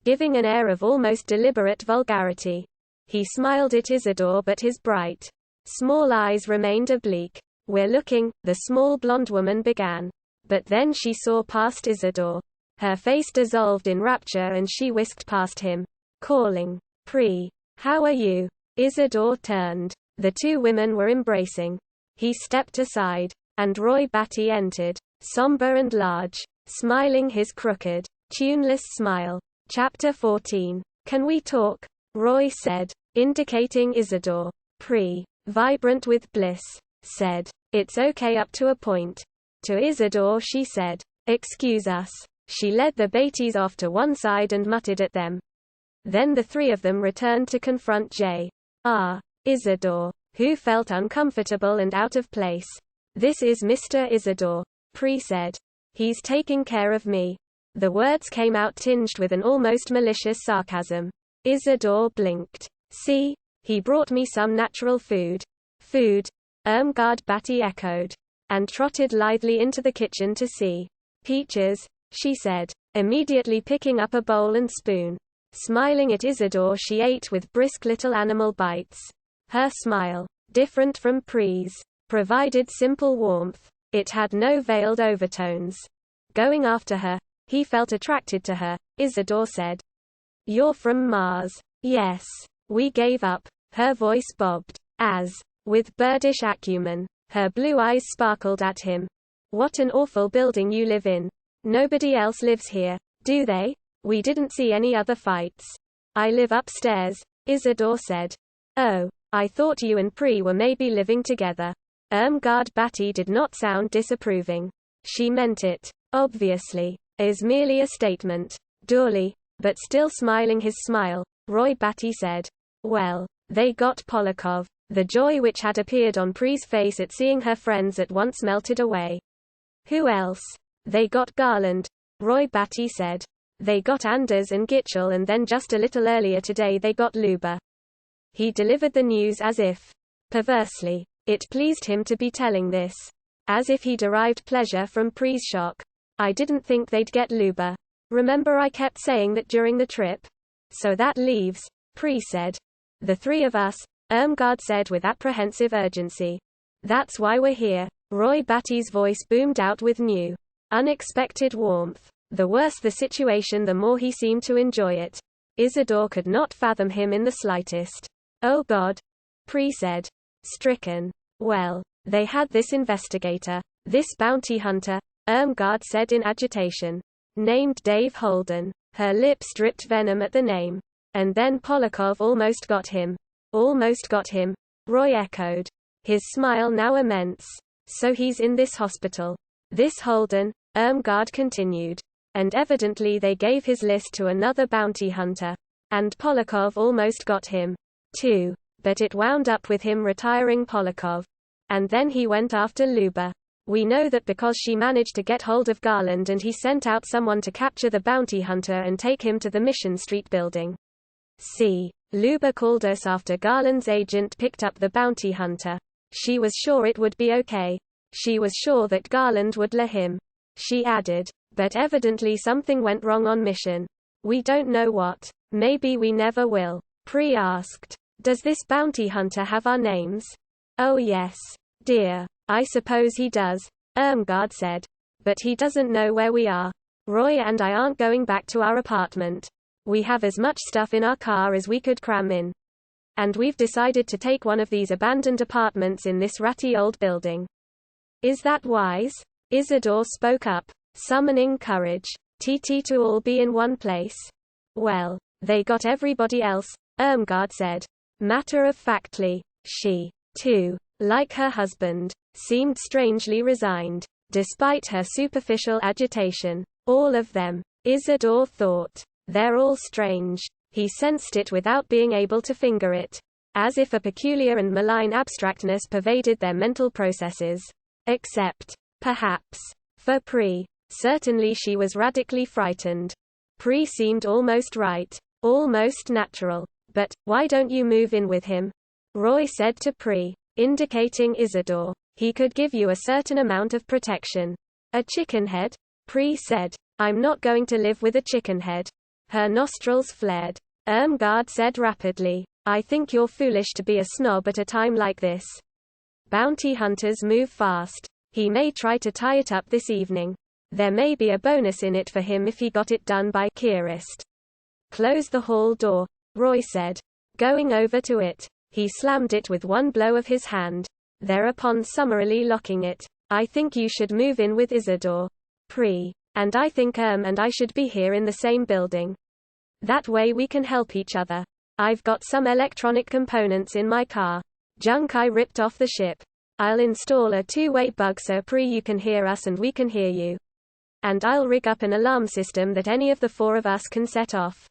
giving an air of almost deliberate vulgarity. He smiled at Isidore but his bright, small eyes remained oblique. We're looking, the small blonde woman began. But then she saw past Isidore. Her face dissolved in rapture and she whisked past him, calling, Pri, how are you? Isidore turned. The two women were embracing. He stepped aside, and Roy Batty entered, somber and large, smiling his crooked, tuneless smile. Chapter 14. Can we talk? Roy said, indicating Isidore. Pri, vibrant with bliss, said, it's okay up to a point. To Isidore she said, excuse us. She led the Beatties off to one side and muttered at them. Then the three of them returned to confront J.R. Isidore, who felt uncomfortable and out of place. This is Mr. Isidore, Pri said. He's taking care of me. The words came out tinged with an almost malicious sarcasm. Isidore blinked. See? He brought me some natural food. Food? Irmgard Batty echoed. And trotted lithely into the kitchen to see. Peaches, she said, immediately picking up a bowl and spoon. Smiling at Isidore she ate with brisk little animal bites. Her smile, different from Pri's, provided simple warmth. It had no veiled overtones. Going after her, he felt attracted to her, Isidore said. You're from Mars. Yes. We gave up. Her voice bobbed. As, with birdish acumen, her blue eyes sparkled at him. What an awful building you live in. Nobody else lives here, do they? We didn't see any other fights. I live upstairs, Isidore said. Oh, I thought you and Pri were maybe living together. Irmgard Batty did not sound disapproving. She meant it, obviously, as merely a statement. Dully, but still smiling his smile, Roy Batty said. Well, they got Polakov. The joy which had appeared on Pri's face at seeing her friends at once melted away. Who else? They got Garland, Roy Batty said. They got Anders and Gitchell and then just a little earlier today they got Luba. He delivered the news as if, perversely, it pleased him to be telling this. As if he derived pleasure from Pri's shock. I didn't think they'd get Luba. Remember I kept saying that during the trip? So that leaves, Pri said. The three of us, Irmgard said with apprehensive urgency. That's why we're here. Roy Batty's voice boomed out with new, unexpected warmth. The worse the situation the more he seemed to enjoy it. Isidore could not fathom him in the slightest. Oh God, Pri said. Stricken. Well, they had this investigator, this bounty hunter, Irmgard said in agitation. Named Dave Holden. Her lips dripped venom at the name. And then Polakov almost got him. Almost got him, Roy echoed. His smile now immense. So he's in this hospital. This Holden, Irmgard continued. And evidently they gave his list to another bounty hunter. And Polakov almost got him, too. But it wound up with him retiring Polakov. And then he went after Luba. We know that because she managed to get hold of Garland and he sent out someone to capture the bounty hunter and take him to the Mission Street building. See, Luba called us after Garland's agent picked up the bounty hunter. She was sure it would be okay. She was sure that Garland would let him. She added. But evidently something went wrong on mission. We don't know what. Maybe we never will. Pri asked. Does this bounty hunter have our names? Oh yes, dear. I suppose he does, Irmgard said. But he doesn't know where we are. Roy and I aren't going back to our apartment. We have as much stuff in our car as we could cram in. And we've decided to take one of these abandoned apartments in this ratty old building. Is that wise? Isidore spoke up, summoning courage. TT to all be in one place? Well, they got everybody else, Irmgard said. Matter-of-factly, she, too, like her husband, seemed strangely resigned, despite her superficial agitation. All of them, Isidore thought. They're all strange. He sensed it without being able to finger it. As if a peculiar and malign abstractness pervaded their mental processes. Except, perhaps, for Pri. Certainly she was radically frightened. Pri seemed almost right. Almost natural. But, why don't you move in with him? Roy said to Pri, indicating Isidore. He could give you a certain amount of protection. A chickenhead? Pri said. I'm not going to live with a chickenhead. Her nostrils flared. Irmgard said rapidly. I think you're foolish to be a snob at a time like this. Bounty hunters move fast. He may try to tie it up this evening. There may be a bonus in it for him if he got it done by Kirist. Close the hall door, Roy said. Going over to it, he slammed it with one blow of his hand, thereupon summarily locking it. I think you should move in with Isidore. Pri. And I think and I should be here in the same building. That way we can help each other. I've got some electronic components in my car. Junk I ripped off the ship. I'll install a two-way bug so Pri you can hear us and we can hear you. And I'll rig up an alarm system that any of the four of us can set off.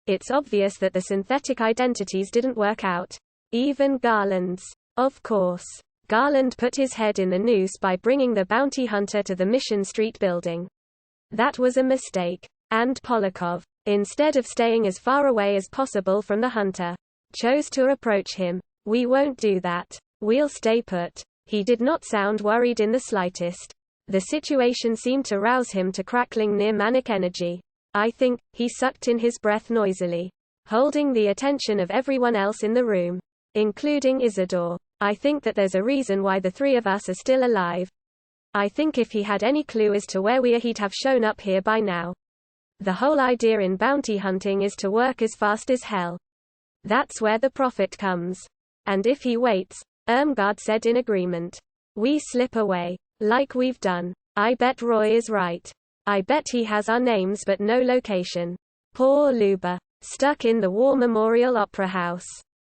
It's obvious that the synthetic identities didn't work out. Even Garland's. Of course. Garland put his head in the noose by bringing the bounty hunter to the Mission Street building. That was a mistake. And Polakov, instead of staying as far away as possible from the hunter, chose to approach him. We won't do that. We'll stay put. He did not sound worried in the slightest. The situation seemed to rouse him to crackling near-manic energy. I think, he sucked in his breath noisily, holding the attention of everyone else in the room, including Isidore. I think that there's a reason why the three of us are still alive. I think if he had any clue as to where we are he'd have shown up here by now. The whole idea in bounty hunting is to work as fast as hell. That's where the profit comes. And if he waits, Irmgard said in agreement, we slip away. Like we've done. I bet Roy is right. I bet he has our names but no location. Poor Luba. Stuck in the War Memorial Opera House.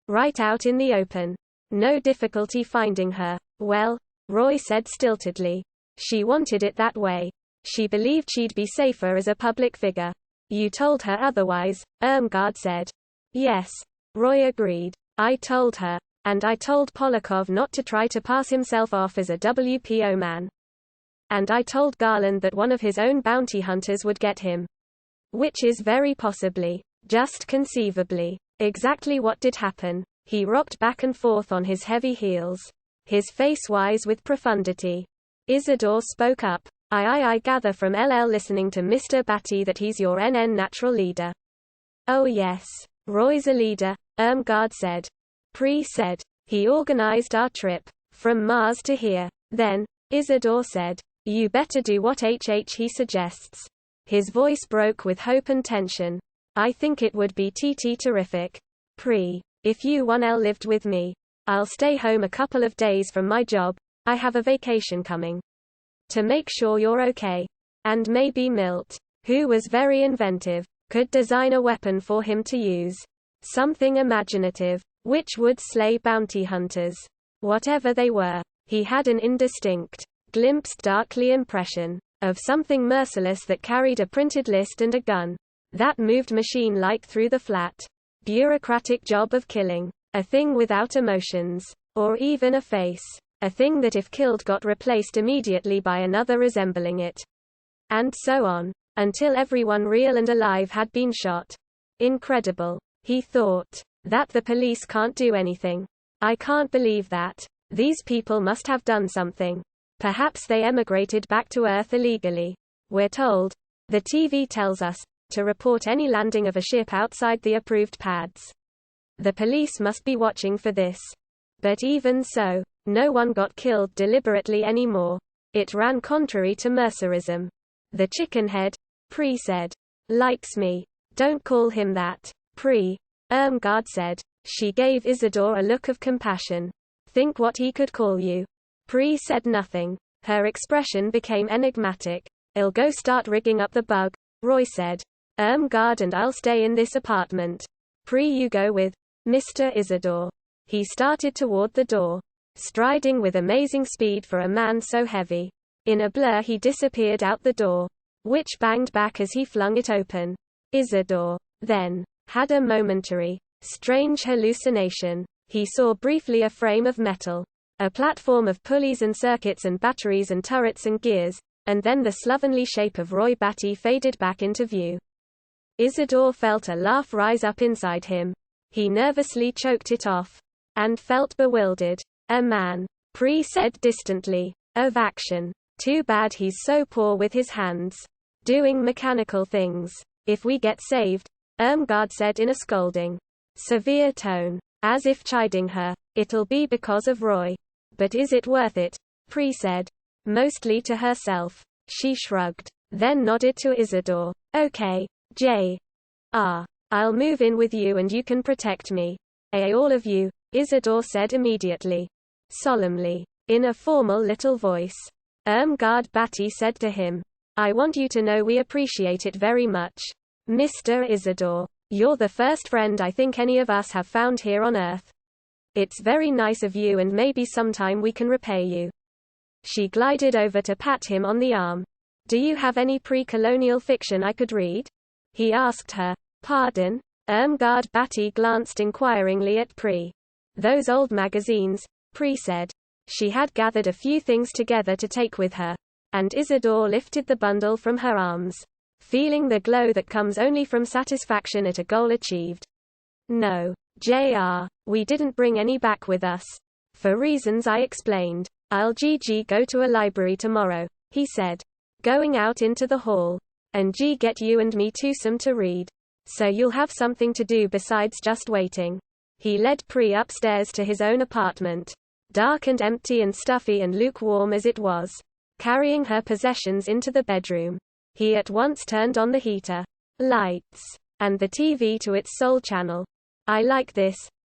Right out in the open. No difficulty finding her. Well, Roy said stiltedly. She wanted it that way. She believed she'd be safer as a public figure. You told her otherwise, Irmgard said. Yes. Roy agreed. I told her. And I told Polakov not to try to pass himself off as a WPO man. And I told Garland that one of his own bounty hunters would get him. Which is very possibly, just conceivably, exactly what did happen. He rocked back and forth on his heavy heels, his face wise with profundity. Isidore spoke up. I gather from LL listening to Mr. Batty that he's your NN natural leader. Oh yes. Roy's a leader, Irmgard said. Pri said. He organized our trip. From Mars to here. Then, Isidore said. You better do what he suggests. His voice broke with hope and tension. I think it would be terrific. Pri. If you 1L lived with me. I'll stay home a couple of days from my job. I have a vacation coming. To make sure you're okay. And maybe Milt, who was very inventive, could design a weapon for him to use. Something imaginative. Which would slay bounty hunters. Whatever they were. He had an indistinct, glimpsed darkly impression of something merciless that carried a printed list and a gun. That moved machine-like through the flat, bureaucratic job of killing. A thing without emotions. Or even a face. A thing that if killed got replaced immediately by another resembling it. And so on. Until everyone real and alive had been shot. Incredible. He thought. That the police can't do anything. I can't believe that. These people must have done something. Perhaps they emigrated back to Earth illegally. We're told. The TV tells us. To report any landing of a ship outside the approved pads. The police must be watching for this. But even so, no one got killed deliberately anymore. It ran contrary to mercerism. The chickenhead, Pri said. Likes me. Don't call him that. Pri. Irmgard said. She gave Isidore a look of compassion. Think what he could call you. Pri said nothing. Her expression became enigmatic. I'll go start rigging up the bug, Roy said. Guard and I'll stay in this apartment. Pri, you go with Mr. Isidore. He started toward the door, striding with amazing speed for a man so heavy. In a blur he disappeared out the door, which banged back as he flung it open. Isidore then had a momentary, strange hallucination. He saw briefly a frame of metal, a platform of pulleys and circuits and batteries and turrets and gears, and then the slovenly shape of Roy Batty faded back into view. Isidore felt a laugh rise up inside him. He nervously choked it off, and felt bewildered. A man, Pri said distantly, of action. Too bad he's so poor with his hands. Doing mechanical things. If we get saved, Irmgard said in a scolding, severe tone, as if chiding her, it'll be because of Roy. But is it worth it? Pri said. Mostly to herself. She shrugged, then nodded to Isidore. Okay, J.R. I'll move in with you and you can protect me. All of you, Isidore said immediately. Solemnly. In a formal little voice. Irmgard Batty said to him. I want you to know we appreciate it very much. Mr. Isidore. You're the first friend I think any of us have found here on Earth. It's very nice of you and maybe sometime we can repay you. She glided over to pat him on the arm. Do you have any pre-colonial fiction I could read? He asked her. Pardon? Irmgard Batty glanced inquiringly at Pri. Those old magazines, Pri said. She had gathered a few things together to take with her, and Isidore lifted the bundle from her arms, feeling the glow that comes only from satisfaction at a goal achieved. No, J.R., we didn't bring any back with us. For reasons I explained. I'll go to a library tomorrow, he said, going out into the hall, and get you and me some to read. So you'll have something to do besides just waiting. He led Pri upstairs to his own apartment, dark and empty and stuffy and lukewarm as it was. Carrying her possessions into the bedroom, he at once turned on the heater, lights, and the TV to its sole channel. I like this,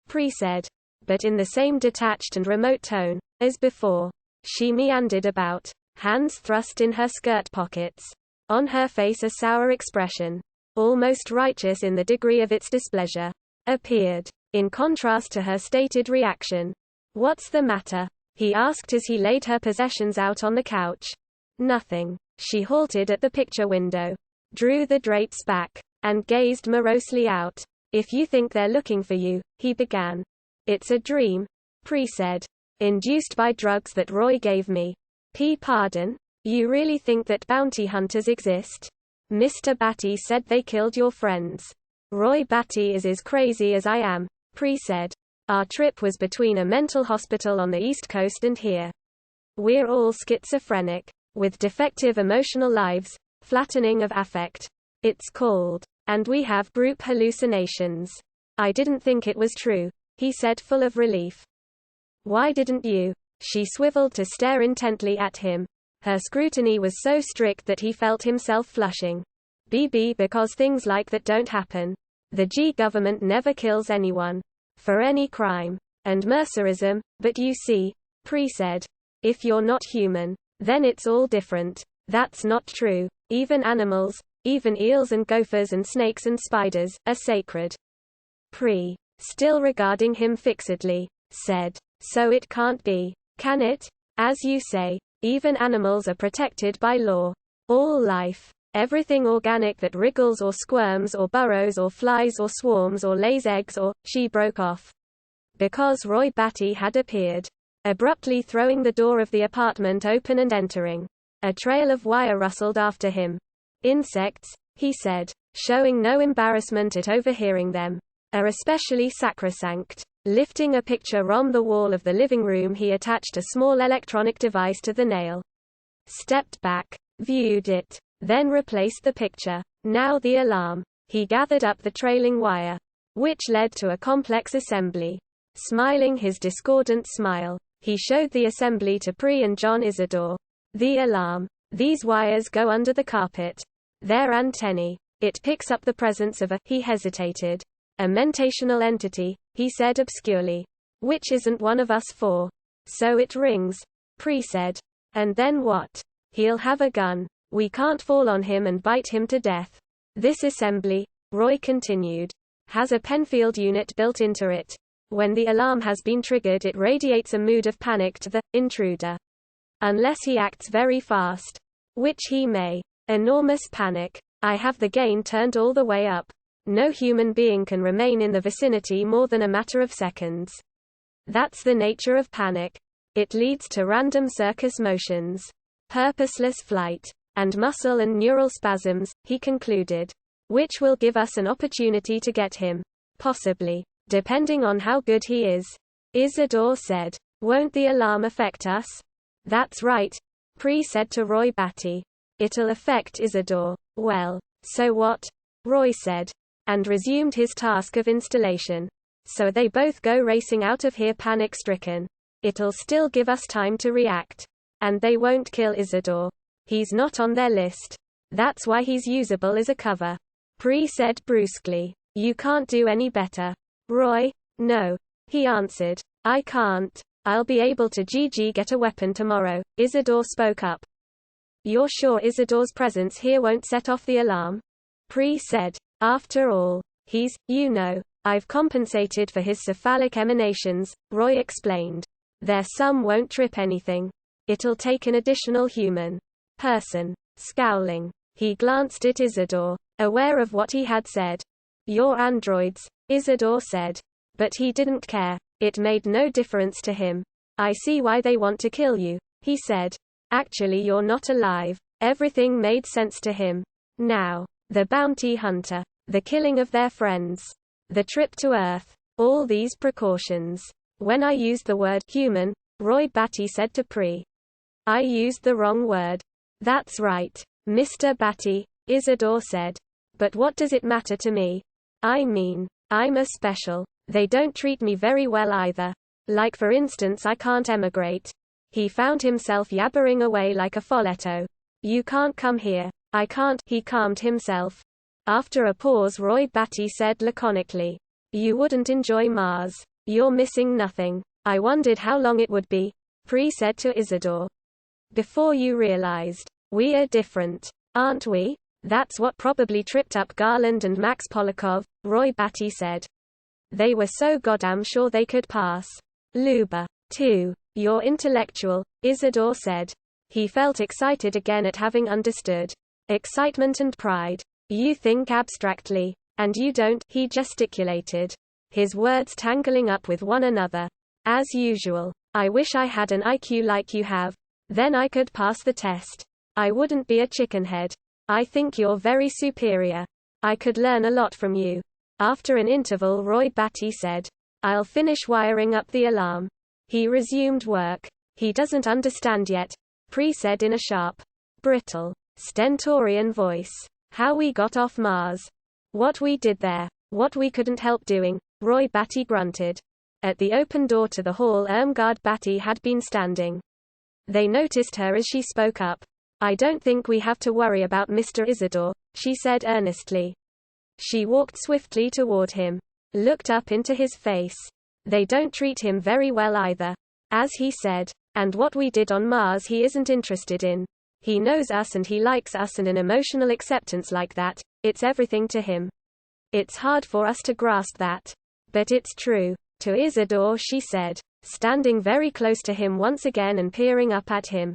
Pri said, but in the same detached and remote tone as before. She meandered about, hands thrust in her skirt pockets. On her face a sour expression, almost righteous in the degree of its displeasure, appeared, in contrast to her stated reaction. What's the matter? He asked as he laid her possessions out on the couch. Nothing. She halted at the picture window, drew the drapes back, and gazed morosely out. If you think they're looking for you, he began. It's a dream, Pri said. Induced by drugs that Roy gave me. Pardon? You really think that bounty hunters exist? Mr. Batty said they killed your friends. Roy Batty is as crazy as I am, Pri said. Our trip was between a mental hospital on the East Coast and here. We're all schizophrenic, with defective emotional lives, flattening of affect. It's called. And we have group hallucinations. I didn't think it was true, he said full of relief. Why didn't you? She swiveled to stare intently at him. Her scrutiny was so strict that he felt himself flushing. Because things like that don't happen. The government never kills anyone. For any crime. And mercerism, but you see, Pri said. If you're not human, then it's all different. That's not true. Even animals, even eels and gophers and snakes and spiders, are sacred. Pri, still regarding him fixedly, said. So it can't be, can it? As you say, even animals are protected by law. All life, everything organic that wriggles or squirms or burrows or flies or swarms or lays eggs or, she broke off. Because Roy Batty had appeared, abruptly throwing the door of the apartment open and entering. A trail of wire rustled after him. Insects, he said, showing no embarrassment at overhearing them, are especially sacrosanct. Lifting a picture from the wall of the living room, he attached a small electronic device to the nail. Stepped back, viewed it, then replaced the picture. Now the alarm. He gathered up the trailing wire, which led to a complex assembly. Smiling his discordant smile, he showed the assembly to Pri and John Isidore. The alarm. These wires go under the carpet. They're antennae. It picks up the presence of a. He hesitated. A mentational entity, he said obscurely. Which isn't one of us four. So it rings. Pre said. And then what? He'll have a gun. We can't fall on him and bite him to death. This assembly, Roy continued, has a Penfield unit built into it. When the alarm has been triggered, it radiates a mood of panic to the intruder. Unless he acts very fast. Which he may. Enormous panic. I have the gain turned all the way up. No human being can remain in the vicinity more than a matter of seconds. That's the nature of panic. It leads to random circus motions, purposeless flight, and muscle and neural spasms, he concluded. Which will give us an opportunity to get him. Possibly. Depending on how good he is. Isidore said. Won't the alarm affect us? That's right. Pre said to Roy Batty. It'll affect Isidore. Well, so what? Roy said. And resumed his task of installation. So they both go racing out of here panic-stricken. It'll still give us time to react. And they won't kill Isidore. He's not on their list. That's why he's usable as a cover. Pre said brusquely. You can't do any better. Roy? No. He answered. I can't. I'll be able to get a weapon tomorrow. Isidore spoke up. You're sure Isidore's presence here won't set off the alarm? Pre said. After all, he's, I've compensated for his cephalic emanations, Roy explained. Their sum won't trip anything. It'll take an additional human person. Scowling, he glanced at Isidore, aware of what he had said. You're androids, Isidore said. But he didn't care. It made no difference to him. I see why they want to kill you, he said. Actually, you're not alive. Everything made sense to him. Now, the bounty hunter, the killing of their friends, the trip to Earth, all these precautions. When I used the word human, Roy Batty said to Pre. I used the wrong word. That's right, Mr. Batty, Isidore said. But what does it matter to me? I mean, I'm a special. They don't treat me very well either. Like for instance, I can't emigrate. He found himself yabbering away like a folletto. You can't come here. I can't, he calmed himself. After a pause, Roy Batty said laconically. You wouldn't enjoy Mars. You're missing nothing. I wondered how long it would be, Pre said to Isidore. Before you realized. We are different, aren't we? That's what probably tripped up Garland and Max Polakov, Roy Batty said. They were so goddamn sure they could pass. Luba, too. You're intellectual, Isidore said. He felt excited again at having understood. Excitement and pride. You think abstractly. And you don't, he gesticulated. His words tangling up with one another. As usual. I wish I had an IQ like you have. Then I could pass the test. I wouldn't be a chickenhead. I think you're very superior. I could learn a lot from you. After an interval, Roy Batty said. I'll finish wiring up the alarm. He resumed work. He doesn't understand yet, Pre said in a sharp, brittle, stentorian voice. How we got off Mars. What we did there. What we couldn't help doing, Roy Batty grunted. At the open door to the hall, Irmgard Batty had been standing. They noticed her as she spoke up. I don't think we have to worry about Mr. Isidore, she said earnestly. She walked swiftly toward him. Looked up into his face. They don't treat him very well either. As he said. And what we did on Mars he isn't interested in. He knows us and he likes us, and an emotional acceptance like that, it's everything to him. It's hard for us to grasp that. But it's true. To Isidore she said, standing very close to him once again and peering up at him.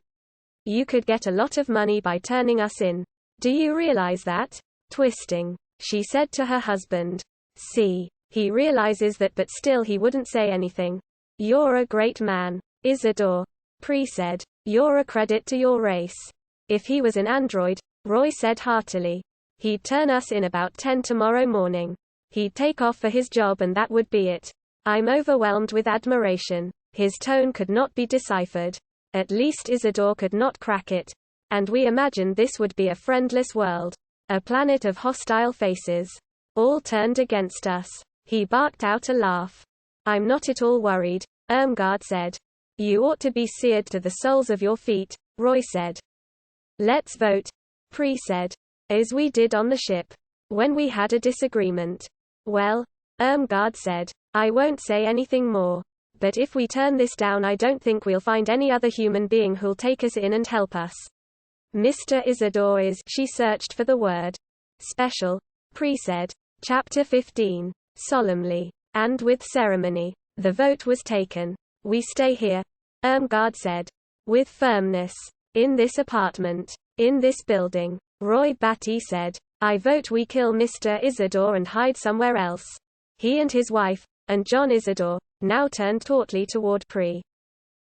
You could get a lot of money by turning us in. Do you realize that? Twisting. She said to her husband. See. He realizes that, but still he wouldn't say anything. You're a great man, Isidore. Pre said. You're a credit to your race. If he was an android, Roy said heartily. He'd turn us in about 10 tomorrow morning. He'd take off for his job and that would be it. I'm overwhelmed with admiration. His tone could not be deciphered. At least Isidore could not crack it. And we imagined this would be a friendless world. A planet of hostile faces. All turned against us. He barked out a laugh. I'm not at all worried, Irmgard said. You ought to be seared to the soles of your feet, Roy said. Let's vote, Pre said. As we did on the ship. When we had a disagreement. Well, Irmgard said. I won't say anything more. But if we turn this down, I don't think we'll find any other human being who'll take us in and help us. Mr. Isidore is. She searched for the word. Special. Pre said. Chapter 15. Solemnly. And with ceremony. The vote was taken. We stay here, Irmgard said. With firmness. In this apartment. In this building. Roy Batty said. I vote we kill Mr. Isidore and hide somewhere else. He and his wife, and John Isidore, now turned tautly toward Pre.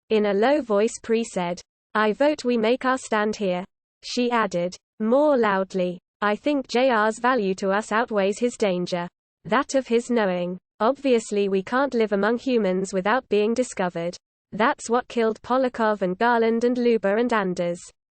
In a low voice Pre said. I vote we make our stand here. She added. More loudly. I think JR's value to us outweighs his danger. That of his knowing. Obviously we can't live among humans without being discovered. That's what killed Polakov and Garland and Luber and Anders.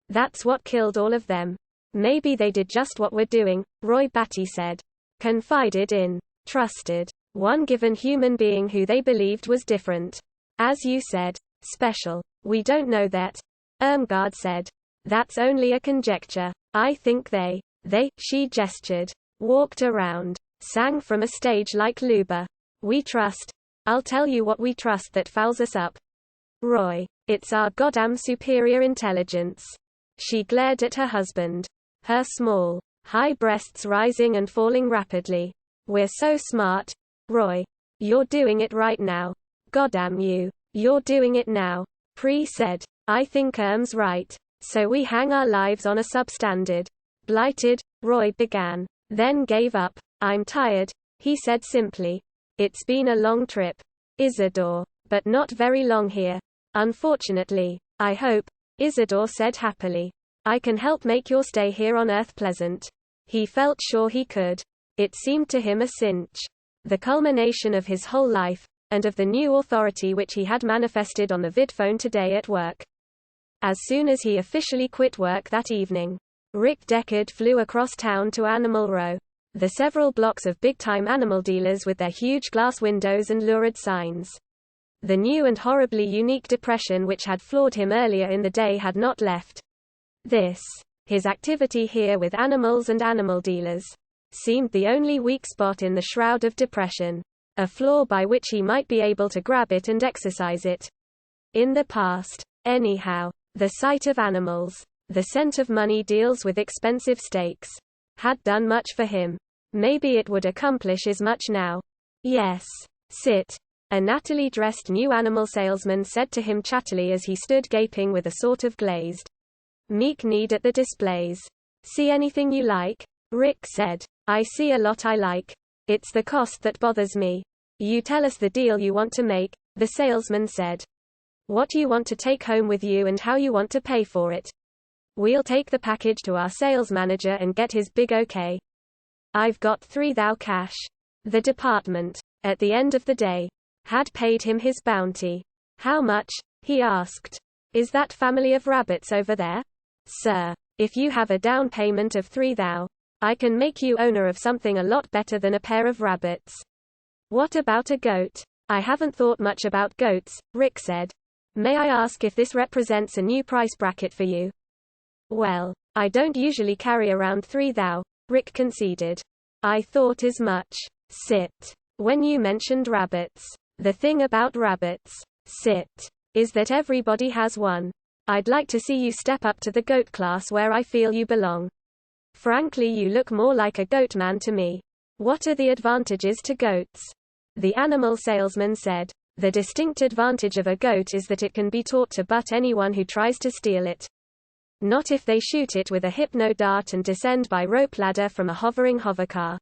That's what killed all of them. Maybe they did just what we're doing, Roy Batty said. Confided in. Trusted. One given human being who they believed was different. As you said. Special. We don't know that. Irmgard said. That's only a conjecture. I think they, she gestured. Walked around. Sang from a stage like Luber. We trust. I'll tell you what we trust that fouls us up. Roy. It's our goddamn superior intelligence. She glared at her husband. Her small, high breasts rising and falling rapidly. We're so smart. Roy. You're doing it right now. Goddamn you. You're doing it now. Pre said. I think Irm's right. So we hang our lives on a substandard. Blighted, Roy began. Then gave up. I'm tired, he said simply. It's been a long trip. Isidore. But not very long here. Unfortunately. I hope, Isidore said happily. I can help make your stay here on Earth pleasant. He felt sure he could. It seemed to him a cinch. The culmination of his whole life, and of the new authority which he had manifested on the vidphone today at work. As soon as he officially quit work that evening, Rick Deckard flew across town to Animal Row. The several blocks of big-time animal dealers with their huge glass windows and lurid signs. The new and horribly unique depression which had floored him earlier in the day had not left. His activity here with animals and animal dealers, seemed the only weak spot in the shroud of depression. A flaw by which he might be able to grab it and exercise it. In the past, anyhow, the sight of animals, the scent of money deals with expensive steaks, had done much for him. Maybe it would accomplish as much now. Yes. Sit. A nattily dressed new animal salesman said to him chattily as he stood gaping with a sort of glazed, meek need at the displays. See anything you like? Rick said. I see a lot I like. It's the cost that bothers me. You tell us the deal you want to make, the salesman said. What you want to take home with you and how you want to pay for it. We'll take the package to our sales manager and get his big okay. I've got $3,000 cash. The department, at the end of the day, had paid him his bounty. How much? He asked. Is that family of rabbits over there? Sir, if you have a down payment of $3,000, I can make you owner of something a lot better than a pair of rabbits. What about a goat? I haven't thought much about goats, Rick said. May I ask if this represents a new price bracket for you? Well, I don't usually carry around $3,000, Rick conceded. I thought as much. Sit. When you mentioned rabbits. The thing about rabbits. Sit. Is that everybody has one. I'd like to see you step up to the goat class where I feel you belong. Frankly, you look more like a goat man to me. What are the advantages to goats? The animal salesman said. The distinct advantage of a goat is that it can be taught to butt anyone who tries to steal it. Not if they shoot it with a hypno dart and descend by rope ladder from a hovering hovercar.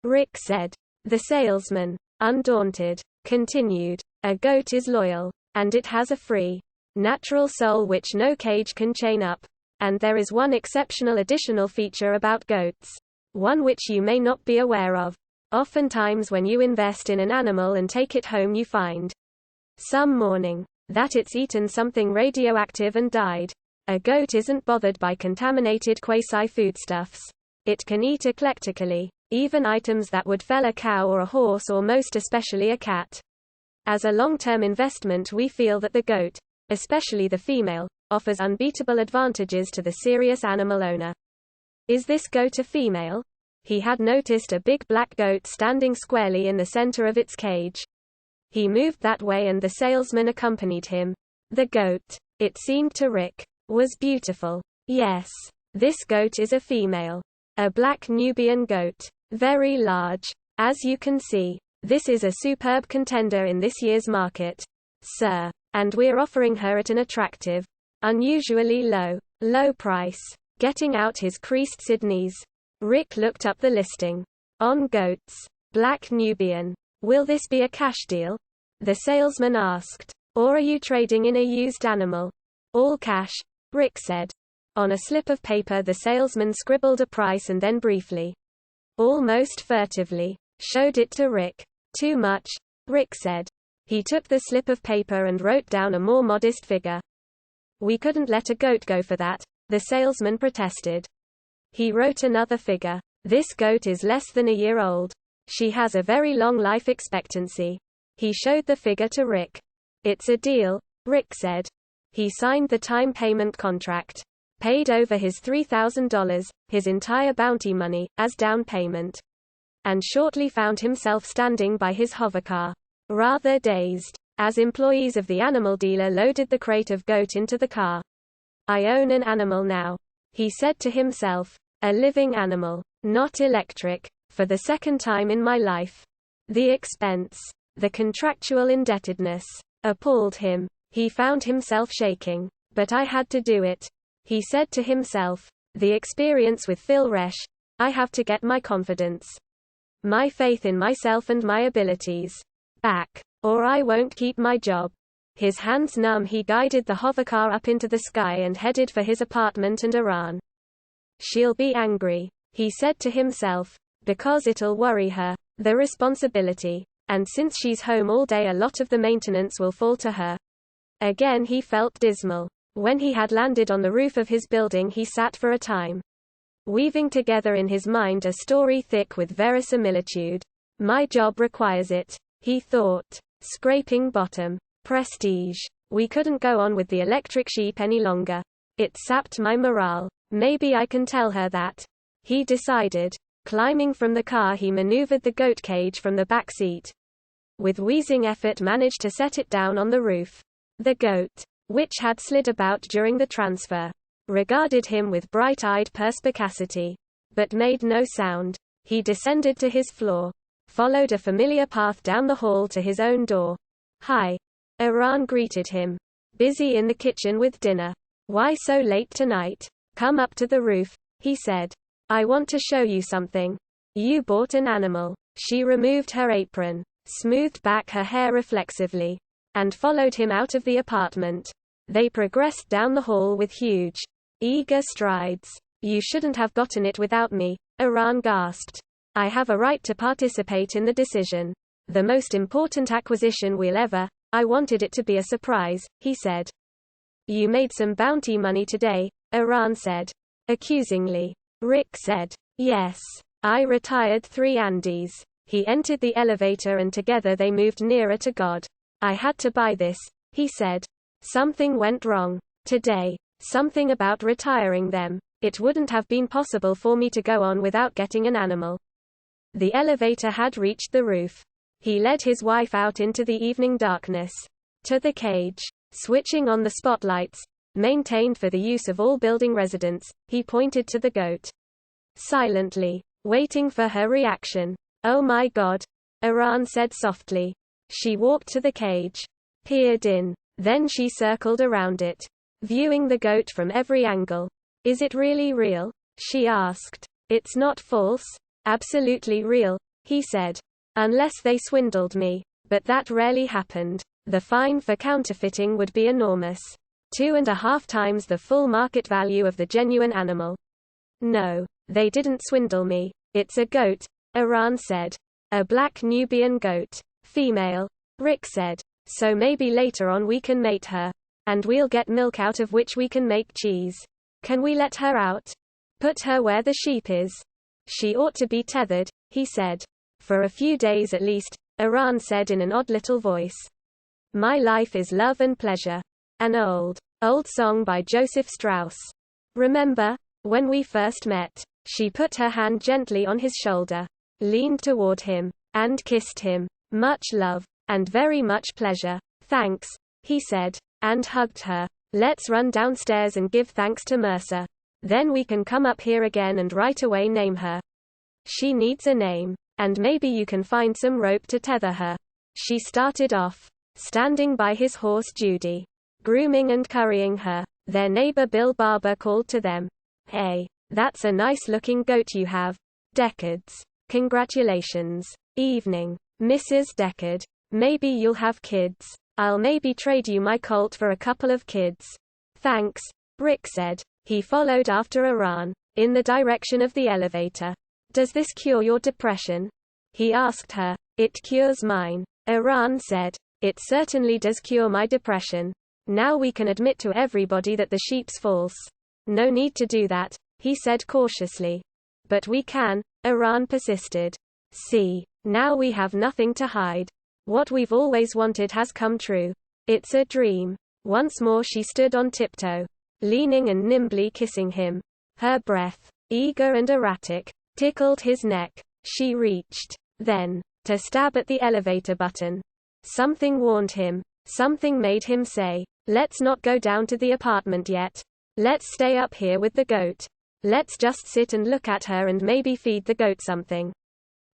Rick said. The salesman, undaunted, continued. A goat is loyal. And it has a free, natural soul which no cage can chain up. And there is one exceptional additional feature about goats. One which you may not be aware of. Oftentimes when you invest in an animal and take it home you find, some morning, that it's eaten something radioactive and died. A goat isn't bothered by contaminated quasi-foodstuffs. It can eat eclectically, even items that would fell a cow or a horse or most especially a cat. As a long-term investment we feel that the goat, especially the female, offers unbeatable advantages to the serious animal owner. Is this goat a female? He had noticed a big black goat standing squarely in the center of its cage. He moved that way and the salesman accompanied him. The goat, it seemed to Rick, was beautiful. Yes. This goat is a female. A black Nubian goat. Very large. As you can see, this is a superb contender in this year's market, sir. And we're offering her at an attractive, unusually low price. Getting out his creased Sydneys, Rick looked up the listing. On goats. Black Nubian. Will this be a cash deal? The salesman asked. Or are you trading in a used animal? All cash, Rick said. On a slip of paper the salesman scribbled a price and then briefly, almost furtively, showed it to Rick. Too much, Rick said. He took the slip of paper and wrote down a more modest figure. We couldn't let a goat go for that, the salesman protested. He wrote another figure. This goat is less than a year old. She has a very long life expectancy. He showed the figure to Rick. It's a deal, Rick said. He signed the time payment contract. Paid over his $3,000, his entire bounty money, as down payment. And shortly found himself standing by his hovercar, rather dazed, as employees of the animal dealer loaded the crate of goat into the car. I own an animal now, he said to himself. A living animal, not electric, for the second time in my life. The expense, the contractual indebtedness, appalled him. He found himself shaking. But I had to do it, he said to himself. The experience with Phil Resch, I have to get my confidence, my faith in myself and my abilities back, or I won't keep my job. His hands numb, he guided the hovercar up into the sky and headed for his apartment and Iran. She'll be angry, he said to himself, because it'll worry her, the responsibility, and since she's home all day a lot of the maintenance will fall to her. Again he felt dismal. When he had landed on the roof of his building he sat for a time, weaving together in his mind a story thick with verisimilitude. My job requires it, he thought. Scraping bottom. Prestige. We couldn't go on with the electric sheep any longer. It sapped my morale. Maybe I can tell her that, he decided. Climbing from the car he maneuvered the goat cage from the back seat. With wheezing effort managed to set it down on the roof. The goat, which had slid about during the transfer, regarded him with bright-eyed perspicacity, but made no sound. He descended to his floor, followed a familiar path down the hall to his own door. Hi. Iran greeted him. Busy in the kitchen with dinner. Why so late tonight? Come up to the roof, he said. I want to show you something. You bought an animal. She removed her apron, smoothed back her hair reflexively, and followed him out of the apartment. They progressed down the hall with huge, eager strides. You shouldn't have gotten it without me, Iran gasped. I have a right to participate in the decision. The most important acquisition we'll ever. I wanted it to be a surprise, he said. You made some bounty money today, Iran said, accusingly. Rick said, yes. I retired 3 Andes. He entered the elevator and together they moved nearer to God. I had to buy this, he said. Something went wrong today. Something about retiring them. It wouldn't have been possible for me to go on without getting an animal. The elevator had reached the roof. He led his wife out into the evening darkness. To the cage. Switching on the spotlights, maintained for the use of all building residents, he pointed to the goat. Silently, waiting for her reaction. Oh my God, Iran said softly. She walked to the cage. Peered in. Then she circled around it, viewing the goat from every angle. Is it really real? She asked. It's not false. Absolutely real, he said. Unless they swindled me. But that rarely happened. The fine for counterfeiting would be enormous. 2.5 times the full market value of the genuine animal. No, they didn't swindle me. It's a goat, Iran said. A black Nubian goat. Female, Rick said. So maybe later on we can mate her. And we'll get milk out of which we can make cheese. Can we let her out? Put her where the sheep is. She ought to be tethered, he said. For a few days at least, Iran said in an odd little voice. My life is love and pleasure. An old song by Joseph Strauss. Remember, when we first met? She put her hand gently on his shoulder, leaned toward him, and kissed him. Much love, and very much pleasure. Thanks, he said, and hugged her. Let's run downstairs and give thanks to Mercer. Then we can come up here again and right away name her. She needs a name, and maybe you can find some rope to tether her. She started off, standing by his horse Judy, grooming and currying her. Their neighbor Bill Barber called to them. Hey, that's a nice-looking goat you have, Deckards. Congratulations. Evening, Mrs. Deckard. Maybe you'll have kids. I'll maybe trade you my colt for a couple of kids. Thanks, Rick said. He followed after Iran, in the direction of the elevator. Does this cure your depression? He asked her. It cures mine, Iran said. It certainly does cure my depression. Now we can admit to everybody that the sheep's false. No need to do that, he said cautiously. But we can, Iran persisted. See, now we have nothing to hide. What we've always wanted has come true. It's a dream. Once more she stood on tiptoe, leaning and nimbly kissing him. Her breath, eager and erratic, tickled his neck. She reached, then, to stab at the elevator button. Something warned him. Something made him say, let's not go down to the apartment yet. Let's stay up here with the goat. Let's just sit and look at her and maybe feed the goat something.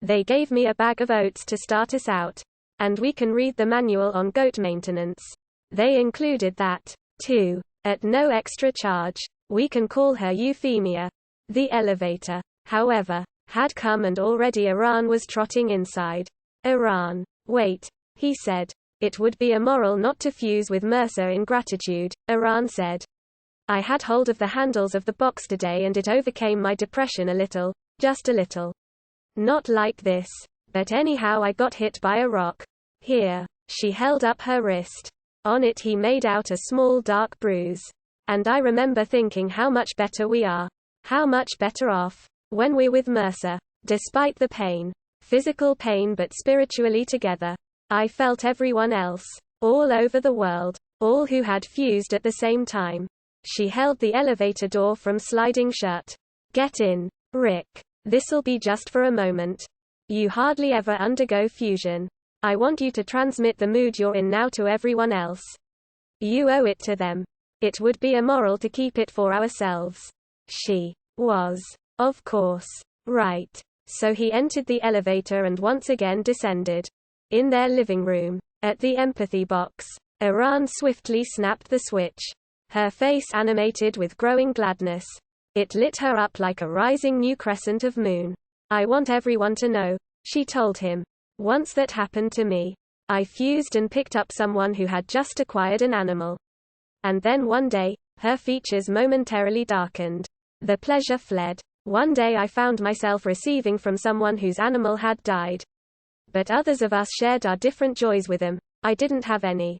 They gave me a bag of oats to start us out. And we can read the manual on goat maintenance. They included that, too, at no extra charge. We can call her Euphemia. The elevator, however, had come and already Iran was trotting inside. Iran. Wait, he said. It would be immoral not to fuse with Mercer in gratitude, Iran said. I had hold of the handles of the box today and it overcame my depression a little, just a little. Not like this. But anyhow I got hit by a rock. Here. She held up her wrist. On it he made out a small dark bruise. And I remember thinking how much better we are. How much better off. When we're with Mercer. Despite the pain. Physical pain but spiritually together. I felt everyone else. All over the world. All who had fused at the same time. She held the elevator door from sliding shut. Get in, Rick. This'll be just for a moment. You hardly ever undergo fusion. I want you to transmit the mood you're in now to everyone else. You owe it to them. It would be immoral to keep it for ourselves. She was, of course, right. So he entered the elevator and once again descended. In their living room, at the empathy box, Iran swiftly snapped the switch. Her face animated with growing gladness. It lit her up like a rising new crescent of moon. I want everyone to know, she told him. Once that happened to me. I fused and picked up someone who had just acquired an animal. And then one day, her features momentarily darkened. The pleasure fled. One day I found myself receiving from someone whose animal had died. But others of us shared our different joys with them. I didn't have any.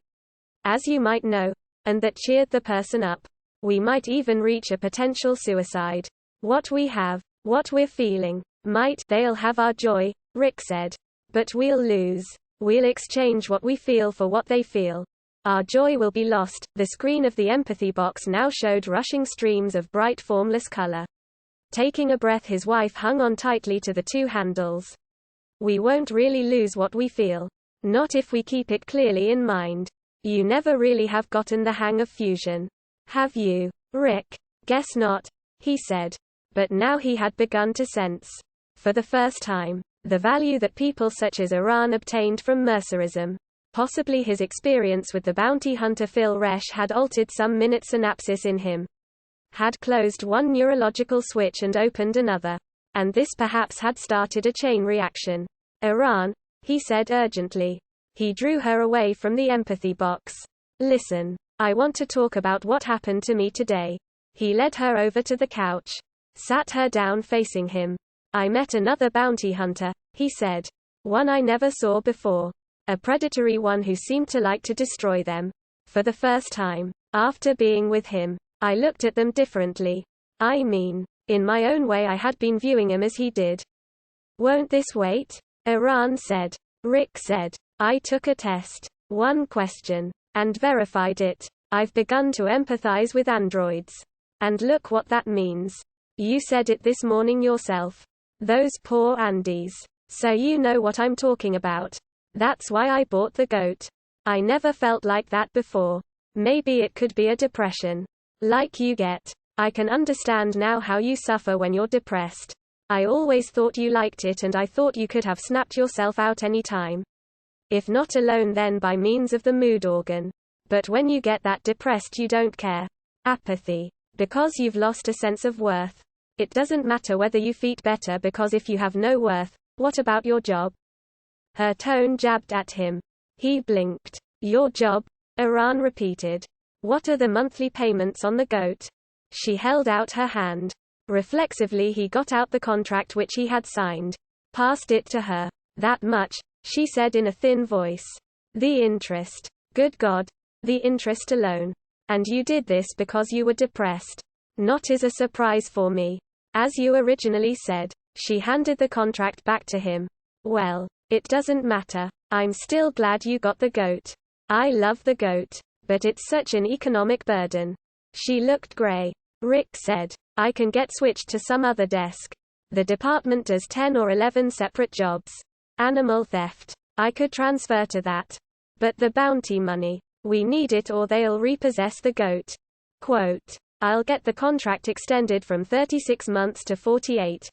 As you might know. And that cheered the person up. We might even reach a potential suicide. What we have, what we're feeling, they'll have our joy, Rick said. But we'll lose. We'll exchange what we feel for what they feel. Our joy will be lost. The screen of the empathy box now showed rushing streams of bright formless color. Taking a breath, his wife hung on tightly to the two handles. We won't really lose what we feel. Not if we keep it clearly in mind. You never really have gotten the hang of fusion. Have you, Rick? Guess not, he said. But now he had begun to sense, for the first time, the value that people such as Iran obtained from Mercerism. Possibly his experience with the bounty hunter Phil Resch had altered some minute synapses in him. Had closed one neurological switch and opened another. And this perhaps had started a chain reaction. Iran, he said urgently. He drew her away from the empathy box. Listen. I want to talk about what happened to me today. He led her over to the couch. Sat her down facing him. I met another bounty hunter, he said. One I never saw before. A predatory one who seemed to like to destroy them. For the first time, after being with him, I looked at them differently. I mean, in my own way I had been viewing him as he did. Won't this wait? Iran said. Rick said. I took a test. One question. And verified it. I've begun to empathize with androids. And look what that means. You said it this morning yourself. Those poor Andes. So you know what I'm talking about. That's why I bought the goat. I never felt like that before. Maybe it could be a depression. Like you get. I can understand now how you suffer when you're depressed. I always thought you liked it and I thought you could have snapped yourself out any time. If not alone then by means of the mood organ. But when you get that depressed you don't care. Apathy. Because you've lost a sense of worth. It doesn't matter whether you feel better because if you have no worth, what about your job? Her tone jabbed at him. He blinked. Your job? Iran repeated. What are the monthly payments on the goat? She held out her hand. Reflexively he got out the contract which he had signed. Passed it to her. That much, she said in a thin voice. The interest. Good God. The interest alone. And you did this because you were depressed. Not is a surprise for me. As you originally said. She handed the contract back to him. Well, it doesn't matter. I'm still glad you got the goat. I love the goat. But it's such an economic burden. She looked gray. Rick said. I can get switched to some other desk. The department does 10 or 11 separate jobs. Animal theft. I could transfer to that. But the bounty money. We need it or they'll repossess the goat. Quote. I'll get the contract extended from 36 months to 48.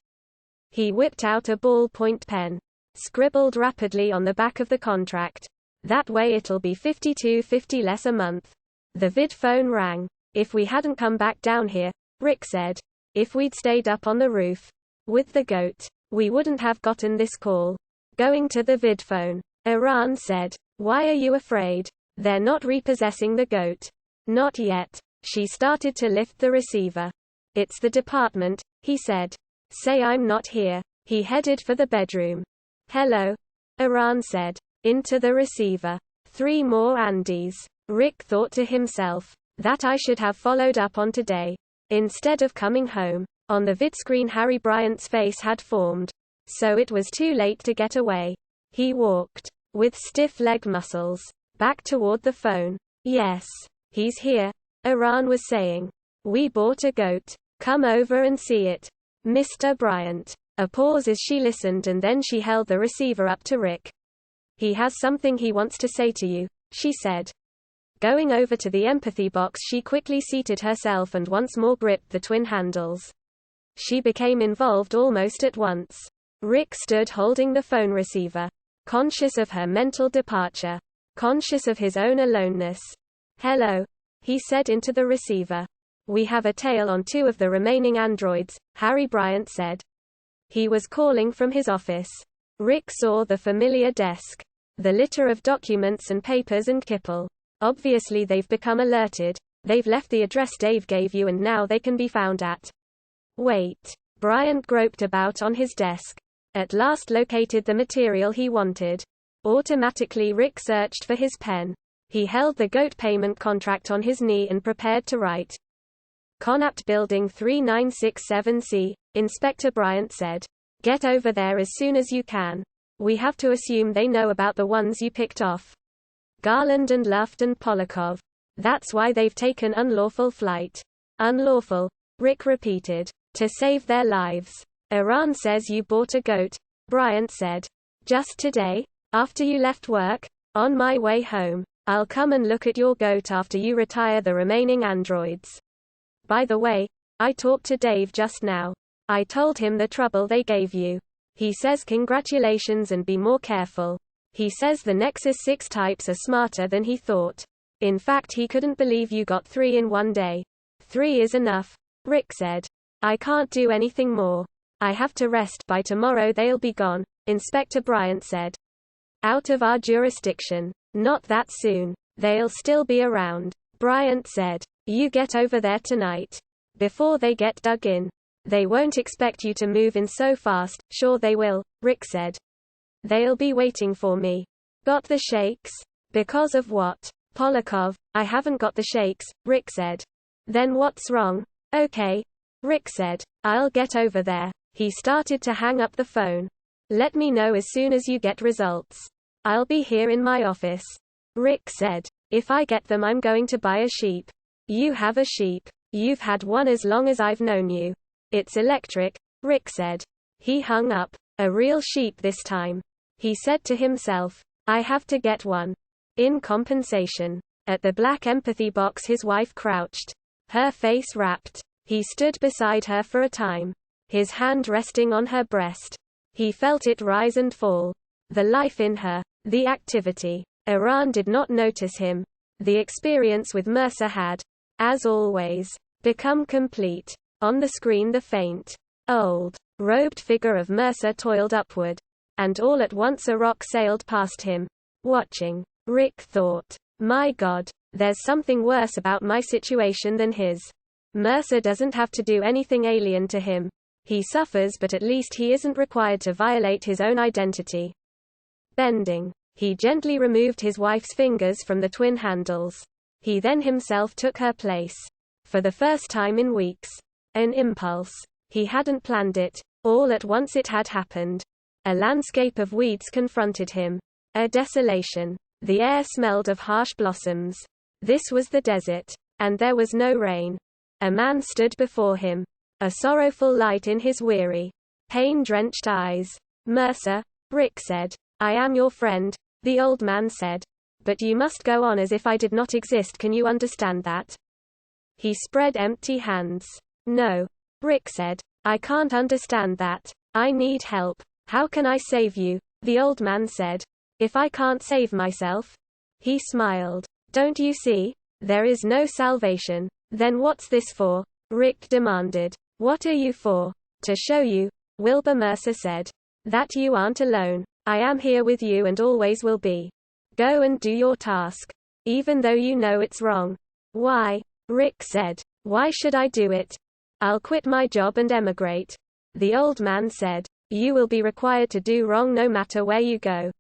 He whipped out a ballpoint pen. Scribbled rapidly on the back of the contract. That way it'll be $52.50 less a month. The vid phone rang. If we hadn't come back down here, Rick said. If we'd stayed up on the roof. With the goat. We wouldn't have gotten this call. Going to the vid phone. Iran said. Why are you afraid? They're not repossessing the goat. Not yet. She started to lift the receiver. It's the department, he said. Say I'm not here. He headed for the bedroom. Hello. Iran said. Into the receiver. 3 more Andes. Rick thought to himself. That I should have followed up on today. Instead of coming home. On the vidscreen Harry Bryant's face had formed. So it was too late to get away. He walked. With stiff leg muscles. Back toward the phone. Yes. He's here. Iran was saying. We bought a goat. Come over and see it. Mr. Bryant. A pause as she listened and then she held the receiver up to Rick. He has something he wants to say to you, she said. Going over to the empathy box she quickly seated herself and once more gripped the twin handles. She became involved almost at once. Rick stood holding the phone receiver. Conscious of her mental departure. Conscious of his own aloneness. Hello. He said into the receiver. We have a tail on 2 of the remaining androids, Harry Bryant said. He was calling from his office. Rick saw the familiar desk. The litter of documents and papers and kipple. Obviously they've become alerted. They've left the address Dave gave you and now they can be found at. Wait. Bryant groped about on his desk. At last located the material he wanted. Automatically Rick searched for his pen. He held the goat payment contract on his knee and prepared to write. Connaught Building 3967C, Inspector Bryant said. Get over there as soon as you can. We have to assume they know about the ones you picked off. Garland and Luft and Polakov. That's why they've taken unlawful flight. Unlawful, Rick repeated. To save their lives. Iran says you bought a goat, Bryant said. Just today? After you left work? On my way home. I'll come and look at your goat after you retire the remaining androids. By the way, I talked to Dave just now. I told him the trouble they gave you. He says congratulations and be more careful. He says the Nexus 6 types are smarter than he thought. In fact he couldn't believe you got 3 in one day. 3 is enough, Rick said. I can't do anything more. I have to rest. By tomorrow they'll be gone, Inspector Bryant said. Out of our jurisdiction. Not that soon. They'll still be around, Bryant said. You get over there tonight. Before they get dug in. They won't expect you to move in so fast. Sure they will, Rick said. They'll be waiting for me. Got the shakes? Because of what? Polakov, I haven't got the shakes, Rick said. Then what's wrong? Okay, Rick said. I'll get over there. He started to hang up the phone. Let me know as soon as you get results. I'll be here in my office. Rick said. If I get them I'm going to buy a sheep. You have a sheep. You've had one as long as I've known you. It's electric, Rick said. He hung up. A real sheep this time. He said to himself. I have to get one. In compensation. At the black empathy box his wife crouched. Her face rapt. He stood beside her for a time. His hand resting on her breast. He felt it rise and fall. The life in her. The activity. Iran did not notice him. The experience with Mercer had, as always, become complete. On the screen the faint, old, robed figure of Mercer toiled upward. And all at once a rock sailed past him. Watching. Rick thought. My God, there's something worse about my situation than his. Mercer doesn't have to do anything alien to him. He suffers, but at least he isn't required to violate his own identity. Bending. He gently removed his wife's fingers from the twin handles. He then himself took her place. For the first time in weeks. An impulse. He hadn't planned it. All at once it had happened. A landscape of weeds confronted him. A desolation. The air smelled of harsh blossoms. This was the desert. And there was no rain. A man stood before him. A sorrowful light in his weary, pain-drenched eyes. Mercer, Rick said. I am your friend, the old man said. But you must go on as if I did not exist. Can you understand that? He spread empty hands. No. Rick said. I can't understand that. I need help. How can I save you? The old man said. If I can't save myself? He smiled. Don't you see? There is no salvation. Then what's this for? Rick demanded. What are you for? To show you, Wilbur Mercer said, that you aren't alone. I am here with you and always will be. Go and do your task. Even though you know it's wrong. Why? Rick said. Why should I do it? I'll quit my job and emigrate. The old man said. You will be required to do wrong no matter where you go.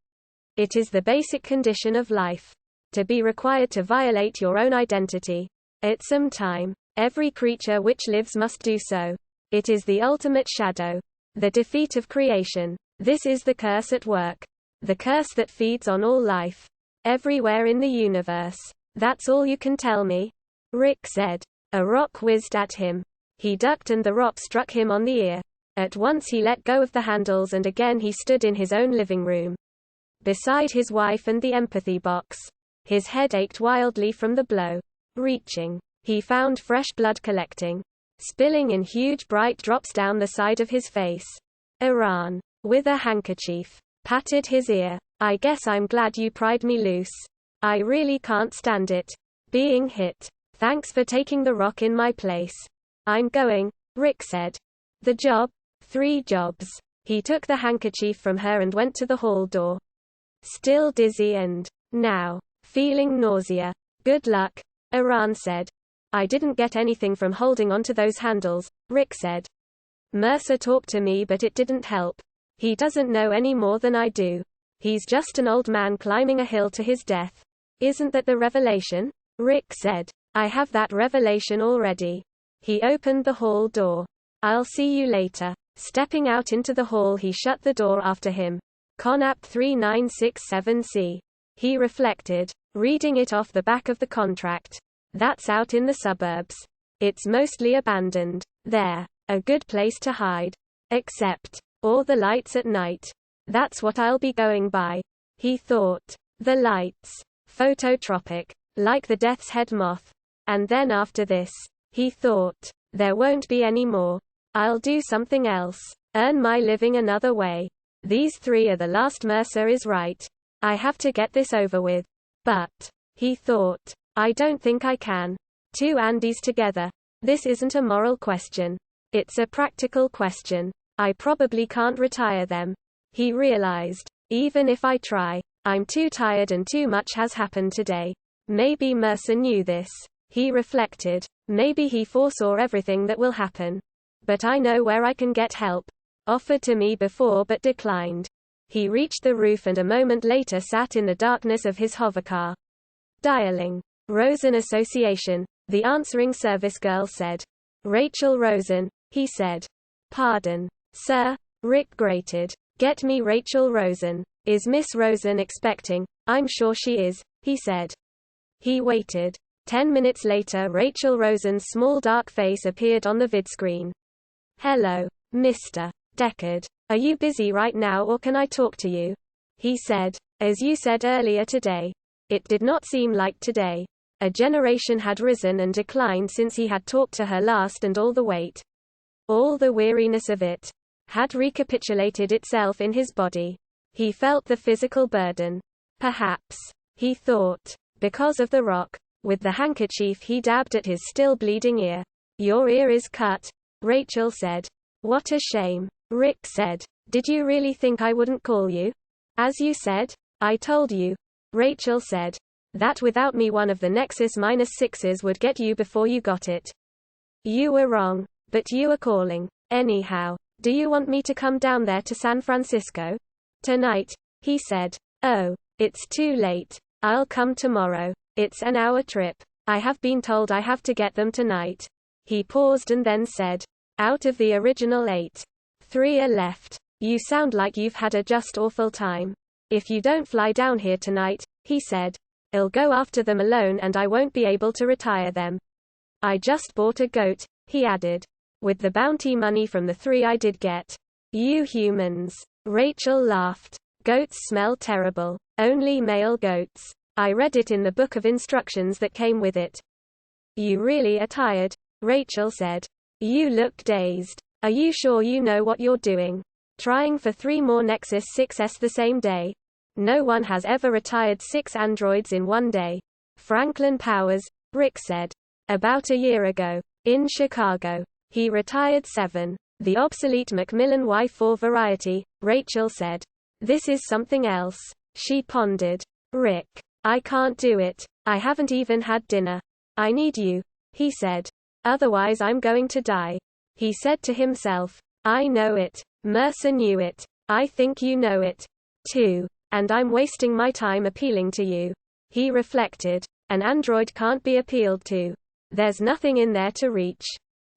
It is the basic condition of life. To be required to violate your own identity. At some time, every creature which lives must do so. It is the ultimate shadow. The defeat of creation. This is the curse at work. The curse that feeds on all life. Everywhere in the universe. That's all you can tell me? Rick said. A rock whizzed at him. He ducked and the rock struck him on the ear. At once he let go of the handles and again he stood in his own living room. Beside his wife and the empathy box. His head ached wildly from the blow. Reaching. He found fresh blood collecting. Spilling in huge bright drops down the side of his face. Iran, with a handkerchief, patted his ear. I guess I'm glad you pried me loose. I really can't stand it. Being hit. Thanks for taking the rock in my place. I'm going, Rick said. The job? 3 jobs. He took the handkerchief from her and went to the hall door. Still dizzy and, now, feeling nausea. Good luck, Iran said. I didn't get anything from holding onto those handles, Rick said. Mercer talked to me but it didn't help. He doesn't know any more than I do. He's just an old man climbing a hill to his death. Isn't that the revelation? Rick said. I have that revelation already. He opened the hall door. I'll see you later. Stepping out into the hall he shut the door after him. Conap 3967C. He reflected, reading it off the back of the contract. That's out in the suburbs. It's mostly abandoned. There. A good place to hide. Except. Or the lights at night. That's what I'll be going by. He thought. The lights. Phototropic. Like the death's head moth. And then after this. He thought. There won't be any more. I'll do something else. Earn my living another way. These 3 are the last. Mercer is right. I have to get this over with. But. He thought. I don't think I can. 2 Andys together. This isn't a moral question. It's a practical question. I probably can't retire them. He realized. Even if I try. I'm too tired and too much has happened today. Maybe Mercer knew this. He reflected. Maybe he foresaw everything that will happen. But I know where I can get help. Offered to me before but declined. He reached the roof and a moment later sat in the darkness of his hovercar. Dialing. Rosen Association, the answering service girl said. Rachel Rosen, he said. Pardon, sir, Rick grated. Get me Rachel Rosen. Is Miss Rosen expecting? I'm sure she is, he said. He waited. 10 minutes later Rachel Rosen's small dark face appeared on the vidscreen. Hello, Mr. Deckard. Are you busy right now or can I talk to you? He said. As you said earlier today. It did not seem like today. A generation had risen and declined since he had talked to her last, and all the weight, all the weariness of it, had recapitulated itself in his body. He felt the physical burden. Perhaps, he thought, because of the rock. With the handkerchief he dabbed at his still bleeding ear. Your ear is cut, Rachel said. What a shame, Rick said. Did you really think I wouldn't call you? As you said, I told you, Rachel said, that without me one of the Nexus -6s would get you before you got it. You were wrong, but you are calling. Anyhow, do you want me to come down there to San Francisco? Tonight, he said. Oh, it's too late. I'll come tomorrow. It's an hour trip. I have been told I have to get them tonight. He paused and then said, out of the original 8, 3 are left. You sound like you've had a just awful time. If you don't fly down here tonight, he said, I'll go after them alone and I won't be able to retire them. I just bought a goat, he added. With the bounty money from the 3 I did get. You humans. Rachel laughed. Goats smell terrible. Only male goats. I read it in the book of instructions that came with it. You really are tired, Rachel said. You look dazed. Are you sure you know what you're doing? Trying for 3 more Nexus 6s the same day? No one has ever retired 6 androids in one day. Franklin Powers, Rick said. About a year ago. In Chicago. He retired 7. The obsolete Macmillan Y4 variety, Rachel said. This is something else. She pondered. Rick. I can't do it. I haven't even had dinner. I need you, he said. Otherwise I'm going to die. He said to himself. I know it. Mercer knew it. I think you know it, too. And I'm wasting my time appealing to you. He reflected. An android can't be appealed to. There's nothing in there to reach.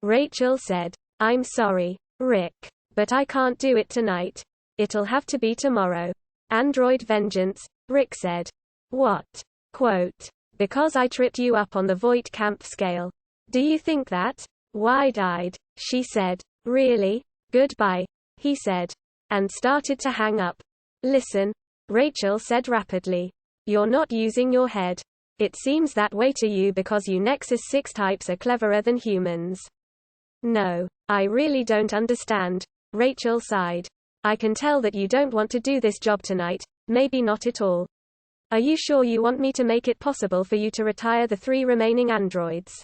Rachel said. I'm sorry, Rick. But I can't do it tonight. It'll have to be tomorrow. Android vengeance, Rick said. What? Quote. Because I tripped you up on the Voight Camp scale. Do you think that? Wide-eyed, she said. Really? Goodbye, he said. And started to hang up. Listen, Rachel said rapidly. You're not using your head. It seems that way to you because you Nexus 6 types are cleverer than humans. No, I really don't understand, Rachel sighed. I can tell that you don't want to do this job tonight, maybe not at all. Are you sure you want me to make it possible for you to retire the 3 remaining androids?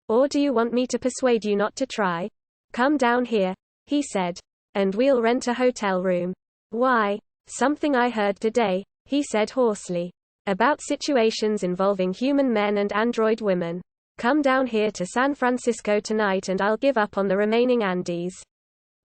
Or do you want me to persuade you not to try? Come down here, he said. And we'll rent a hotel room. Why? Something I heard today, he said hoarsely. About situations involving human men and android women. Come down here to San Francisco tonight and I'll give up on the remaining Andes.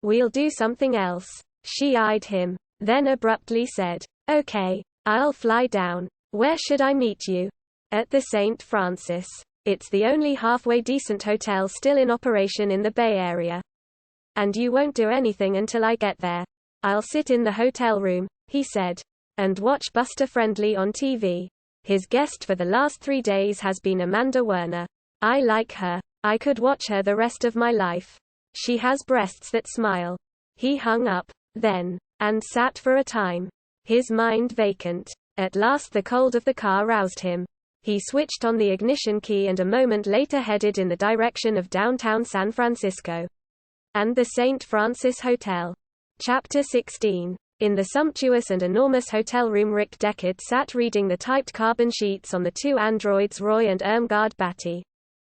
We'll do something else. She eyed him, then abruptly said, okay, I'll fly down. Where should I meet you? At the St. Francis. It's the only halfway decent hotel still in operation in the Bay Area. And you won't do anything until I get there. I'll sit in the hotel room, he said, and watch Buster Friendly on TV. His guest for the last 3 days has been Amanda Werner. I like her. I could watch her the rest of my life. She has breasts that smile. He hung up, then, and sat for a time. His mind vacant. At last the cold of the car roused him. He switched on the ignition key and a moment later headed in the direction of downtown San Francisco. And the St. Francis Hotel. Chapter 16. In the sumptuous and enormous hotel room, Rick Deckard sat reading the typed carbon sheets on the 2 androids Roy and Irmgard Batty.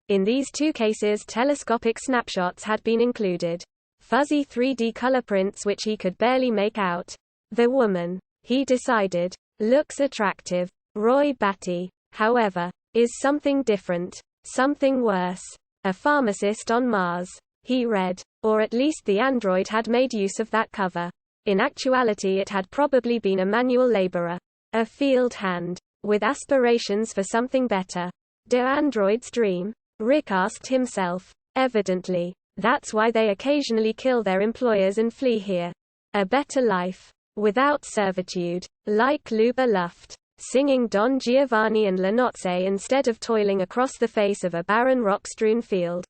In these 2 cases telescopic snapshots had been included. Fuzzy 3D color prints which he could barely make out. The woman, he decided, looks attractive. Roy Batty, however, is something different. Something worse. A pharmacist on Mars. He read. Or at least the android had made use of that cover. In actuality it had probably been a manual laborer. A field hand. With aspirations for something better. Do androids dream? Rick asked himself. Evidently. That's why they occasionally kill their employers and flee here. A better life. Without servitude. Like Luba Luft. Singing Don Giovanni and La Nozze instead of toiling across the face of a barren rock-strewn field.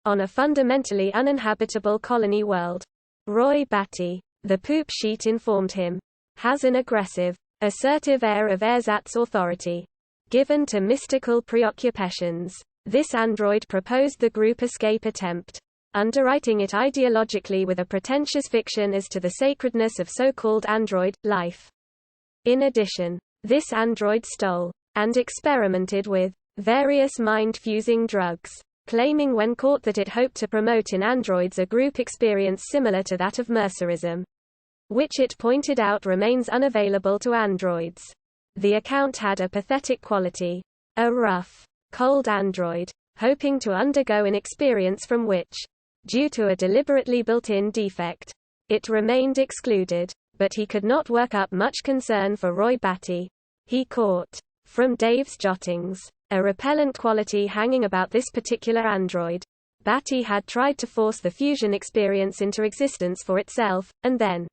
on a fundamentally uninhabitable colony world. Roy Batty, the poop sheet informed him, has an aggressive, assertive air of ersatz authority. Given to mystical preoccupations, this android proposed the group escape attempt, underwriting it ideologically with a pretentious fiction as to the sacredness of so-called android life. In addition, this android stole and experimented with various mind-fusing drugs, claiming when caught that it hoped to promote in androids a group experience similar to that of mercerism, which it pointed out remains unavailable to androids. The account had a pathetic quality. A rough, cold android, hoping to undergo an experience from which, due to a deliberately built-in defect, it remained excluded. But he could not work up much concern for Roy Batty. He caught, from Dave's jottings, a repellent quality hanging about this particular android. Batty had tried to force the fusion experience into existence for itself, and then,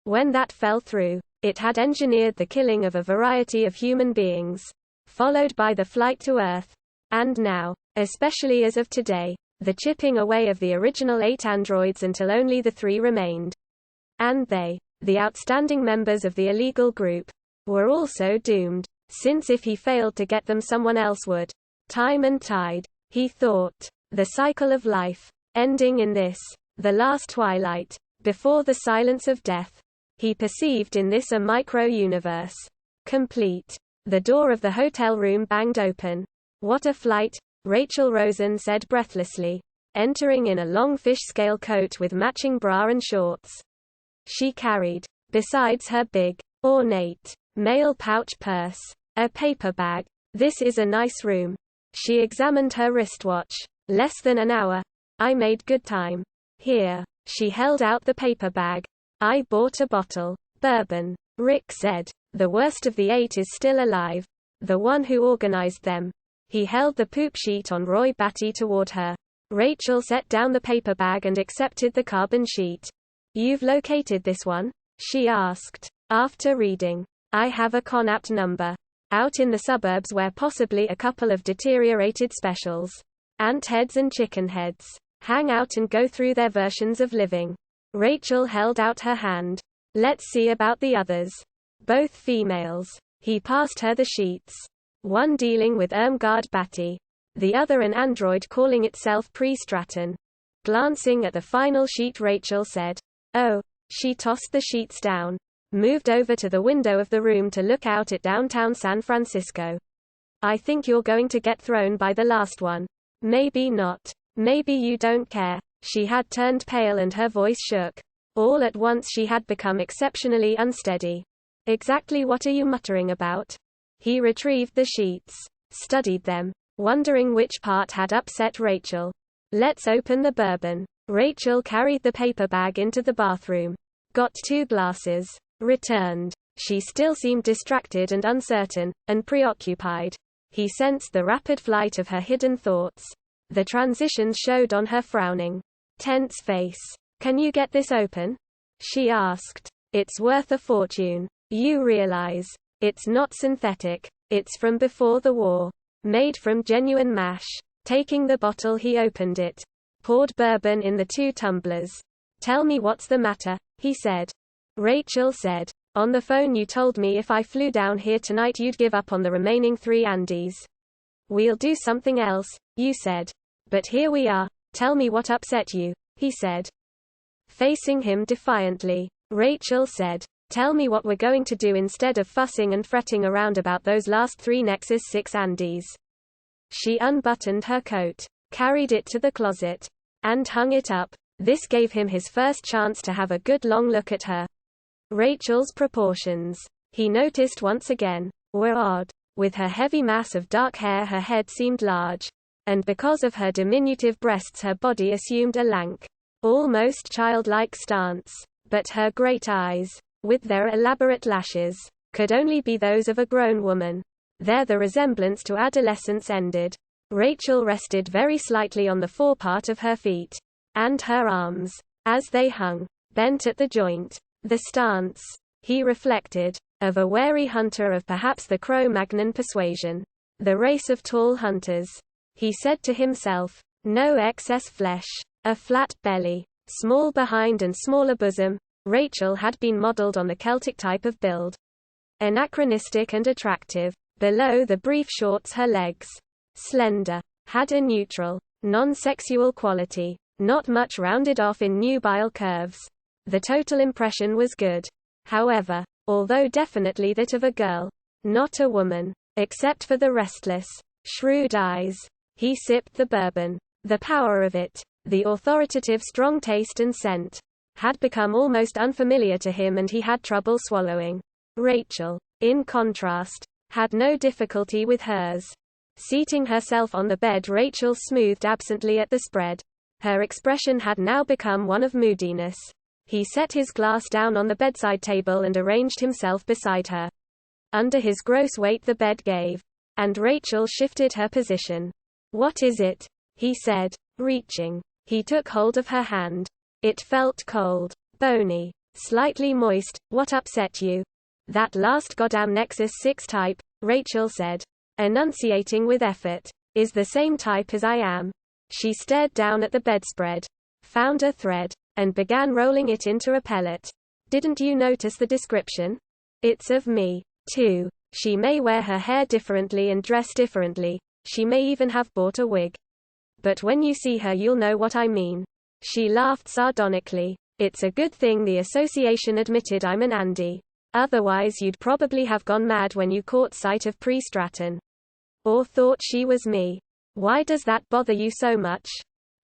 when that fell through, it had engineered the killing of a variety of human beings, followed by the flight to Earth, and now, especially as of today, the chipping away of the original 8 androids until only the 3 remained. And they, the outstanding members of the illegal group, were also doomed, since if he failed to get them, someone else would. Time and tide, he thought, the cycle of life, ending in this, the last twilight, before the silence of death. He perceived in this a micro-universe. Complete. The door of the hotel room banged open. What a flight, Rachel Rosen said breathlessly, entering in a long fish-scale coat with matching bra and shorts. She carried, besides her big, ornate, mail pouch purse, a paper bag. This is a nice room. She examined her wristwatch. Less than an hour. I made good time. Here. She held out the paper bag. I bought a bottle. Bourbon. Rick said. The worst of the 8 is still alive. The one who organized them. He held the poop sheet on Roy Batty toward her. Rachel set down the paper bag and accepted the carbon sheet. You've located this one? She asked. After reading. I have a Connaught number. Out in the suburbs where possibly a couple of deteriorated specials, ant heads and chicken heads, hang out and go through their versions of living. Rachel held out her hand. Let's see about the others. Both females. He passed her the sheets. One dealing with Irmgard Batty. The other an android calling itself Pre-Stratton. Glancing at the final sheet, Rachel said, "Oh." She tossed the sheets down. Moved over to the window of the room to look out at downtown San Francisco. I think you're going to get thrown by the last one. Maybe not. Maybe you don't care. She had turned pale and her voice shook. All at once she had become exceptionally unsteady. Exactly what are you muttering about? He retrieved the sheets. Studied them. Wondering which part had upset Rachel. Let's open the bourbon. Rachel carried the paper bag into the bathroom. Got 2 glasses. Returned. She still seemed distracted and uncertain, and preoccupied. He sensed the rapid flight of her hidden thoughts. The transitions showed on her frowning, tense face. Can you get this open? She asked. It's worth a fortune. You realize. It's not synthetic. It's from before the war. Made from genuine mash. Taking the bottle, he opened it. Poured bourbon in the 2 tumblers. Tell me what's the matter, he said. Rachel said. On the phone you told me if I flew down here tonight you'd give up on the remaining 3 Andes. We'll do something else, you said. But here we are. Tell me what upset you, he said. Facing him defiantly, Rachel said. Tell me what we're going to do instead of fussing and fretting around about those last 3 Nexus 6 Andes. She unbuttoned her coat, carried it to the closet, and hung it up. This gave him his first chance to have a good long look at her. Rachel's proportions, he noticed once again, were odd. With her heavy mass of dark hair her head seemed large, and because of her diminutive breasts her body assumed a lank, almost childlike stance. But her great eyes, with their elaborate lashes, could only be those of a grown woman. There the resemblance to adolescence ended. Rachel rested very slightly on the forepart of her feet, and her arms, as they hung, bent at the joint. The stance, he reflected, of a wary hunter of perhaps the Cro-Magnon persuasion. The race of tall hunters. He said to himself, No excess flesh. A flat belly. Small behind and smaller bosom. Rachel had been modeled on the Celtic type of build. Anachronistic and attractive. Below the brief shorts her legs. Slender. Had a neutral, non-sexual quality. Not much rounded off in nubile curves. The total impression was good. However, although definitely that of a girl. Not a woman. Except for the restless, shrewd eyes. He sipped the bourbon. The power of it, the authoritative strong taste and scent, had become almost unfamiliar to him and he had trouble swallowing. Rachel, in contrast, had no difficulty with hers. Seating herself on the bed, Rachel smoothed absently at the spread. Her expression had now become one of moodiness. He set his glass down on the bedside table and arranged himself beside her. Under his gross weight the bed gave, and Rachel shifted her position. "What is it?" he said, reaching. He took hold of her hand. It felt cold, bony, slightly moist. "What upset you?" "That last goddamn Nexus 6 type," Rachel said, enunciating with effort, "is the same type as I am." She stared down at the bedspread, found a thread, and began rolling it into a pellet. "Didn't you notice the description? It's of me, too. She may wear her hair differently and dress differently. She may even have bought a wig. But when you see her you'll know what I mean." She laughed sardonically. "It's a good thing the association admitted I'm an Andy. Otherwise you'd probably have gone mad when you caught sight of Pre Stratton. Or thought she was me. Why does that bother you so much?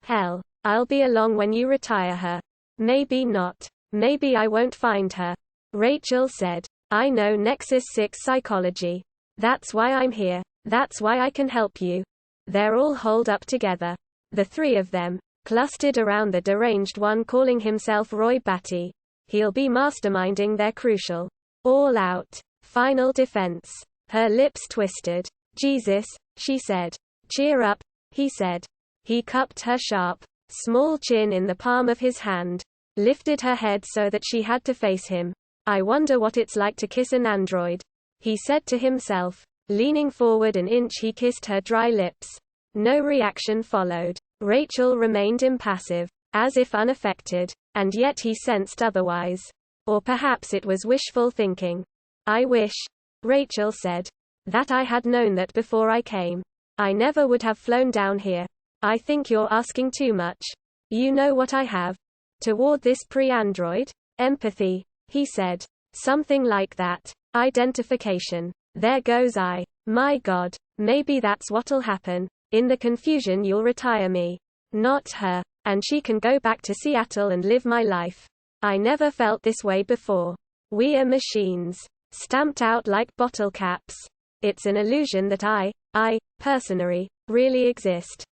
Hell, I'll be along when you retire her." "Maybe not. Maybe I won't find her," Rachel said. "I know Nexus 6 psychology. That's why I'm here. That's why I can help you." They're all holed up together. The three of them, clustered around the deranged one calling himself Roy Batty. He'll be masterminding their crucial, all-out, final defense. Her lips twisted. "Jesus," she said. "Cheer up," he said. He cupped her sharp, small chin in the palm of his hand, lifted her head so that she had to face him. "I wonder what it's like to kiss an android," he said to himself. Leaning forward an inch he kissed her dry lips. No reaction followed. Rachel remained impassive, as if unaffected, and yet he sensed otherwise. Or perhaps it was wishful thinking. "I wish," Rachel said, "that I had known that before I came. I never would have flown down here. I think you're asking too much. You know what I have toward this pre-android? Empathy," he said. "Something like that. Identification. There goes I. My God, maybe that's what'll happen. In the confusion you'll retire me. Not her. And she can go back to Seattle and live my life. I never felt this way before. We are machines. Stamped out like bottle caps. It's an illusion that I, personally, really exist.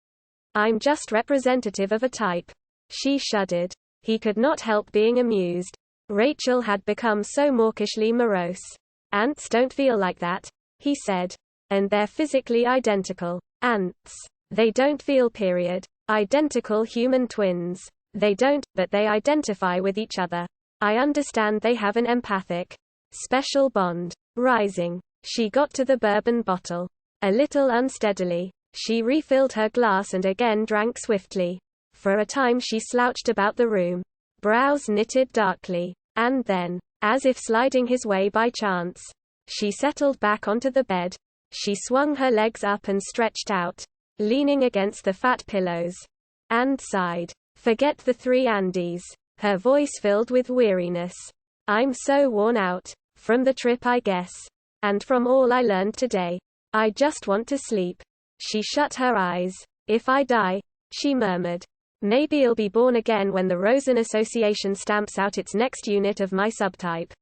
I'm just representative of a type." She shuddered. He could not help being amused. Rachel had become so mawkishly morose. "Ants don't feel like that," he said. "And they're physically identical. Ants. They don't feel, period. Identical human twins. They don't, but they identify with each other. I understand they have an empathic, special bond." Rising, she got to the bourbon bottle. A little unsteadily, she refilled her glass and again drank swiftly. For a time she slouched about the room, brows knitted darkly. And then, as if sliding his way by chance, she settled back onto the bed. She swung her legs up and stretched out, leaning against the fat pillows, and sighed. "Forget the three Andys." Her voice filled with weariness. "I'm so worn out. From the trip I guess. And from all I learned today. I just want to sleep." She shut her eyes. "If I die," she murmured, "maybe I'll be born again when the Rosen Association stamps out its next unit of my subtype."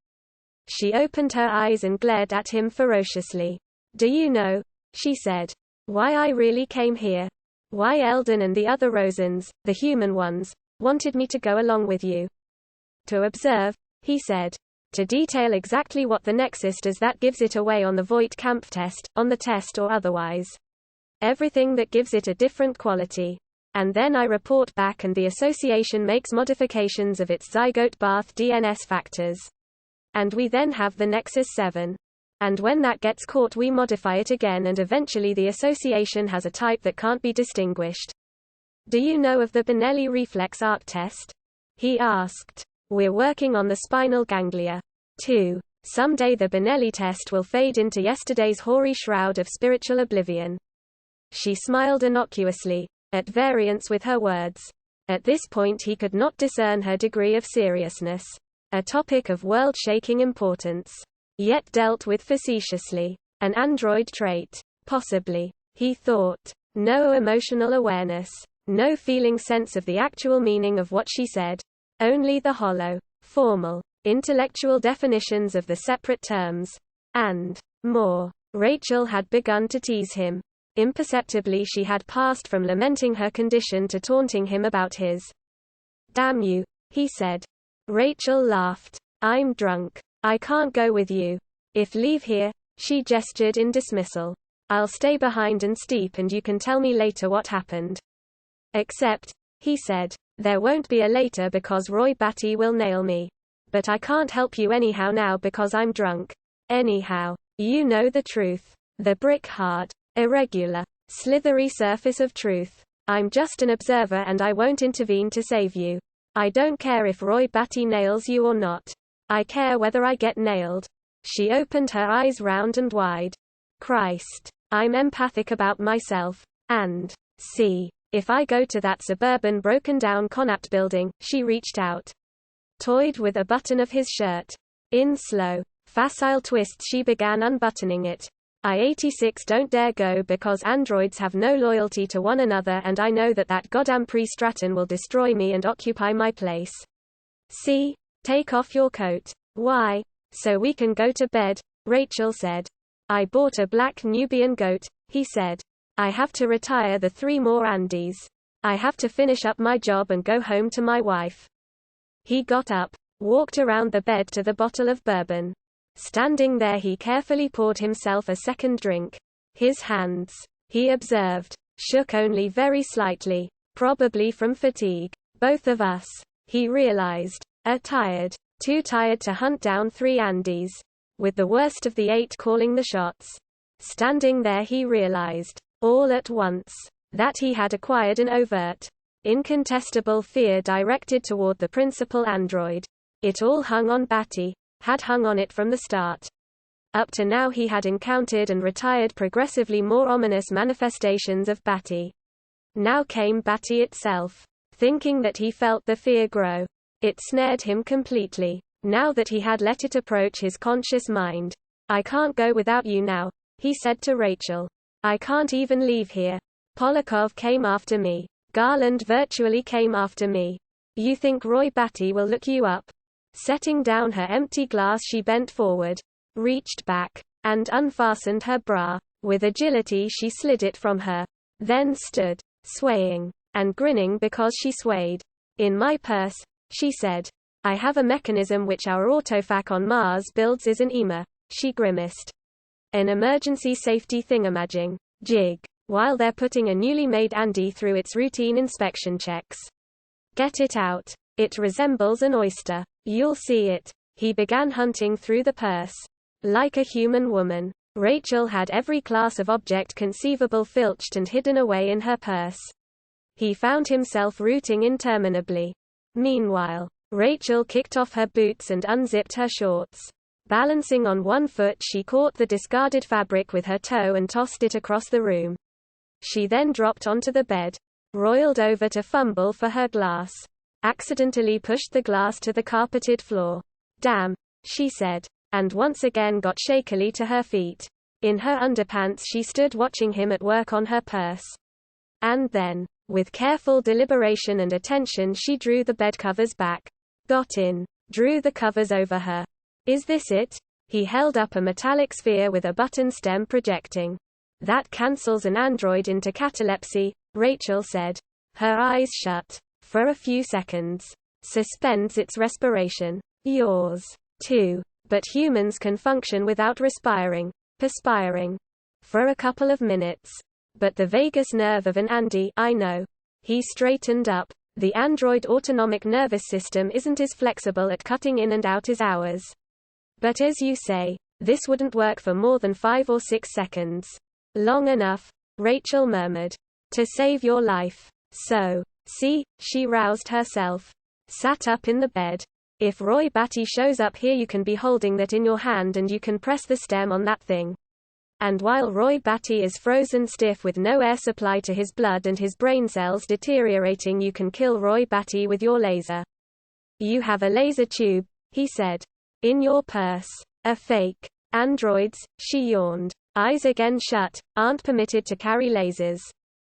She opened her eyes and glared at him ferociously. "Do you know," she said, "why I really came here? Why Eldon and the other Rosens, the human ones, wanted me to go along with you?" "To observe," he said. "To detail exactly what the Nexus does that gives it away on the Voight-Kampff test, on the test or otherwise. Everything that gives it a different quality. And then I report back and the association makes modifications of its zygote bath DNS factors. And we then have the Nexus 7. And when that gets caught we modify it again and eventually the association has a type that can't be distinguished. Do you know of the Benelli reflex arc test? He asked. We're working on the spinal ganglia. 2. Someday the Benelli test will fade into yesterday's hoary shroud of spiritual oblivion. She smiled innocuously, at variance with her words. At this point he could not discern her degree of seriousness. A topic of world-shaking importance. Yet dealt with facetiously. An android trait. Possibly. He thought. No emotional awareness. No feeling sense of the actual meaning of what she said. Only the hollow, formal, intellectual definitions of the separate terms. And more. Rachel had begun to tease him. Imperceptibly she had passed from lamenting her condition to taunting him about his. Damn you, he said. Rachel laughed. I'm drunk. I can't go with you. If leave here, she gestured in dismissal. I'll stay behind and steep and you can tell me later what happened. Except, he said, there won't be a later because Roy Batty will nail me. But I can't help you anyhow now because I'm drunk. Anyhow, you know the truth. The brick hard, irregular, slithery surface of truth. I'm just an observer and I won't intervene to save you. I don't care if Roy Batty nails you or not. I care whether I get nailed. She opened her eyes round and wide. Christ, I'm empathic about myself. And, see, if I go to that suburban broken-down Connaught building, she reached out. Toyed with a button of his shirt. In slow, facile twists she began unbuttoning it. I-86 don't dare go because androids have no loyalty to one another and I know that that goddamn pre-Stratton will destroy me and occupy my place. See? Take off your coat. Why? So we can go to bed, Rachel said. I bought a black Nubian goat, he said. I have to retire the 3 more Andes. I have to finish up my job and go home to my wife. He got up, walked around the bed to the bottle of bourbon. Standing there he carefully poured himself a second drink. His hands, he observed, shook only very slightly, probably from fatigue. Both of us, he realized, are tired. Too tired to hunt down 3 Andes. With the worst of the 8 calling the shots. Standing there he realized, all at once, that he had acquired an overt, incontestable fear directed toward the principal android. It all hung on Batty, had hung on it from the start. Up to now he had encountered and retired progressively more ominous manifestations of Batty. Now came Batty itself. Thinking that he felt the fear grow. It snared him completely, now that he had let it approach his conscious mind. I can't go without you now, he said to Rachel. I can't even leave here. Polakov came after me. Garland virtually came after me. You think Roy Batty will look you up? Setting down her empty glass she bent forward, reached back, and unfastened her bra. With agility she slid it from her. Then stood, swaying, and grinning because she swayed. In my purse, she said. I have a mechanism which our autofac on Mars builds is an EMA, she grimaced. An emergency safety thingamajig. Jig. While they're putting a newly made Andy through its routine inspection checks. Get it out. It resembles an oyster. You'll see it. He began hunting through the purse. Like a human woman. Rachel had every class of object conceivable filched and hidden away in her purse. He found himself rooting interminably. Meanwhile, Rachel kicked off her boots and unzipped her shorts. Balancing on one foot she caught the discarded fabric with her toe and tossed it across the room. She then dropped onto the bed, roiled over to fumble for her glass. Accidentally pushed the glass to the carpeted floor. Damn, she said, and once again got shakily to her feet. In her underpants she stood watching him at work on her purse. And then, with careful deliberation and attention she drew the bed covers back. Got in. Drew the covers over her. Is this it? He held up a metallic sphere with a button stem projecting. That cancels an android into catalepsy, Rachel said. Her eyes shut. For a few seconds. Suspends its respiration. Yours, too. But humans can function without respiring. Perspiring. For a couple of minutes. But the vagus nerve of an Andy, I know. He straightened up. The android autonomic nervous system isn't as flexible at cutting in and out as ours. But as you say, this wouldn't work for more than 5 or 6 seconds. Long enough, Rachel murmured. To save your life. So, see, she roused herself. Sat up in the bed. If Roy Batty shows up here, you can be holding that in your hand and you can press the stem on that thing. And while Roy Batty is frozen stiff with no air supply to his blood and his brain cells deteriorating, you can kill Roy Batty with your laser. You have a laser tube, he said. In your purse. A fake. Androids, she yawned. Eyes again shut, aren't permitted to carry lasers.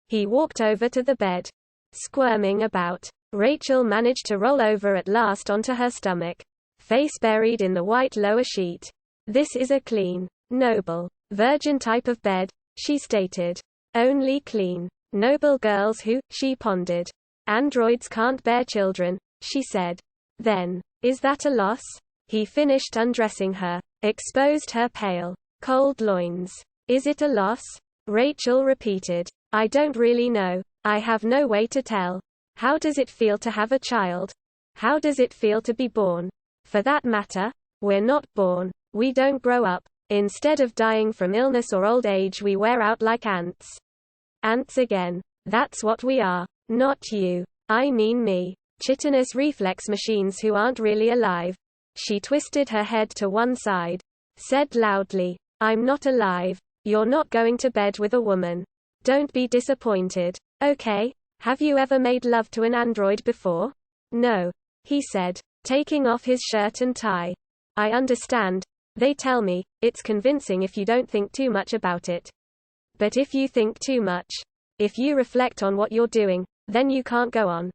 He walked over to the bed. Squirming about. Rachel managed to roll over at last onto her stomach. Face buried in the white lower sheet. This is a clean, noble, virgin type of bed, she stated. Only clean, noble girls who, she pondered. Androids can't bear children, she said. Then, is that a loss? He finished undressing her. Exposed her pale, cold loins. Is it a loss? Rachel repeated. I don't really know. I have no way to tell. How does it feel to have a child? How does it feel to be born? For that matter, we're not born. We don't grow up. Instead of dying from illness or old age, we wear out like ants. Ants again. That's what we are. Not you. I mean me. Chitinous reflex machines who aren't really alive. She twisted her head to one side. Said loudly, I'm not alive. You're not going to bed with a woman. Don't be disappointed. Okay? Have you ever made love to an android before? No. He said, taking off his shirt and tie. I understand. They tell me, it's convincing if you don't think too much about it. But if you think too much, if you reflect on what you're doing, then you can't go on.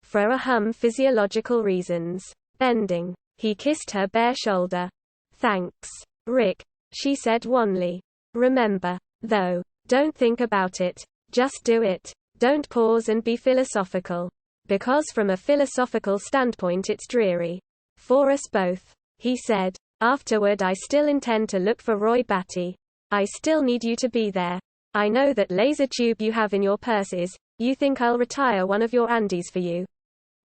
For physiological reasons. Bending. He kissed her bare shoulder. Thanks, Rick, she said wanly. Remember, though, don't think about it. Just do it. Don't pause and be philosophical. Because from a philosophical standpoint it's dreary. For us both. He said. Afterward I still intend to look for Roy Batty. I still need you to be there. I know that laser tube you have in your purse is. You think I'll retire one of your Andes for you?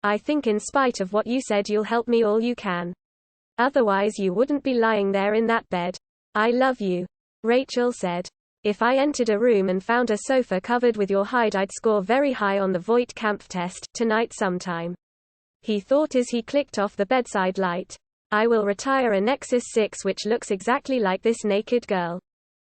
I think in spite of what you said you'll help me all you can. Otherwise you wouldn't be lying there in that bed. I love you. Rachel said. If I entered a room and found a sofa covered with your hide, I'd score very high on the Voight Kampf test, tonight sometime. He thought as he clicked off the bedside light. I will retire a Nexus 6 which looks exactly like this naked girl.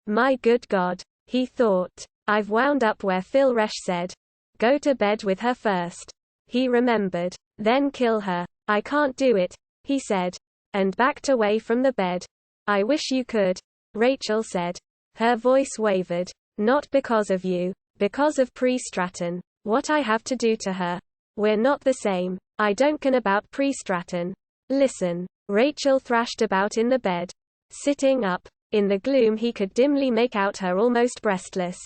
My good God, he thought. I've wound up where Phil Resch said. Go to bed with her first. He remembered. Then kill her. I can't do it, he said. And backed away from the bed. I wish you could, Rachel said. Her voice wavered. Not because of you. Because of Pre Stratton. What I have to do to her. We're not the same. I don't care about Pre Stratton. Listen. Rachel thrashed about in the bed. Sitting up. In the gloom he could dimly make out her almost breastless,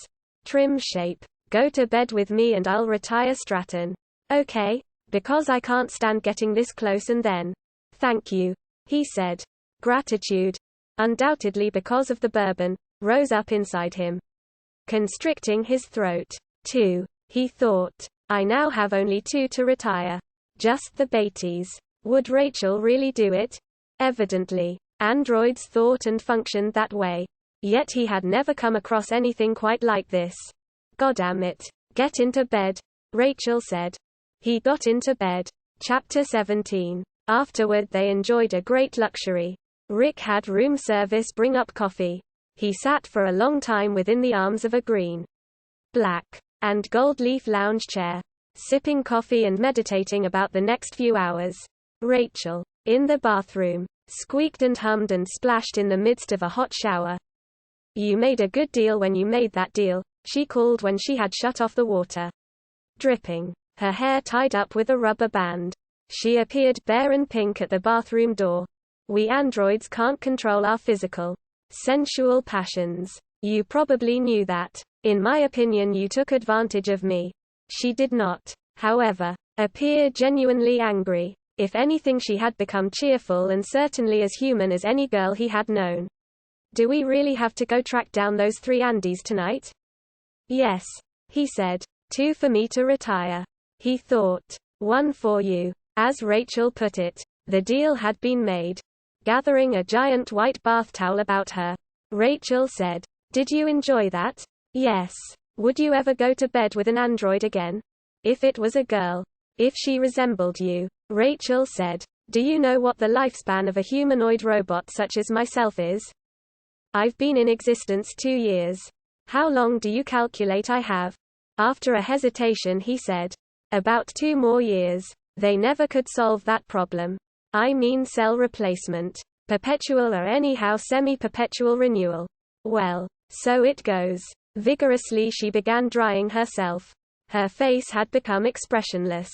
trim shape. Go to bed with me and I'll retire Stratton. Okay? Because I can't stand getting this close and then. Thank you, he said. Gratitude. Undoubtedly because of the bourbon. Rose up inside him, constricting his throat. 2. He thought. I now have only 2 to retire. Just the Batys. Would Rachel really do it? Evidently. Androids thought and functioned that way. Yet he had never come across anything quite like this. Goddamn it. Get into bed, Rachel said. He got into bed. Chapter 17. Afterward they enjoyed a great luxury. Rick had room service bring up coffee. He sat for a long time within the arms of a green, black, and gold leaf lounge chair, sipping coffee and meditating about the next few hours. Rachel, in the bathroom, squeaked and hummed and splashed in the midst of a hot shower. You made a good deal when you made that deal, she called when she had shut off the water. Dripping, her hair tied up with a rubber band. She appeared bare and pink at the bathroom door. We androids can't control our physical, sensual passions. You probably knew that. In my opinion you took advantage of me. She did not, however, appear genuinely angry. If anything she had become cheerful and certainly as human as any girl he had known. Do we really have to go track down those 3 Andes tonight? Yes, he said. 2 for me to retire. He thought. 1 for you. As Rachel put it, the deal had been made. Gathering a giant white bath towel about her, Rachel said, did you enjoy that? Yes. Would you ever go to bed with an android again? If it was a girl. If she resembled you. Rachel said. Do you know what the lifespan of a humanoid robot such as myself is? I've been in existence 2 years. How long do you calculate I have? After a hesitation he said. About 2 more years. They never could solve that problem. I mean cell replacement. Perpetual or anyhow semi-perpetual renewal. Well, so it goes. Vigorously she began drying herself. Her face had become expressionless.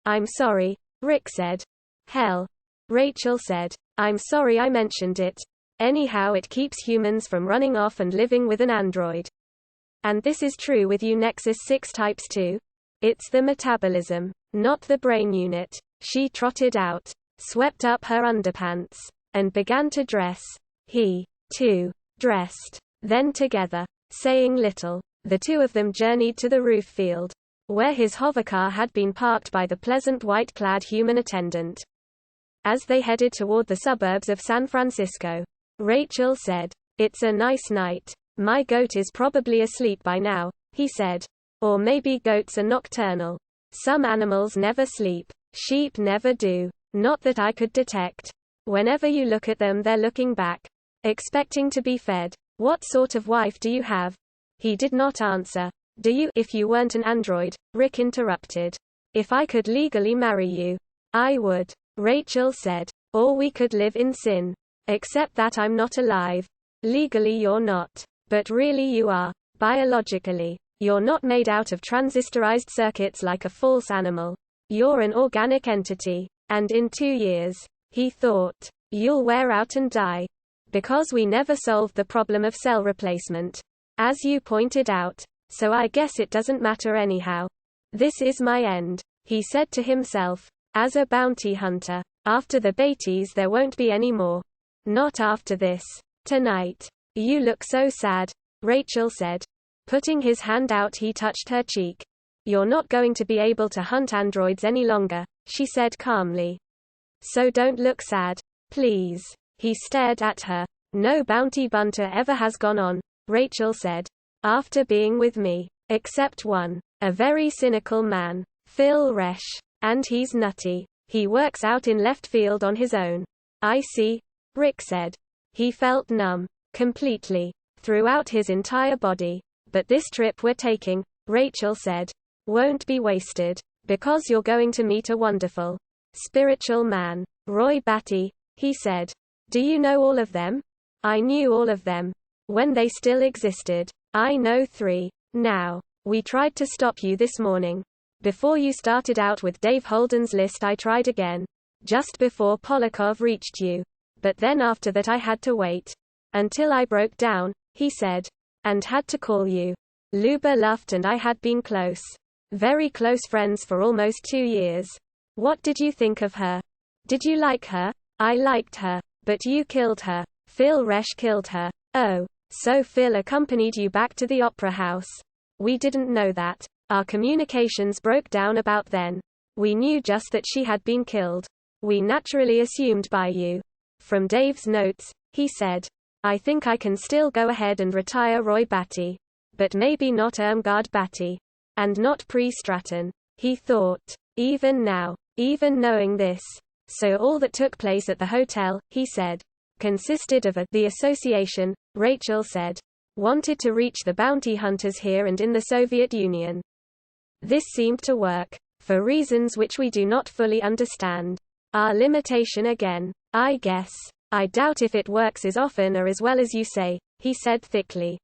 I'm sorry, Rick said. Hell. Rachel said. I'm sorry I mentioned it. Anyhow it keeps humans from running off and living with an android. And this is true with you Nexus 6 types too? It's the metabolism, not the brain unit. She trotted out, swept up her underpants, and began to dress. He, too, dressed. Then together, saying little, the two of them journeyed to the roof field, where his hovercar had been parked by the pleasant white-clad human attendant. As they headed toward the suburbs of San Francisco, Rachel said, It's a nice night. My goat is probably asleep by now, he said. Or maybe goats are nocturnal. Some animals never sleep. Sheep never do. Not that I could detect. Whenever you look at them they're looking back, expecting to be fed. What sort of wife do you have? He did not answer. Do you? If you weren't an android, Rick interrupted. If I could legally marry you, I would, Rachel said. Or we could live in sin. Except that I'm not alive. Legally you're not. But really you are. Biologically. You're not made out of transistorized circuits like a false animal. You're an organic entity. And in 2 years, he thought, you'll wear out and die. Because we never solved the problem of cell replacement. As you pointed out. So I guess it doesn't matter anyhow. This is my end, he said to himself. As a bounty hunter. After the Beatties there won't be any more. Not after this. Tonight. You look so sad, Rachel said. Putting his hand out he touched her cheek. You're not going to be able to hunt androids any longer, she said calmly. So don't look sad. Please. He stared at her. No bounty hunter ever has gone on, Rachel said. After being with me. Except one. A very cynical man. Phil Resch. And he's nutty. He works out in left field on his own. I see, Rick said. He felt numb. Completely. Throughout his entire body. But this trip we're taking, Rachel said, won't be wasted. Because you're going to meet a wonderful, spiritual man. Roy Batty, he said. Do you know all of them? I knew all of them. When they still existed. I know 3. Now. We tried to stop you this morning. Before you started out with Dave Holden's list I tried again. Just before Polakov reached you. But then after that I had to wait. Until I broke down, he said. And had to call you. Luba Luft and I had been close. Very close friends for almost 2 years. What did you think of her? Did you like her? I liked her. But you killed her. Phil Resch killed her. Oh. So Phil accompanied you back to the opera house. We didn't know that. Our communications broke down about then. We knew just that she had been killed. We naturally assumed by you. From Dave's notes, he said. I think I can still go ahead and retire Roy Batty. But maybe not Irmgard Batty. And not Pre Stratton. He thought. Even now. Even knowing this. So all that took place at the hotel, he said. Consisted of the association, Rachel said. Wanted to reach the bounty hunters here and in the Soviet Union. This seemed to work. For reasons which we do not fully understand. Our limitation again. I guess. I doubt if it works as often or as well as you say, he said thickly.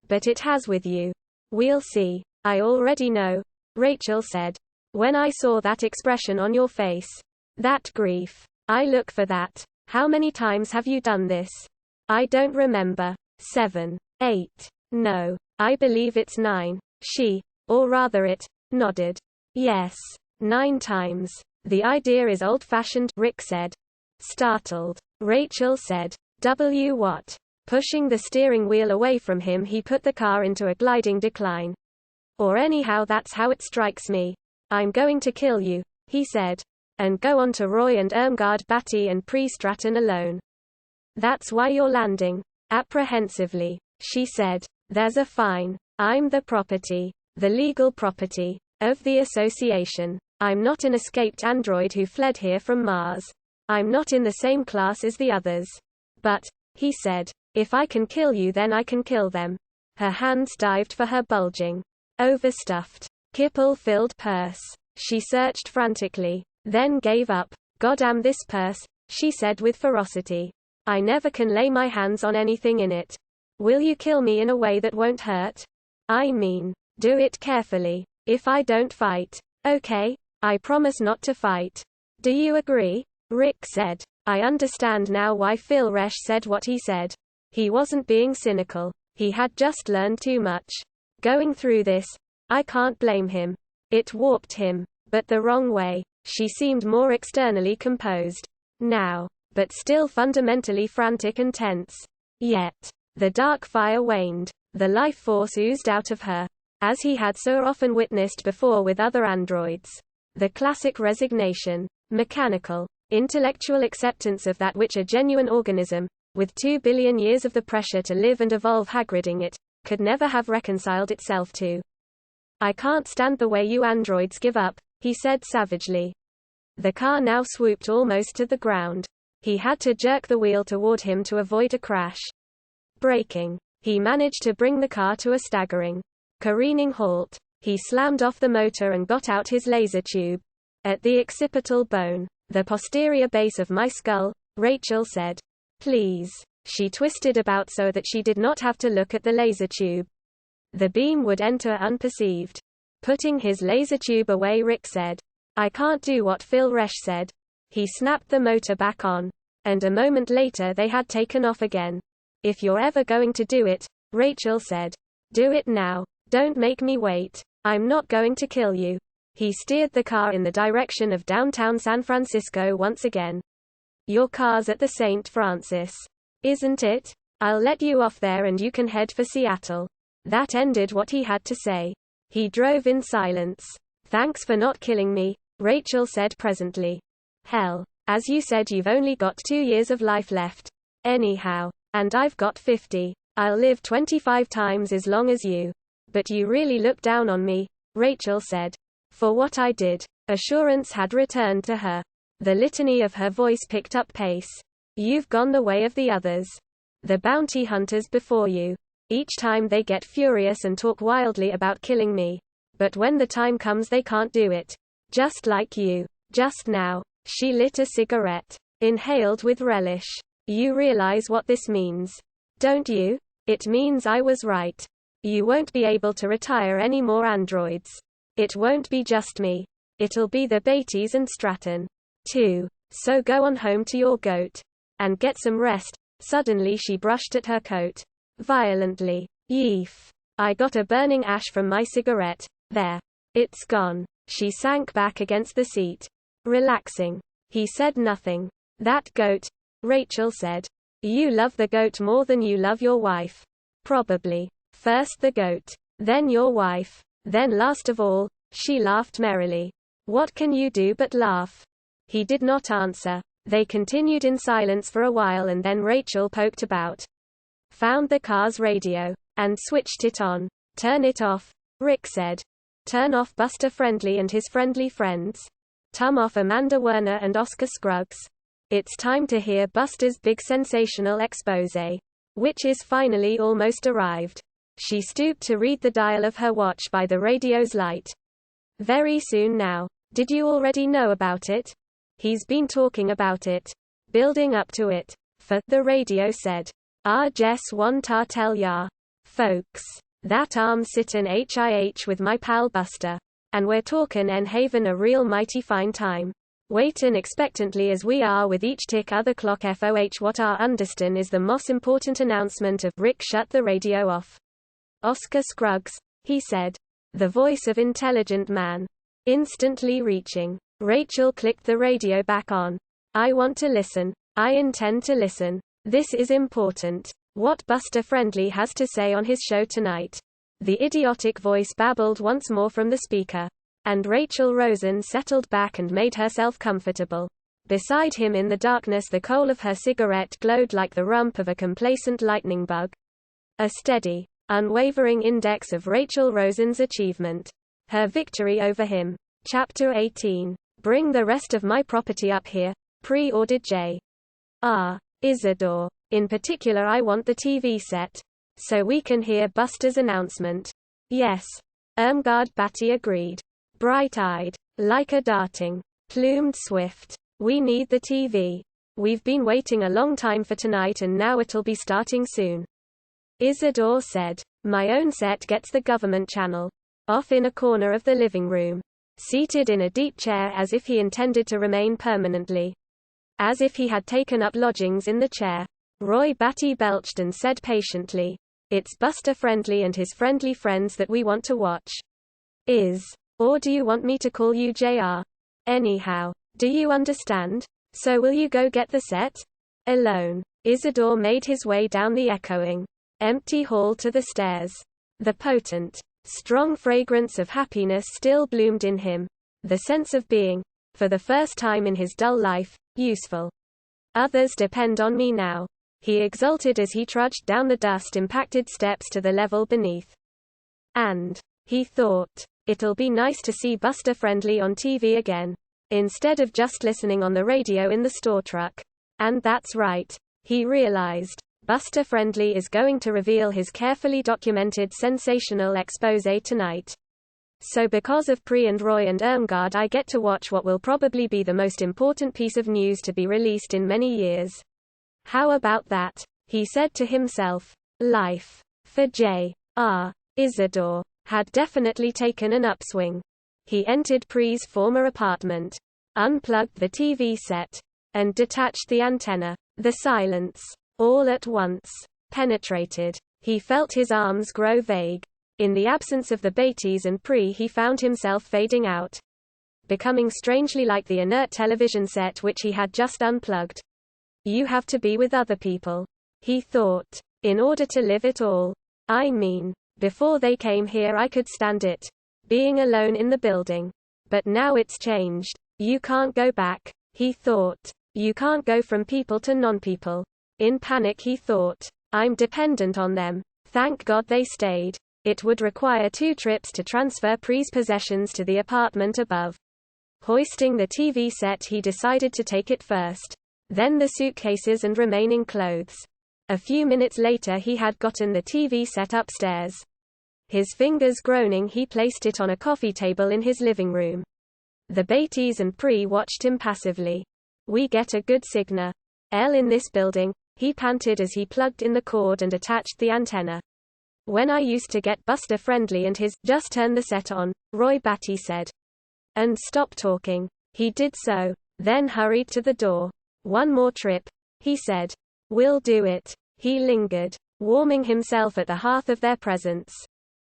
But it has with you. We'll see. I already know, Rachel said. When I saw that expression on your face. That grief. I look for that. How many times have you done this? I don't remember. 7. 8. No. I believe it's 9. She, or rather it, nodded. Yes. 9 times. The idea is old-fashioned, Rick said. Startled. Rachel said. What? Pushing the steering wheel away from him he put the car into a gliding decline. Or anyhow that's how it strikes me. I'm going to kill you, he said. And go on to Roy and Irmgard Batty and Pre Stratton alone. That's why you're landing. Apprehensively, she said. There's a fine. I'm the property. The legal property. of the association. I'm not an escaped android who fled here from Mars. I'm not in the same class as the others. But, he said, if I can kill you then I can kill them. Her hands dived for her bulging, overstuffed, kipple-filled purse. She searched frantically, then gave up. Goddamn this purse, she said with ferocity. I never can lay my hands on anything in it. Will you kill me in a way that won't hurt? I mean, do it carefully. If I don't fight. Okay? I promise not to fight. Do you agree? Rick said. I understand now why Phil Resch said what he said. He wasn't being cynical. He had just learned too much. Going through this, I can't blame him. It warped him, but the wrong way. She seemed more externally composed now, but still fundamentally frantic and tense. Yet, the dark fire waned. The life force oozed out of her, as he had so often witnessed before with other androids. The classic resignation, mechanical, intellectual acceptance of that which a genuine organism, with 2 billion years of the pressure to live and evolve hagriding it, could never have reconciled itself to. I can't stand the way you androids give up, he said savagely. The car now swooped almost to the ground. He had to jerk the wheel toward him to avoid a crash. Braking. He managed to bring the car to a staggering, careening halt. He slammed off the motor and got out his laser tube. At the occipital bone, the posterior base of my skull, Rachel said. Please. She twisted about so that she did not have to look at the laser tube. The beam would enter unperceived. Putting his laser tube away, Rick said. I can't do what Phil Resch said. He snapped the motor back on. And a moment later they had taken off again. If you're ever going to do it, Rachel said. Do it now. Don't make me wait. I'm not going to kill you. He steered the car in the direction of downtown San Francisco once again. Your car's at the St. Francis. Isn't it? I'll let you off there and you can head for Seattle. That ended what he had to say. He drove in silence. Thanks for not killing me, Rachel said presently. Hell, as you said you've only got 2 years of life left. Anyhow. And I've got 50. I'll live 25 times as long as you. But you really look down on me, Rachel said. For what I did. Assurance had returned to her. The litany of her voice picked up pace. You've gone the way of the others. The bounty hunters before you. Each time they get furious and talk wildly about killing me. But when the time comes they can't do it. Just like you. Just now. She lit a cigarette. Inhaled with relish. You realize what this means. Don't you? It means I was right. You won't be able to retire any more androids. It won't be just me. It'll be the Beatties and Stratton, too. So go on home to your goat. And get some rest. Suddenly she brushed at her coat. Violently. Yeef. I got a burning ash from my cigarette. There. It's gone. She sank back against the seat. Relaxing. He said nothing. That goat, Rachel said. You love the goat more than you love your wife. Probably. First the goat. Then your wife. Then last of all, she laughed merrily. What can you do but laugh? He did not answer. They continued in silence for a while and then Rachel poked about. Found the car's radio. And switched it on. Turn it off, Rick said. Turn off Buster Friendly and his friendly friends. Turn off Amanda Werner and Oscar Scruggs. It's time to hear Buster's big sensational exposé. Which is finally almost arrived. She stooped to read the dial of her watch by the radio's light. Very soon now. Did you already know about it? He's been talking about it. Building up to it. The radio said. Jess want ta tell ya. Folks. That sittin' HIH with my pal Buster. And we're talkin' en havin' a real mighty fine time. Waitin' expectantly as we are with each tick other clock FOH what our understan is the most important announcement of. Rick shut the radio off. Oscar Scruggs, he said. The voice of intelligent man. Instantly reaching. Rachel clicked the radio back on. I want to listen. I intend to listen. This is important. What Buster Friendly has to say on his show tonight. The idiotic voice babbled once more from the speaker. And Rachel Rosen settled back and made herself comfortable. Beside him in the darkness the coal of her cigarette glowed like the rump of a complacent lightning bug. A steady, unwavering index of Rachel Rosen's achievement. Her victory over him. Chapter 18. Bring the rest of my property up here, pre-ordered J.R. Isidore. In particular I want the TV set. So we can hear Buster's announcement. Yes. Irmgard Batty agreed. Bright-eyed. Like a darting. Plumed Swift. We need the TV. We've been waiting a long time for tonight and now it'll be starting soon. Isidore said. My own set gets the government channel. Off in a corner of the living room. Seated in a deep chair as if he intended to remain permanently. As if he had taken up lodgings in the chair. Roy Batty belched and said patiently. It's Buster Friendly and his friendly friends that we want to watch. Or do you want me to call you JR? Anyhow. Do you understand? So will you go get the set? Alone. Isidore made his way down the echoing, empty hall to the stairs. The potent, strong fragrance of happiness still bloomed in him. The sense of being, for the first time in his dull life, useful. Others depend on me now. He exulted as he trudged down the dust-impacted steps to the level beneath. And, he thought, it'll be nice to see Buster Friendly on TV again, instead of just listening on the radio in the store truck. And that's right. He realized. Buster Friendly is going to reveal his carefully documented sensational exposé tonight. So because of Pri and Roy and Irmgard I get to watch what will probably be the most important piece of news to be released in many years. How about that? He said to himself. Life, for J.R. Isidore, had definitely taken an upswing. He entered Pri's former apartment, unplugged the TV set, and detached the antenna. The silence, all at once, penetrated. He felt his arms grow vague. In the absence of the Batys and Pri he found himself fading out. Becoming strangely like the inert television set which he had just unplugged. You have to be with other people, he thought, in order to live it all. I mean, before they came here I could stand it, being alone in the building. But now it's changed. You can't go back, he thought. You can't go from people to non-people. In panic he thought, I'm dependent on them. Thank God they stayed. It would require 2 trips to transfer Pri's possessions to the apartment above. Hoisting the TV set he decided to take it first. Then the suitcases and remaining clothes. A few minutes later he had gotten the TV set upstairs. His fingers groaning he placed it on a coffee table in his living room. The Batys and Pri watched him passively. We get a good signal in this building, he panted as he plugged in the cord and attached the antenna. When I used to get Buster Friendly and his, just turn the set on, Roy Batty said. And stop talking. He did so, then hurried to the door. One more trip, he said. We'll do it. He lingered, warming himself at the hearth of their presence.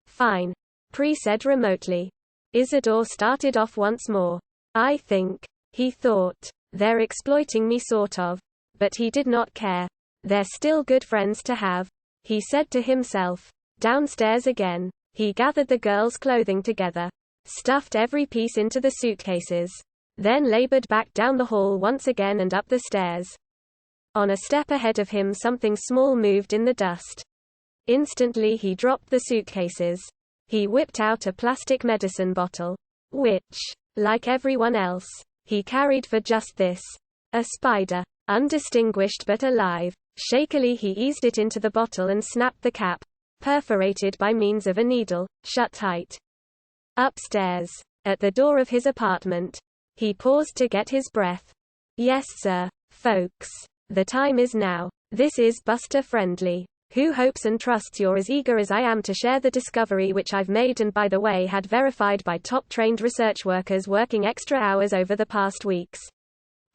Fine, Pri said remotely. Isidore started off once more. I think, he thought, they're exploiting me sort of. But he did not care. They're still good friends to have, he said to himself. Downstairs again, he gathered the girls' clothing together, stuffed every piece into the suitcases, then labored back down the hall once again and up the stairs. On a step ahead of him something small moved in the dust. Instantly he dropped the suitcases. He whipped out a plastic medicine bottle, which, like everyone else, he carried for just this. A spider, undistinguished but alive. Shakily he eased it into the bottle and snapped the cap, perforated by means of a needle, shut tight. Upstairs, at the door of his apartment, he paused to get his breath. Yes sir, folks. The time is now. This is Buster Friendly, who hopes and trusts you're as eager as I am to share the discovery which I've made and by the way had verified by top-trained research workers working extra hours over the past weeks.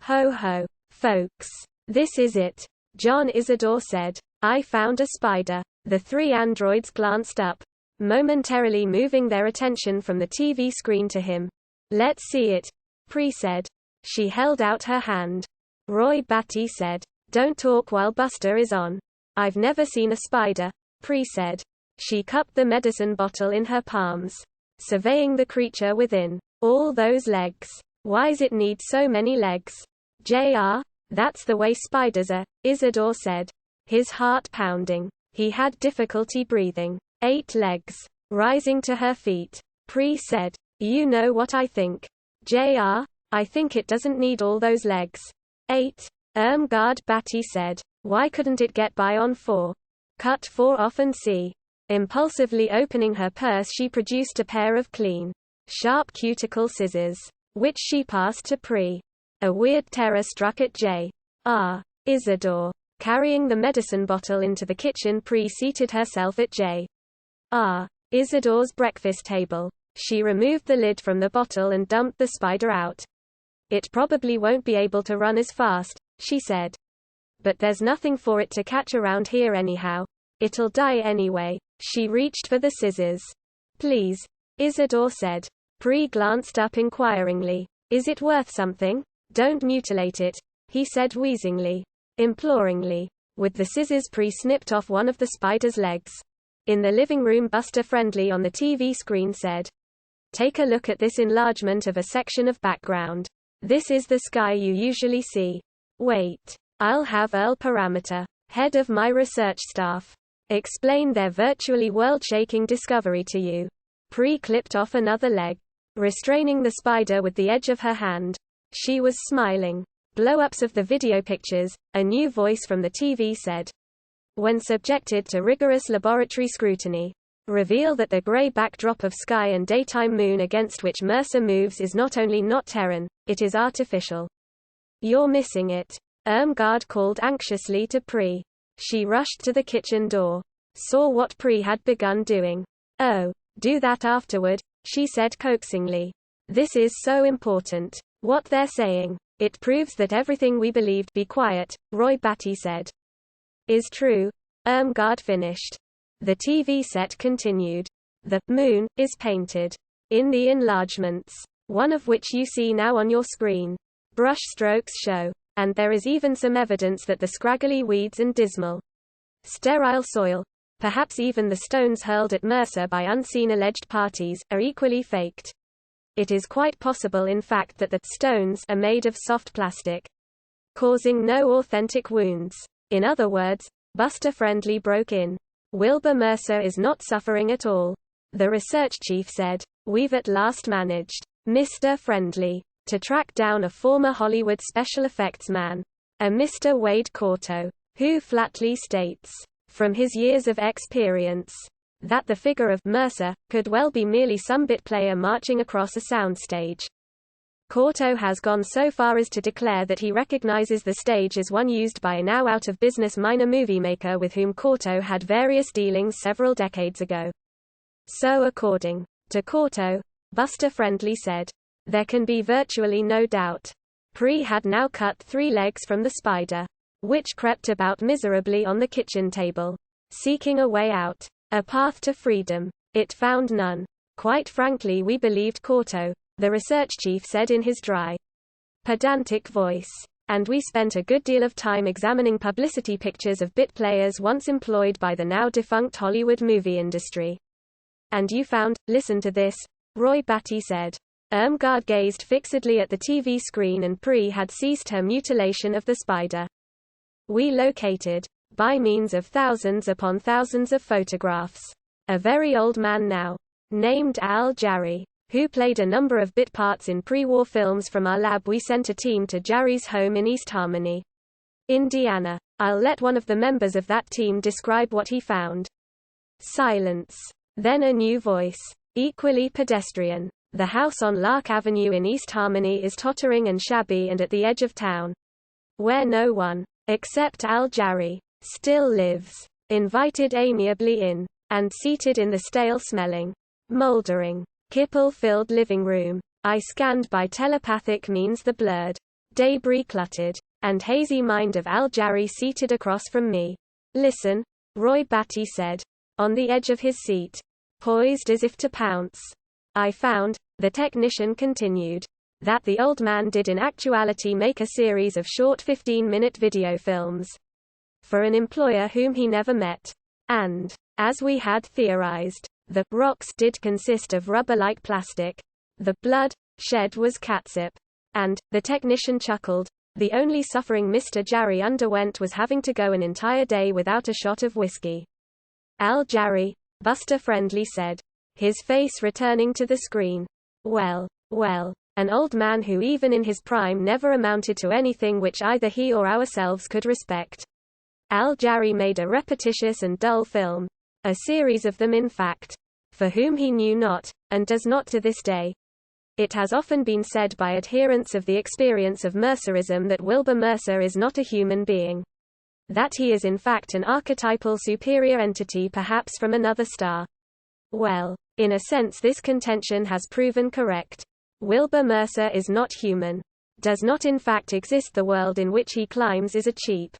Ho ho, folks. This is it, John Isidore said. I found a spider. The 3 androids glanced up, momentarily moving their attention from the TV screen to him. Let's see it, Pri said. She held out her hand. Roy Batty said, don't talk while Buster is on. I've never seen a spider, Pri said. She cupped the medicine bottle in her palms, surveying the creature within. All those legs. Why's it need so many legs? JR? That's the way spiders are, Isidore said, his heart pounding. He had difficulty breathing. 8 legs. Rising to her feet. Pri said. You know what I think. Jr. I think it doesn't need all those legs. 8. God, Batty said. Why couldn't it get by on 4? Cut 4 off and see. Impulsively opening her purse, she produced a pair of clean, sharp cuticle scissors, which she passed to Pri. A weird terror struck at J.R. Isidore. Carrying the medicine bottle into the kitchen, Pri seated herself at J.R. Isidore's breakfast table. She removed the lid from the bottle and dumped the spider out. It probably won't be able to run as fast, she said. But there's nothing for it to catch around here anyhow. It'll die anyway. She reached for the scissors. Please, Isidore said. Pri glanced up inquiringly. Is it worth something? Don't mutilate it, he said wheezingly. Imploringly. With the scissors, Pri snipped off one of the spider's legs. In the living room, Buster Friendly on the TV screen said, Take a look at this enlargement of a section of background. This is the sky you usually see. Wait. I'll have Earl Parameter, head of my research staff, explain their virtually world-shaking discovery to you. Pri clipped off another leg, restraining the spider with the edge of her hand. She was smiling. Blow-ups of the video pictures, a new voice from the TV said, when subjected to rigorous laboratory scrutiny, reveal that the gray backdrop of sky and daytime moon against which Mercer moves is not only not Terran, it is artificial. You're missing it. Irmgard called anxiously to Pri. She rushed to the kitchen door, saw what Pri had begun doing. Oh, do that afterward, she said coaxingly. This is so important. What they're saying. It proves that everything we believed. Be quiet, Roy Batty said. Is true, Irmgard finished. The TV set continued. The moon is painted. In the enlargements, one of which you see now on your screen. Brush strokes show. And there is even some evidence that the scraggly weeds and dismal, sterile soil, perhaps even the stones hurled at Mercer by unseen alleged parties, are equally faked. It is quite possible, in fact, that the stones are made of soft plastic, causing no authentic wounds. In other words, Buster Friendly broke in. Wilbur Mercer is not suffering at all. The research chief said, We've at last managed, Mr. Friendly, to track down a former Hollywood special effects man, a Mr. Wade Corto, who flatly states, from his years of experience, that the figure of Mercer could well be merely some bit player marching across a soundstage. Corto has gone so far as to declare that he recognizes the stage as one used by a now out-of-business minor movie maker with whom Corto had various dealings several decades ago. So according to Corto, Buster Friendly said, there can be virtually no doubt. Pri had now cut 3 legs from the spider, which crept about miserably on the kitchen table, seeking a way out, a path to freedom. It found none. Quite frankly, we believed Corto, the research chief said in his dry, pedantic voice. And we spent a good deal of time examining publicity pictures of bit players once employed by the now defunct Hollywood movie industry. And you found, listen to this, Roy Batty said. Irmgard gazed fixedly at the TV screen, and Pri had ceased her mutilation of the spider. We located, by means of thousands upon thousands of photographs, a very old man now, named Al Jarry, who played a number of bit parts in pre-war films. From our lab we sent a team to Jarry's home in East Harmony, Indiana. I'll let one of the members of that team describe what he found. Silence. Then a new voice, equally pedestrian. The house on Lark Avenue in East Harmony is tottering and shabby and at the edge of town, where no one, except Al Jarry, still lives. Invited amiably in, and seated in the stale-smelling, moldering, kipple-filled living room, I scanned by telepathic means the blurred, debris-cluttered, and hazy mind of Al Jarry seated across from me. Listen, Roy Batty said, on the edge of his seat, poised as if to pounce. I found, the technician continued, that the old man did in actuality make a series of short 15-minute video films for an employer whom he never met. And, as we had theorized, the rocks did consist of rubber-like plastic. The blood shed was catsup. And, the technician chuckled, the only suffering Mr. Jarry underwent was having to go an entire day without a shot of whiskey. Al Jarry, Buster Friendly said. his face returning to the screen. Well, an old man who even in his prime never amounted to anything which either he or ourselves could respect. Al-Jari made a repetitious and dull film. A series of them in fact. For whom he knew not, and does not to this day. It has often been said by adherents of the experience of Mercerism that Wilbur Mercer is not a human being. That he is in fact an archetypal superior entity perhaps from another star. Well, in a sense this contention has proven correct. Wilbur Mercer is not human. Does not in fact exist. The world in which he climbs is a cheap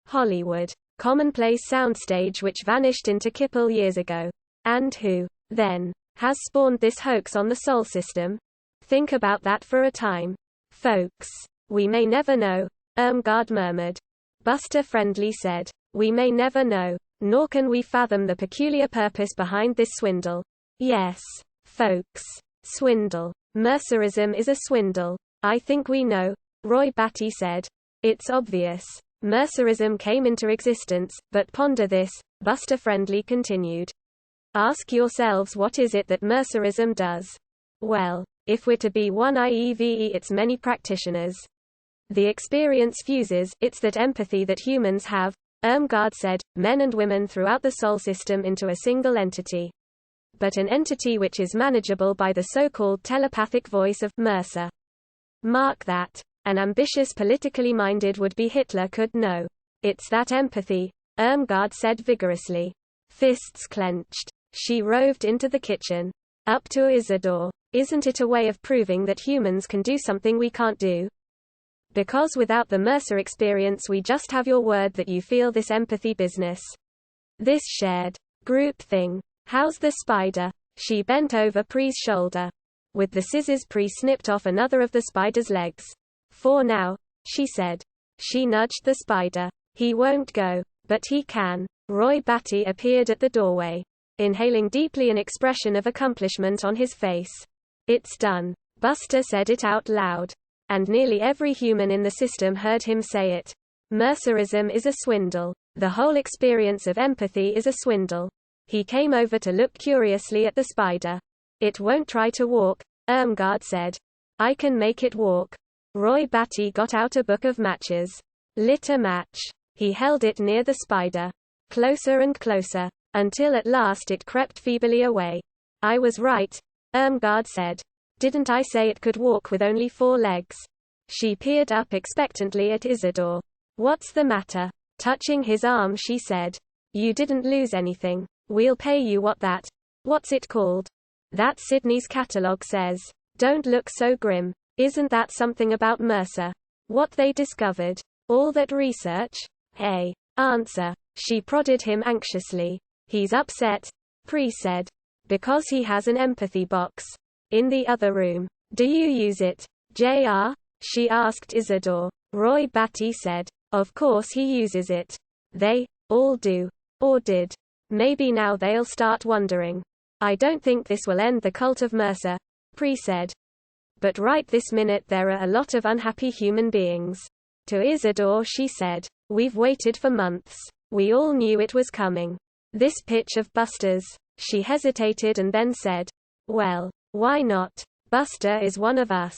Hollywood, commonplace soundstage which vanished into Kipple years ago. And who, then, has spawned this hoax on the Sol system? Think about that for a time. Folks. We may never know, Irmgard murmured. Buster Friendly said. We may never know, nor can we fathom the peculiar purpose behind this swindle. Yes, folks. Swindle. Mercerism is a swindle. I think we know, Roy Batty said. It's obvious. Mercerism came into existence, but ponder this, Buster Friendly continued. Ask yourselves what is it that Mercerism does? Well, if we're to be one IEVE its many practitioners. The experience fuses, it's that empathy that humans have, Irmgard said, men and women throughout the Sol system into a single entity. But an entity which is manageable by the so-called telepathic voice of Mercer. Mark that. An ambitious politically minded would-be Hitler could know. It's that empathy, Irmgard said vigorously. Fists clenched. She roved into the kitchen. Up to Isidore. Isn't it a way of proving that humans can do something we can't do? Because without the Mercer experience we just have your word that you feel this empathy business. This shared group thing. How's the spider? She bent over Pre's shoulder. With the scissors Pre snipped off another of the spider's legs. For now, she said. She nudged the spider. He won't go, but he can. Roy Batty appeared at the doorway, inhaling deeply, an expression of accomplishment on his face. It's done. Buster said it out loud. And nearly every human in the system heard him say it. Mercerism is a swindle. The whole experience of empathy is a swindle. He came over to look curiously at the spider. It won't try to walk, Irmgard said. I can make it walk. Roy Batty got out a book of matches. Lit a match. He held it near the spider. Closer and closer. Until at last it crept feebly away. I was right, Irmgard said. Didn't I say it could walk with only 4 legs? She peered up expectantly at Isidore. What's the matter? Touching his arm she said. You didn't lose anything. We'll pay you what's it called? That Sydney's catalogue says. Don't look so grim. Isn't that something about Mercer? What they discovered? All that research? Hey, answer. She prodded him anxiously. He's upset, Pre said. Because he has an empathy box. In the other room. Do you use it, JR? She asked Isidore. Roy Batty said. Of course he uses it. They all do. Or did. Maybe now they'll start wondering. I don't think this will end the cult of Mercer, Pre said. But right this minute there are a lot of unhappy human beings. To Isidore she said. We've waited for months. We all knew it was coming. This pitch of Buster's. She hesitated and then said. Well, why not? Buster is one of us.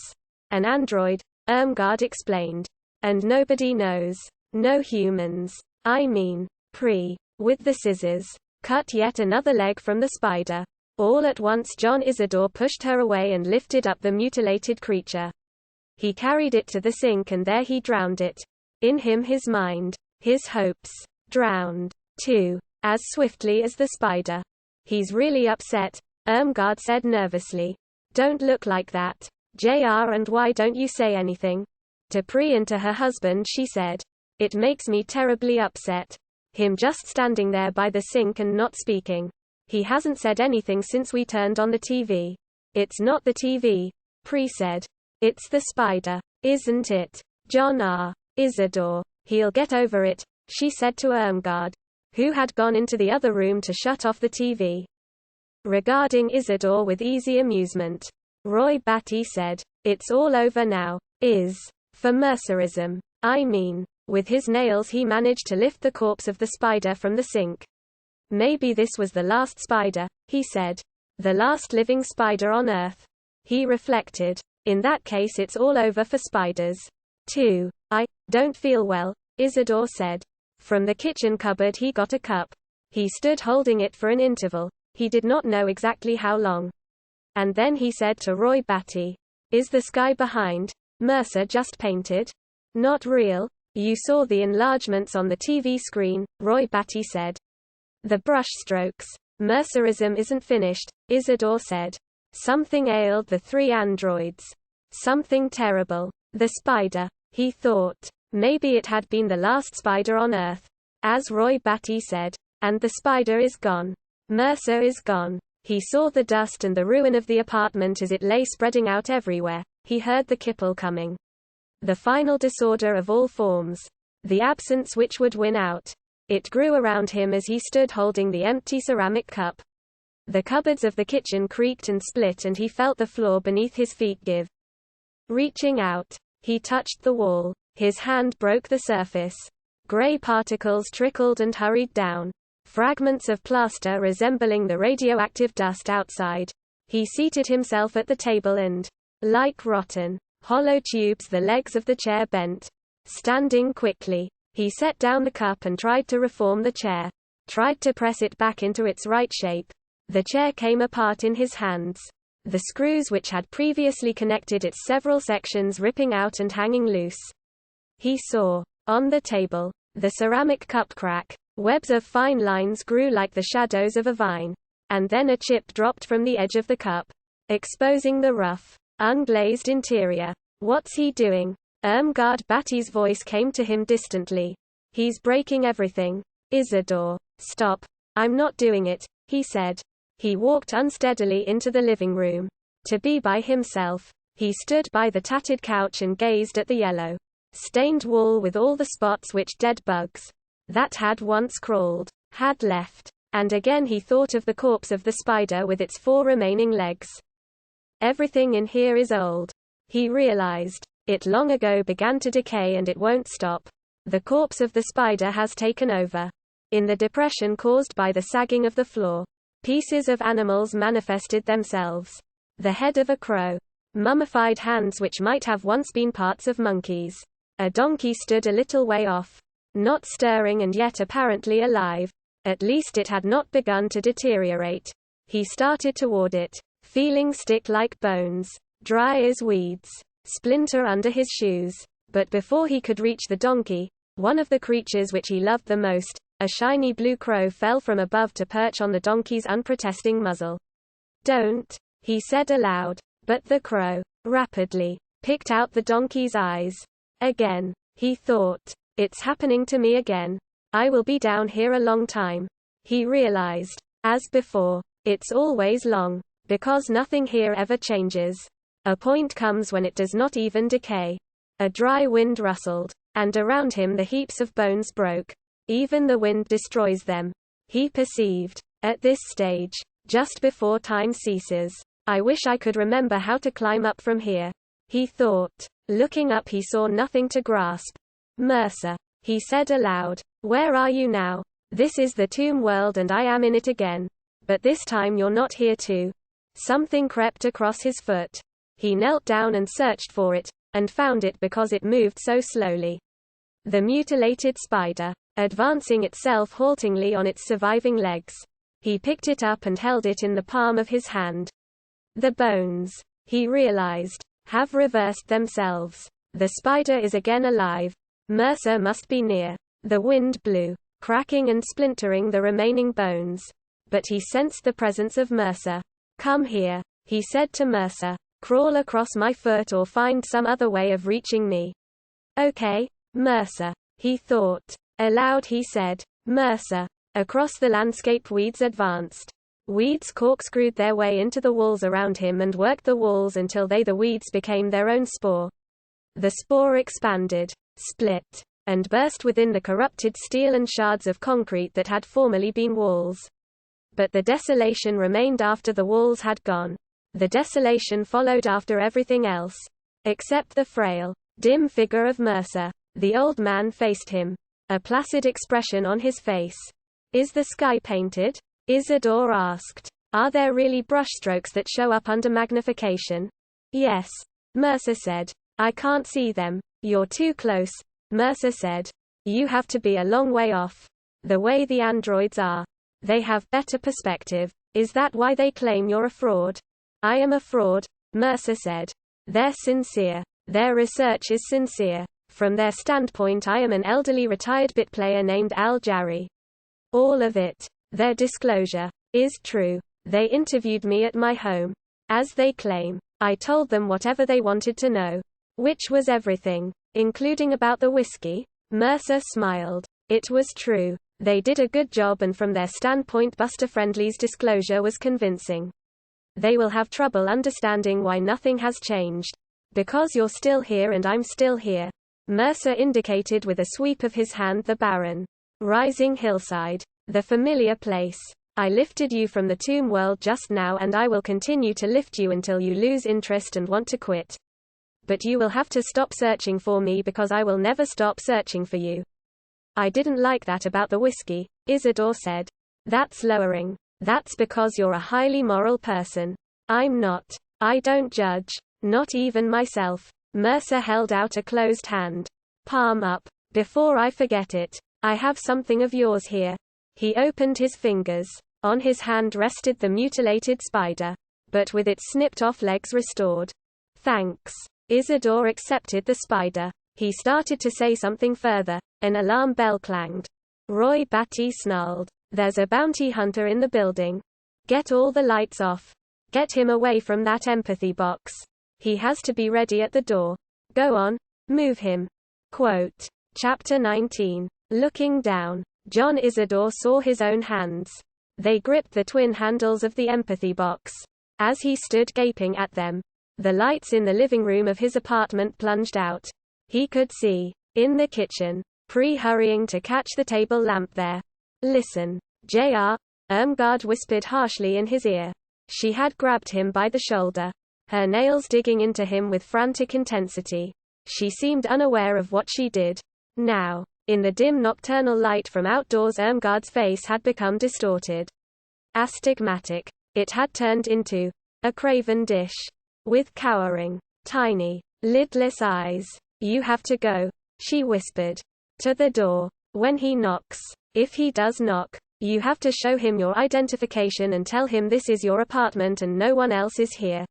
An android, Irmgard explained. And nobody knows. No humans. I mean, Pre. With the scissors. Cut yet another leg from the spider. All at once John Isidore pushed her away and lifted up the mutilated creature. He carried it to the sink and there he drowned it. In him his mind. His hopes. Drowned. Too. As swiftly as the spider. He's really upset, Irmgard said nervously. Don't look like that, JR, and why don't you say anything? To Pre and to her husband she said. It makes me terribly upset. Him just standing there by the sink and not speaking. He hasn't said anything since we turned on the TV. It's not the TV, Pre said. It's the spider, isn't it? John R. Isidore. He'll get over it, she said to Irmgard, who had gone into the other room to shut off the TV. Regarding Isidore with easy amusement, Roy Batty said, it's all over now, for Mercerism. I mean, with his nails he managed to lift the corpse of the spider from the sink. Maybe this was the last spider, he said. The last living spider on Earth. He reflected. In that case it's all over for spiders. 2. I don't feel well, Isidore said. From the kitchen cupboard he got a cup. He stood holding it for an interval. He did not know exactly how long. And then he said to Roy Batty, "Is the sky behind? Mercer just painted? Not real? You saw the enlargements on the TV screen," Roy Batty said. "The brush strokes. Mercerism isn't finished," Isidore said. Something ailed the three androids. Something terrible. The spider. He thought. Maybe it had been the last spider on Earth. As Roy Batty said. And the spider is gone. Mercer is gone. He saw the dust and the ruin of the apartment as it lay spreading out everywhere. He heard the kipple coming. The final disorder of all forms. The absence which would win out. It grew around him as he stood holding the empty ceramic cup. The cupboards of the kitchen creaked and split and he felt the floor beneath his feet give. Reaching out, he touched the wall. His hand broke the surface. Gray particles trickled and hurried down. Fragments of plaster resembling the radioactive dust outside. He seated himself at the table and, like rotten, hollow tubes, the legs of the chair bent. Standing quickly, he set down the cup and tried to reform the chair. Tried to press it back into its right shape. The chair came apart in his hands. The screws which had previously connected its several sections ripping out and hanging loose. He saw, on the table, the ceramic cup crack. Webs of fine lines grew like the shadows of a vine. And then a chip dropped from the edge of the cup, exposing the rough, unglazed interior. "What's he doing?" Irmgard Batty's voice came to him distantly. "He's breaking everything." "Isidore, stop. I'm not doing it," he said. He walked unsteadily into the living room. To be by himself. He stood by the tattered couch and gazed at the yellow, stained wall with all the spots which dead bugs, that had once crawled, had left. And again he thought of the corpse of the spider with its 4 remaining legs. Everything in here is old. He realized. It long ago began to decay and it won't stop. The corpse of the spider has taken over. In the depression caused by the sagging of the floor, pieces of animals manifested themselves. The head of a crow. Mummified hands which might have once been parts of monkeys. A donkey stood a little way off. Not stirring and yet apparently alive. At least it had not begun to deteriorate. He started toward it, feeling stick-like bones, dry as weeds, splinter under his shoes. But before he could reach the donkey, one of the creatures which he loved the most, a shiny blue crow, fell from above to perch on the donkey's unprotesting muzzle. "Don't," he said aloud. But the crow, rapidly, picked out the donkey's eyes. Again, he thought, "It's happening to me again. I will be down here a long time." He realized. As before, it's always long. Because nothing here ever changes. A point comes when it does not even decay. A dry wind rustled. And around him the heaps of bones broke. Even the wind destroys them. He perceived. At this stage, just before time ceases. "I wish I could remember how to climb up from here," he thought. Looking up he saw nothing to grasp. "Mercer," he said aloud. "Where are you now? This is the tomb world and I am in it again. But this time you're not here too." Something crept across his foot. He knelt down and searched for it, and found it because it moved so slowly. The mutilated spider, advancing itself haltingly on its surviving legs. He picked it up and held it in the palm of his hand. The bones, he realized, have reversed themselves. The spider is again alive. Mercer must be near. The wind blew, cracking and splintering the remaining bones. But he sensed the presence of Mercer. "Come here," he said to Mercer. "Crawl across my foot or find some other way of reaching me." "Okay, Mercer," he thought. Aloud he said, "Mercer." Across the landscape weeds advanced. Weeds corkscrewed their way into the walls around him and worked the walls until the weeds became their own spore. The spore expanded, split, and burst within the corrupted steel and shards of concrete that had formerly been walls. But the desolation remained after the walls had gone. The desolation followed after everything else. Except the frail, dim figure of Mercer. The old man faced him. A placid expression on his face. "Is the sky painted?" Isidore asked. Are there really brushstrokes that show up under magnification? Yes. Mercer said. I can't see them. You're too close. Mercer said. You have to be a long way off. The way the androids are. They have better perspective. Is that why they claim you're a fraud? I am a fraud, Mercer said. They're sincere. Their research is sincere. From their standpoint, I am an elderly retired bit player named Al Jarry. All of it. Their disclosure is true. They interviewed me at my home. As they claim, I told them whatever they wanted to know. Which was everything, including about the whiskey. Mercer smiled. It was true. They did a good job, and from their standpoint, Buster Friendly's disclosure was convincing. They will have trouble understanding why nothing has changed. Because you're still here and I'm still here. Mercer indicated with a sweep of his hand the barren, rising hillside. The familiar place. I lifted you from the tomb world just now, and I will continue to lift you until you lose interest and want to quit. But you will have to stop searching for me, because I will never stop searching for you. I didn't like that about the whiskey, Isidore said. That's lowering. That's because you're a highly moral person. I'm not. I don't judge. Not even myself. Mercer held out a closed hand. Palm up. Before I forget it. I have something of yours here. He opened his fingers. On his hand rested the mutilated spider, but with its snipped-off legs restored. Thanks. Isidore accepted the spider. He started to say something further. An alarm bell clanged. Roy Batty snarled. There's a bounty hunter in the building. Get all the lights off. Get him away from that empathy box. He has to be ready at the door. Go on. Move him. Quote. Chapter 19. Looking down. John Isidore saw his own hands. They gripped the twin handles of the empathy box. As he stood gaping at them, the lights in the living room of his apartment plunged out. He could see, in the kitchen, Pri hurrying to catch the table lamp there. Listen, J.R., Irmgard whispered harshly in his ear. She had grabbed him by the shoulder, her nails digging into him with frantic intensity. She seemed unaware of what she did. Now, in the dim nocturnal light from outdoors, Irmgard's face had become distorted. Astigmatic. It had turned into a craven dish. With cowering, tiny, lidless eyes. You have to go, she whispered. To the door. When he knocks. If he does knock, you have to show him your identification and tell him this is your apartment and no one else is here.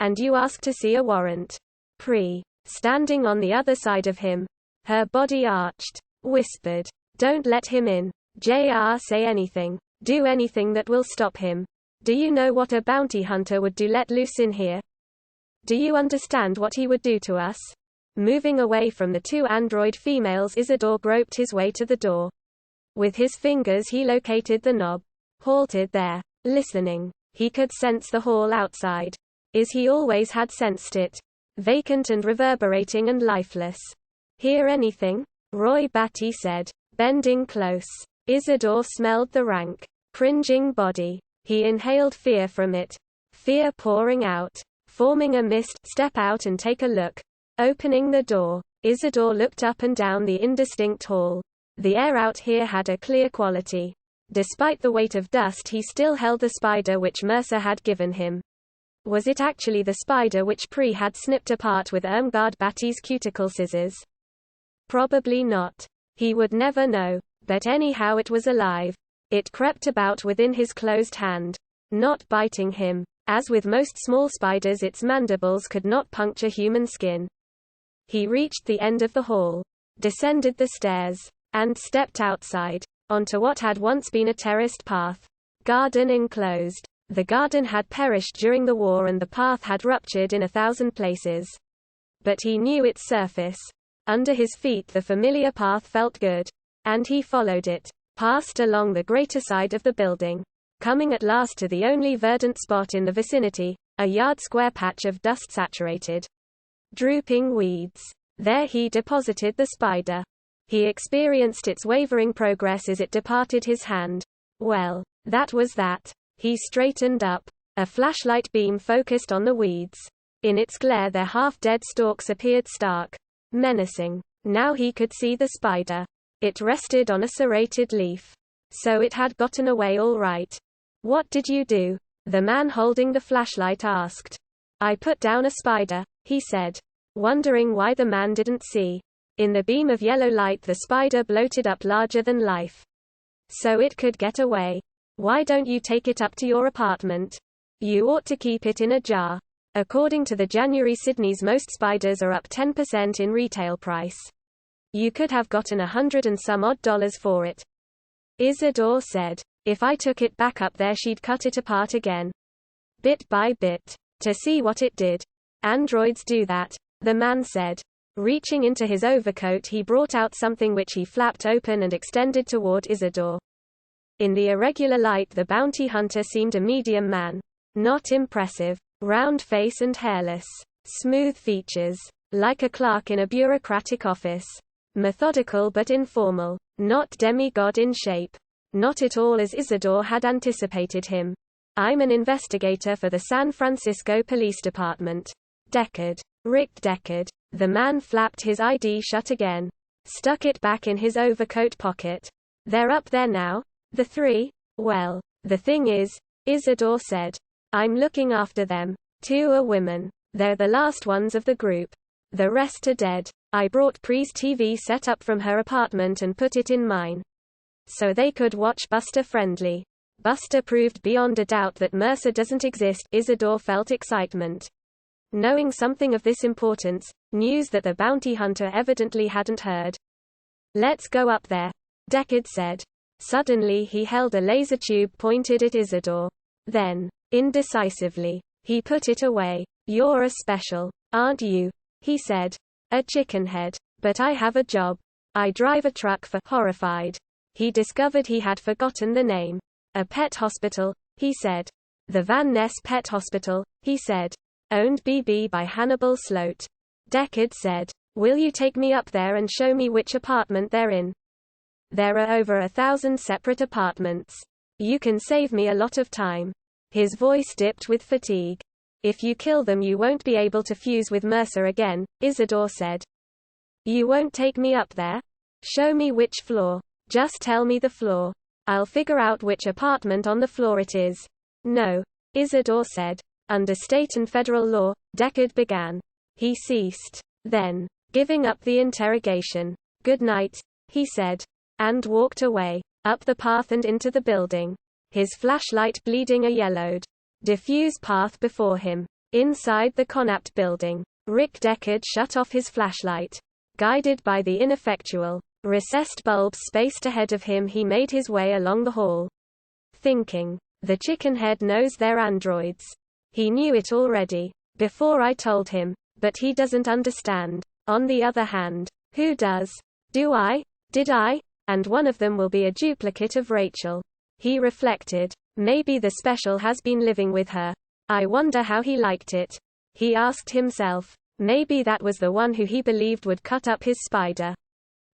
And you ask to see a warrant. Pri, standing on the other side of him, her body arched, whispered, don't let him in. JR, say anything. Do anything that will stop him. Do you know what a bounty hunter would do let loose in here? Do you understand what he would do to us? Moving away from the two android females, Isidore groped his way to the door. With his fingers he located the knob. Halted there, listening. He could sense the hall outside. He always had sensed it. Vacant and reverberating and lifeless. Hear anything? Roy Batty said, bending close. Isidore smelled the rank, cringing body. He inhaled fear from it. Fear pouring out, forming a mist. Step out and take a look. Opening the door, Isidore looked up and down the indistinct hall. The air out here had a clear quality. Despite the weight of dust, he still held the spider which Mercer had given him. Was it actually the spider which Pri had snipped apart with Irmgard Batty's cuticle scissors? Probably not. He would never know. But anyhow, it was alive. It crept about within his closed hand, not biting him. As with most small spiders, its mandibles could not puncture human skin. He reached the end of the hall, descended the stairs, and stepped outside, onto what had once been a terraced path. Garden enclosed. The garden had perished during the war and the path had ruptured in 1,000 places. But he knew its surface. Under his feet the familiar path felt good. And he followed it, passed along the greater side of the building, coming at last to the only verdant spot in the vicinity, a yard-square patch of dust-saturated, drooping weeds. There he deposited the spider. He experienced its wavering progress as it departed his hand. Well, that was that. He straightened up. A flashlight beam focused on the weeds. In its glare their half-dead stalks appeared stark, menacing. Now he could see the spider. It rested on a serrated leaf. So it had gotten away all right. What did you do? The man holding the flashlight asked. I put down a spider, he said, wondering why the man didn't see. In the beam of yellow light the spider bloated up larger than life. So it could get away. Why don't you take it up to your apartment? You ought to keep it in a jar. According to the January Sydney's, most spiders are up 10% in retail price. You could have gotten $100 and some odd for it. Isidore said. If I took it back up there she'd cut it apart again. Bit by bit. To see what it did. Androids do that, the man said. Reaching into his overcoat he brought out something which he flapped open and extended toward Isidore. In the irregular light the bounty hunter seemed a medium man. Not impressive. Round face and hairless. Smooth features. Like a clerk in a bureaucratic office. Methodical but informal. Not demigod in shape. Not at all as Isidore had anticipated him. I'm an investigator for the San Francisco Police Department. Deckard. Rick Deckard. The man flapped his ID shut again. Stuck it back in his overcoat pocket. They're up there now? The three? Well, the thing is, Isidore said. I'm looking after them. 2 are women. They're the last ones of the group. The rest are dead. I brought Pre's TV set up from her apartment and put it in mine. So they could watch Buster friendly. Buster proved beyond a doubt that Mercer doesn't exist. Isidore felt excitement. Knowing something of this importance, news that the bounty hunter evidently hadn't heard. Let's go up there, Deckard said. Suddenly he held a laser tube pointed at Isidore. Then, indecisively, he put it away. You're a special, aren't you? He said. A chickenhead. But I have a job. I drive a truck for. Horrified. He discovered he had forgotten the name. A pet hospital, he said. The Van Ness Pet Hospital, he said. Owned BB by Hannibal Sloat. Deckard said. Will you take me up there and show me which apartment they're in? There are over 1,000 separate apartments. You can save me a lot of time. His voice dipped with fatigue. If you kill them you won't be able to fuse with Mercer again, Isidore said. You won't take me up there? Show me which floor. Just tell me the floor. I'll figure out which apartment on the floor it is. No, Isidore said. Under state and federal law, Deckard began. He ceased. Then, giving up the interrogation. Good night, he said. And walked away. Up the path and into the building. His flashlight bleeding a yellowed, diffuse path before him. Inside the Connaught building, Rick Deckard shut off his flashlight. Guided by the ineffectual, recessed bulbs spaced ahead of him he made his way along the hall. Thinking, the chickenhead knows they're androids. He knew it already. Before I told him. But he doesn't understand. On the other hand, who does? Do I? Did I? And one of them will be a duplicate of Rachel. He reflected. Maybe the special has been living with her. I wonder how he liked it. He asked himself. Maybe that was the one who he believed would cut up his spider.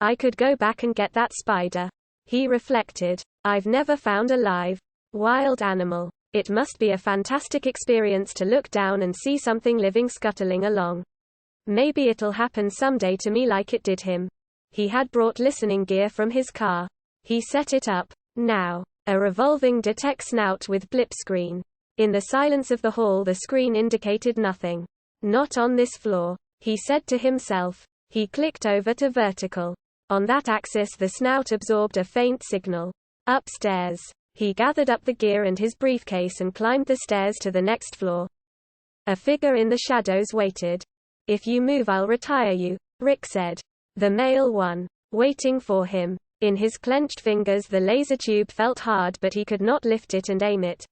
I could go back and get that spider. He reflected. I've never found a live, wild animal. It must be a fantastic experience to look down and see something living scuttling along. Maybe it'll happen someday to me like it did him. He had brought listening gear from his car. He set it up. Now, a revolving detect snout with blip screen. In the silence of the hall the screen indicated nothing. Not on this floor, he said to himself. He clicked over to vertical. On that axis the snout absorbed a faint signal. Upstairs. He gathered up the gear and his briefcase and climbed the stairs to the next floor. A figure in the shadows waited. If you move I'll retire you, Rick said. The male one. Waiting for him. In his clenched fingers the laser tube felt hard but he could not lift it and aim it.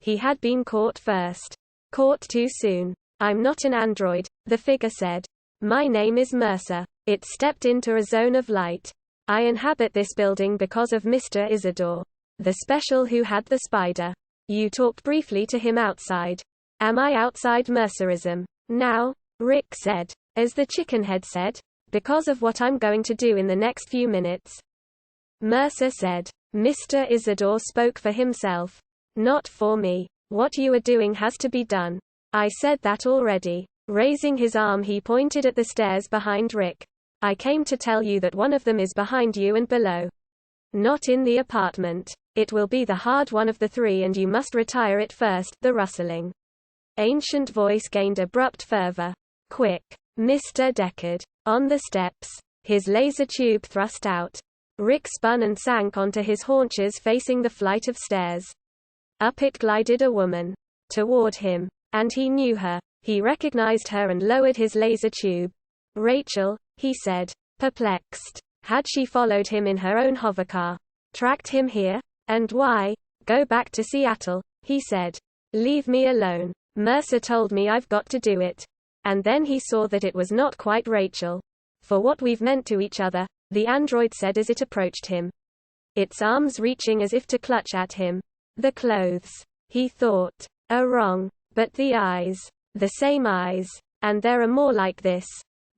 He had been caught first. Caught too soon. I'm not an android, the figure said. My name is Mercer. It stepped into a zone of light. I inhabit this building because of Mr. Isidore. The special who had the spider. You talked briefly to him outside. Am I outside Mercerism now? Rick said. As the chickenhead said. Because of what I'm going to do in the next few minutes. Mercer said. Mr. Isidore spoke for himself. Not for me. What you are doing has to be done. I said that already. Raising his arm he pointed at the stairs behind Rick. I came to tell you that one of them is behind you and below. Not in the apartment. It will be the hard one of the three and you must retire it first. The rustling, ancient voice gained abrupt fervor. Quick, Mr. Deckard. On the steps, his laser tube thrust out. Rick spun and sank onto his haunches facing the flight of stairs. Up it glided a woman. Toward him. And he knew her. He recognized her and lowered his laser tube. Rachel, he said, perplexed. Had she followed him in her own hovercar? Tracked him here? And why? Go back to Seattle, he said. Leave me alone. Mercer told me I've got to do it. And then he saw that it was not quite Rachel. For what we've meant to each other, the android said as it approached him. Its arms reaching as if to clutch at him. The clothes, he thought, are wrong. But the eyes. The same eyes. And there are more like this.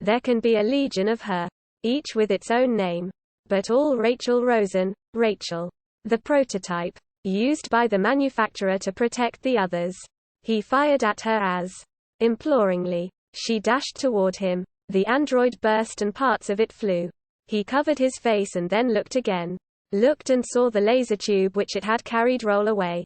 There can be a legion of her. Each with its own name. But all Rachel Rosen, Rachel. The prototype. Used by the manufacturer to protect the others. He fired at her as. Imploringly. She dashed toward him. The android burst and parts of it flew. He covered his face and then looked again. Looked and saw the laser tube which it had carried roll away.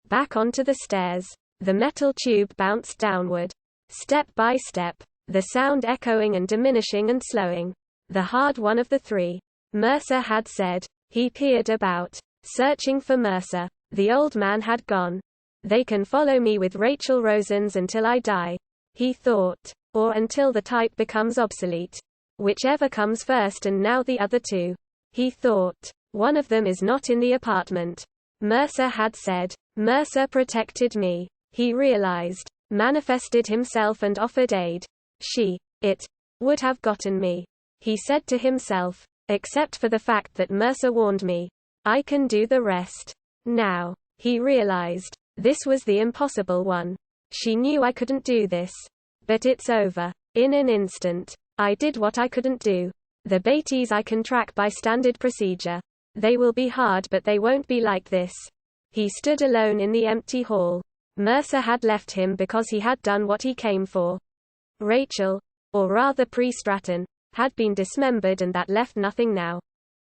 Back onto the stairs. The metal tube bounced downward. Step by step. The sound echoing and diminishing and slowing. The hard one of the three. Mercer had said. He peered about. Searching for Mercer. The old man had gone. They can follow me with Rachel Rosen's until I die. He thought. Or until the type becomes obsolete. Whichever comes first, and now the other two. He thought. One of them is not in the apartment. Mercer had said. Mercer protected me. He realized. Manifested himself and offered aid. It would have gotten me. He said to himself. Except for the fact that Mercer warned me. I can do the rest. Now. He realized. This was the impossible one. She knew I couldn't do this. But it's over. In an instant. I did what I couldn't do. The Beatties I can track by standard procedure. They will be hard but they won't be like this. He stood alone in the empty hall. Mercer had left him because he had done what he came for. Rachel, or rather Pre Stratton, had been dismembered and that left nothing now.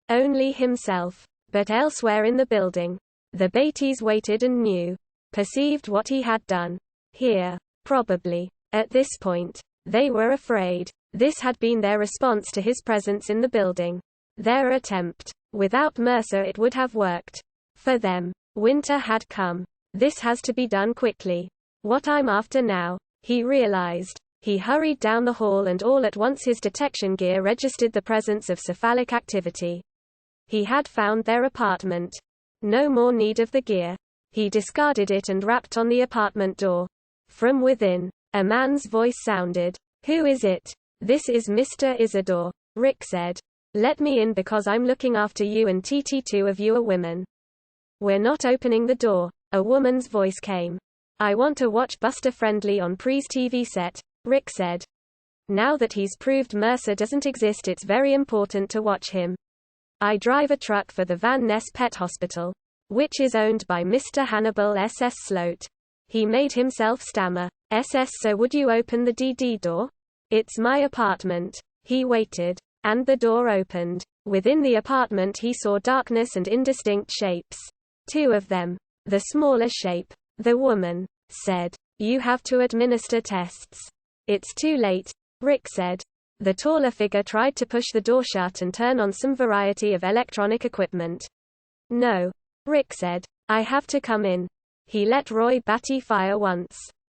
Only himself. But elsewhere in the building. The Beatties waited and knew. Perceived what he had done. Here. Probably. At this point. They were afraid. This had been their response to his presence in the building. Their attempt. Without Mercer it would have worked. For them. Winter had come. This has to be done quickly. What I'm after now. He realized. He hurried down the hall and all at once his detection gear registered the presence of cephalic activity. He had found their apartment. No more need of the gear. He discarded it and rapped on the apartment door. From within. A man's voice sounded. Who is it? This is Mr. Isidore, Rick said. Let me in because I'm looking after you and TT2 of you are women. We're not opening the door, a woman's voice came. I want to watch Buster Friendly on Pre's TV set, Rick said. Now that he's proved Mercer doesn't exist it's very important to watch him. I drive a truck for the Van Ness Pet Hospital, which is owned by Mr. Hannibal S.S. Sloat. He made himself stammer. S.S. So would you open the DD door? It's my apartment. He waited. And the door opened. Within the apartment he saw darkness and indistinct shapes. Two of them. The smaller shape. The woman. Said. You have to administer tests. It's too late. Rick said. The taller figure tried to push the door shut and turn on some variety of electronic equipment. No. Rick said. I have to come in. He let Roy Batty fire once.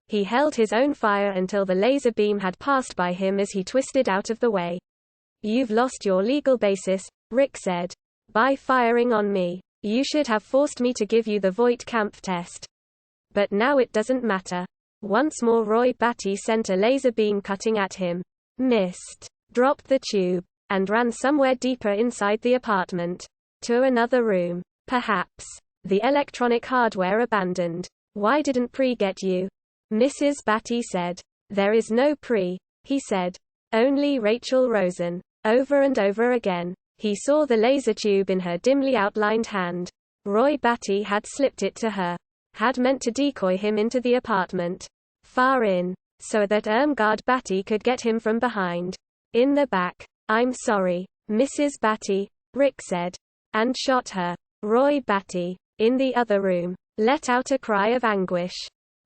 He held his own fire until the laser beam had passed by him as he twisted out of the way. You've lost your legal basis, Rick said. By firing on me. You should have forced me to give you the Voight-Kampf test. But now it doesn't matter. Once more Roy Batty sent a laser beam cutting at him. Missed. Dropped the tube. And ran somewhere deeper inside the apartment. To another room. Perhaps. The electronic hardware abandoned. Why didn't Pre get you? Mrs. Batty said. There is no Pre, he said. Only Rachel Rosen. Over and over again. He saw the laser tube in her dimly outlined hand. Roy Batty had slipped it to her. Had meant to decoy him into the apartment. Far in. So that Irmgard Batty could get him from behind. In the back. I'm sorry, Mrs. Batty, Rick said. And shot her. Roy Batty, in the other room, let out a cry of anguish.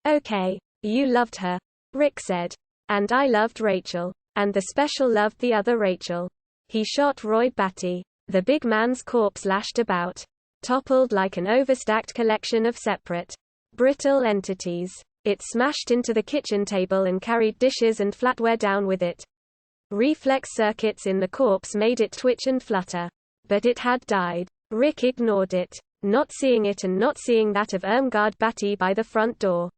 Okay. You loved her, Rick said. And I loved Rachel. And the special loved the other Rachel. He shot Roy Batty. The big man's corpse lashed about, toppled like an overstacked collection of separate, brittle entities. It smashed into the kitchen table and carried dishes and flatware down with it. Reflex circuits in the corpse made it twitch and flutter. But it had died. Rick ignored it, not seeing it and not seeing that of Irmgard Batty by the front door.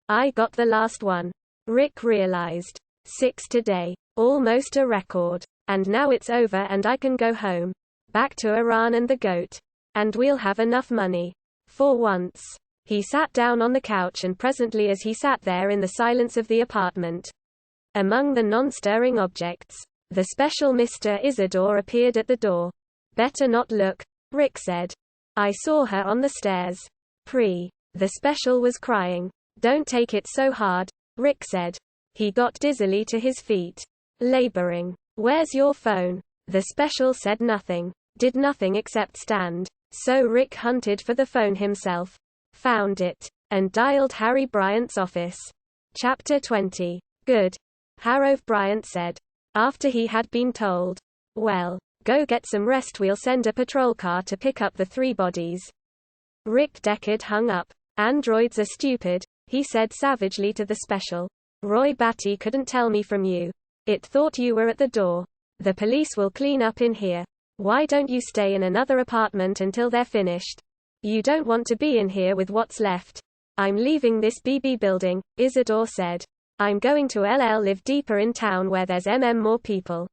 I got the last one. Rick realized. 6 today. Almost a record. And now it's over and I can go home. Back to Iran and the goat. And we'll have enough money. For once. He sat down on the couch, and presently as he sat there in the silence of the apartment, among the non-stirring objects, the special Mr. Isidore appeared at the door. Better not look, Rick said. I saw her on the stairs. The special was crying. Don't take it so hard, Rick said. He got dizzily to his feet. Laboring. Where's your phone? The special said nothing. Did nothing except stand. So Rick hunted for the phone himself. Found it. And dialed Harry Bryant's office. Chapter 20. Good. Harrow Bryant said. After he had been told. Well, go get some rest, we'll send a patrol car to pick up the 3 bodies. Rick Deckard hung up. Androids are stupid, he said savagely to the special. Roy Batty couldn't tell me from you. It thought you were at the door. The police will clean up in here. Why don't you stay in another apartment until they're finished? You don't want to be in here with what's left. I'm leaving this BB building, Isidore said. I'm going to live deeper in town where there's more people.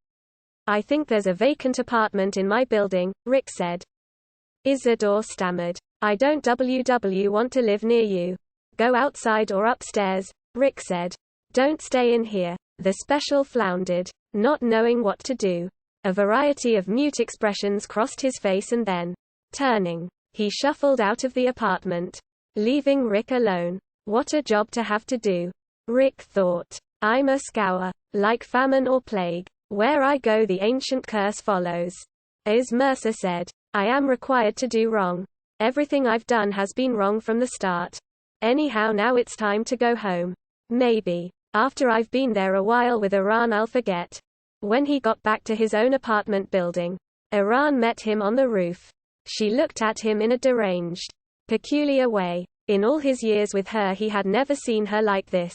I think there's a vacant apartment in my building, Rick said. Isidore stammered. I don't want to live near you. Go outside or upstairs, Rick said. Don't stay in here. The special floundered, not knowing what to do. A variety of mute expressions crossed his face, and then, turning, he shuffled out of the apartment, leaving Rick alone. What a job to have to do, Rick thought. I'm a scour, like famine or plague. Where I go the ancient curse follows. As Mercer said, I am required to do wrong. Everything I've done has been wrong from the start. Anyhow, now it's time to go home. Maybe. After I've been there a while with Iran, I'll forget. When he got back to his own apartment building, Iran met him on the roof. She looked at him in a deranged, peculiar way. In all his years with her, he had never seen her like this.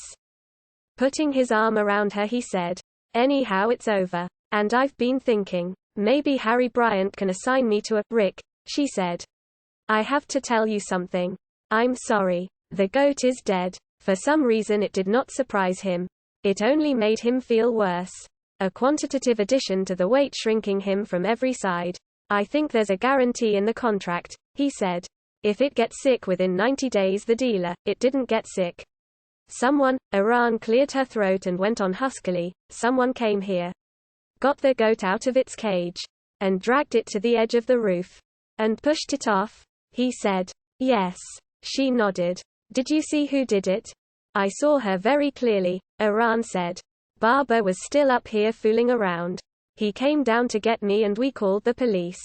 Putting his arm around her, he said, anyhow, it's over. And I've been thinking, maybe Harry Bryant can assign me to a Rick, she said. I have to tell you something. I'm sorry. The goat is dead. For some reason it did not surprise him. It only made him feel worse. A quantitative addition to the weight shrinking him from every side. I think there's a guarantee in the contract, he said. If it gets sick within 90 days, the dealer, it didn't get sick. Someone, Iran cleared her throat and went on huskily, someone came here. Got the goat out of its cage. And dragged it to the edge of the roof. And pushed it off, he said. Yes. She nodded. Did you see who did it? I saw her very clearly, Iran said. Barber was still up here fooling around. He came down to get me and we called the police.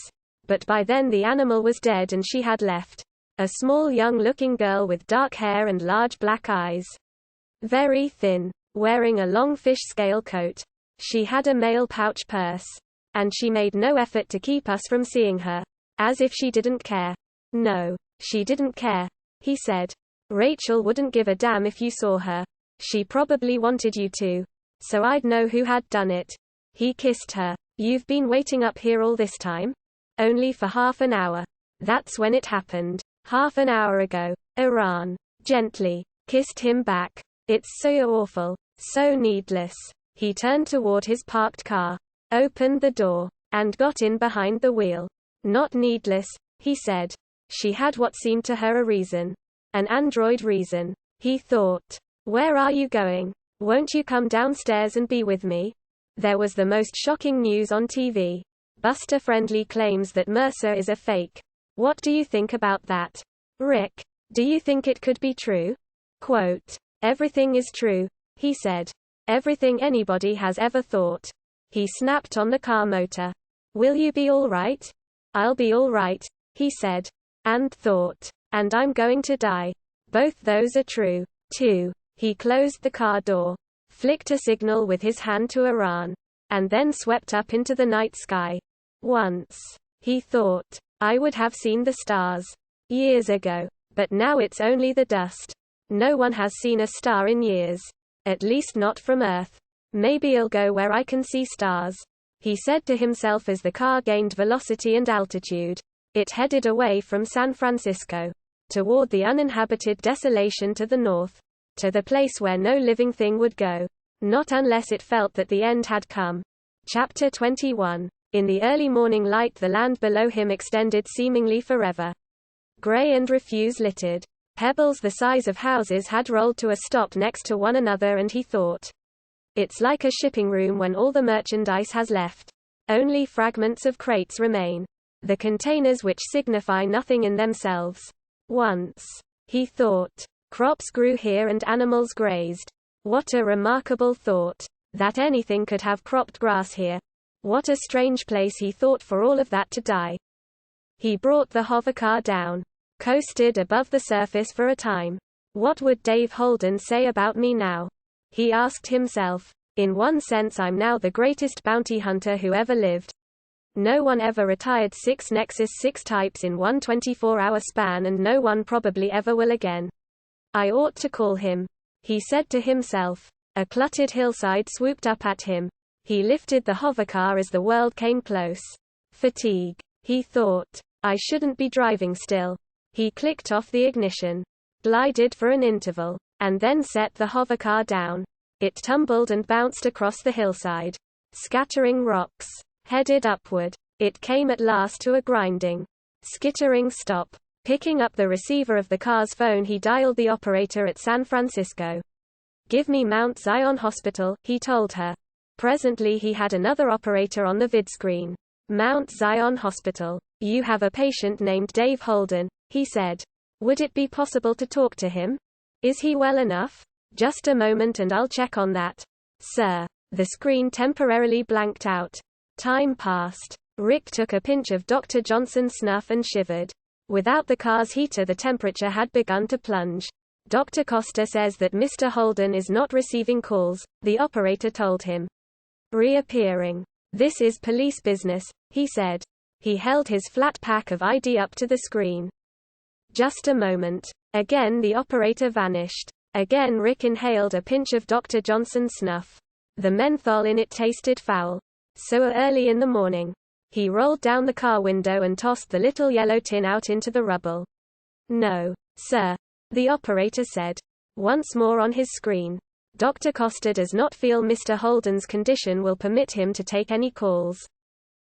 But by then the animal was dead and she had left. A small young-looking girl with dark hair and large black eyes. Very thin, wearing a long fish scale coat. She had a mail pouch purse. And she made no effort to keep us from seeing her. As if she didn't care. No, she didn't care, he said. Rachel wouldn't give a damn if you saw her. She probably wanted you to. So I'd know who had done it. He kissed her. You've been waiting up here all this time? Only for half an hour. That's when it happened. Half an hour ago. Iran gently kissed him back. It's so awful. So needless. He turned toward his parked car. Opened the door. And got in behind the wheel. Not needless, he said. She had what seemed to her a reason. An android reason. He thought. Where are you going? Won't you come downstairs and be with me? There was the most shocking news on TV. Buster Friendly claims that Mercer is a fake. What do you think about that? Rick, do you think it could be true? Quote, everything is true, he said. Everything anybody has ever thought. He snapped on the car motor. Will you be all right? I'll be all right, he said. and thought, and I'm going to die. Both those are true. 2. He closed the car door, flicked a signal with his hand to Iran, and then swept up into the night sky. Once, he thought, I would have seen the stars. Years ago. But now it's only the dust. No one has seen a star in years. At least not from Earth. Maybe I'll go where I can see stars, he said to himself as the car gained velocity and altitude. It headed away from San Francisco, toward the uninhabited desolation to the north, to the place where no living thing would go. Not unless it felt that the end had come. Chapter 21. In the early morning light, the land below him extended seemingly forever. Gray and refuse littered. Pebbles the size of houses had rolled to a stop next to one another, and he thought, it's like a shipping room when all the merchandise has left. Only fragments of crates remain. The containers which signify nothing in themselves. Once, he thought, crops grew here and animals grazed. What a remarkable thought, that anything could have cropped grass here. What a strange place, he thought, for all of that to die. He brought the hovercar down, coasted above the surface for a time. What would Dave Holden say about me now? He asked himself. In one sense, I'm now the greatest bounty hunter who ever lived. No one ever retired 6 Nexus 6 types in one 24-hour span, and no one probably ever will again. I ought to call him, he said to himself. A cluttered hillside swooped up at him. He lifted the hovercar as the world came close. Fatigue, he thought. I shouldn't be driving still. He clicked off the ignition, glided for an interval, and then set the hovercar down. It tumbled and bounced across the hillside, scattering rocks. Headed upward, it came at last to a grinding, skittering stop. Picking up the receiver of the car's phone, he dialed the operator at San Francisco. Give me Mount Zion Hospital, he told her. Presently he had another operator on the vidscreen. Mount Zion Hospital. You have a patient named Dave Holden, he said. Would it be possible to talk to him? Is he well enough? Just a moment and I'll check on that, sir. The screen temporarily blanked out. Time passed. Rick took a pinch of Dr. Johnson's snuff and shivered. Without the car's heater, the temperature had begun to plunge. Dr. Costa says that Mr. Holden is not receiving calls, the operator told him. Reappearing. This is police business, he said. He held his flat pack of ID up to the screen. Just a moment. Again the operator vanished. Again Rick inhaled a pinch of Dr. Johnson's snuff. The menthol in it tasted foul. So early in the morning. He rolled down the car window and tossed the little yellow tin out into the rubble. No, sir, the operator said. Once more on his screen. Dr. Costa does not feel Mr. Holden's condition will permit him to take any calls.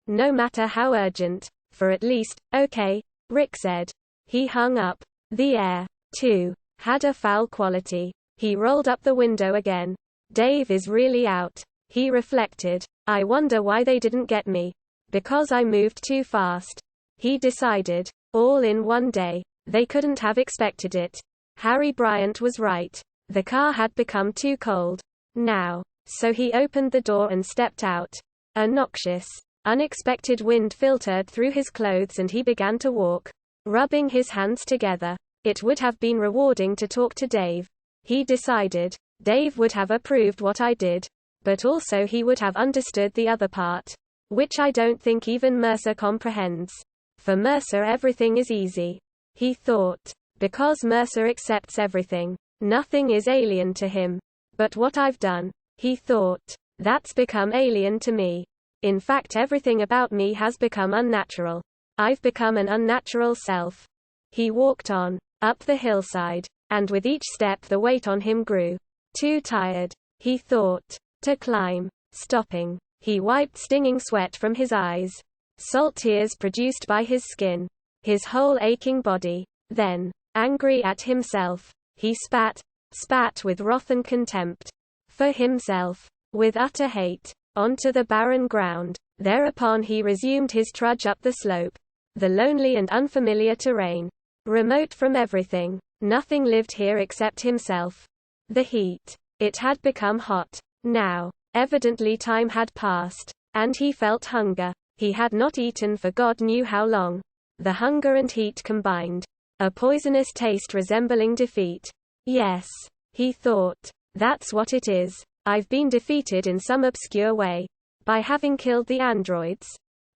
No matter how urgent. For at least, okay, Rick said. He hung up. The air, too, had a foul quality. He rolled up the window again. Dave is really out, he reflected. I wonder why they didn't get me. Because I moved too fast, he decided. All in one day. They couldn't have expected it. Harry Bryant was right. The car had become too cold. Now. So he opened the door and stepped out. A noxious, unexpected wind filtered through his clothes and he began to walk, rubbing his hands together. It would have been rewarding to talk to Dave. He decided. Dave would have approved what I did. But also he would have understood the other part. Which I don't think even Mercer comprehends. For Mercer everything is easy. He thought. Because Mercer accepts everything. Nothing is alien to him. But what I've done, he thought, that's become alien to me. In fact, everything about me has become unnatural. I've become an unnatural self. He walked on, up the hillside, and with each step the weight on him grew. Too tired, he thought, to climb. Stopping, he wiped stinging sweat from his eyes. Salt tears produced by his skin. His whole aching body. Then, angry at himself, he spat with wrath and contempt. For himself, with utter hate, onto the barren ground. Thereupon he resumed his trudge up the slope. The lonely and unfamiliar terrain. Remote from everything. Nothing lived here except himself. The heat. It had become hot. Now. Evidently time had passed. And he felt hunger. He had not eaten for God knew how long. The hunger and heat combined. A poisonous taste resembling defeat. Yes, he thought. That's what it is. I've been defeated in some obscure way. By having killed the androids?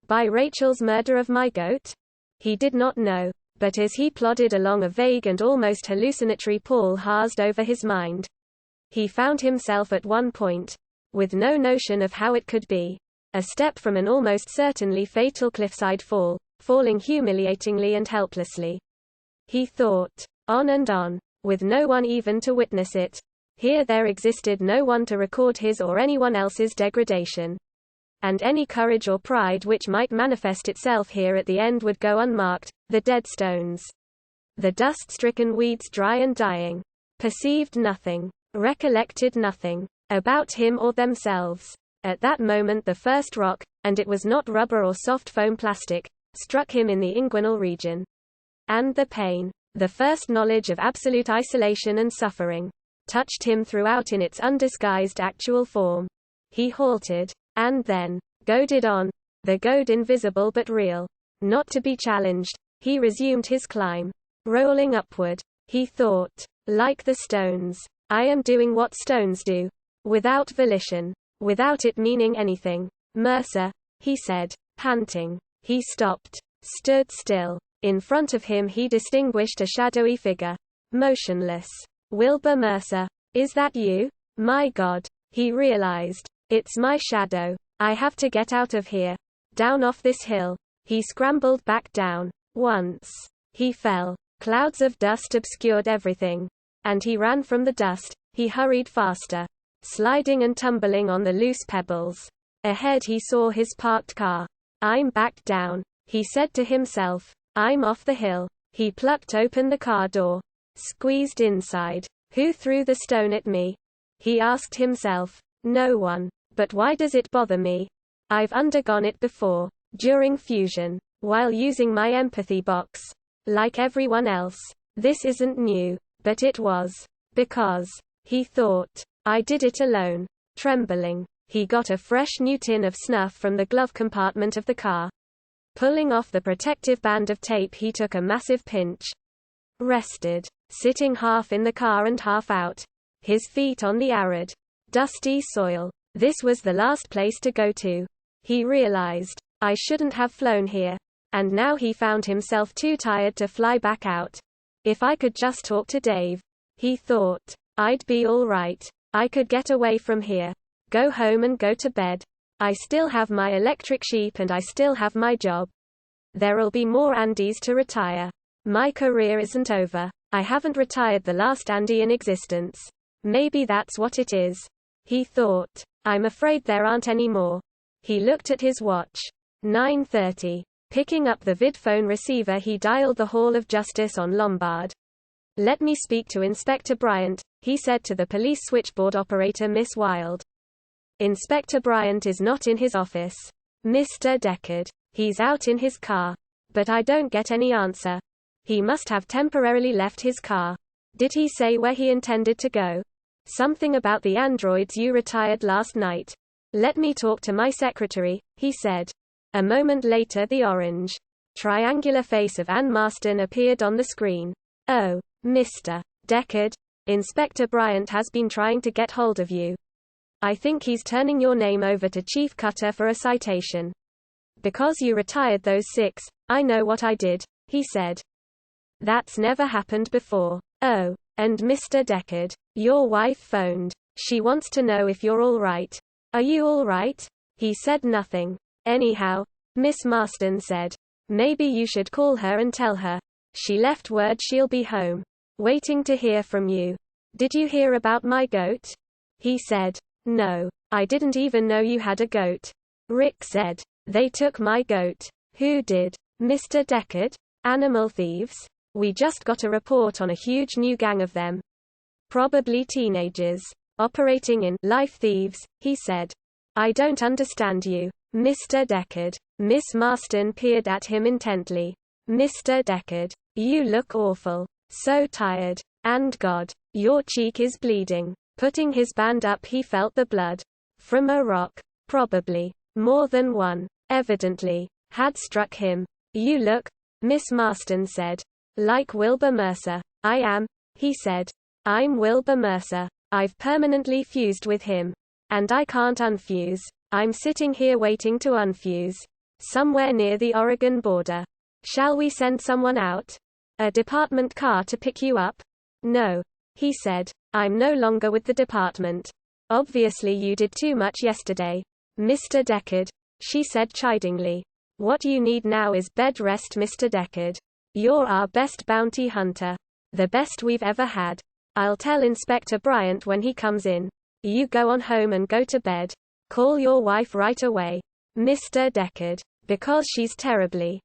By Rachel's murder of my goat? He did not know. But as he plodded along, a vague and almost hallucinatory pall harsed over his mind. He found himself at one point, with no notion of how it could be, a step from an almost certainly fatal cliffside fall, falling humiliatingly and helplessly. He thought, on and on, with no one even to witness it. Here there existed no one to record his or anyone else's degradation. And any courage or pride which might manifest itself here at the end would go unmarked. The dead stones, the dust-stricken weeds dry and dying, perceived nothing, recollected nothing, about him or themselves. At that moment the first rock, and it was not rubber or soft foam plastic, struck him in the inguinal region. And the pain, the first knowledge of absolute isolation and suffering, touched him throughout in its undisguised actual form. He halted, and then, goaded on, the goad invisible but real, not to be challenged, he resumed his climb. Rolling upward, he thought, like the stones, I am doing what stones do. Without volition, without it meaning anything. Mercer, he said, panting. He stopped, stood still. In front of him he distinguished a shadowy figure. Motionless. Wilbur Mercer. Is that you? My God. He realized. It's my shadow. I have to get out of here. Down off this hill. He scrambled back down. Once. He fell. Clouds of dust obscured everything. And he ran from the dust. He hurried faster, sliding and tumbling on the loose pebbles. Ahead he saw his parked car. I'm back down, he said to himself. I'm off the hill. He plucked open the car door. Squeezed inside. Who threw the stone at me? He asked himself. No one. But why does it bother me? I've undergone it before. During fusion. While using my empathy box. Like everyone else. This isn't new. But it was. Because. He thought. I did it alone. Trembling. He got a fresh new tin of snuff from the glove compartment of the car. Pulling off the protective band of tape, he took a massive pinch. Rested. Sitting half in the car and half out. His feet on the arid, dusty soil. This was the last place to go to. He realized. I shouldn't have flown here. And now he found himself too tired to fly back out. If I could just talk to Dave. He thought. I'd be all right. I could get away from here. Go home and go to bed. I still have my electric sheep and I still have my job. There'll be more Andys to retire. My career isn't over. I haven't retired the last Andy in existence. Maybe that's what it is. He thought. I'm afraid there aren't any more. He looked at his watch. 9:30. Picking up the vidphone receiver, he dialed the Hall of Justice on Lombard. Let me speak to Inspector Bryant, he said to the police switchboard operator Miss Wilde. Inspector Bryant is not in his office. Mr. Deckard. He's out in his car. But I don't get any answer. He must have temporarily left his car. Did he say where he intended to go? Something about the androids you retired last night. Let me talk to my secretary, he said. A moment later the orange, triangular face of Ann Marston appeared on the screen. Oh, Mr. Deckard. Inspector Bryant has been trying to get hold of you. I think he's turning your name over to Chief Cutter for a citation. Because you retired those 6, I know what I did, he said. That's never happened before. Oh, and Mr. Deckard, your wife phoned. She wants to know if you're all right. Are you all right? He said nothing. Anyhow, Miss Marston said. Maybe you should call her and tell her. She left word she'll be home. Waiting to hear from you. Did you hear about my goat? He said. No. I didn't even know you had a goat. Rick said. They took my goat. Who did? Mr. Deckard? Animal thieves? We just got a report on a huge new gang of them. Probably teenagers. Operating in life thieves, he said. I don't understand you, Mr. Deckard. Miss Marston peered at him intently. Mr. Deckard, you look awful. So tired. And God, your cheek is bleeding. Putting his band up, he felt the blood. From a rock. Probably. More than one. Evidently. Had struck him. You look Miss Marston said. Like Wilbur Mercer. I am, he said. I'm Wilbur Mercer. I've permanently fused with him. And I can't unfuse. I'm sitting here waiting to unfuse. Somewhere near the Oregon border. Shall we send someone out? A department car to pick you up? No. He said. I'm no longer with the department. Obviously you did too much yesterday. Mr. Deckard. She said chidingly. What you need now is bed rest, Mr. Deckard. You're our best bounty hunter. The best we've ever had. I'll tell Inspector Bryant when he comes in. You go on home and go to bed. Call your wife right away. Mr. Deckard. Because she's terribly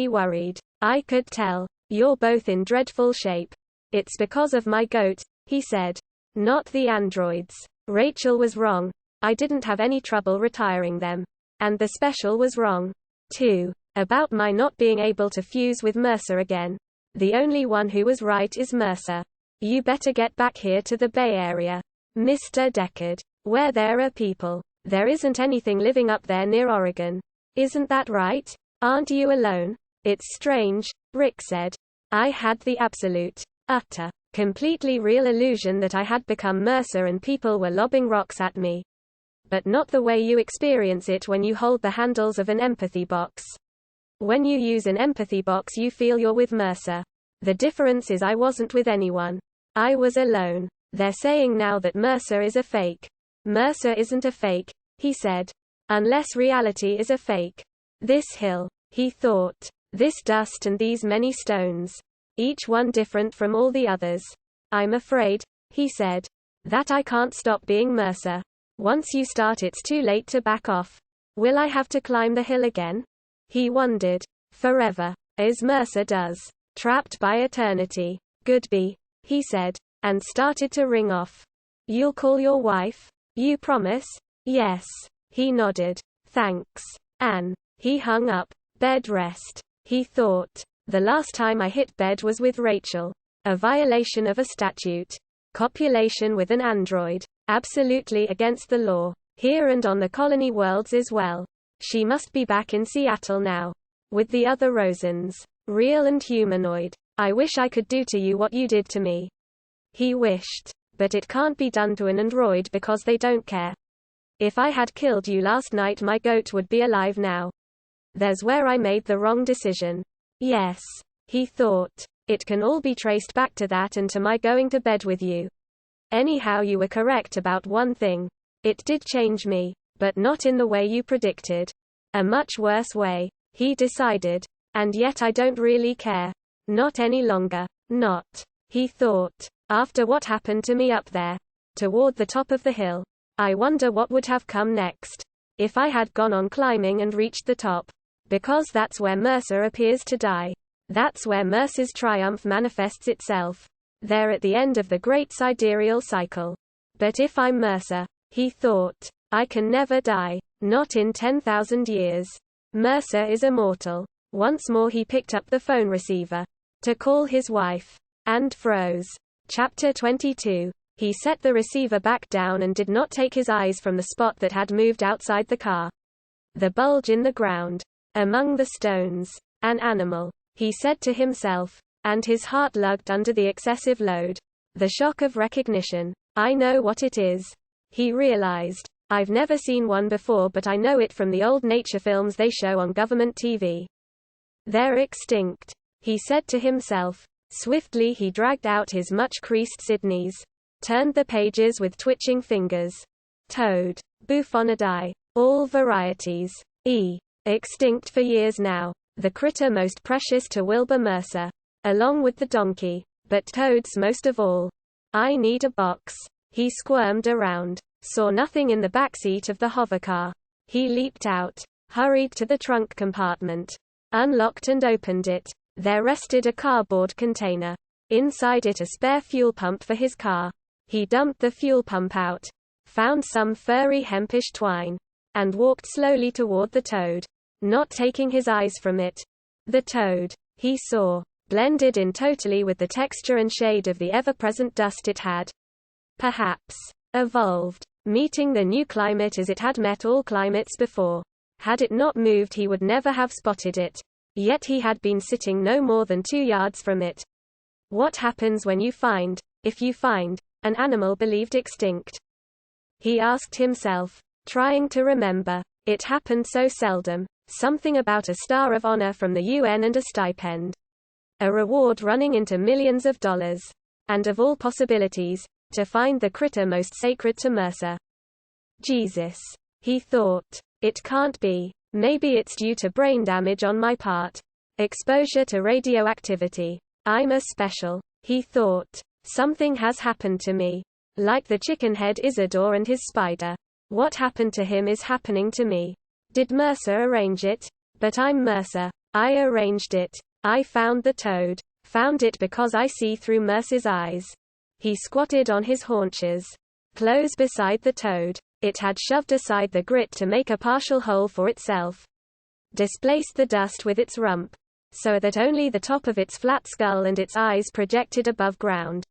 worried. I could tell. You're both in dreadful shape. It's because of my goat, he said. Not the androids. Rachel was wrong. I didn't have any trouble retiring them. And the special was wrong, too. About my not being able to fuse with Mercer again. The only one who was right is Mercer. You better get back here to the Bay Area. Mr. Deckard. Where there are people. There isn't anything living up there near Oregon. Isn't that right? Aren't you alone? It's strange, Rick said. I had the absolute, utter, completely real illusion that I had become Mercer and people were lobbing rocks at me. But not the way you experience it when you hold the handles of an empathy box. When you use an empathy box you feel you're with Mercer. The difference is I wasn't with anyone. I was alone. They're saying now that Mercer is a fake. Mercer isn't a fake, he said. Unless reality is a fake. This hill, he thought. This dust and these many stones. Each one different from all the others. I'm afraid, he said, that I can't stop being Mercer. Once you start it's too late to back off. Will I have to climb the hill again? He wondered. Forever. As Mercer does. Trapped by eternity. Goodbye, he said, and started to ring off. You'll call your wife? You promise? Yes. He nodded. Thanks, Anne. He hung up. Bed rest. He thought. The last time I hit bed was with Rachel. A violation of a statute. Copulation with an android. Absolutely against the law. Here and on the colony worlds as well. She must be back in Seattle now. With the other Rosens. Real and humanoid. I wish I could do to you what you did to me. He wished. But it can't be done to an android because they don't care. If I had killed you last night my goat would be alive now. There's where I made the wrong decision. Yes. He thought. It can all be traced back to that and to my going to bed with you. Anyhow you were correct about one thing. It did change me. But not in the way you predicted. A much worse way, he decided. And yet I don't really care. Not any longer. Not. He thought. After what happened to me up there. Toward the top of the hill. I wonder what would have come next. If I had gone on climbing and reached the top. Because that's where Mercer appears to die. That's where Mercer's triumph manifests itself. There at the end of the great sidereal cycle. But if I'm Mercer, he thought. I can never die. Not in 10,000 years. Mercer is immortal. Once more he picked up the phone receiver. To call his wife. And froze. Chapter 22. He set the receiver back down and did not take his eyes from the spot that had moved outside the car. The bulge in the ground. Among the stones. An animal. He said to himself. And his heart lugged under the excessive load. The shock of recognition. I know what it is. He realized. I've never seen one before but I know it from the old nature films they show on government TV. They're extinct. He said to himself. Swiftly he dragged out his much-creased Sydneys. Turned the pages with twitching fingers. Toad. Bouffonidae. All varieties. Extinct for years now. The critter most precious to Wilbur Mercer. Along with the donkey. But toads most of all. I need a box. He squirmed around. Saw nothing in the backseat of the hovercar. He leaped out. Hurried to the trunk compartment. Unlocked and opened it. There rested a cardboard container. Inside it a spare fuel pump for his car. He dumped the fuel pump out. Found some furry hempish twine. And walked slowly toward the toad. Not taking his eyes from it. The toad, he saw, blended in totally with the texture and shade of the ever-present dust it had. Perhaps. Evolved. Meeting the new climate as it had met all climates before. Had it not moved he would never have spotted it. Yet he had been sitting no more than 2 yards from it. What happens when you find, if you find, an animal believed extinct? He asked himself, trying to remember. It happened so seldom. Something about a star of honor from the UN and a stipend. A reward running into millions of dollars. And of all possibilities, to find the critter most sacred to Mercer. Jesus. He thought. It can't be. Maybe it's due to brain damage on my part. Exposure to radioactivity. I'm a special. He thought. Something has happened to me. Like the chickenhead Isidore and his spider. What happened to him is happening to me. Did Mercer arrange it? But I'm Mercer. I arranged it. I found the toad. Found it because I see through Mercer's eyes. He squatted on his haunches. Close beside the toad. It had shoved aside the grit to make a partial hole for itself. Displaced the dust with its rump. So that only the top of its flat skull and its eyes projected above ground.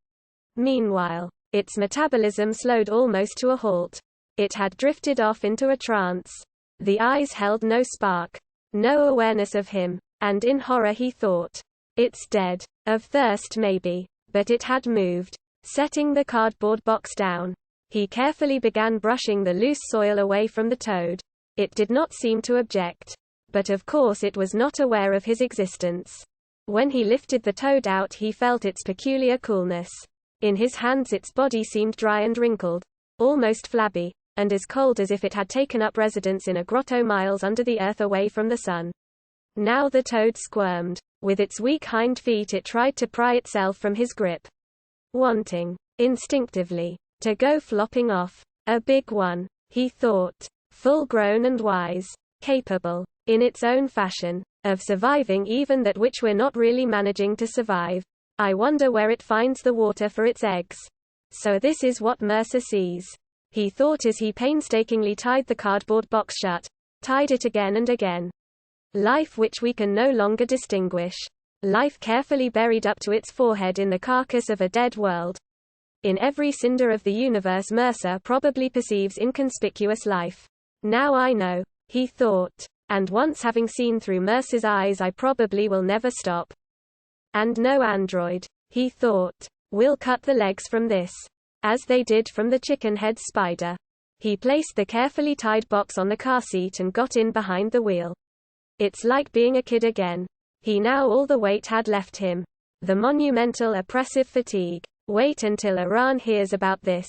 Meanwhile, its metabolism slowed almost to a halt. It had drifted off into a trance. The eyes held no spark. No awareness of him. And in horror he thought. It's dead. Of thirst maybe. But it had moved. Setting the cardboard box down. He carefully began brushing the loose soil away from the toad. It did not seem to object. But of course it was not aware of his existence. When he lifted the toad out he felt its peculiar coolness. In his hands its body seemed dry and wrinkled. Almost flabby. And as cold as if it had taken up residence in a grotto miles under the earth away from the sun. Now the toad squirmed. With its weak hind feet it tried to pry itself from his grip. Wanting, instinctively, to go flopping off. A big one, he thought. Full-grown and wise. Capable, in its own fashion, of surviving even that which we're not really managing to survive. I wonder where it finds the water for its eggs. So this is what Mercer sees. He thought as he painstakingly tied the cardboard box shut. Tied it again and again. Life which we can no longer distinguish. Life carefully buried up to its forehead in the carcass of a dead world. In every cinder of the universe Mercer probably perceives inconspicuous life. Now I know, he thought. And once having seen through Mercer's eyes I probably will never stop. And no android, he thought, will cut the legs from this. As they did from the chicken-head spider. He placed the carefully tied box on the car seat and got in behind the wheel. It's like being a kid again. He now all the weight had left him. The monumental oppressive fatigue. Wait until Iran hears about this.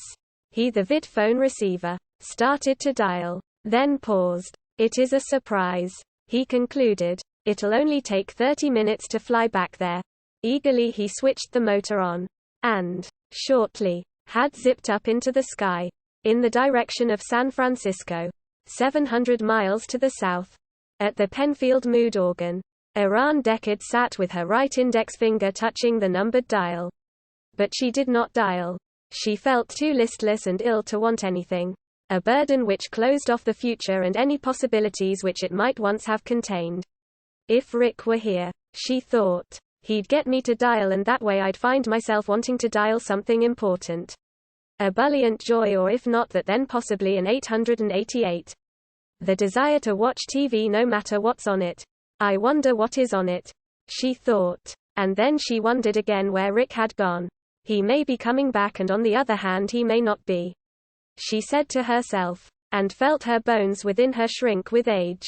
He the vid phone receiver. Started to dial. Then paused. It is a surprise. He concluded. It'll only take 30 minutes to fly back there. Eagerly he switched the motor on. And, shortly, had zipped up into the sky. In the direction of San Francisco. 700 miles to the south. At the Penfield mood organ. Iran Deckard sat with her right index finger touching the numbered dial. But she did not dial. She felt too listless and ill to want anything. A burden which closed off the future and any possibilities which it might once have contained. If Rick were here, she thought, he'd get me to dial and that way I'd find myself wanting to dial something important. A buoyant joy, or if not that then possibly an 888. The desire to watch TV no matter what's on it. I wonder what is on it. She thought. And then she wondered again where Rick had gone. He may be coming back and on the other hand he may not be. She said to herself. And felt her bones within her shrink with age.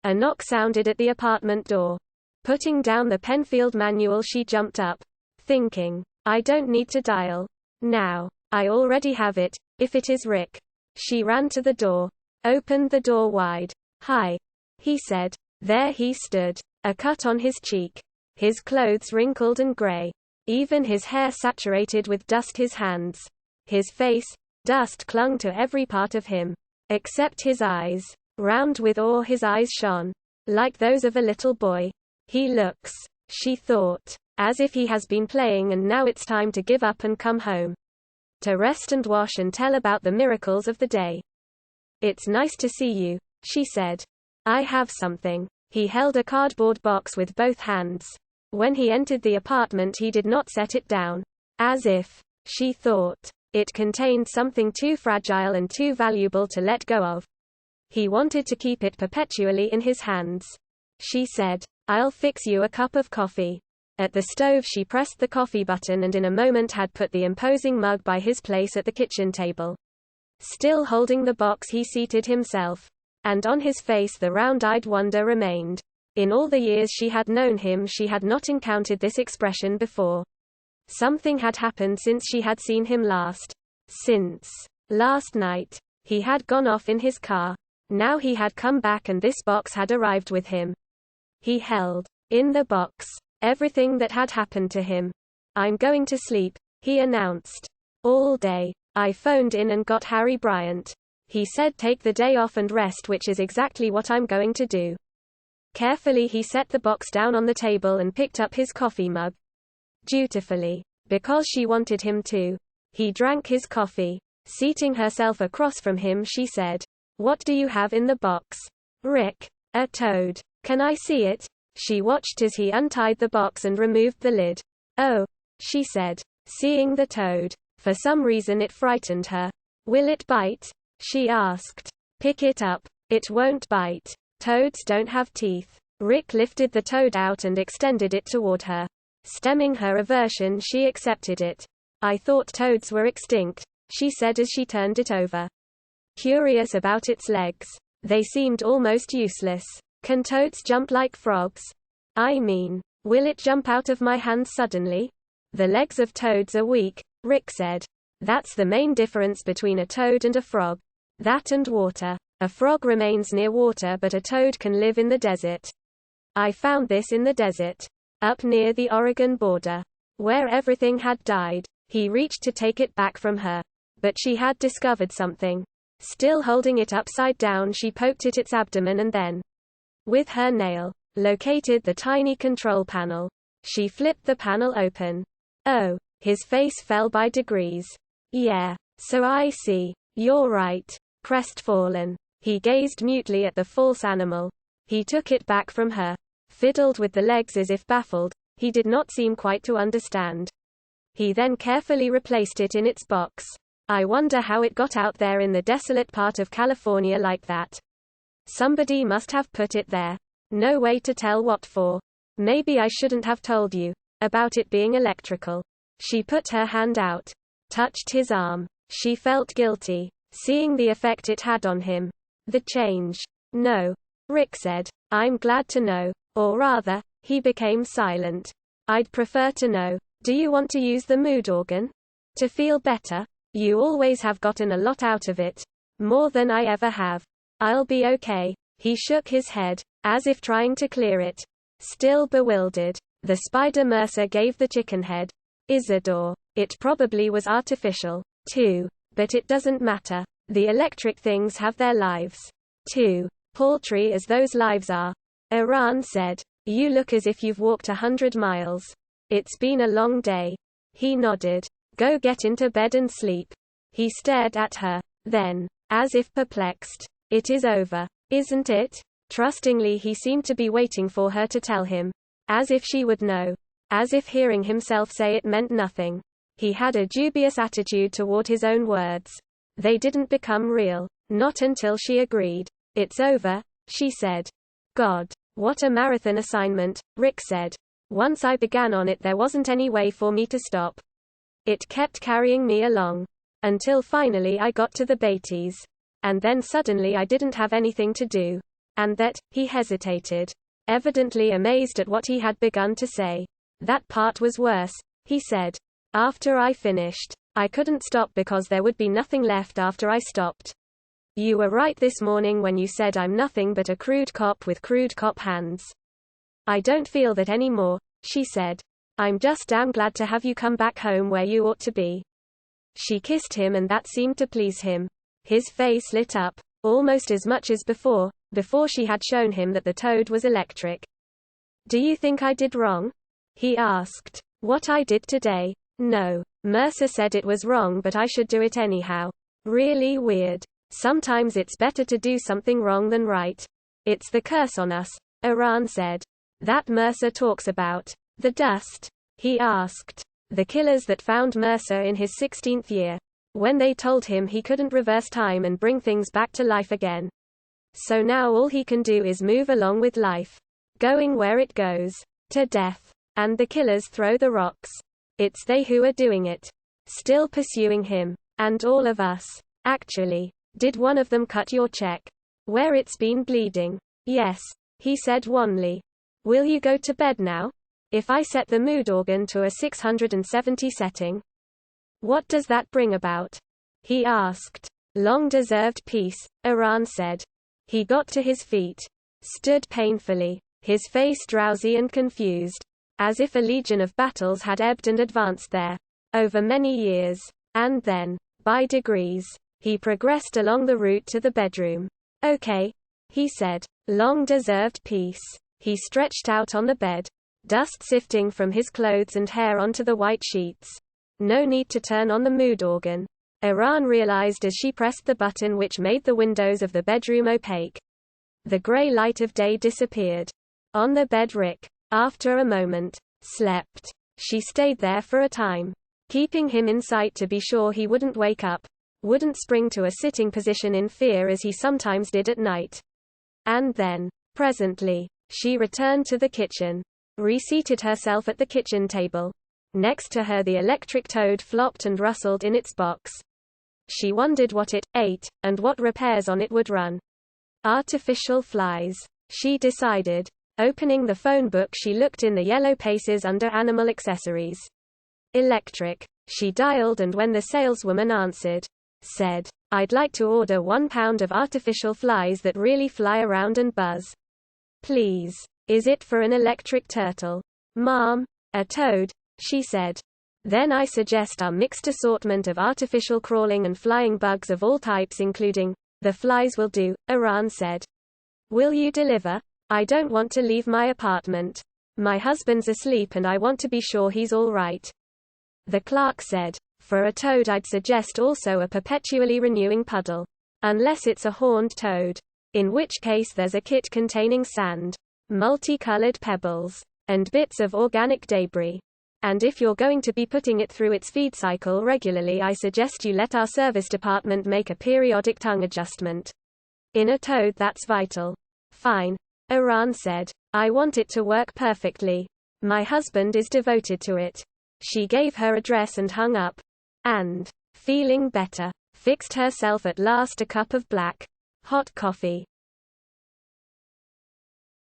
A knock sounded at the apartment door. Putting down the Penfield manual she jumped up. Thinking. I don't need to dial. Now. I already have it, if it is Rick. She ran to the door. Opened the door wide. Hi. He said. There he stood. A cut on his cheek. His clothes wrinkled and gray. Even his hair saturated with dust. His hands. His face. Dust clung to every part of him. Except his eyes. Round with awe his eyes shone. Like those of a little boy. He looks. She thought. As if he has been playing and now it's time to give up and come home. To rest and wash and tell about the miracles of the day. It's nice to see you, she said. I have something. He held a cardboard box with both hands. When he entered the apartment he did not set it down. As if, she thought, it contained something too fragile and too valuable to let go of. He wanted to keep it perpetually in his hands. She said, I'll fix you a cup of coffee. At the stove she pressed the coffee button and in a moment had put the imposing mug by his place at the kitchen table. Still holding the box he seated himself. And on his face the round-eyed wonder remained. In all the years she had known him she had not encountered this expression before. Something had happened since she had seen him last. Since last night. He had gone off in his car. Now he had come back and this box had arrived with him. He held in the box everything that had happened to him. I'm going to sleep, he announced. All day. I phoned in and got Harry Bryant. He said take the day off and rest, which is exactly what I'm going to do. Carefully he set the box down on the table and picked up his coffee mug. Dutifully. Because she wanted him to. He drank his coffee. Seating herself across from him she said, "What do you have in the box?" "Rick. A toad. Can I see it?" She watched as he untied the box and removed the lid. "Oh," she said, seeing the toad. For some reason it frightened her. "Will it bite?" she asked. "Pick it up. It won't bite. Toads don't have teeth." Rick lifted the toad out and extended it toward her. Stemming her aversion she accepted it. "I thought toads were extinct," she said as she turned it over. Curious about its legs. They seemed almost useless. "Can toads jump like frogs?" "I mean, will it jump out of my hands suddenly?" "The legs of toads are weak," Rick said. "That's the main difference between a toad and a frog. That and water. A frog remains near water but a toad can live in the desert. I found this in the desert. Up near the Oregon border. Where everything had died." He reached to take it back from her. But she had discovered something. Still holding it upside down she poked at its abdomen and then, with her nail, located the tiny control panel. She flipped the panel open. "Oh." His face fell by degrees. "Yeah. So I see. You're right." Crestfallen. He gazed mutely at the false animal. He took it back from her. Fiddled with the legs as if baffled. He did not seem quite to understand. He then carefully replaced it in its box. "I wonder how it got out there in the desolate part of California like that. Somebody must have put it there. No way to tell what for. Maybe I shouldn't have told you about it being electrical." She put her hand out. Touched his arm. She felt guilty, seeing the effect it had on him. The change. "No," Rick said. "I'm glad to know. Or rather," he became silent. "I'd prefer to know. Do you want to use the mood organ? To feel better? You always have gotten a lot out of it. More than I ever have." "I'll be okay." He shook his head, as if trying to clear it. Still bewildered. The spider Mercer gave the chicken head. Isidore. It probably was artificial, too. But it doesn't matter. The electric things have their lives, too. Paltry as those lives are. Iran said. "You look as if you've walked 100 miles. It's been a long day." He nodded. "Go get into bed and sleep." He stared at her. Then, as if perplexed, "It is over, isn't it?" Trustingly he seemed to be waiting for her to tell him. As if she would know. As if hearing himself say it meant nothing. He had a dubious attitude toward his own words. They didn't become real. Not until she agreed. "It's over," she said. "God. What a marathon assignment," Rick said. "Once I began on it there wasn't any way for me to stop. It kept carrying me along. Until finally I got to the Beatties. And then suddenly I didn't have anything to do. And that," he hesitated, evidently amazed at what he had begun to say. "That part was worse," he said. "After I finished. I couldn't stop because there would be nothing left after I stopped. You were right this morning when you said I'm nothing but a crude cop with crude cop hands. I don't feel that anymore," she said. "I'm just damn glad to have you come back home where you ought to be." She kissed him and that seemed to please him. His face lit up, almost as much as before she had shown him that the toad was electric. "Do you think I did wrong?" he asked. "What I did today? No. Mercer said it was wrong but I should do it anyhow. Really weird. Sometimes it's better to do something wrong than right. It's the curse on us," Iran said. "That Mercer talks about. The dust?" he asked. "The killers that found Mercer in his 16th year. When they told him he couldn't reverse time and bring things back to life again. So now all he can do is move along with life. Going where it goes. To death. And the killers throw the rocks. It's they who are doing it. Still pursuing him. And all of us. Actually. Did one of them cut your check? Where it's been bleeding? Yes. He said wanly. Will you go to bed now? If I set the mood organ to a 670 setting? What does that bring about? He asked. Long-deserved peace, Iran said. He got to his feet. Stood painfully. His face drowsy and confused. As if a legion of battles had ebbed and advanced there. Over many years. And then, by degrees, he progressed along the route to the bedroom. Okay. He said. Long-deserved peace. He stretched out on the bed. Dust sifting from his clothes and hair onto the white sheets. No need to turn on the mood organ. Iran realized as she pressed the button which made the windows of the bedroom opaque. The gray light of day disappeared. On the bed Rick, after a moment, slept. She stayed there for a time, keeping him in sight to be sure he wouldn't wake up, wouldn't spring to a sitting position in fear as he sometimes did at night. And then, presently, she returned to the kitchen, reseated herself at the kitchen table. Next to her the electric toad flopped and rustled in its box. She wondered what it ate, and what repairs on it would run. Artificial flies, she decided. Opening the phone book she looked in the yellow pages under animal accessories. Electric. She dialed and when the saleswoman answered, said, I'd like to order 1 pound of artificial flies that really fly around and buzz. Please. Is it for an electric turtle? Ma'am, a toad, she said. Then I suggest our mixed assortment of artificial crawling and flying bugs of all types including, the flies will do, Iran said. Will you deliver? I don't want to leave my apartment. My husband's asleep and I want to be sure he's all right. The clerk said, for a toad I'd suggest also a perpetually renewing puddle. Unless it's a horned toad. In which case there's a kit containing sand, multicolored pebbles, and bits of organic debris. And if you're going to be putting it through its feed cycle regularly I suggest you let our service department make a periodic tongue adjustment. In a toad that's vital. Fine. Iran said. I want it to work perfectly. My husband is devoted to it. She gave her address and hung up. And, feeling better, fixed herself at last a cup of black, hot coffee.